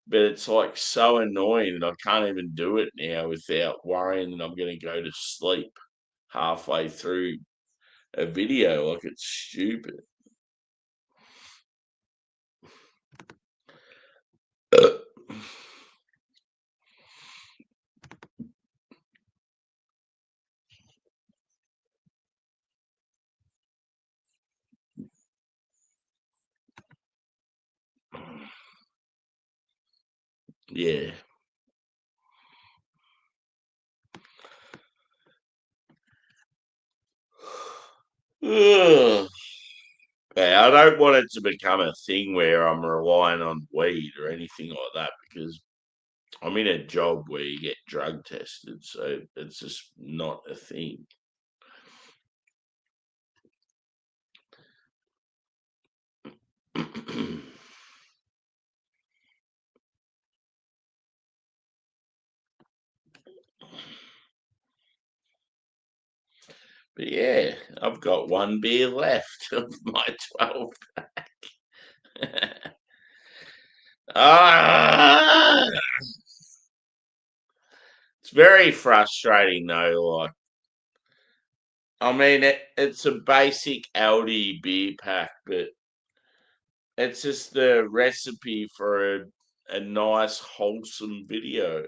But it's like so annoying that I can't even do it now without worrying that I'm going to go to sleep halfway through a video. Like it's stupid. Yeah. Ugh. Yeah, I don't want it to become a thing where I'm relying on weed or anything like that because I'm in a job where you get drug tested, so it's just not a thing. But yeah, I've got one beer left of my 12 pack. Ah! It's very frustrating though. Like, I mean, it's a basic Aldi beer pack, but it's just the recipe for a nice, wholesome video.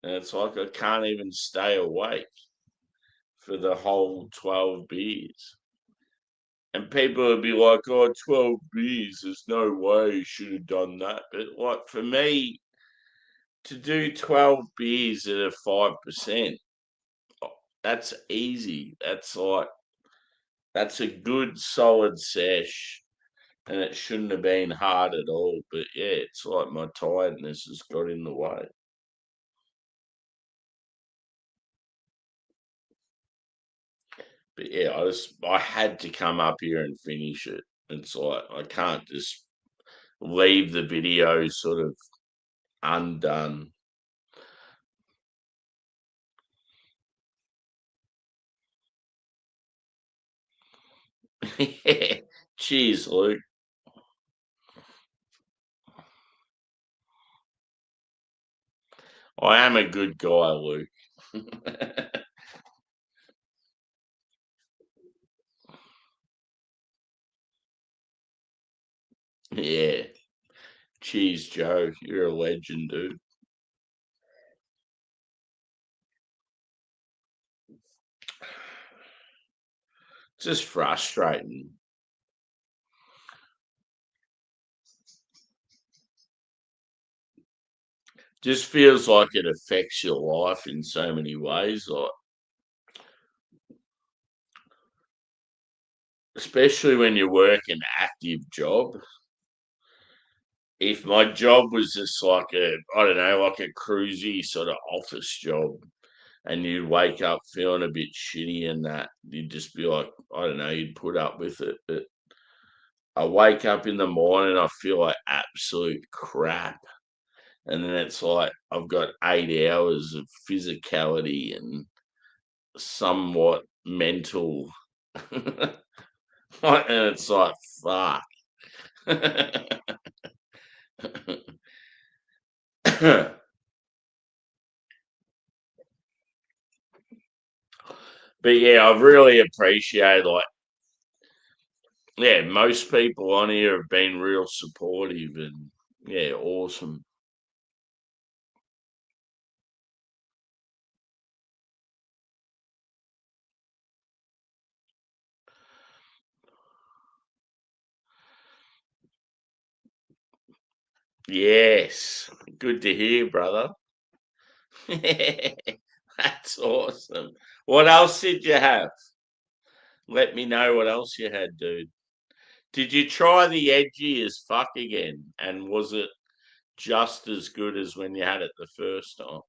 And it's like I can't even stay awake for the whole 12 beers. And people would be like, oh, 12 beers, there's no way you should have done that. But like for me, to do 12 beers at a 5%, that's easy. That's a good solid sesh. And it shouldn't have been hard at all. But yeah, it's like my tiredness has got in the way. But yeah, I had to come up here and finish it. It's like I can't just leave the video sort of undone. Yeah. Cheers, Luke. I am a good guy, Luke. Yeah. Cheers, Joe. You're a legend, dude. It's just frustrating. Just feels like it affects your life in so many ways. Like, especially when you work an active job. If my job was just like I don't know, like a cruisy sort of office job, and you'd wake up feeling a bit shitty and that, you'd just be like, I don't know, you'd put up with it. But I wake up in the morning, I feel like absolute crap. And then it's like I've got 8 hours of physicality and somewhat mental. And it's like, fuck. But yeah, I really appreciate most people on here have been real supportive and awesome. Yes, good to hear, brother. That's awesome. What else did you have? Let me know what else you had, dude. Did you try the edgy as fuck again? And was it just as good as when you had it the first time?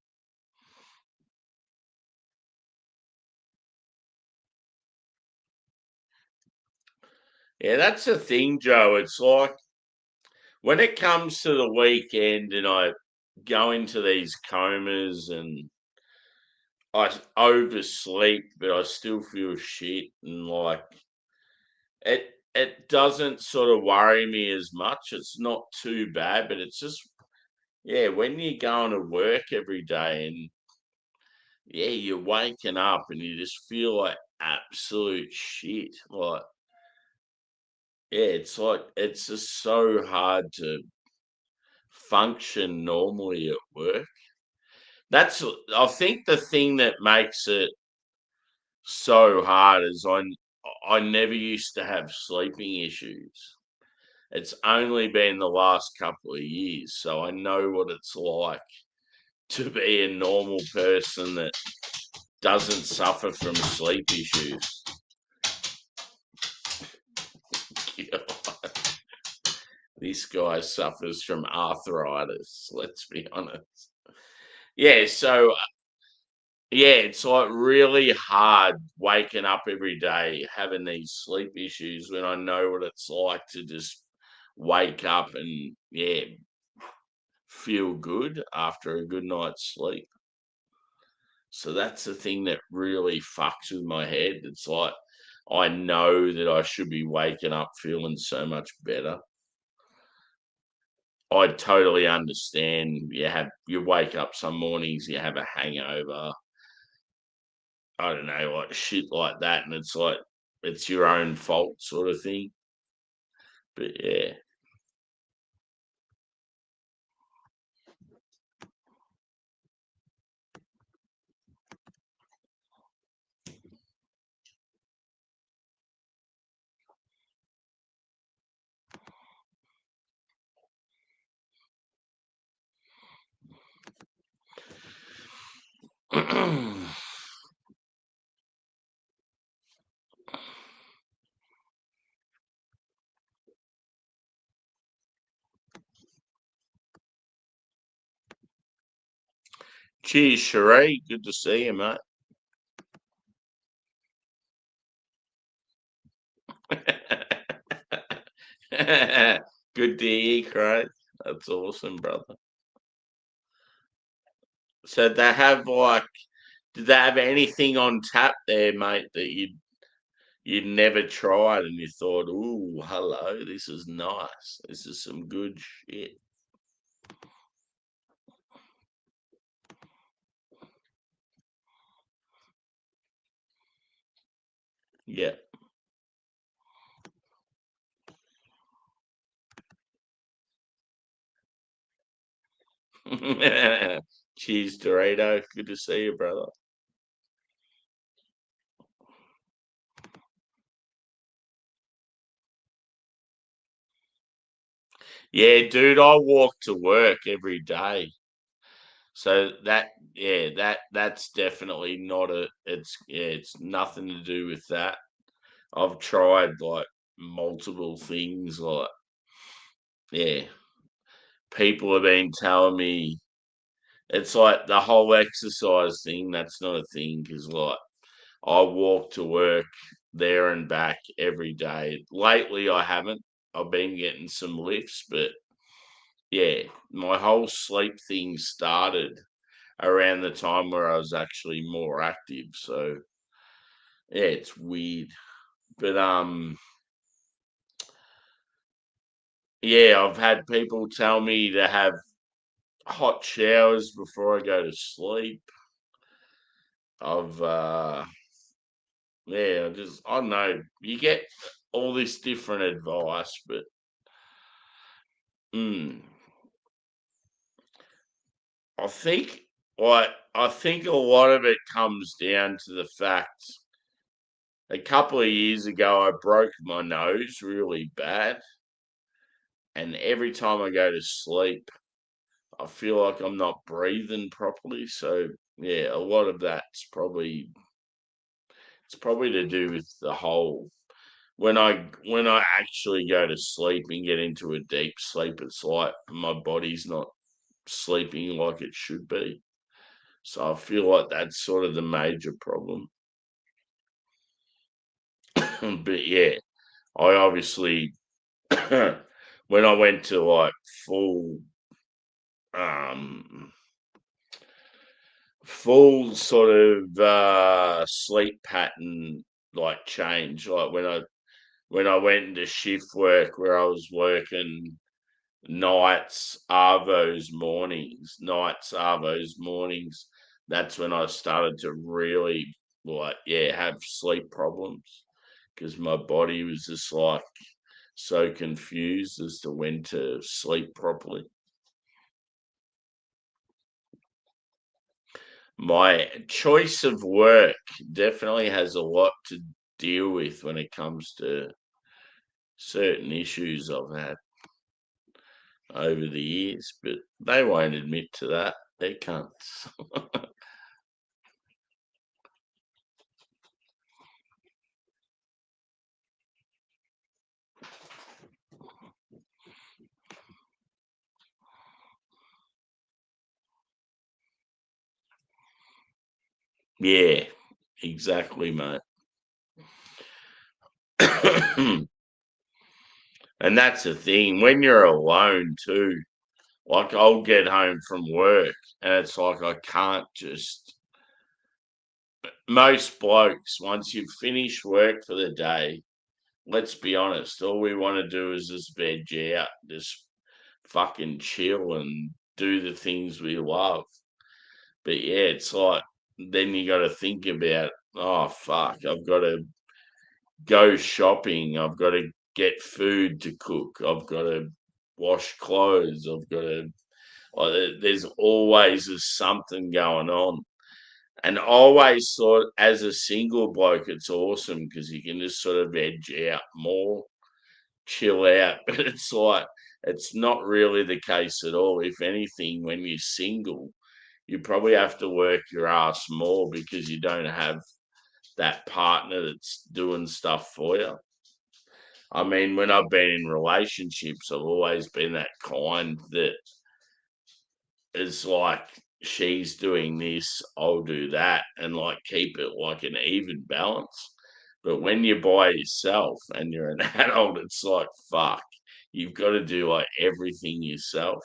Yeah, that's the thing, Joe. It's like when it comes to the weekend and I go into these comas and I oversleep, but I still feel shit and it doesn't sort of worry me as much. It's not too bad, but it's just when you're going to work every day and you're waking up and you just feel like absolute shit. It's just so hard to function normally at work. That's I think the thing that makes it so hard is I never used to have sleeping issues. It's only been the last couple of years, so I know what it's like to be a normal person that doesn't suffer from sleep issues. This guy suffers from arthritis, let's be honest. Yeah, so it's like really hard waking up every day having these sleep issues when I know what it's like to just wake up and feel good after a good night's sleep. So that's the thing that really fucks with my head. It's like I know that I should be waking up feeling so much better. I totally understand. You wake up some mornings, you have a hangover. I don't know, like shit like that, and it's like it's your own fault sort of thing. But yeah. Cheers, Sheree. Good to see you, mate. Good to hear, Craig. That's awesome, brother. So they have did they have anything on tap there, mate, that you'd never tried and you thought, ooh, hello, this is nice. This is some good shit. Yeah. Cheers, Dorito. Good to see you, brother. Yeah, dude, I walk to work every day. So that's definitely not it's nothing to do with that. I've tried like multiple things yeah, people have been telling me it's like the whole exercise thing, that's not a thing because I walk to work there and back every day. Lately I haven't. I've been getting some lifts, but yeah, my whole sleep thing started around the time where I was actually more active. So it's weird. But I've had people tell me to have hot showers before I go to sleep. I've I don't know. You get all this different advice, but mm, I think I think a lot of it comes down to the fact a couple of years ago I broke my nose really bad, and every time I go to sleep, I feel like I'm not breathing properly. So yeah, a lot of that's probably to do with the whole when I actually go to sleep and get into a deep sleep, it's like my body's not sleeping like it should be. So I feel like that's sort of the major problem. But yeah, I obviously when I went to like full um full sort of sleep pattern like change, like when I went into shift work where I was working nights, arvos mornings, that's when I started to really have sleep problems because my body was just like so confused as to when to sleep properly. My choice of work definitely has a lot to deal with when it comes to certain issues I've had over the years, but they won't admit to that. They can't. Yeah, exactly, mate. And that's the thing. When you're alone too, like I'll get home from work and it's like I can't just most blokes, once you've finished work for the day, let's be honest, all we want to do is just veg out, just fucking chill and do the things we love. But yeah, it's like then you got to think about, oh fuck, I've got to go shopping, I've got to get food to cook, I've got to wash clothes, I've got to. Like, there's always something going on. And I always thought as a single bloke, it's awesome because you can just sort of edge out more, chill out. But it's like, it's not really the case at all. If anything, when you're single, you probably have to work your ass more because you don't have that partner that's doing stuff for you. I mean, when I've been in relationships, I've always been that kind that is like, she's doing this, I'll do that, and like keep it like an even balance. But when you're by yourself and you're an adult, it's like, fuck, you've got to do like everything yourself.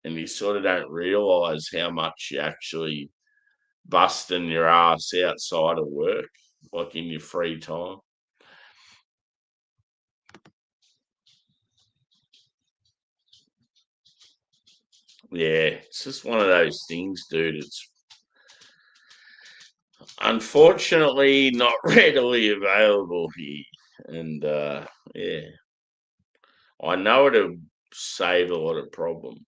And you sort of don't realize how much you actually busting your ass outside of work, like in your free time. Yeah, it's just one of those things, dude. It's unfortunately not readily available here. And yeah, I know it'll save a lot of problems.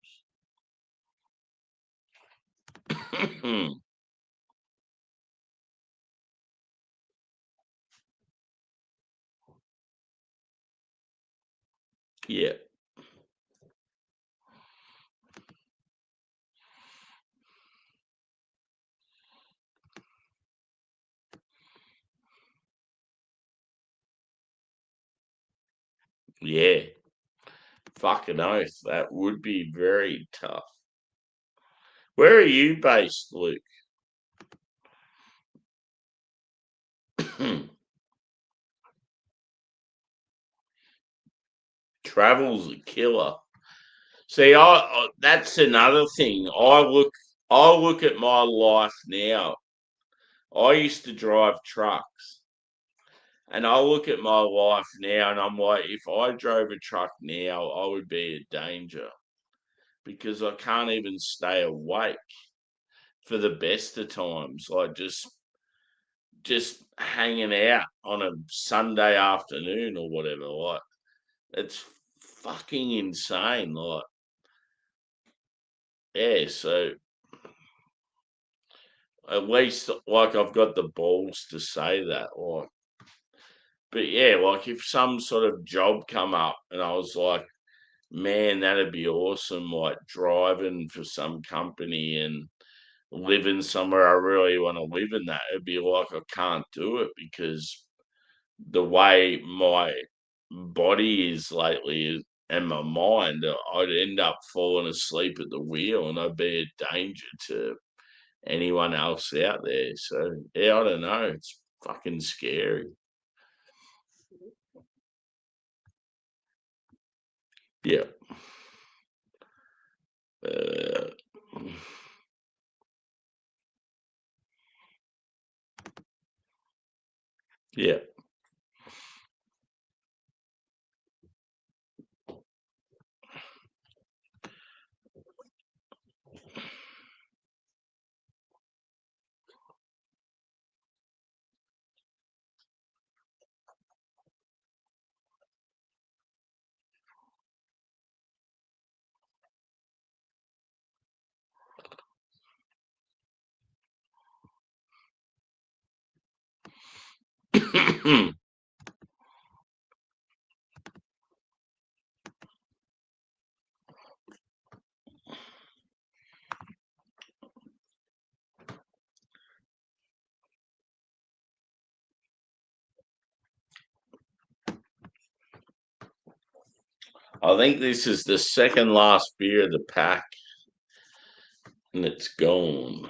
Yeah, yeah. Fucking oath. That would be very tough. Where are you based, Luke? Travel's a killer. See, that's another thing. I look at my life now. I used to drive trucks, and I look at my life now, and I'm like, if I drove a truck now, I would be a danger because I can't even stay awake for the best of times. Like just hanging out on a Sunday afternoon or whatever. Like it's fucking insane. Like yeah, so at least like I've got the balls to say that. Like, but yeah, like if some sort of job come up and I was like, man, that'd be awesome. Like driving for some company and living somewhere I really want to live in that. It'd be like I can't do it because the way my body is lately and my mind, I'd end up falling asleep at the wheel and I'd be a danger to anyone else out there. So yeah, I don't know. It's fucking scary. Yeah. Uh, yeah. I think this is the second last beer of the pack, and it's gone.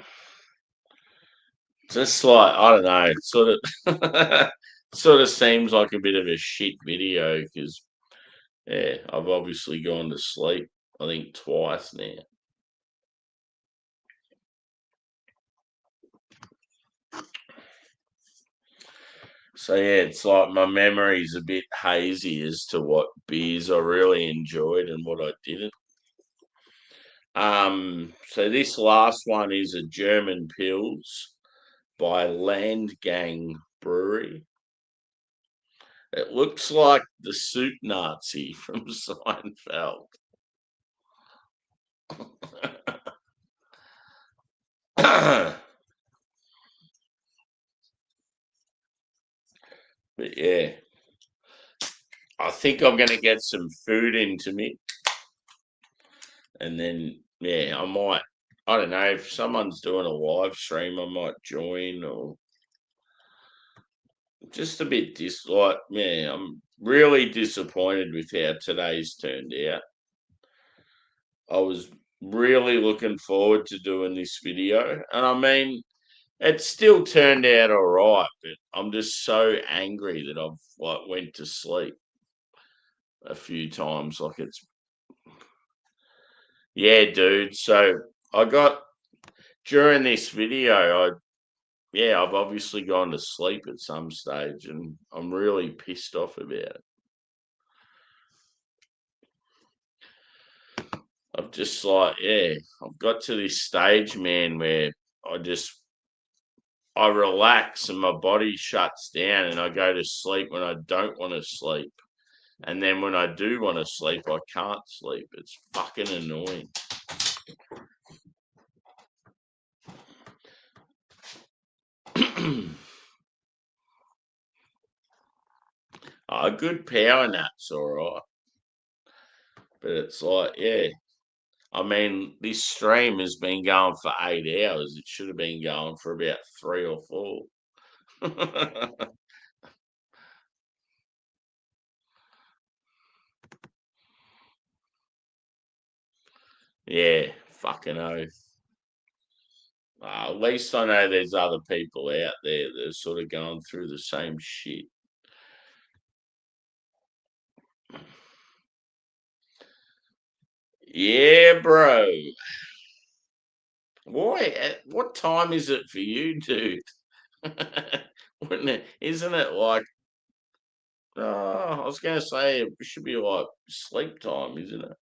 Just like I don't know, it sort of sort of seems like a bit of a shit video because yeah, I've obviously gone to sleep. I think twice now. So yeah, it's like my memory's a bit hazy as to what beers I really enjoyed and what I didn't. So this last one is a German Pils by Landgang Brewery. It looks like the soup Nazi from Seinfeld. But yeah, I think I'm going to get some food into me. And then, yeah, I might, I don't know, if someone's doing a live stream, I might join or just a bit like, yeah, I'm really disappointed with how today's turned out. I was really looking forward to doing this video. And I mean, it still turned out all right, but I'm just so angry that I've like went to sleep a few times. Like it's yeah, dude. So I got during this video, I've obviously gone to sleep at some stage, and I'm really pissed off about it. I've just like, yeah, I've got to this stage, man, where I relax and my body shuts down, and I go to sleep when I don't want to sleep, and then when I do want to sleep, I can't sleep. It's fucking annoying. A good power nap's all right, but it's like, yeah. I mean, this stream has been going for 8 hours. It should have been going for about 3 or 4. Yeah, fucking oath. At least I know there's other people out there that are sort of going through the same shit. Yeah, bro. Why? What time is it for you, dude? Wouldn't it? Isn't it like? I was going to say it should be like sleep time, isn't it?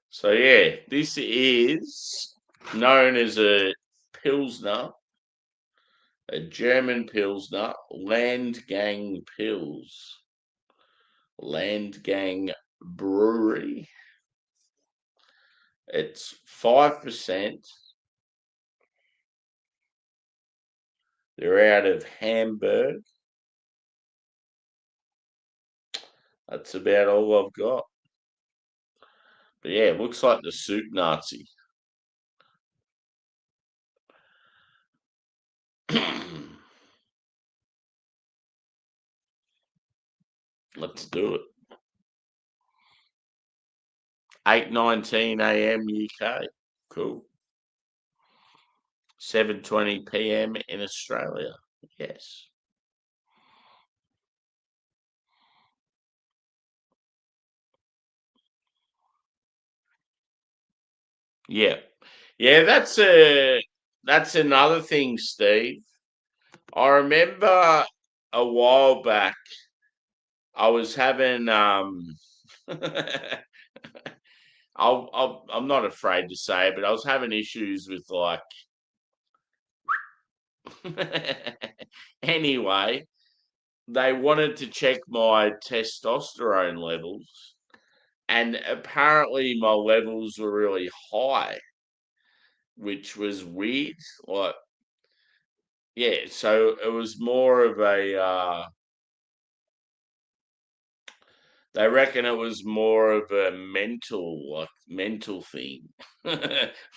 So yeah, this is known as a Pilsner, a German Pilsner, Landgang Pils, Landgang Brewery. It's 5%. They're out of Hamburg. That's about all I've got. But yeah, it looks like the soup Nazi. Let's do it. 8:19 a.m. UK. Cool. 7:20 p.m. in Australia. Yes. Yeah. Yeah, that's another thing, Steve. I remember a while back I was having I'm not afraid to say it, but I was having issues with like anyway, they wanted to check my testosterone levels, and apparently my levels were really high, which was weird. Like, yeah, so it was more of a they reckon it was more of a mental thing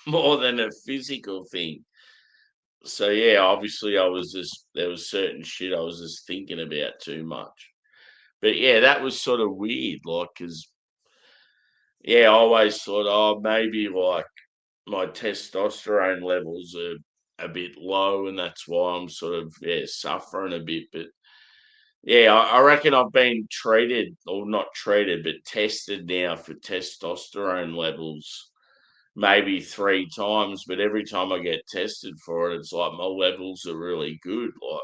more than a physical thing. So yeah, obviously I was just there was certain shit I was just thinking about too much. But yeah, that was sort of weird, like, because yeah, I always thought, oh, maybe like my testosterone levels are a bit low, and that's why I'm sort of suffering a bit. But yeah, I reckon I've been treated, or not treated, but tested now for testosterone levels maybe 3 times. But every time I get tested for it, it's like my levels are really good, like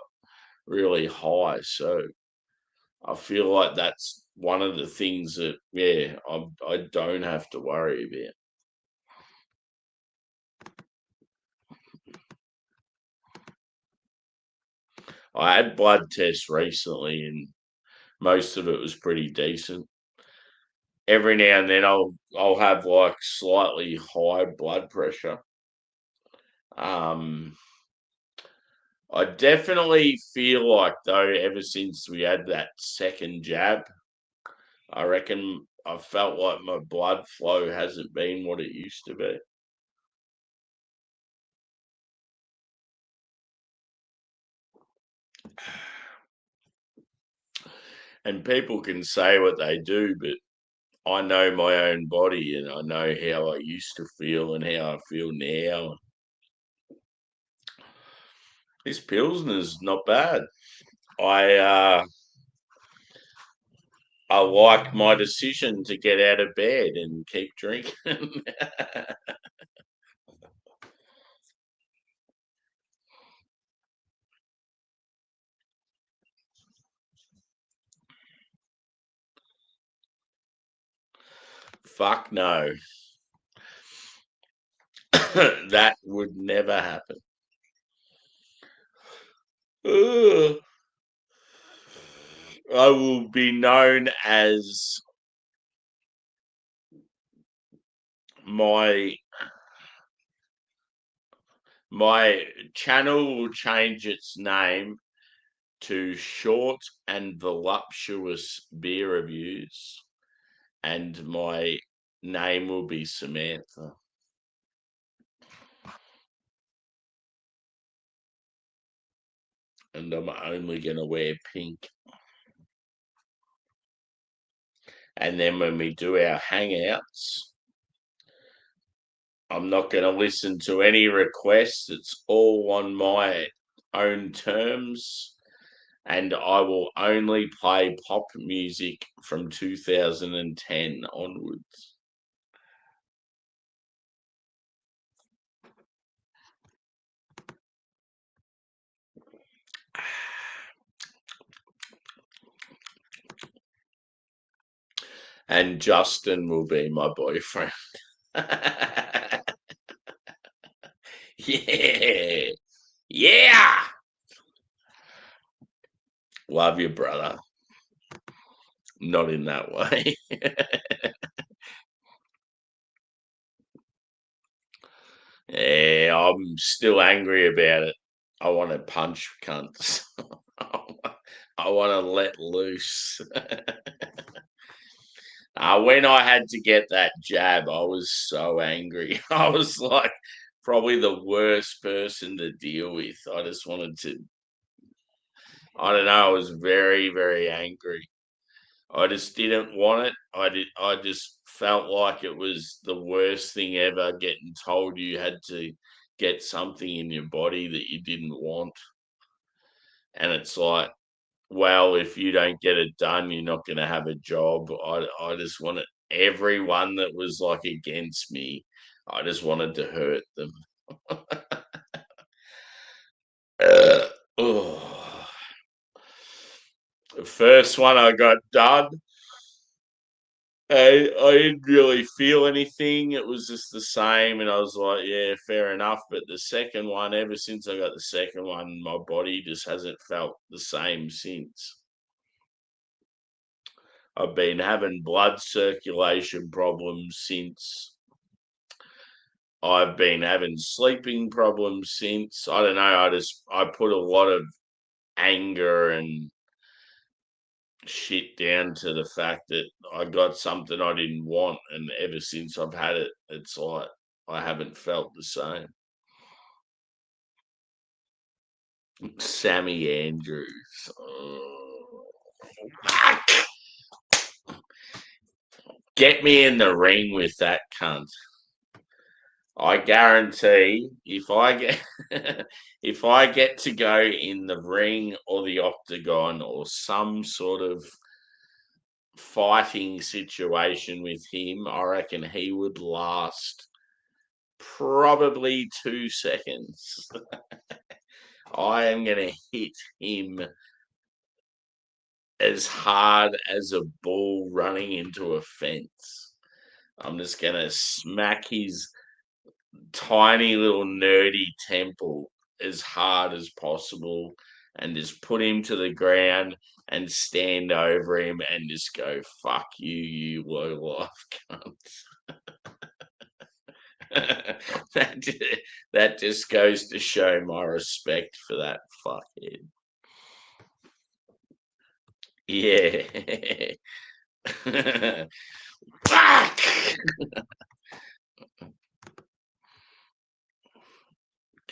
really high. So I feel like that's one of the things that, yeah, I don't have to worry about. I had blood tests recently, and most of it was pretty decent. Every now and then I'll have like slightly high blood pressure. Um, I definitely feel like though, ever since we had that second jab, I reckon I felt like my blood flow hasn't been what it used to be. And people can say what they do, but I know my own body, and I know how I used to feel and how I feel now. This Pilsner's not bad. I I like my decision to get out of bed and keep drinking. Fuck no. That would never happen. Ugh. I will be known as my my channel will change its name to Short and Voluptuous Beer Reviews, and my name will be Samantha. And I'm only going to wear pink. And then when we do our hangouts, I'm not going to listen to any requests. It's all on my own terms. And I will only play pop music from 2010 onwards. And Justin will be my boyfriend. Yeah. Yeah. Love you, brother. Not in that way. Yeah, I'm still angry about it. I want to punch cunts. I want to let loose. When I had to get that jab, I was so angry. I was like probably the worst person to deal with. I just wanted to, I don't know, I was very, very angry. I just didn't want it. I just felt like it was the worst thing ever getting told you had to get something in your body that you didn't want. And it's like, well, if you don't get it done, you're not going to have a job. I just wanted everyone that was like against me. I just wanted to hurt them. Oh. The first one I got done, I didn't really feel anything. It was just the same, and I was like, yeah, fair enough. But the second one, ever since I got the second one, my body just hasn't felt the same since. I've been having blood circulation problems since. I've been having sleeping problems since. I don't know. I put a lot of anger and shit down to the fact that I got something I didn't want, and ever since I've had it, it's like I haven't felt the same. Sammy Andrews. Oh. Get me in the ring with that cunt. I guarantee if I get to go in the ring or the octagon or some sort of fighting situation with him, I reckon he would last probably 2 seconds. I am going to hit him as hard as a bull running into a fence. I'm just going to smack his tiny little nerdy temple as hard as possible and just put him to the ground and stand over him and just go, fuck you, you low life cunt. that just goes to show my respect for that fuckhead. Yeah. Fuck!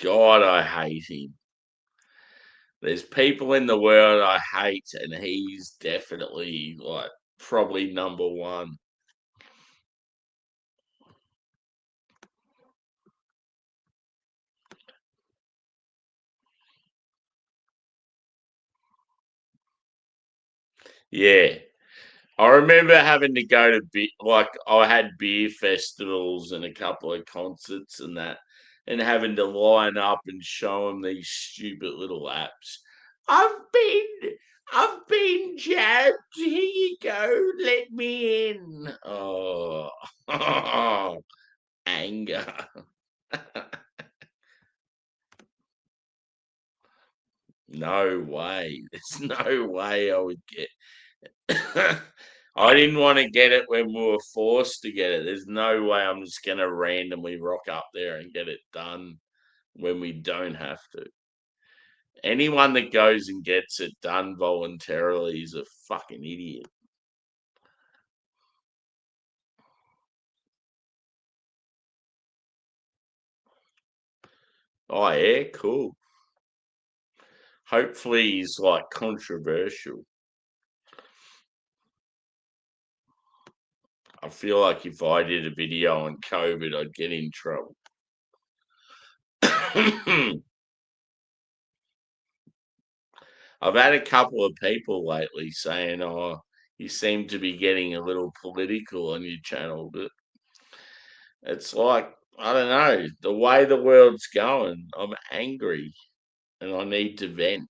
God, I hate him. There's people in the world I hate, and he's definitely like probably number one. Yeah. I remember having to go to like I had beer festivals and a couple of concerts and that, and having to line up and show them these stupid little apps. I've been, I've been jabbed. Here you go. Let me in. Oh, anger. No way. There's no way I would get. I didn't want to get it when we were forced to get it. There's no way I'm just going to randomly rock up there and get it done when we don't have to. Anyone that goes and gets it done voluntarily is a fucking idiot. Oh, yeah, cool. Hopefully he's like controversial. I feel like if I did a video on COVID, I'd get in trouble. I've had a couple of people lately saying, "Oh, you seem to be getting a little political on your channel," but it's like I don't know the way the world's going. I'm angry and I need to vent.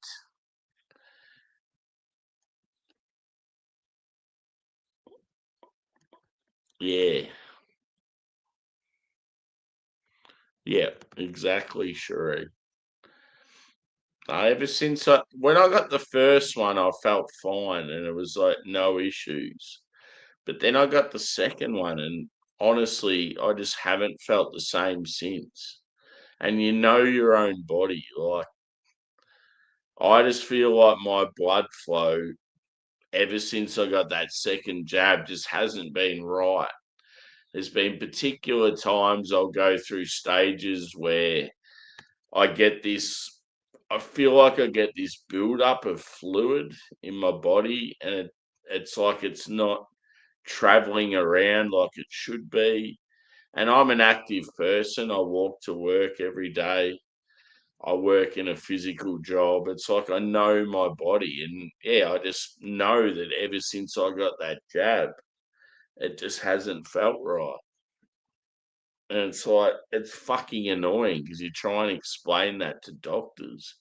Yeah, Yeah, exactly, sure. Ever since when I got the first one, I felt fine and it was like no issues. But then I got the second one, and honestly, I just haven't felt the same since. And you know your own body. Like, I just feel like my blood flow, ever since I got that second jab, just hasn't been right. There's been particular times I'll go through stages where I get this, I feel like I get this buildup of fluid in my body, and it's like it's not traveling around like it should be. And I'm an active person. I walk to work every day. I work in a physical job. It's like I know my body. And yeah, I just know that ever since I got that jab, it just hasn't felt right. And it's like, it's fucking annoying because you try and explain that to doctors.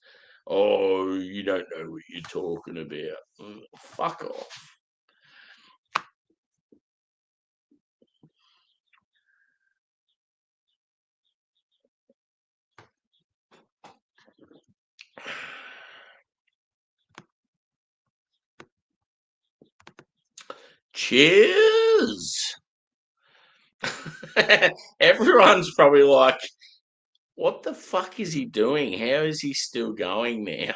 Oh, you don't know what you're talking about. Fuck off. Cheers. Everyone's probably like, what the fuck is he doing? How is he still going now?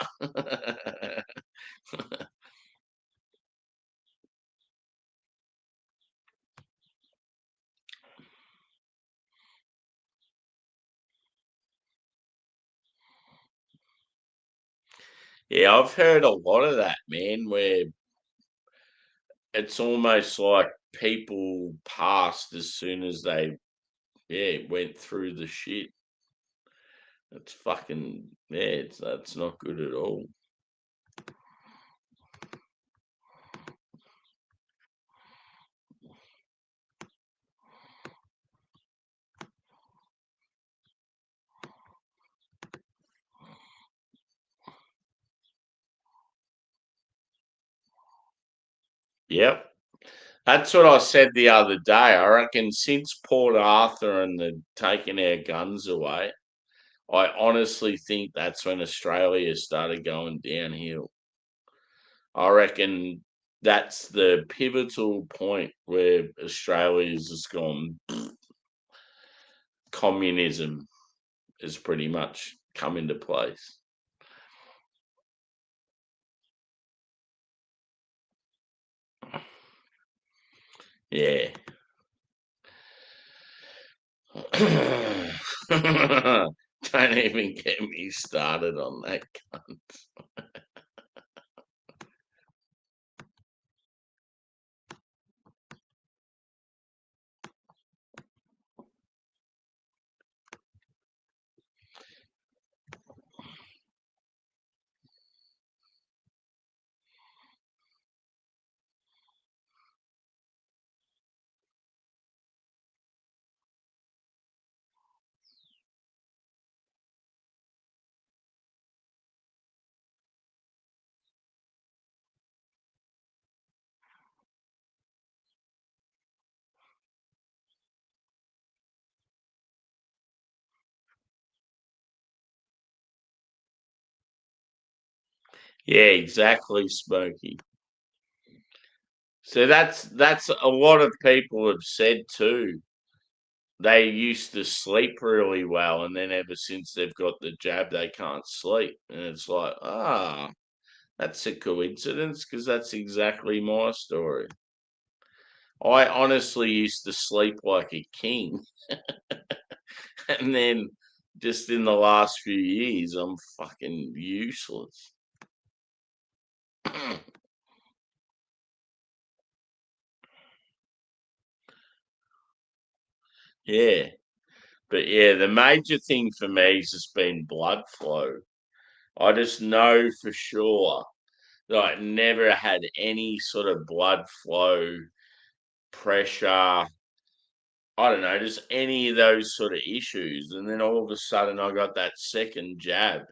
Yeah, I've heard a lot of that, man, where it's almost like people passed as soon as they, yeah, went through the shit. It's fucking, yeah, that's not good at all. Yep. That's what I said the other day. I reckon since Port Arthur and the taking our guns away, I honestly think that's when Australia started going downhill. I reckon that's the pivotal point where Australia's just gone. Communism has pretty much come into place. Yeah. Don't even get me started on that cunt. Yeah, exactly, Smokey. So that's a lot of people have said too. They used to sleep really well, and then ever since they've got the jab, they can't sleep. And it's like, that's a coincidence because that's exactly my story. I honestly used to sleep like a king, and then just in the last few years, I'm fucking useless. Yeah, but yeah, the major thing for me has just been blood flow. I just know for sure that I never had any sort of blood flow, pressure, I don't know, just any of those sort of issues. And then all of a sudden, I got that second jab,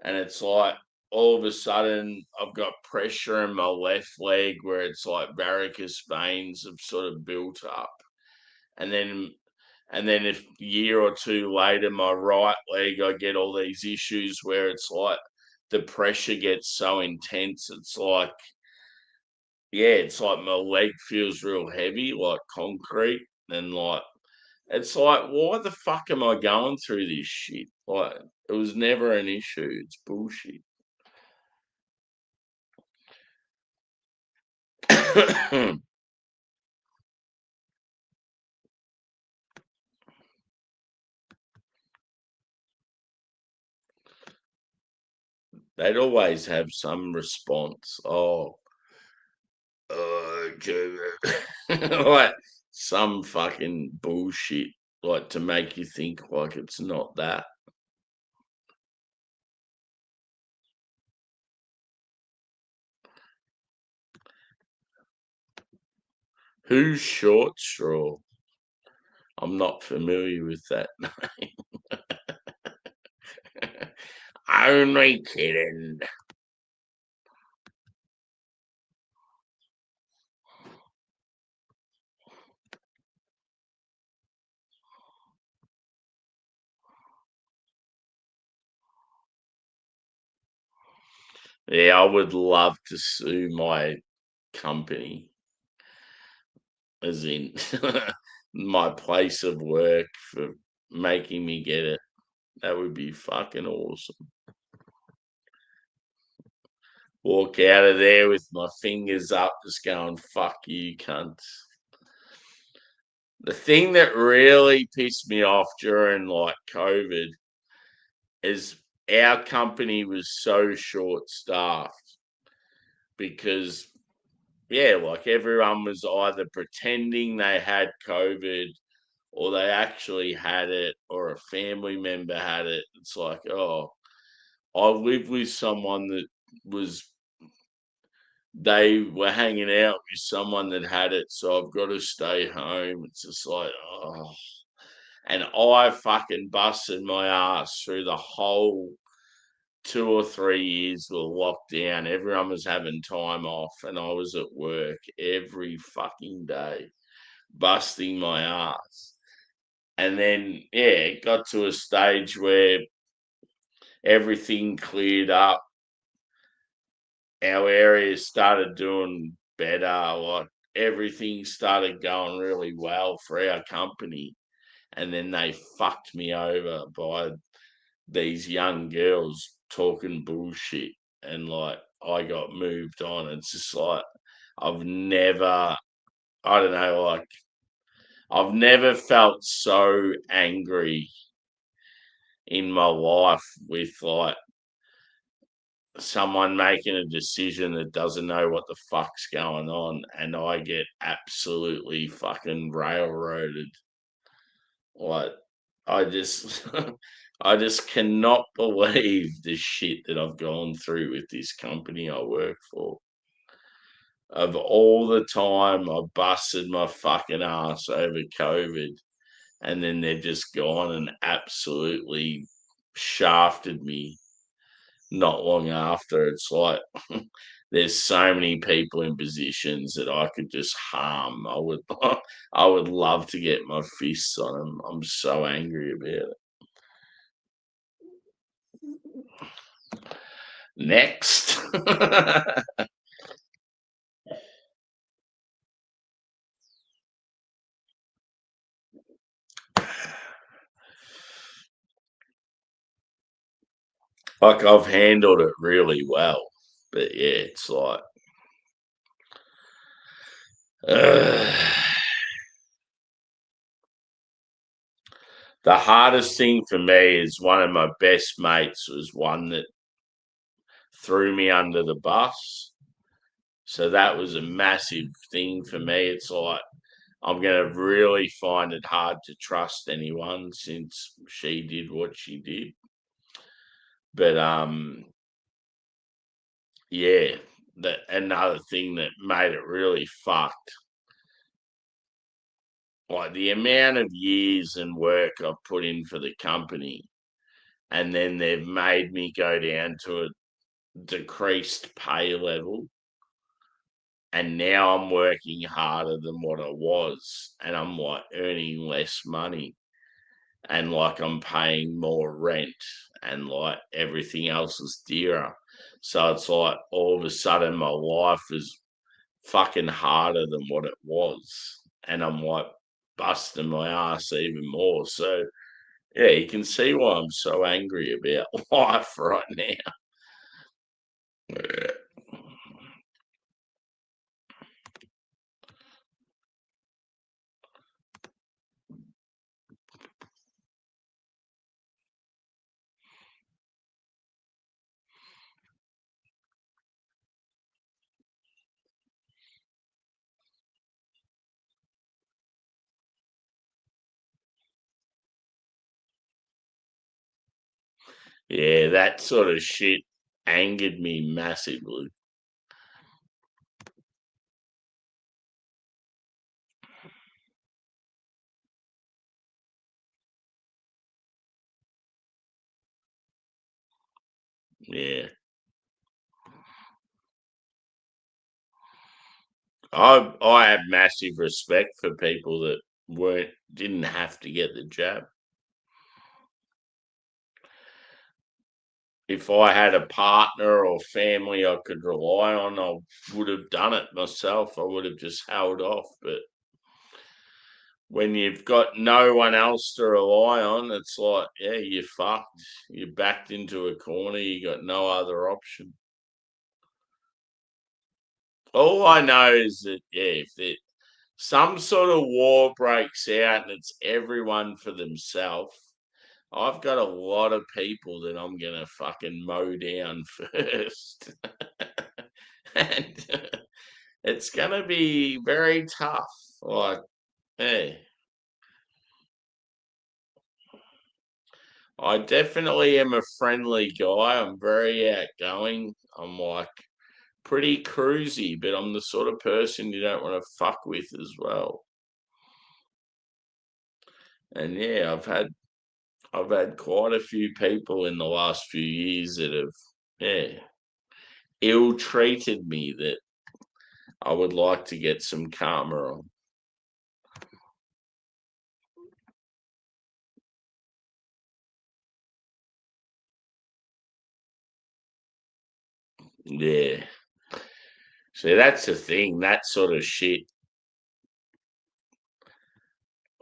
and it's like all of a sudden, I've got pressure in my left leg where it's like varicose veins have sort of built up. And then And then if a year or two later, my right leg, I get all these issues where it's like the pressure gets so intense. It's like, yeah, it's like my leg feels real heavy, like concrete. And like, it's like, why the fuck am I going through this shit? Like, it was never an issue. It's bullshit. They'd always have some response. Oh, like some fucking bullshit, like to make you think like it's not that. Who's short straw? I'm not familiar with that name. Only kidding. Yeah, I would love to sue my company, as in my place of work, for making me get it. That would be fucking awesome. Walk out of there with my fingers up, just going, fuck you, cunt. The thing that really pissed me off during like COVID is our company was so short staffed because, yeah, like everyone was either pretending they had COVID or they actually had it or a family member had it. It's like, oh, I lived with someone that was, they were hanging out with someone that had it, so I've got to stay home. It's just like, oh. And I fucking busted my ass through the whole 2 or 3 years we were locked down. Everyone was having time off, and I was at work every fucking day, busting my ass. And then, yeah, it got to a stage where everything cleared up. Our area started doing better. Like everything started going really well for our company. And then they fucked me over by these young girls talking bullshit. And like I got moved on. It's just like I've never, I don't know, like I've never felt so angry in my life with like someone making a decision that doesn't know what the fuck's going on, and I get absolutely fucking railroaded. Like I just I just cannot believe the shit that I've gone through with this company I work for. Of all the time I busted my fucking ass over COVID, and then they've just gone and absolutely shafted me not long after. It's like there's so many people in positions that I could just harm. I would I would love to get my fists on them. I'm so angry about it. Next. Like I've handled it really well. But yeah, it's like uh, the hardest thing for me is one of my best mates was one that threw me under the bus. So that was a massive thing for me. It's like I'm going to really find it hard to trust anyone since she did what she did. But yeah, that another thing that made it really fucked. Like the amount of years and work I've put in for the company, and then they've made me go down to a decreased pay level, And now I'm working harder than what I was, and I'm like earning less money, and like I'm paying more rent, and like everything else is dearer. So it's like all of a sudden my life is fucking harder than what it was, and I'm like busting my ass even more. So yeah, you can see why I'm so angry about life right now. Yeah, that sort of shit angered me massively. Yeah. I have massive respect for people that didn't have to get the jab. If I had a partner or family I could rely on, I would have done it myself. I would have just held off. But when you've got no one else to rely on, it's like, yeah, you're fucked. You're backed into a corner. You got no other option. All I know is that, yeah, if some sort of war breaks out and it's everyone for themselves, I've got a lot of people that I'm gonna fucking mow down first, and it's gonna be very tough. Like, hey, I definitely am a friendly guy. I'm very outgoing. I'm like pretty cruisy, but I'm the sort of person you don't want to fuck with as well. And yeah, I've had quite a few people in the last few years that have, yeah, ill treated me that I would like to get some karma on. Yeah. See, that's the thing. That sort of shit.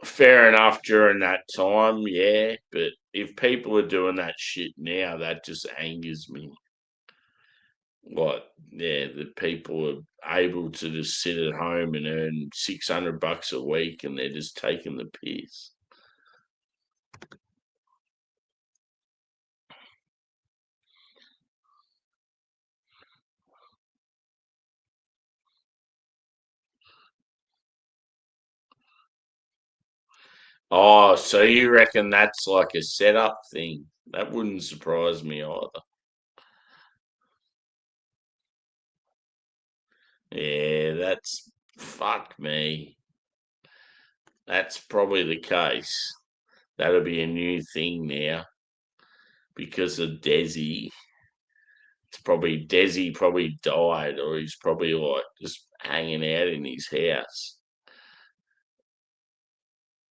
Fair enough during that time, yeah. But if people are doing that shit now, that just angers me. Like, yeah, that people are able to just sit at home and earn $600 a week, and they're just taking the piss. Oh, so you reckon that's like a setup thing? That wouldn't surprise me either. Yeah, that's fuck me. That's probably the case. That'll be a new thing now because of Desi. It's probably Desi probably died, or he's probably like just hanging out in his house.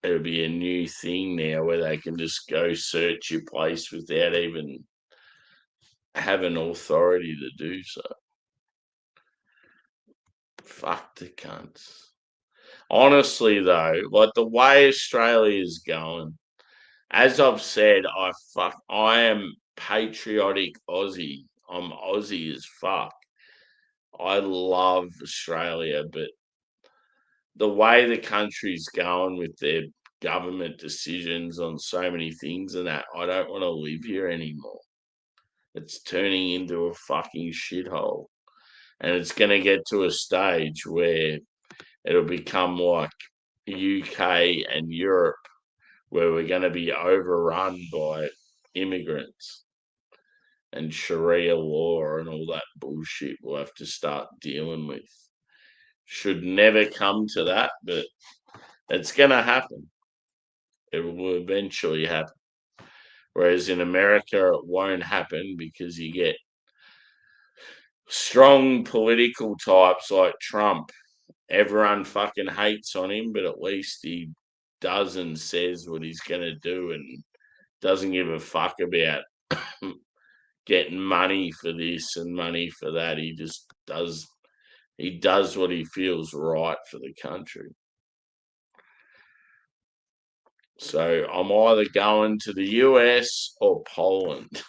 It'll be a new thing now where they can just go search your place without even having authority to do so. Fuck the cunts. Honestly, though, like the way Australia is going, as I've said, I am patriotic Aussie. I'm Aussie as fuck. I love Australia, but the way the country's going with their government decisions on so many things and that, I don't want to live here anymore. It's turning into a fucking shithole. And it's going to get to a stage where it'll become like UK and Europe, where we're going to be overrun by immigrants and Sharia law and all that bullshit we'll have to start dealing with. Should never come to that, but it's going to happen. It will eventually happen. Whereas in America, it won't happen because you get strong political types like Trump, everyone fucking hates on him, but at least he does and says what he's going to do and doesn't give a fuck about getting money for this and money for that. He just does. He does what he feels right for the country. So I'm either going to the US or Poland.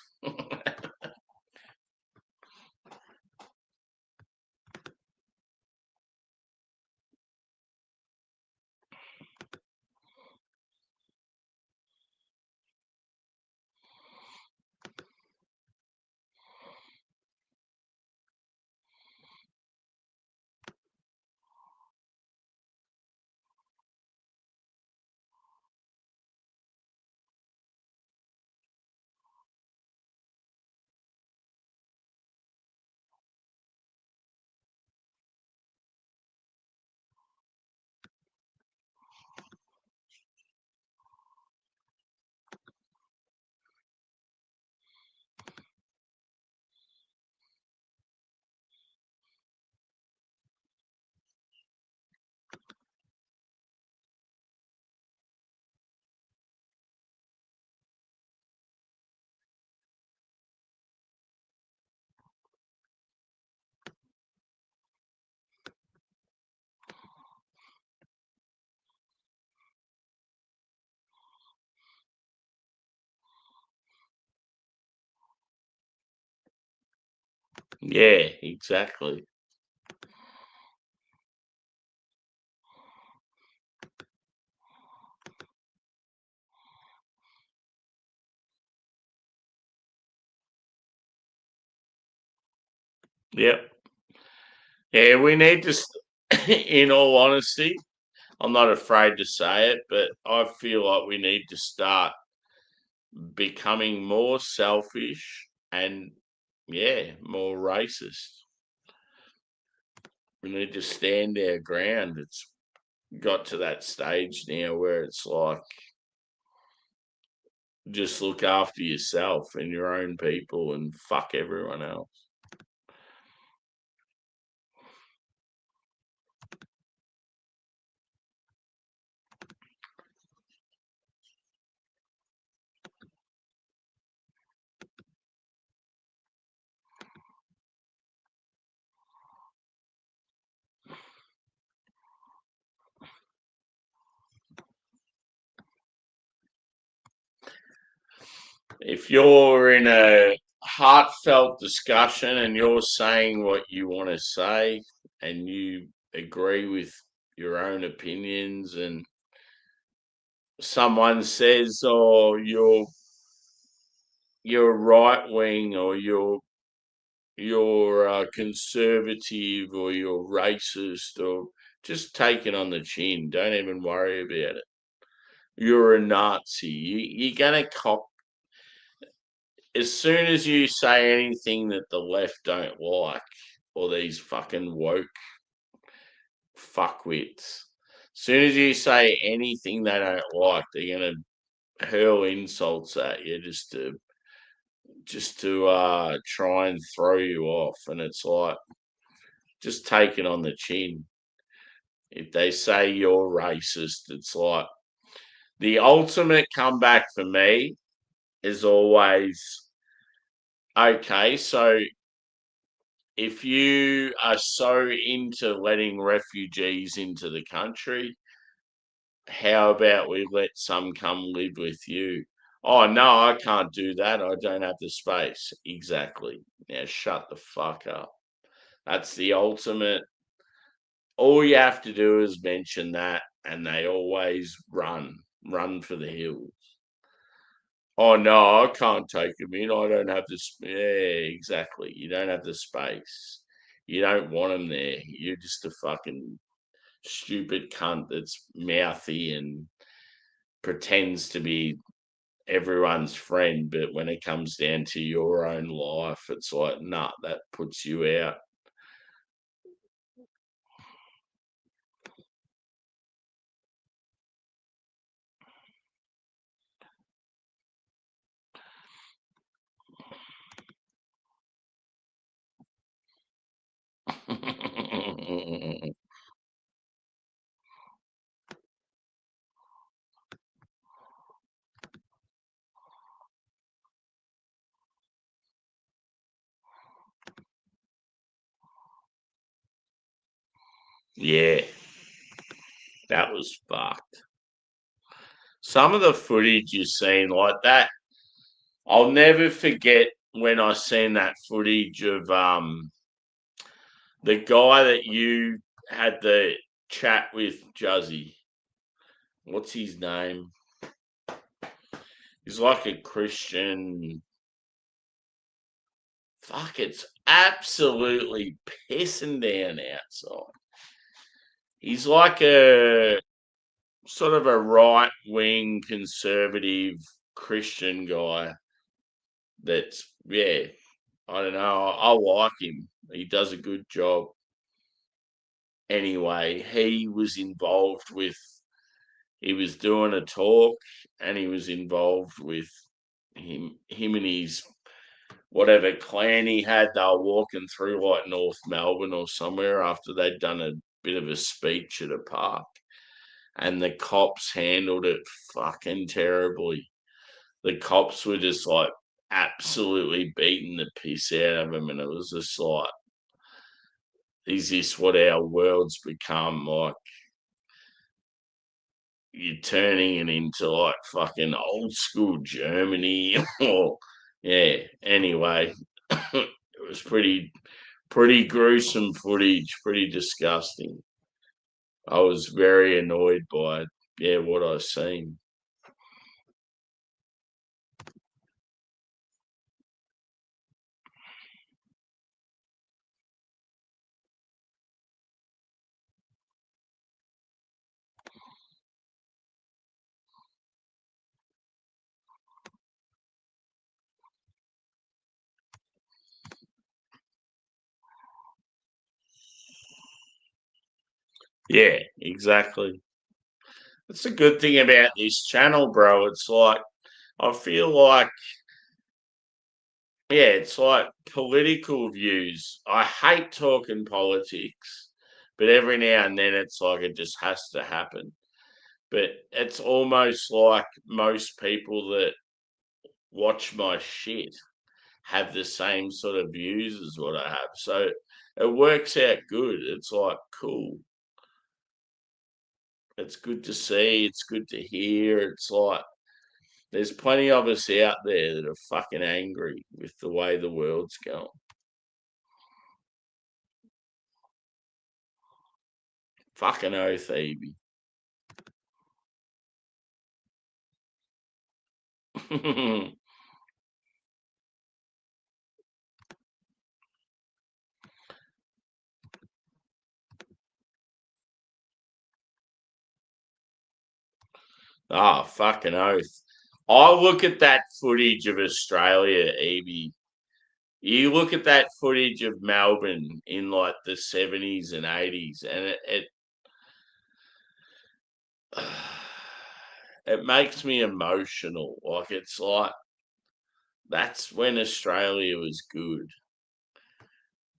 Yeah, exactly. Yep. Yeah, we need to, in all honesty, I'm not afraid to say it, but I feel like we need to start becoming more selfish and, yeah, more racist. We need to stand our ground. It's got to that stage now where it's like, just look after yourself and your own people and fuck everyone else. If you're in a heartfelt discussion and you're saying what you want to say and you agree with your own opinions and someone says, "Oh, you're right wing or you're conservative or you're racist," or just take it on the chin. Don't even worry about it. You're a Nazi. You're gonna cop as soon as you say anything that the left don't like, or these fucking woke fuckwits. As soon as you say anything they don't like, they're gonna hurl insults at you just to try and throw you off. And it's like just take it on the chin. If they say you're racist, it's like the ultimate comeback for me is always okay, so if you are so into letting refugees into the country, how about we let some come live with you? Oh, no, I can't do that. I don't have the space. Exactly. Now shut the fuck up. That's the ultimate. All you have to do is mention that, and they always run for the hills. Oh no, I can't take them in. I don't have this. Yeah, exactly. You don't have the space. You don't want them there. You're just a fucking stupid cunt that's mouthy and pretends to be everyone's friend. But when it comes down to your own life, it's like, nah, that puts you out. Yeah, that was fucked. Some of the footage you've seen like that, I'll never forget when I seen that footage of the guy that you had the chat with, Juzzy. What's his name? He's like a Christian. Fuck, it's absolutely pissing down outside. He's like a sort of a right wing conservative Christian guy that's, yeah, I don't know. I like him. He does a good job. Anyway, he was doing a talk and he was involved with him and his whatever clan he had. They were walking through like North Melbourne or somewhere after they'd done a bit of a speech at a park. And the cops handled it fucking terribly. The cops were just like absolutely beating the piss out of him. And it was just like, is this what our world's become? Like, you're turning it into like fucking old school Germany or yeah. Anyway, it was pretty gruesome footage, pretty disgusting. I was very annoyed by it. Yeah, what I seen. Yeah, exactly. That's a good thing about this channel, bro. It's like I feel like yeah, it's like political views. I hate talking politics, but every now and then it's like it just has to happen. But it's almost like most people that watch my shit have the same sort of views as what I have. So it works out good. It's like cool. It's good to see. It's good to hear. It's like there's plenty of us out there that are fucking angry with the way the world's going. Fucking oath, Evie. Ah, fucking oath. I look at that footage of Australia, Evie. You look at that footage of Melbourne in like the 70s and 80s, and it makes me emotional. Like it's like that's when Australia was good.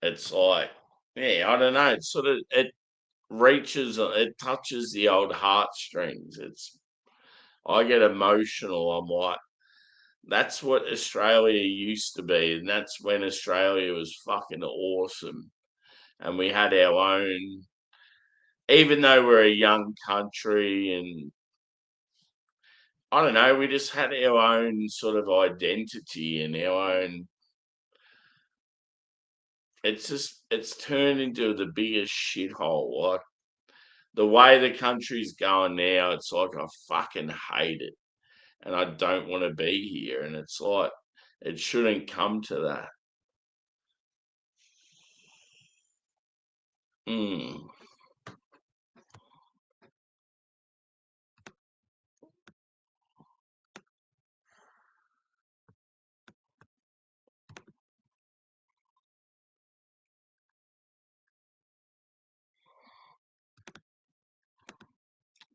It's like, yeah, I don't know. It's sort of it touches the old heartstrings. I get emotional. I'm like, that's what Australia used to be, and that's when Australia was fucking awesome, and we had our own. Even though we're a young country, and I don't know, we just had our own sort of identity and our own. It's turned into the biggest shithole. Like the way the country's going now, it's like I fucking hate it, and I don't want to be here. And it's like it shouldn't come to that. Mm,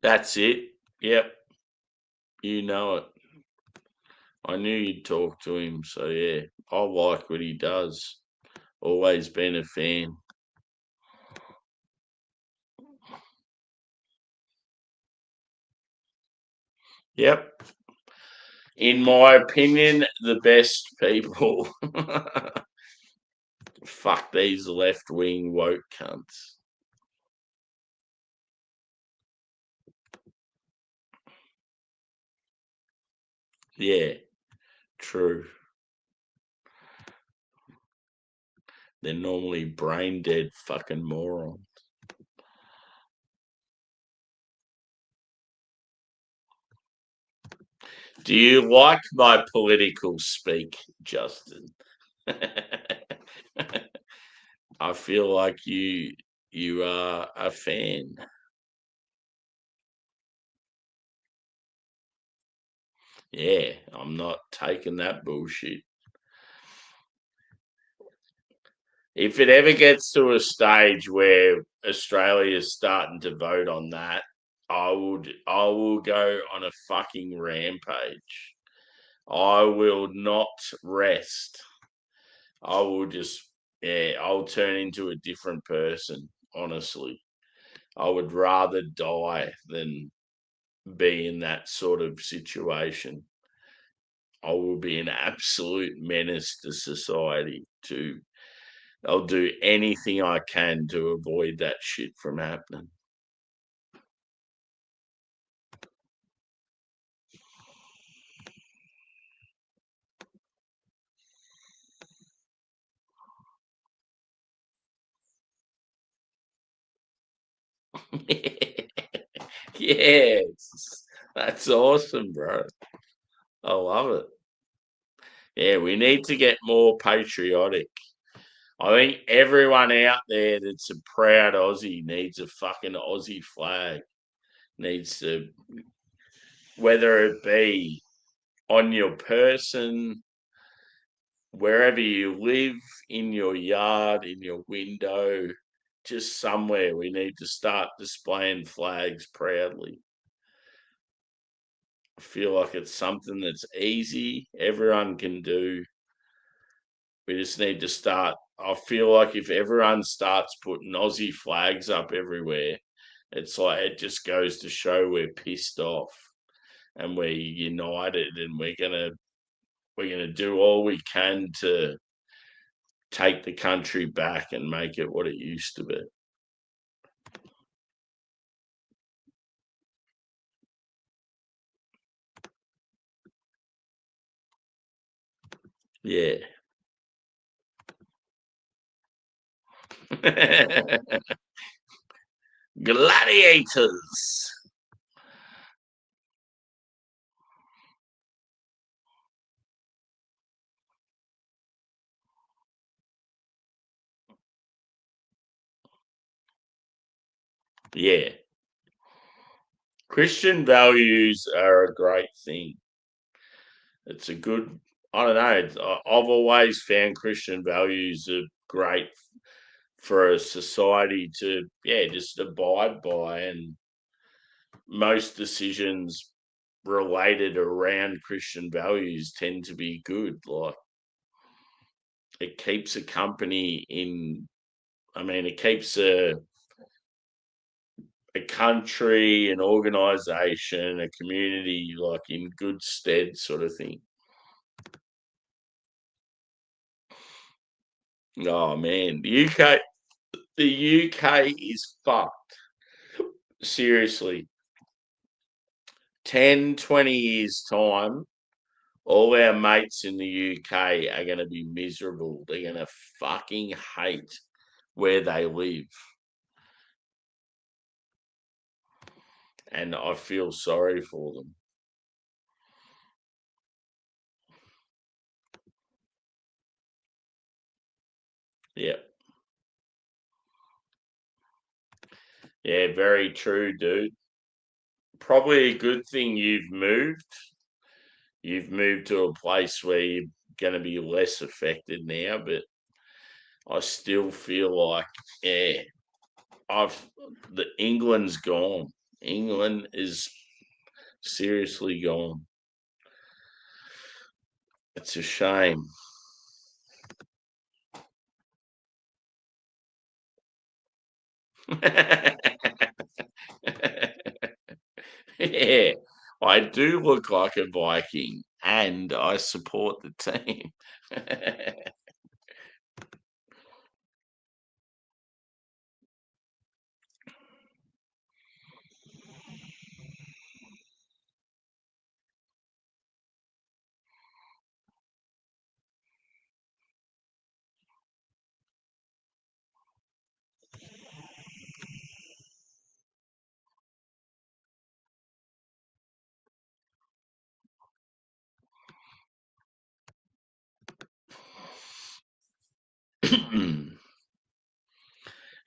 that's it. Yep, you know it. I knew you'd talk to him, so yeah, I like what he does. Always been a fan. Yep. In my opinion, the best people. Fuck these left wing woke cunts. Yeah, true. They're normally brain dead fucking morons. Do you like my political speak, Justin? I feel like you are a fan. Yeah, I'm not taking that bullshit. If it ever gets to a stage where Australia is starting to vote on that, I will go on a fucking rampage. I will not rest. I will just I'll turn into a different person, honestly. I would rather die than be in that sort of situation. I will be an absolute menace to society. I'll do anything I can to avoid that shit from happening. Yes, that's awesome, bro. I love it. Yeah, we need to get more patriotic. I think everyone out there that's a proud Aussie needs a fucking Aussie flag. Needs to, whether it be on your person, wherever you live, in your yard, in your window, just somewhere we need to start displaying flags proudly. I feel like it's something that's easy, everyone can do. We just need to start. I feel like if everyone starts putting Aussie flags up everywhere, it's like it just goes to show we're pissed off and we're united and we're gonna do all we can to take the country back and make it what it used to be. Yeah. Gladiators. Yeah. Christian values are a great thing. It's a good, I don't know. I've always found Christian values are great for a society to, yeah, just abide by. And most decisions related around Christian values tend to be good. Like it keeps a company in, I mean, it keeps a country, an organization, a community like in good stead, sort of thing. Oh man, the UK is fucked. Seriously, 10, 20 years time, all our mates in the UK are going to be miserable. They're going to fucking hate where they live. And I feel sorry for them. Yeah. Yeah, very true, dude. Probably a good thing you've moved. You've moved to a place where you're going to be less affected now, but I still feel like, yeah, I've the England's gone. England is seriously gone. It's a shame. Yeah, I do look like a Viking and I support the team.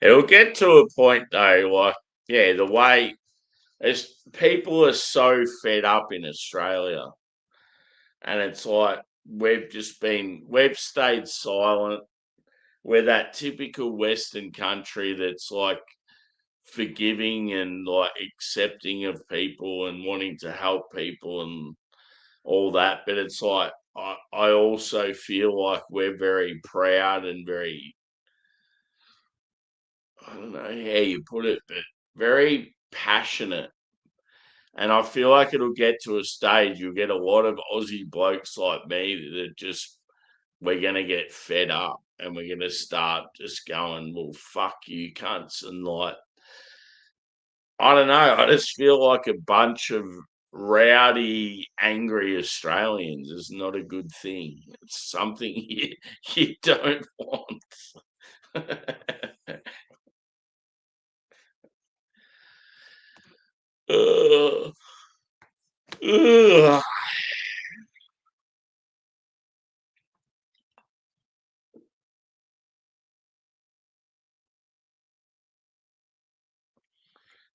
It'll get to a point though, like, yeah, the way as people are so fed up in Australia, and it's like we've stayed silent. We're that typical Western country that's like forgiving and like accepting of people and wanting to help people and all that. But it's like I also feel like we're very proud and very, I don't know how you put it, but very passionate. And I feel like it'll get to a stage you'll get a lot of Aussie blokes like me that just we're gonna get fed up and we're gonna start just going, well, fuck you cunts, and like I don't know, I just feel like a bunch of rowdy, angry Australians is not a good thing. It's something you don't want. Ugh. Ugh.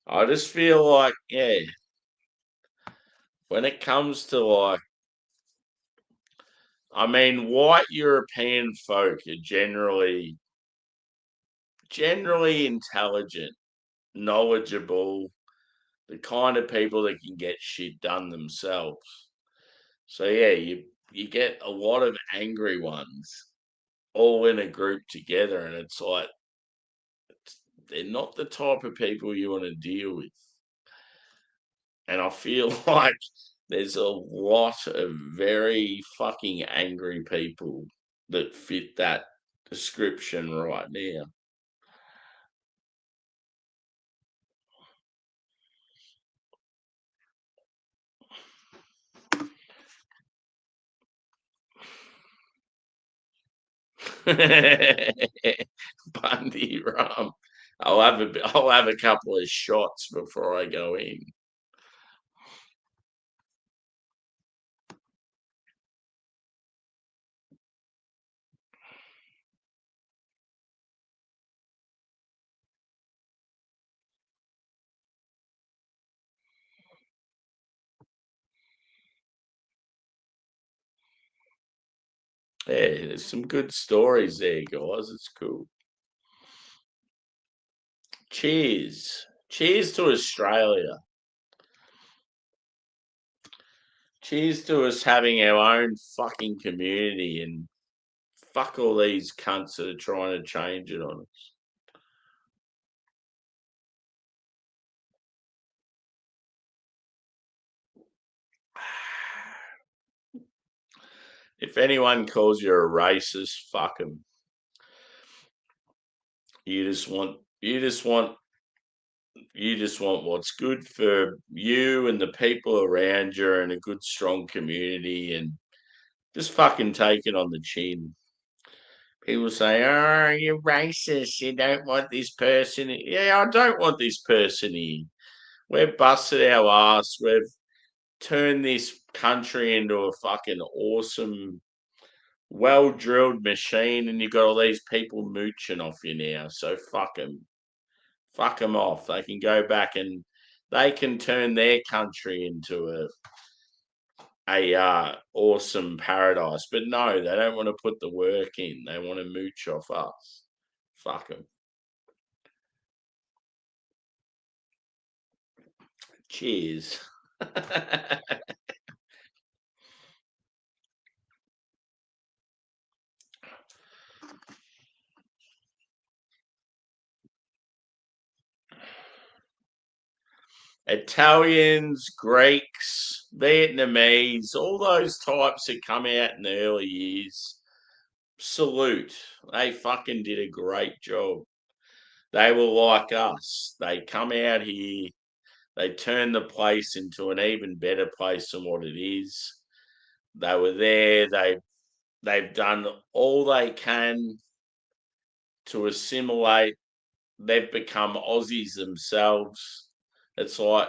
I just feel like, yeah, when it comes to like, I mean, white European folk are generally intelligent, knowledgeable, the kind of people that can get shit done themselves. So yeah, you get a lot of angry ones all in a group together, and it's like they're not the type of people you want to deal with. And I feel like there's a lot of very fucking angry people that fit that description right now. Bundy rum. I'll have a couple of shots before I go in. Yeah, there's some good stories there, guys. It's cool. Cheers. Cheers to Australia. Cheers to us having our own fucking community and fuck all these cunts that are trying to change it on us. If anyone calls you a racist, fuck them. You just want you just want you just want what's good for you and the people around you and a good strong community, and just fucking take it on the chin. People say, "Oh, you're racist. You don't want this person." Yeah, I don't want this person here. We've busted our ass. We've turned this country into a fucking awesome, well drilled machine, and you've got all these people mooching off you now. So fuck them. Fuck them off. They can go back and they can turn their country into a awesome paradise. But no, they don't want to put the work in. They want to mooch off us. Fuck them. Cheers. Italians, Greeks, Vietnamese, all those types that come out in the early years. Salute. They fucking did a great job. They were like us. They come out here, they turned the place into an even better place than what it is. They were there, they've done all they can to assimilate. They've become Aussies themselves. It's like,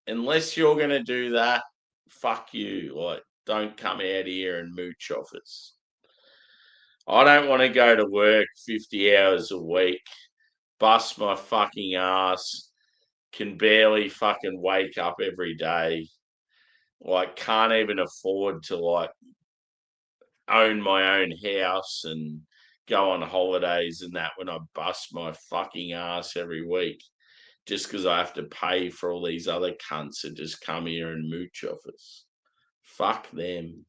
unless you're going to do that, fuck you. Like, don't come out here and mooch off us. I don't want to go to work 50 hours a week, bust my fucking ass, can barely fucking wake up every day, like can't even afford to like own my own house and go on holidays and that when I bust my fucking ass every week just because I have to pay for all these other cunts that just come here and mooch off us. Fuck them.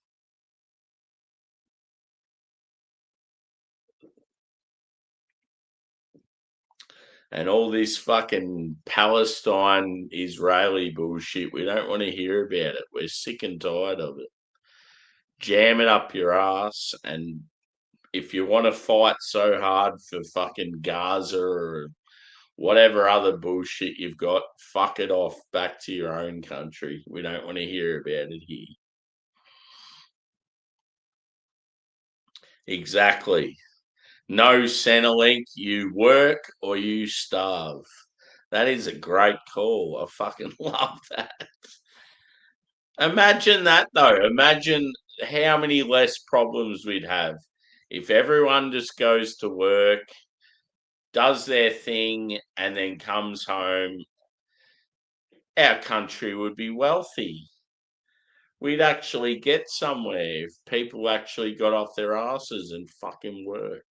And all this fucking Palestine Israeli bullshit, we don't want to hear about it. We're sick and tired of it. Jam it up your ass, and if you want to fight so hard for fucking Gaza or whatever other bullshit you've got, fuck it off back to your own country. We don't want to hear about it here. Exactly. No Centrelink, you work or you starve. That is a great call. I fucking love that. Imagine that though. Imagine how many less problems we'd have if everyone just goes to work, does their thing, and then comes home. Our country would be wealthy. We'd actually get somewhere if people actually got off their asses and fucking worked.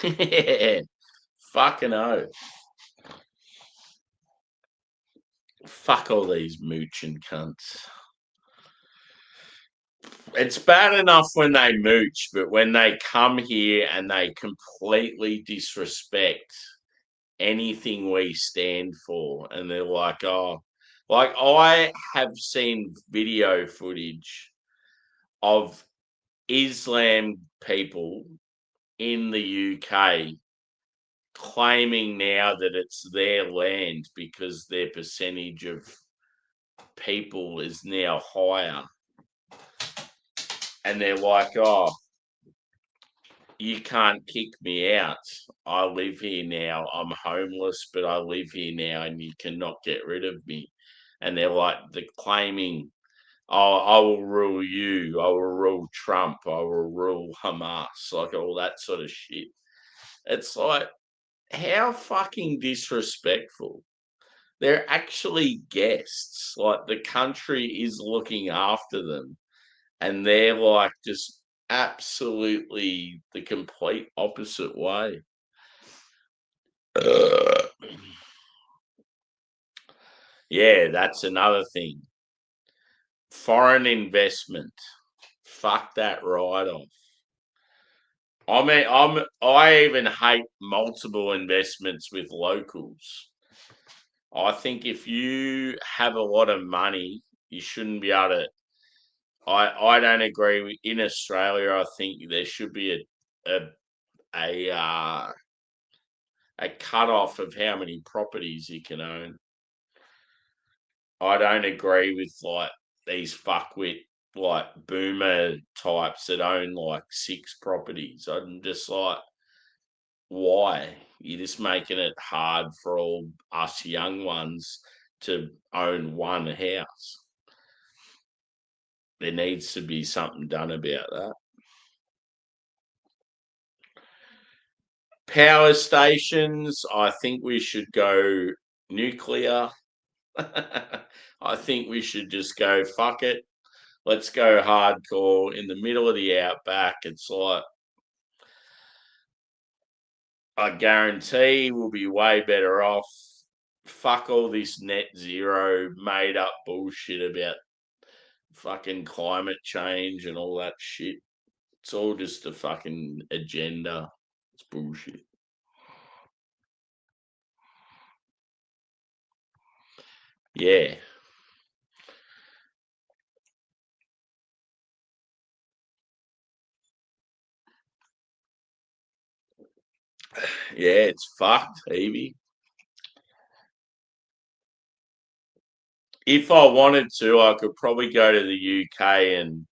Yeah, fucking oath. Fuck all these mooching cunts. It's bad enough when they mooch, but when they come here and they completely disrespect anything we stand for, and they're like, oh, like I have seen video footage of Islam people in the UK claiming now that it's their land because their percentage of people is now higher. And they're like, oh, you can't kick me out. I live here now. I'm homeless, but I live here now and you cannot get rid of me. And they're claiming, oh, I will rule you. I will rule Trump. I will rule Hamas. Like all that sort of shit. It's like, how fucking disrespectful. They're actually guests. Like the country is looking after them. And they're like just absolutely the complete opposite way. Yeah, that's another thing. Foreign investment. Fuck that right off. I even hate multiple investments with locals. I think if you have a lot of money, you shouldn't be able to. I don't agree with in Australia. I think there should be a a cut off of how many properties you can own. I don't agree with like these fuckwit like boomer types that own like 6 properties. I'm just like, why? You're just making it hard for all us young ones to own one house. There needs to be something done about that. Power stations, I think we should go nuclear. I think we should just go, fuck it. Let's go hardcore in the middle of the outback. It's like, I guarantee we'll be way better off. Fuck all this net zero made up bullshit about fucking climate change and all that shit. It's all just a fucking agenda. It's bullshit. Yeah. Yeah, it's fucked, Evie. if I wanted to, I could probably go to the UK and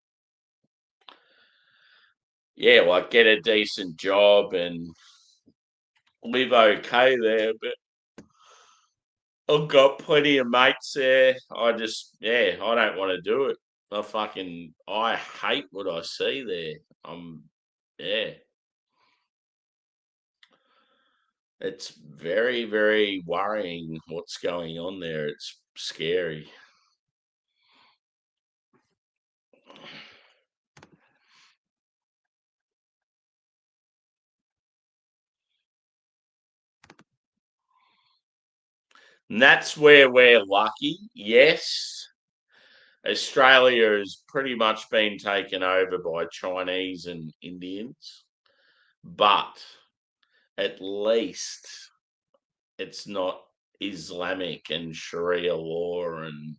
like get a decent job and live okay there. But I've got plenty of mates there. I don't want to do it. I hate what I see there. Yeah, it's very, very worrying what's going on there. It's scary. And that's where we're lucky. Yes, Australia has pretty much been taken over by Chinese and Indians, but at least it's not Islamic and Sharia law. And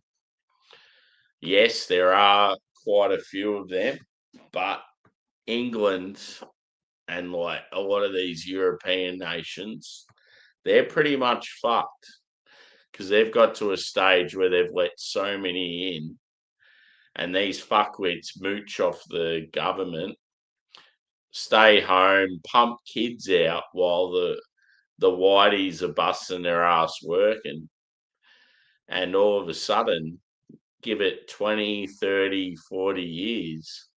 yes, there are quite a few of them, but England and like a lot of these European nations, they're pretty much fucked because they've got to a stage where they've let so many in, and these fuckwits mooch off the government, stay home, pump kids out while the whiteys are busting their ass working, and all of a sudden, give it 20, 30, 40 years,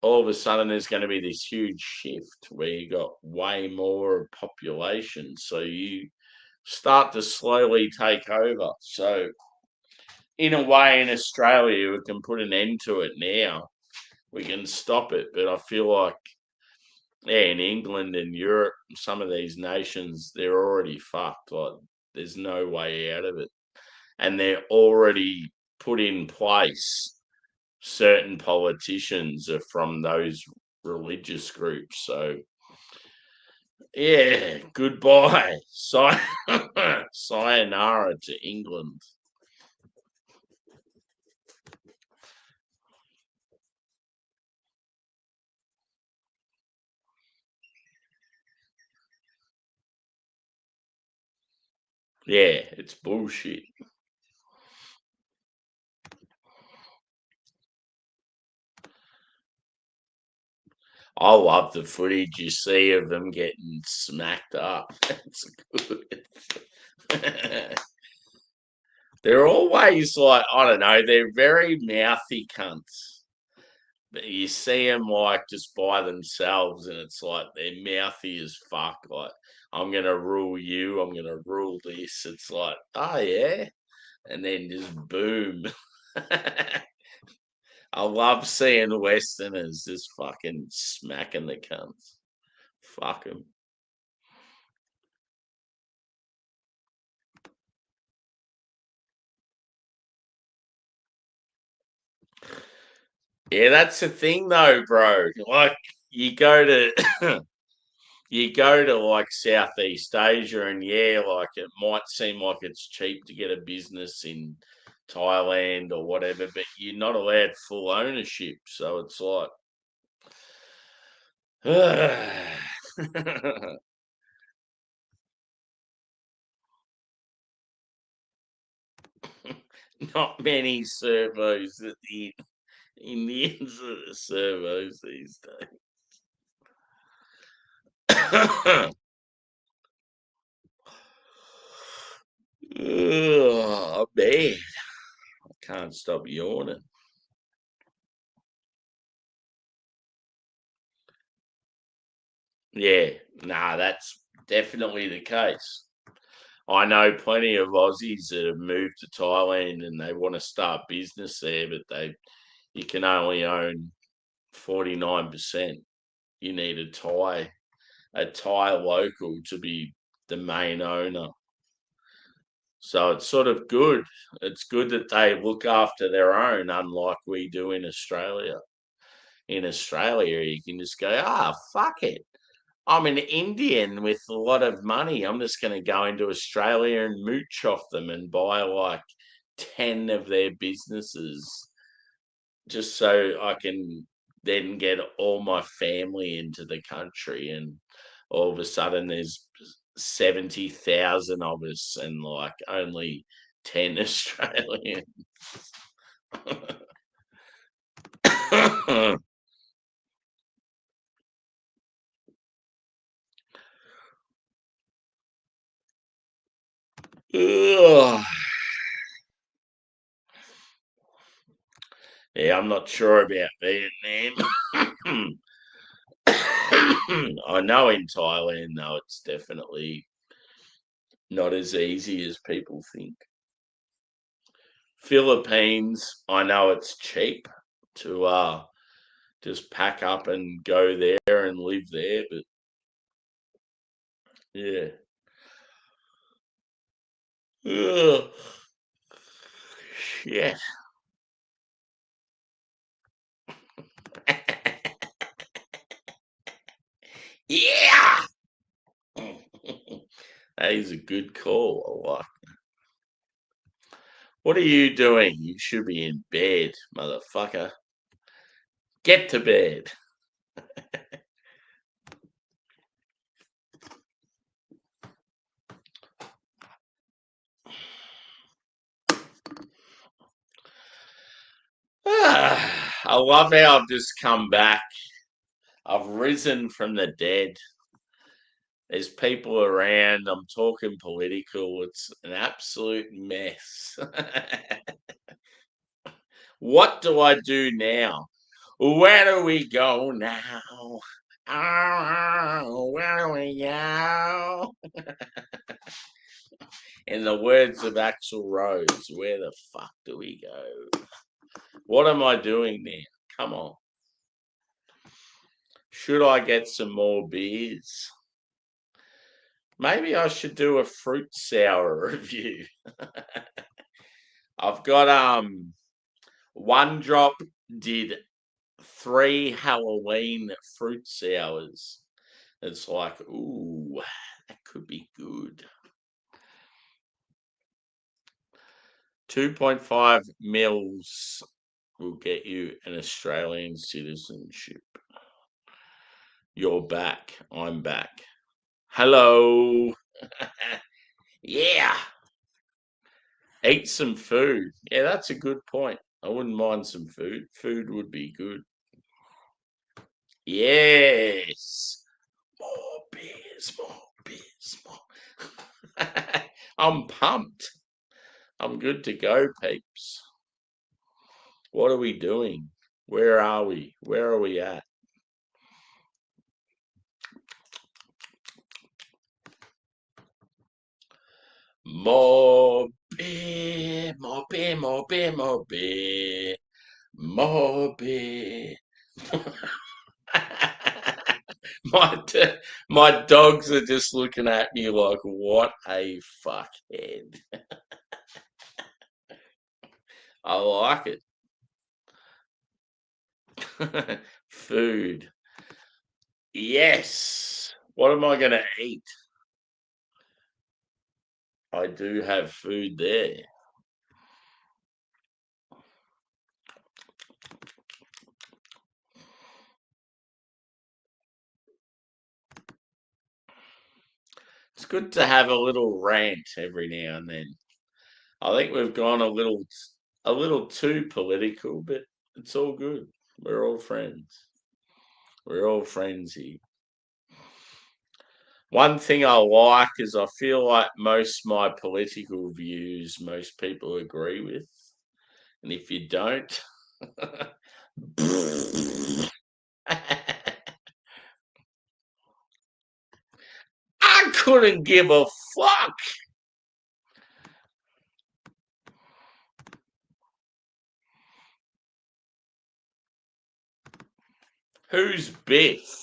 all of a sudden there's going to be this huge shift where you got way more population. So you start to slowly take over. So in a way, in Australia, we can put an end to it now. We can stop it. But I feel like, in England and Europe, some of these nations, they're already fucked. Like, there's no way out of it. And they're already put in place. Certain politicians are from those religious groups. So, yeah, goodbye. Sayonara to England. Yeah, it's bullshit. I love the footage you see of them getting smacked up. It's good. They're always like, I don't know, they're very mouthy cunts. But you see them like just by themselves, and it's like they're mouthy as fuck. Like, I'm going to rule you, I'm going to rule this. It's like, oh, yeah. And then just boom. I love seeing Westerners just fucking smacking the cunts. Fuck them. Yeah, that's the thing though, bro. Like you go to you go to like Southeast Asia and like it might seem like it's cheap to get a business in Thailand or whatever, but you're not allowed full ownership. So it's like not many servos that the Indians are the servos these days. Oh, man. I can't stop yawning. Yeah, nah, that's definitely the case. I know plenty of Aussies that have moved to Thailand and they want to start business there, but you can only own 49%. You need a Thai local to be the main owner. So it's sort of good. It's good that they look after their own, unlike we do in Australia. In Australia, you can just go, fuck it. I'm an Indian with a lot of money. I'm just going to go into Australia and mooch off them and buy like 10 of their businesses just so I can then get all my family into the country. And all of a sudden, there's 70,000 of us and like only 10 Australian. Ugh. Yeah, I'm not sure about Vietnam. I know in Thailand, though, it's definitely not as easy as people think. Philippines, I know it's cheap to just pack up and go there and live there, but yeah. Ugh. Shit. Yeah. That is a good call. I like. What are you doing? You should be in bed, motherfucker. Get to bed. I love how I've just come back. I've risen from the dead. There's people around. I'm talking political. It's an absolute mess. What do I do now? Where do we go now? Oh, where do we go? In the words of Axl Rose, where the fuck do we go? What am I doing now? Come on. Should I get some more beers? Maybe I should do a fruit sour review. I've got One Drop did 3 Halloween fruit sours. It's like, ooh, that could be good. 2.5 mils will get you an Australian citizenship. You're back. I'm back. Hello. Yeah. Eat some food. Yeah, that's a good point. I wouldn't mind some food. Food would be good. Yes. More beers, more beers, more. I'm pumped. I'm good to go, peeps. What are we doing? Where are we? Where are we at? More beer, more beer, more beer, more beer, more beer. my my dogs are just looking at me like, what a fuckhead. I like it. Food. Yes. What am I going to eat? I do have food there. It's good to have a little rant every now and then. I think we've gone a little too political, but it's all good. We're all friends. We're all friends here. One thing I like is I feel like most my political views most people agree with. And if you don't, I couldn't give a fuck. Who's Biff?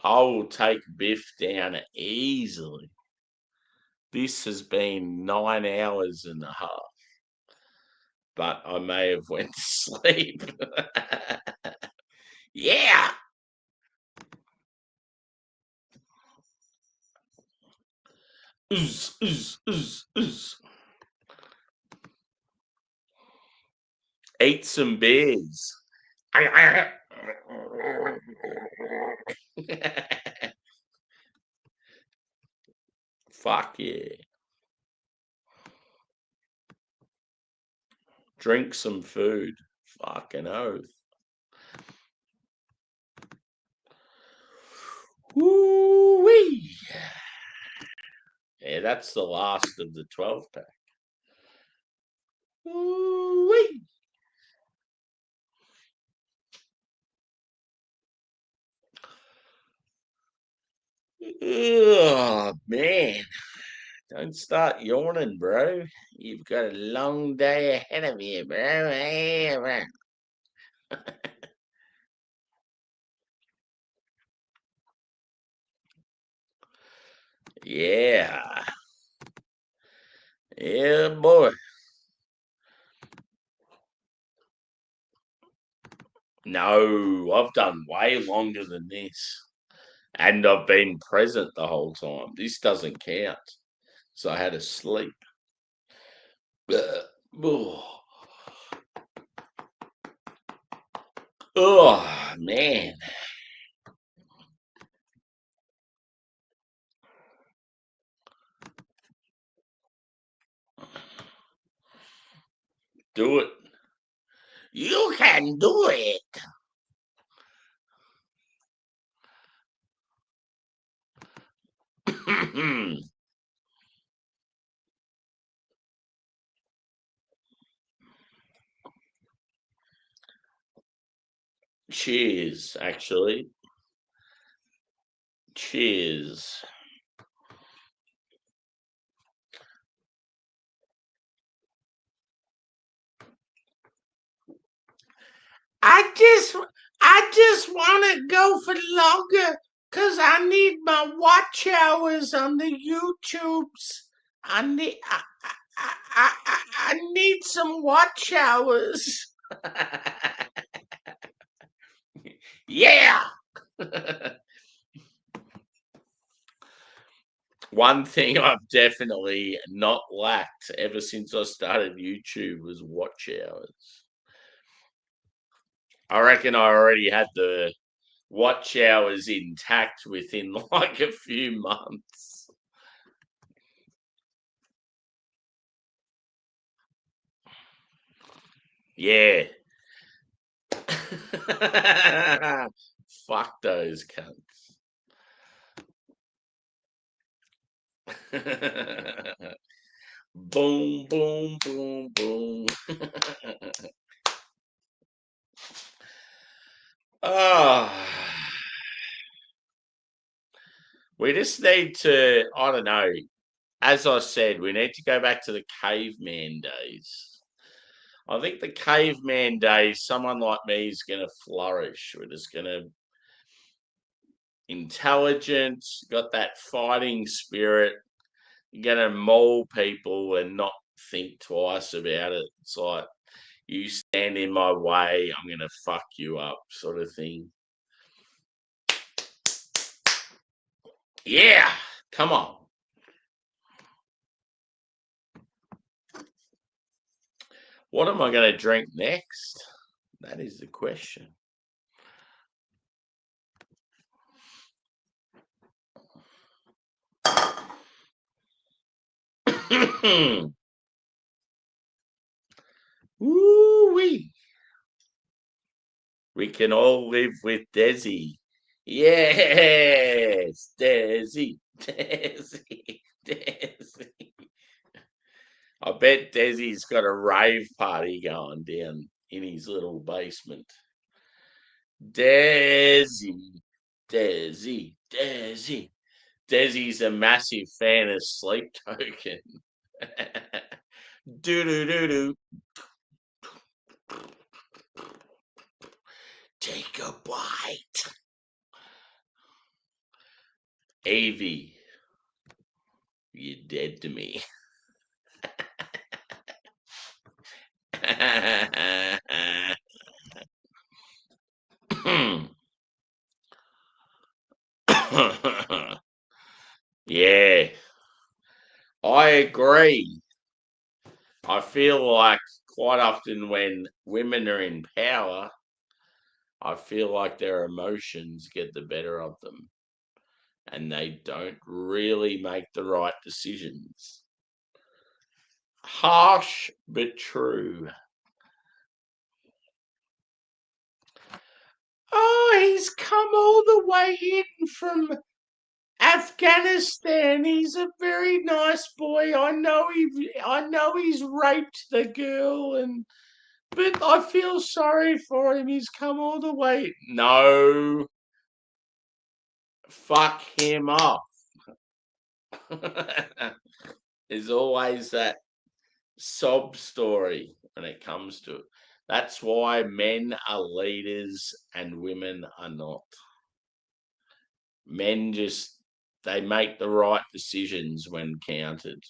I will take Biff down easily. This has been 9 hours and a half, but I may have went to sleep. Yeah. Ooze, ooze, ooze, ooze. Eat some beers. Fuck yeah. Drink some food. Fucking oath. Woo-wee. Yeah, that's the last of the 12-pack. Woo-wee. Oh, man. Don't start yawning, bro. You've got a long day ahead of you, bro. Yeah. Yeah, boy. No, I've done way longer than this. And I've been present the whole time. This doesn't count. So I had to sleep. Oh, man. Do it. You can do it. Cheers, actually. Cheers. I just want to go for longer because I need my watch hours on the YouTubes. I need some watch hours. Yeah. One thing I've definitely not lacked ever since I started YouTube was watch hours. I reckon I already had the watch hours intact within like a few months. Yeah. Fuck those cunts. Boom, boom, boom, boom. Oh. We just need to, I don't know, as I said, we need to go back to the caveman days. I think the caveman days, someone like me is going to flourish. We're just going to intelligent, got that fighting spirit. You're going to maul people and not think twice about it. It's like, you stand in my way, I'm going to fuck you up, sort of thing. Yeah, come on. What am I going to drink next? That is the question. Woo-wee. We can all live with Desi. Yes, Desi, Desi, Desi. I bet Desi's got a rave party going down in his little basement. Desi, Desi, Desi. Desi's a massive fan of Sleep Token. Do do do do. Take a bite. Avie, you're dead to me. Yeah, I agree. I feel like quite often when women are in power, I feel like their emotions get the better of them and they don't really make the right decisions. Harsh but true. Oh, he's come all the way in from Afghanistan. He's a very nice boy. I know he's raped the girl, but I feel sorry for him. He's come all the way. No, fuck him off. There's always that sob story when it comes to it. That's why men are leaders and women are not. Men they make the right decisions when counted.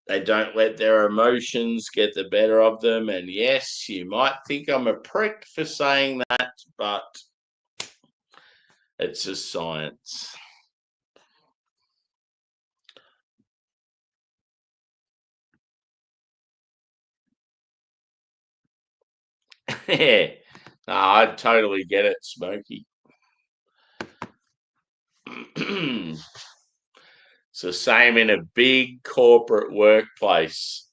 They don't let their emotions get the better of them. And yes, you might think I'm a prick for saying that, but it's just science. Yeah, no, I totally get it, Smokey. It's the same in a big corporate workplace.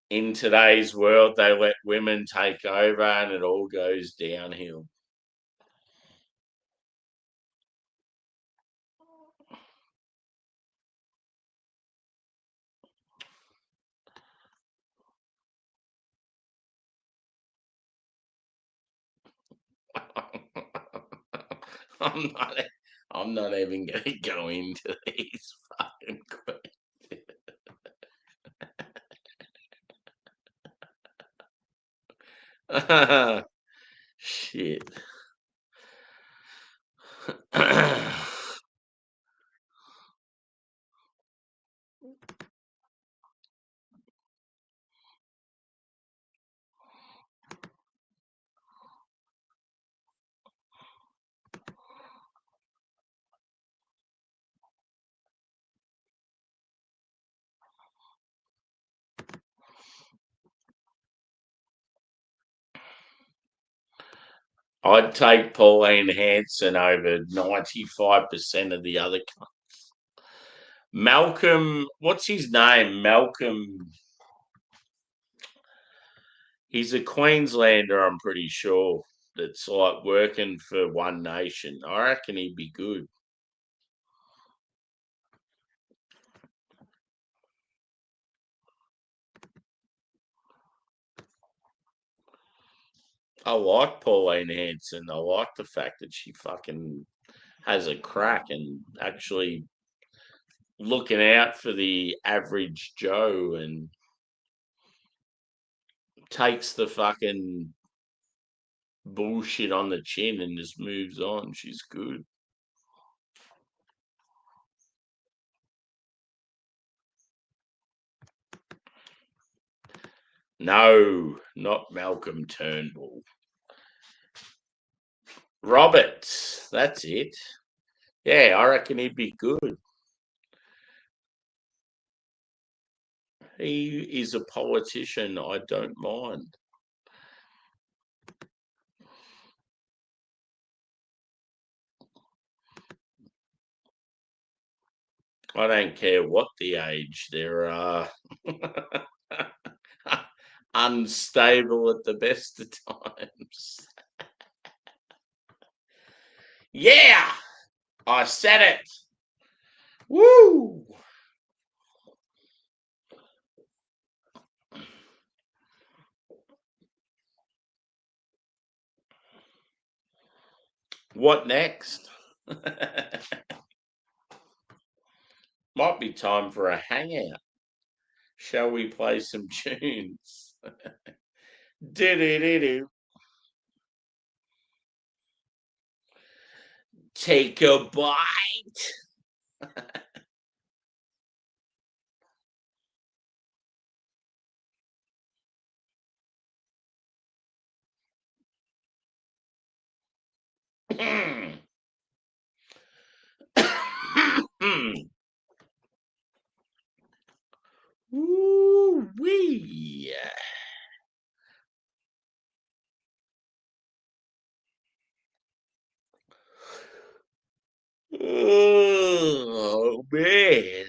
In today's world, they let women take over and it all goes downhill. I'm not. I'm not even going to go into these fucking questions. Shit. I'd take Pauline Hanson over 95% of the other. Malcolm, what's his name? Malcolm. He's a Queenslander, I'm pretty sure. That's like working for One Nation. I reckon he'd be good. I like Pauline Hanson. I like the fact that she fucking has a crack and actually looking out for the average Joe and takes the fucking bullshit on the chin and just moves on. She's good. No, not Malcolm Turnbull. Roberts, that's it. Yeah, I reckon he'd be good. He is a politician. I don't mind. I don't care what the age. They're unstable at the best of times. Yeah, I said it. Woo! What next? Might be time for a hangout. Shall we play some tunes? Do-do-do-do. Take a bite. Ooh wee. Oh man.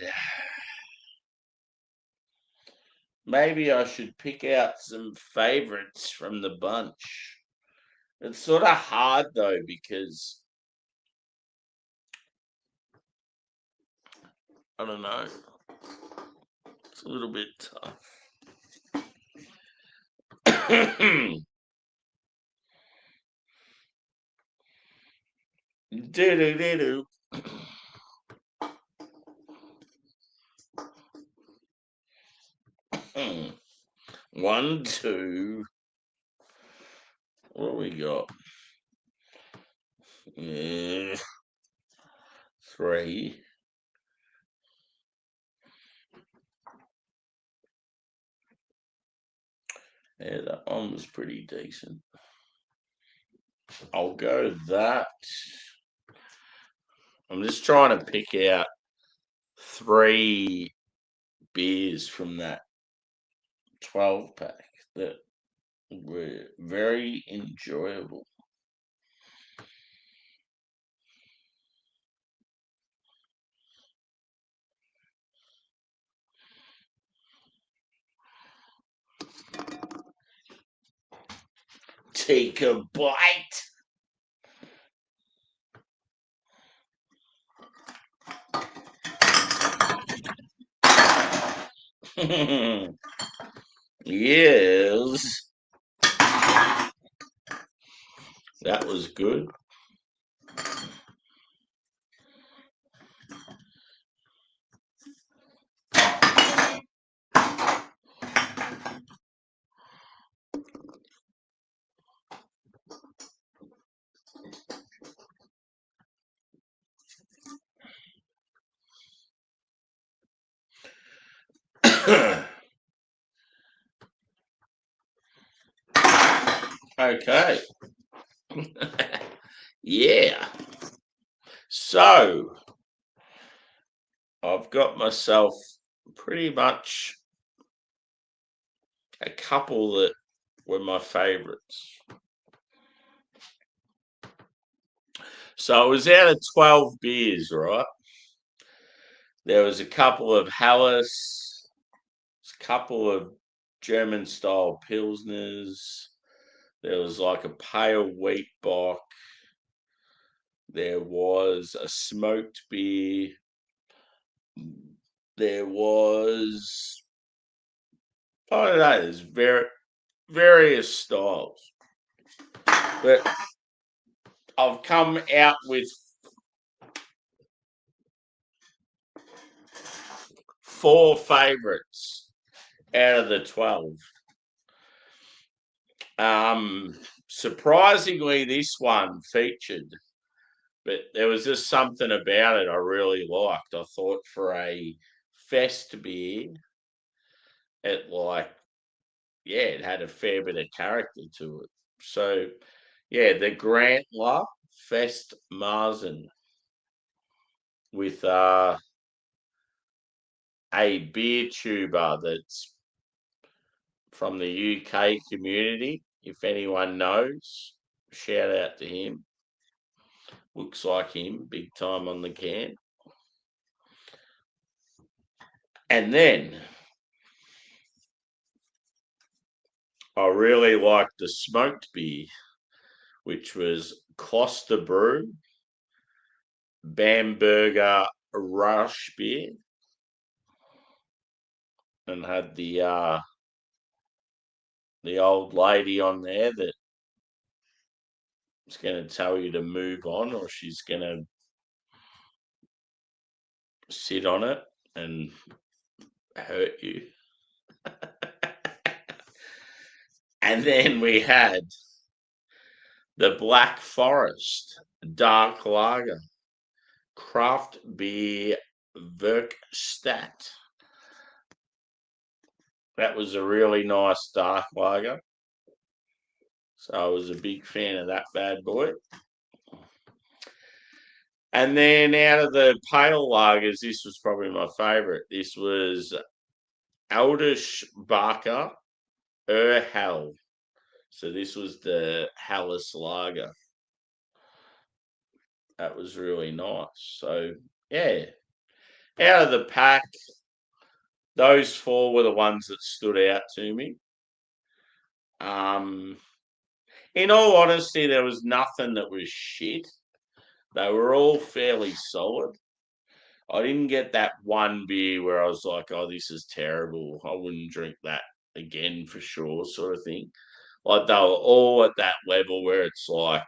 Maybe I should pick out some favorites from the bunch. It's sort of hard though because I don't know. It's a little bit tough. Do. 1, 2. What do we got? 3. Yeah, that one was pretty decent. I'll go that. I'm just trying to pick out 3 beers from that 12 pack that were very enjoyable. Take a bite. Yes. That was good. Okay. Yeah. So, I've got myself pretty much a couple that were my favourites. So, it was out of 12 beers, right? There was a couple of Helles, a couple of German style Pilsners. There was like a pale wheat bock. There was a smoked beer. There was, I don't know, there's various styles. But I've come out with 4 favourites out of the 12. Surprisingly, this one featured, but there was just something about it I really liked. I thought for a fest beer, it had a fair bit of character to it. So, yeah, the Grantler Fest Marzen with a beer tuber that's from the UK community. If anyone knows, shout out to him. Looks like him, big time on the can. And then I really liked the smoked beer, which was Costa Brew Bamberger Rush beer, and had the old lady on there that is going to tell you to move on, or she's going to sit on it and hurt you. And then we had the Black Forest Dark Lager Craft Beer Werkstatt. That was a really nice dark lager. So I was a big fan of that bad boy. And then out of the pale lagers, this was probably my favourite. This was Aldish Barker Hell. So this was the Helles lager. That was really nice. So, yeah. Out of the pack, those 4 were the ones that stood out to me. In all honesty, there was nothing that was shit. They were all fairly solid. I didn't get that one beer where I was like, "Oh, this is terrible. I wouldn't drink that again for sure," sort of thing. Like they were all at that level where it's like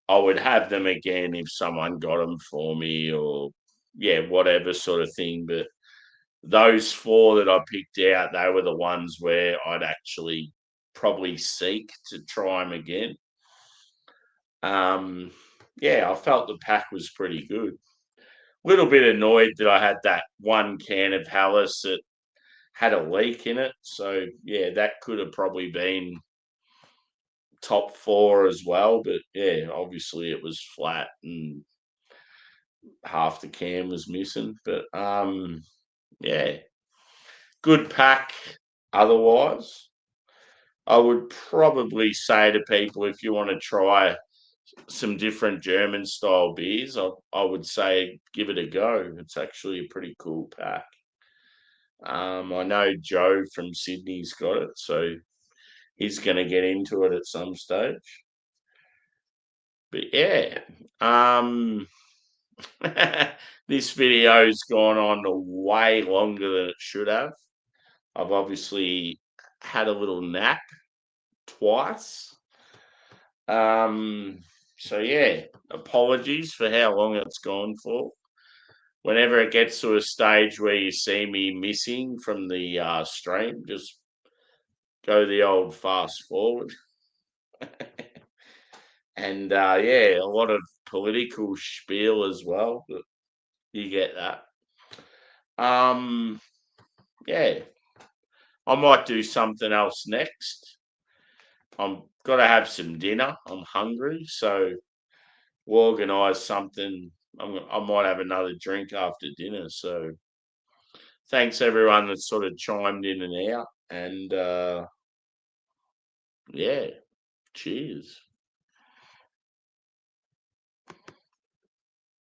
I would have them again if someone got them for me, or yeah, whatever sort of thing. But those four that I picked out, they were the ones where I'd actually probably seek to try them again. Um, yeah, I felt the pack was pretty good. Little bit annoyed that I had that one can of Hallis that had a leak in it. So yeah, that could have probably been top four as well. But yeah, obviously it was flat and half the can was missing. But yeah, good pack otherwise. I would probably say to people, if you want to try some different German style beers, I would say give it a go. It's actually a pretty cool pack. I know Joe from Sydney's got it, so he's going to get into it at some stage. But yeah, this video's gone on way longer than it should have. I've obviously had a little nap twice. So yeah, apologies for how long it's gone for. Whenever it gets to a stage where you see me missing from the stream, just go the old fast forward. And yeah, a lot of political spiel as well, but you get that. Yeah, I might do something else next. I'm got to have some dinner. I'm hungry, so we'll organise something. I might have another drink after dinner. So thanks everyone that sort of chimed in and out, and yeah, cheers.